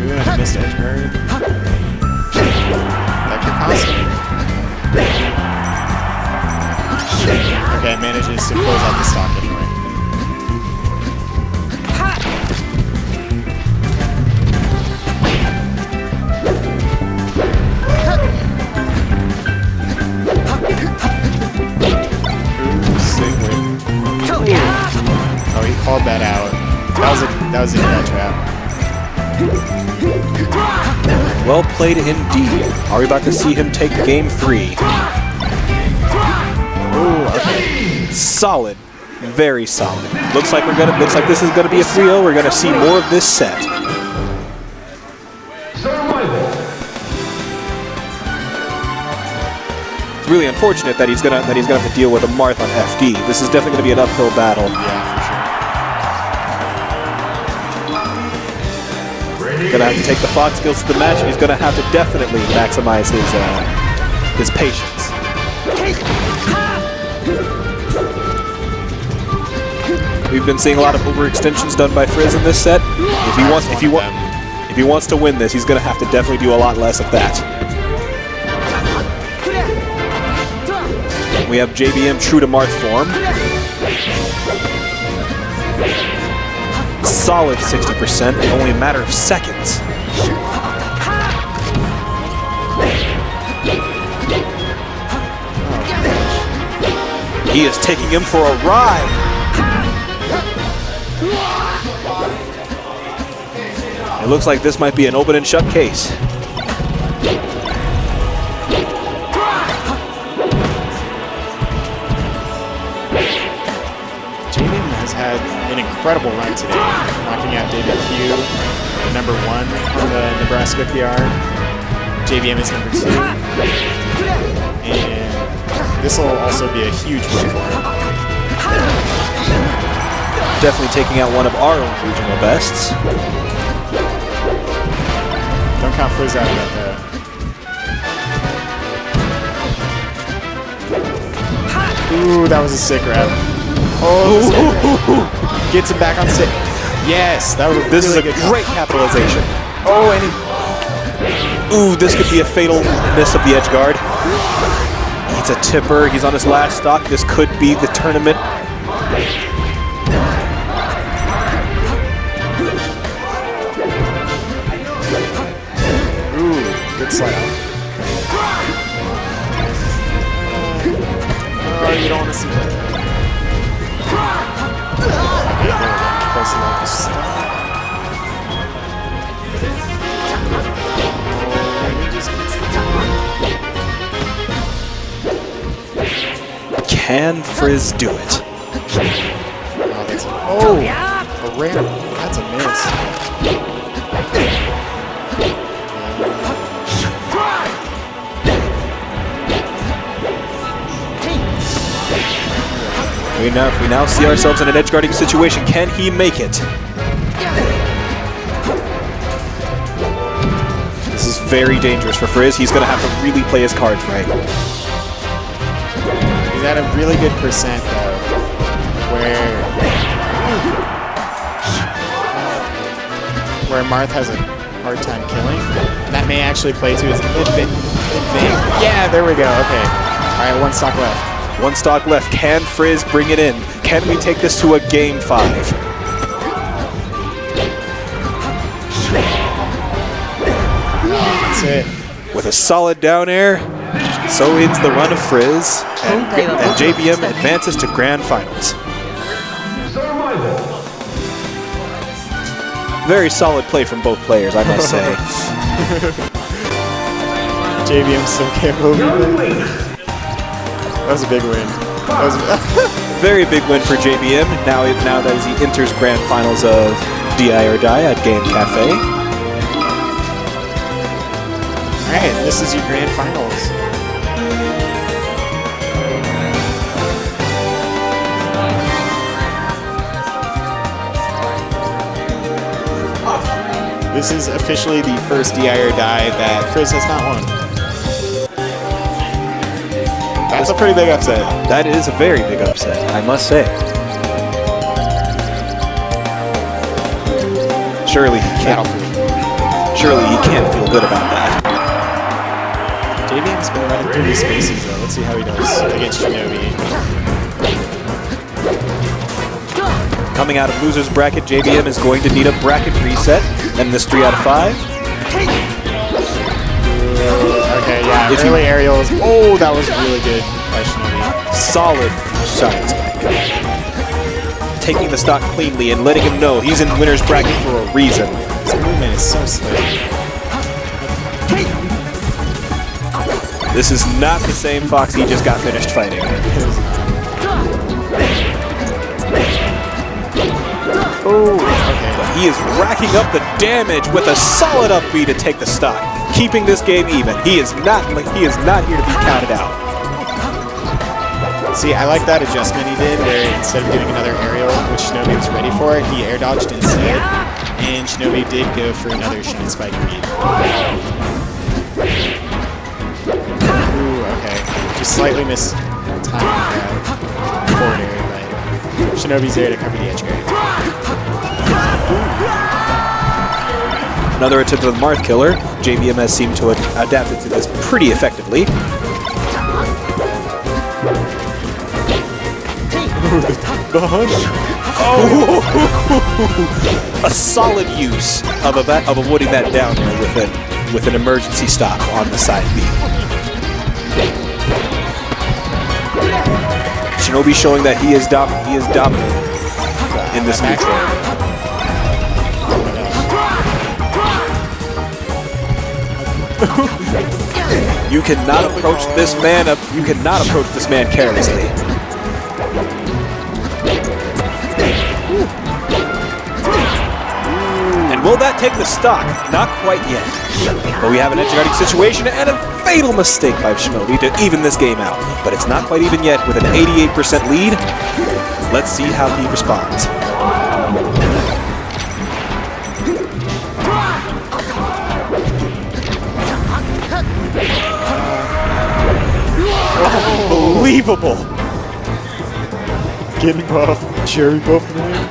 Ooh, and a missed edge guard. Vector constant. Okay, manages to close out the stock anyway. Oh, he called that out. That was a bad trap. Well played indeed. Are we about to see him take game 3? Ooh, okay. Solid. Very solid. Looks like this is gonna be a 3-0. We're gonna see more of this set. It's really unfortunate that he's gonna have to deal with a Marth on FD. This is definitely gonna be an uphill battle. Yeah, for sure. Gonna have to take the Fox skills to the match, and he's gonna have to definitely maximize his patience. We've been seeing a lot of overextensions done by Frizz in this set. If he wants to win this, he's gonna have to definitely do a lot less of that. We have JBM true to Marth form. Solid 60% in only a matter of seconds. He is taking him for a ride. It looks like this might be an open and shut case. JBM has had an incredible run today, knocking out David Q, number 1 on the Nebraska PR. JBM is number 2. And this will also be a huge win for him. Definitely taking out one of our own regional bests. Don't count Frizz out yet, though. Ooh, that was a sick grab. Oh, gets him back on stick. Yes, that was This really is a great capitalization. Oh, and ooh, this could be a fatal miss of the edge guard. It's a tipper. He's on his last stock. This could be the tournament. Ooh, good slide. Oh, you don't want to see that. Okay, there we go. Close enough to stop. Can Frizz do it? Oh, a rare. That's a miss. We now see ourselves in an edge guarding situation. Can he make it? This is very dangerous for Frizz. He's going to have to really play his cards right. He's at a really good percent, though, where Marth has a hard time killing. That may actually play to his advantage. Yeah, there we go. Okay. All right, 1 stock left. 1 stock left. Can Frizz bring it in? Can we take this to a game 5? That's it. With a solid down air, so ends the run of Frizz, and JBM advances to grand finals. Very solid play from both players, I must say. JBM still can't believe it. That was a big win. That was very big win for JBM. Now that as he enters grand finals of DI or Die at Game Cafe. All right, this is your grand finals. This is officially the first DI or die that Frizz has not won. That's a pretty big upset. That is a very big upset, I must say. Surely he can't. Surely he can't feel good about that. JVM's been running through these spaces though. Let's see how he does against Shinobi. Coming out of loser's bracket, JVM is going to need a bracket reset, and this 3 out of 5. Okay, yeah, early aerials. Oh, that was really good by Shinobi. Solid Shine Spike. Taking the stock cleanly and letting him know he's in winner's bracket for a reason. This movement is so slick. This is not the same Fox he just got finished fighting. Oh, okay. But he is racking up the damage with a solid up B to take the stock, keeping this game even. He is not here to be counted out. See, I like that adjustment he did where instead of doing another aerial, which Shinobi was ready for, he air dodged instead, and Shinobi did go for another Shine Spike read. Ooh, okay. Just slightly missed time forward air, but Shinobi's there to cover the edge guard. Another attempt with Marth Killer. JVM has seemed to have adapted to this pretty effectively. A solid use of avoiding that down there with an emergency stop on the side B. Shinobi showing that he is dominant in this neutral. You cannot approach this man. You cannot approach this man carelessly. And will that take the stock? Not quite yet. But we have an edge guarding situation and a fatal mistake by Shinobi to even this game out. But it's not quite even yet with an 88% lead. Let's see how he responds. Unbelievable! Getting buff, cherry buff man.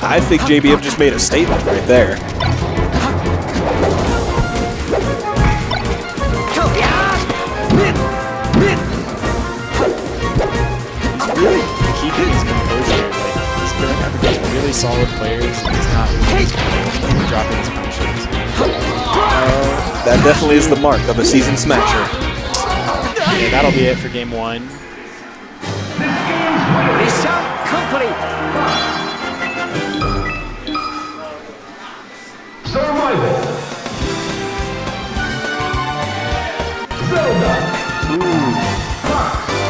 I think JBM just made a statement right there. Really keeping his composure. Like, he's going up against really solid players and he's not dropping his punishes. That definitely is the mark of a seasoned smasher. Yeah, that'll be it for game 1. Mission complete. Survival.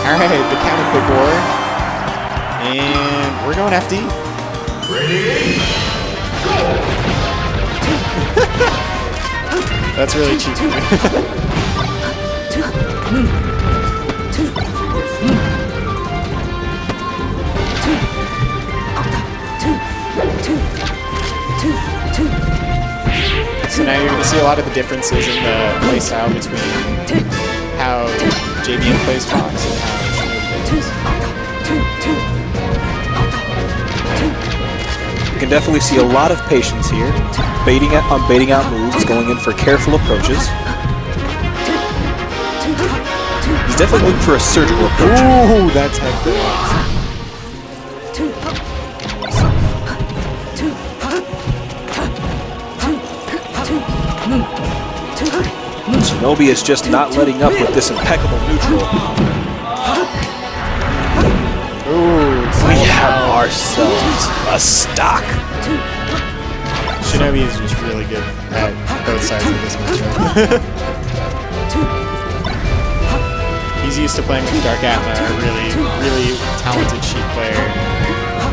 Alright, the counter click war. And we're going FD. Ready? Go! That's really cheeky. So now you're going to see a lot of the differences in the play style between how JVM plays Fox and how Shinobi plays. You can definitely see a lot of patience here, baiting out moves, going in for careful approaches. He's definitely looking for a surgical approach. Ooh, that's hectic. Shinobi is just not letting up with this impeccable neutral. Ooh, we have ourselves a stock. Shinobi is just really good at both sides of this matchup. He's used to playing with Dark Atma, a really talented Sheik player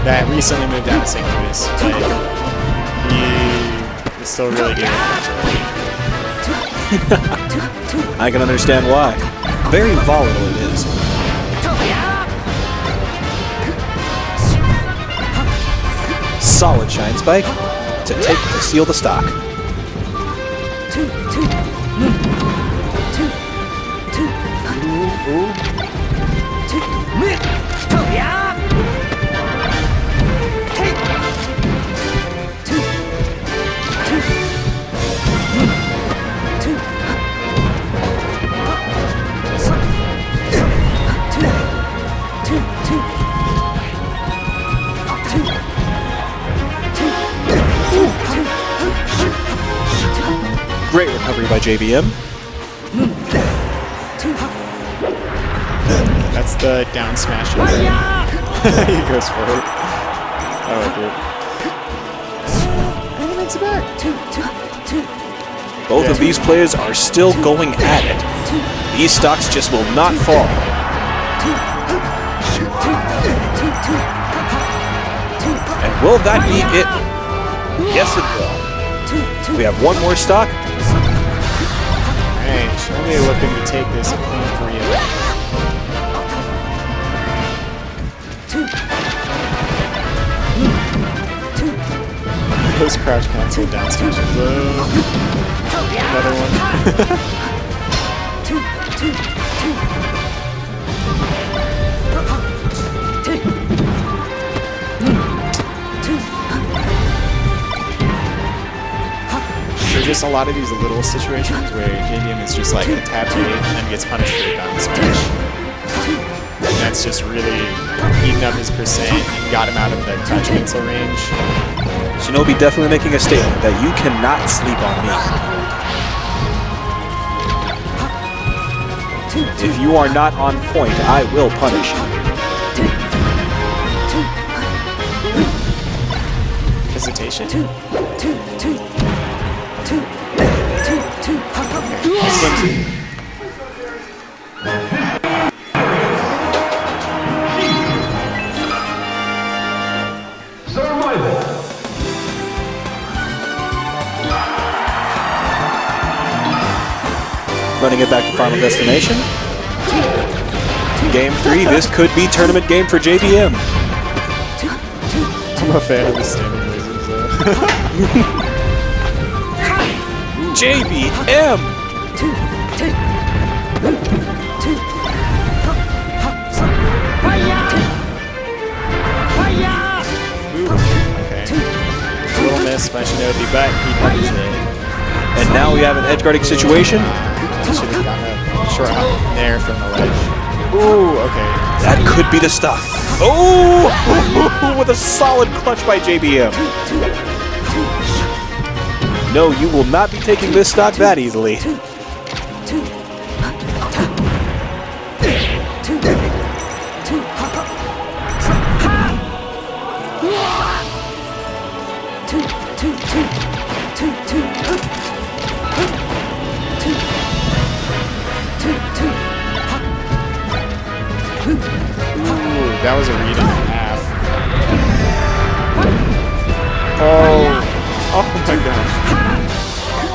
that recently moved down to St. Louis, but he is still really good at I can understand why. Very volatile it is. Solid Shine Spike. to seal the stock. Great recovery by JBM. That's the down smash. He goes for it. I like it. And he makes it back. Both of these players are still going at it. These stocks just will not fall. And will that be it? Yes, it will. We have one more stock. Alright, Shinobi looking to take this clean for you. Those crouch cancel down smashes. Another one. There's just a lot of these little situations where JDM is just like a tab bait and then gets punished for a down smash. And that's just really eating up his percent and got him out of the crouch cancel range. Shinobi definitely making a statement that you cannot sleep on me. If you are not on point, I will punish you. Hesitation. Survival. Running it back to Final Destination. Game 3, this could be tournament game for JBM. I'm a fan of the standing lasers though. JBM! Okay. A little miss by Shinobi, but he punished it. And now we have an edge guarding situation. Should have gotten a short hop there from the ledge. Ooh, okay. That could be the stock. Oh! With a solid clutch by JBM. No, you will not be taking this stock that easily. Ooh, that was a read and a half. Oh my gosh.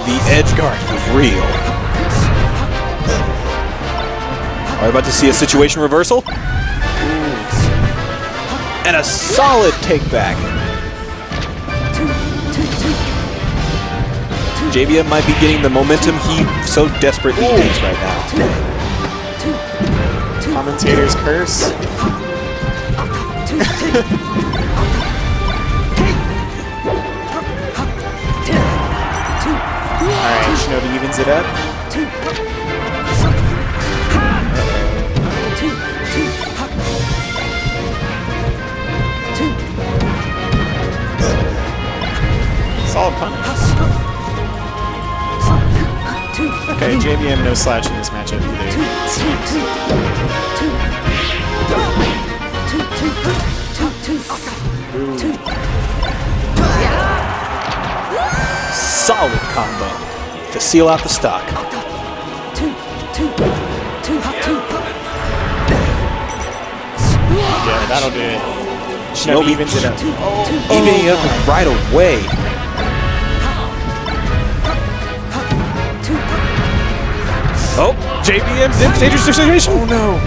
The edge guard was real. Are we about to see a situation reversal? And a solid take back. JBM might be getting the momentum he so desperately needs right now. Commentator's curse. Alright, Shinobi evens it up. Solid punish. Okay, JBM no slouch in this matchup either. Solid combo to seal out the stock. Yeah, that'll do it. Shinobi evens it up. Evening it up right away. Oh, JBM dangerous situation. Oh no.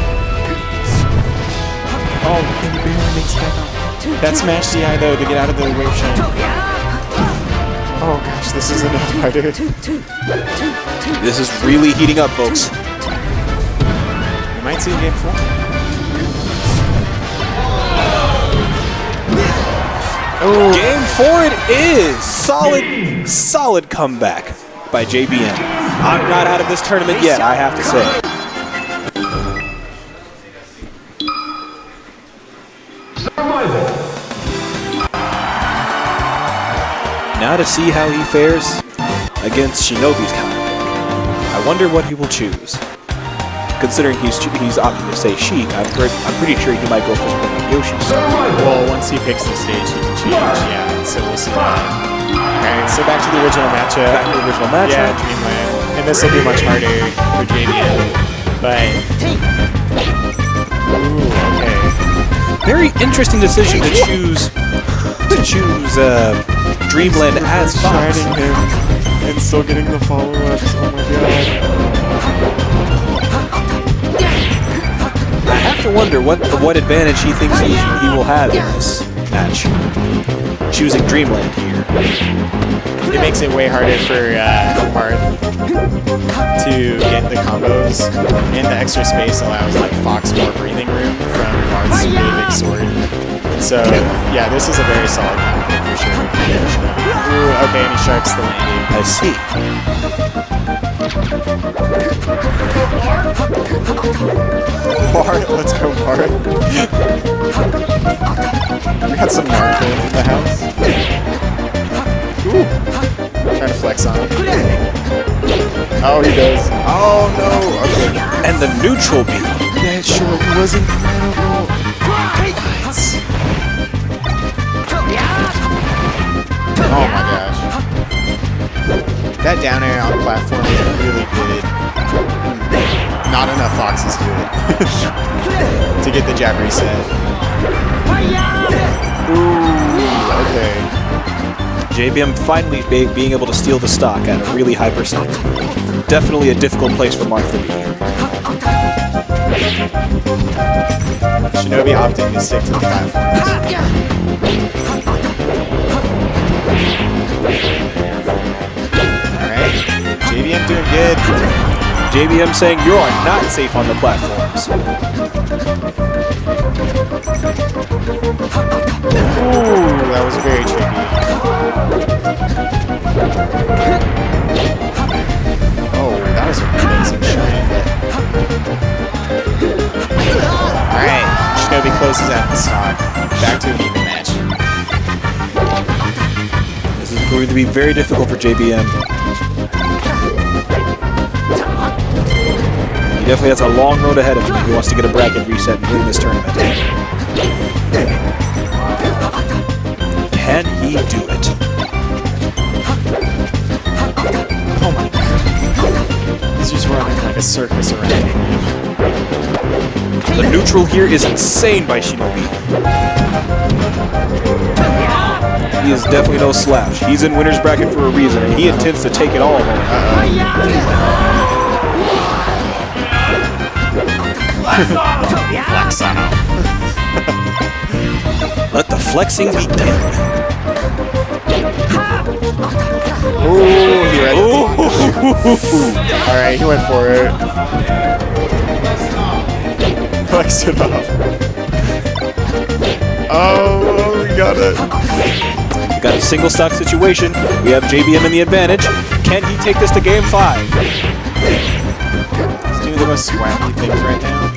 Oh, and he barely makes it back up. That smash DI though to get out of the wave shine. Oh gosh, this is enough harder. This is really heating up, folks. We might see a game 4. Oh. Game 4 it is! Solid comeback by JBM. I'm not out of this tournament yet, I have to say. Now to see how he fares against Shinobi's counter. I wonder what he will choose. Considering he's opting to say Sheik, I'm pretty sure he might go for something like Yoshi. Well, once he picks the stage, he can change. Yeah, so we'll see that. Alright, so back to the original matchup. Back to the original matchup. Yeah, Dreamland. And this will be much harder for JBM. But... Ooh, okay. Very interesting decision to choose Dreamland as Fox. Shining him and still getting the follow-ups. Oh my god. I have to wonder what advantage he thinks he will have in this match. Choosing Dreamland here. It makes it way harder for Marth to get the combos, and the extra space allows like Fox more breathing room from Marth's really big sword. So yeah, this is a very solid combo pick for sure. Ooh, okay, and he sharks the landing. I see. Marth, let's go Marth. We got some Marth in the house. Ooh. Trying to flex on him. Oh, he does. Oh, no. Okay. And the neutral beat. That short was incredible. Nice. Oh, my gosh. That down air on the platform is really good. Not enough Foxes do it. To get the jab reset. Ooh, okay. JBM finally being able to steal the stock at a really high percent. Definitely a difficult place for Marth to be. Shinobi opting to stick to the platforms. Alright, JBM doing good. JBM saying you are not safe on the platforms. Ooh, that was very tricky. Oh, that was amazing shine. Alright, Shinobi closes out the stock. Back to an even match. This is going to be very difficult for JBM. He definitely has a long road ahead of him if he wants to get a bracket reset and win this tournament. Can he do it? Oh my god. He's just running like a circus around. The neutral here is insane by Shinobi. He is definitely no slouch. He's in winner's bracket for a reason, and he intends to take it all home. Flex on him. Let the flexing begin. Ooh, he read it. Alright, he went for it. Flex it off. Oh, we got it. Got a single stock situation. We have JBM in the advantage. Can he take this to game 5? He's doing the most swampy things right now.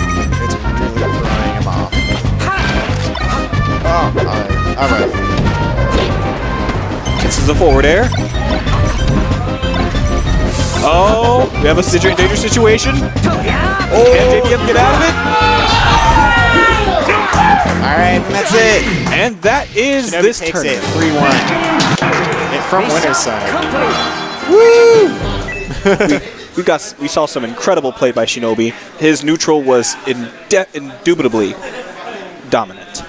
It's really throwing him off. Oh, alright. Kisses the forward air. Oh, we have a dangerous situation. Oh, can JBM get out of it? Alright, and that's it. And that is Shinobi this takes tournament. it 3-1. And from winner's side. Woo! We saw some incredible play by Shinobi. His neutral was indubitably dominant.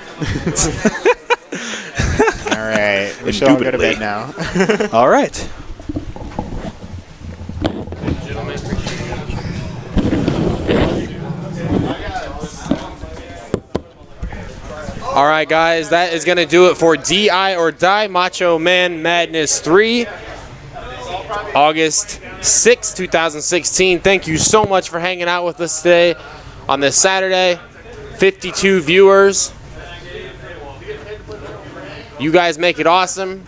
Alright, we should all go to bed now. All right. All right, guys, that is going to do it for DI or Die Macho Man Madness 3. August 6, 2016. Thank you so much for hanging out with us today on this Saturday. 52 viewers. You guys make it awesome.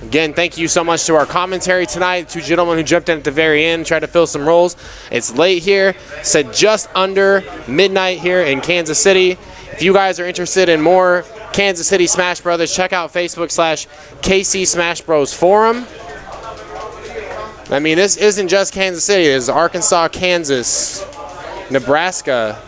Again, thank you so much to our commentary tonight. Two gentlemen who jumped in at the very end, tried to fill some roles. It's late here. Said just under midnight here in Kansas City. If you guys are interested in more Kansas City Smash Brothers, check out Facebook/KC Smash Bros Forum. I mean, this isn't just Kansas City. It's Arkansas, Kansas, Nebraska.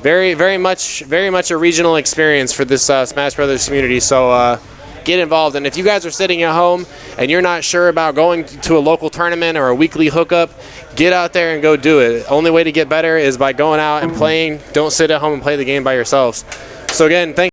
Very much a regional experience for this Smash Brothers community. So get involved. And if you guys are sitting at home and you're not sure about going to a local tournament or a weekly hookup, get out there and go do it. Only way to get better is by going out and playing. Don't sit at home and play the game by yourselves. So again, thank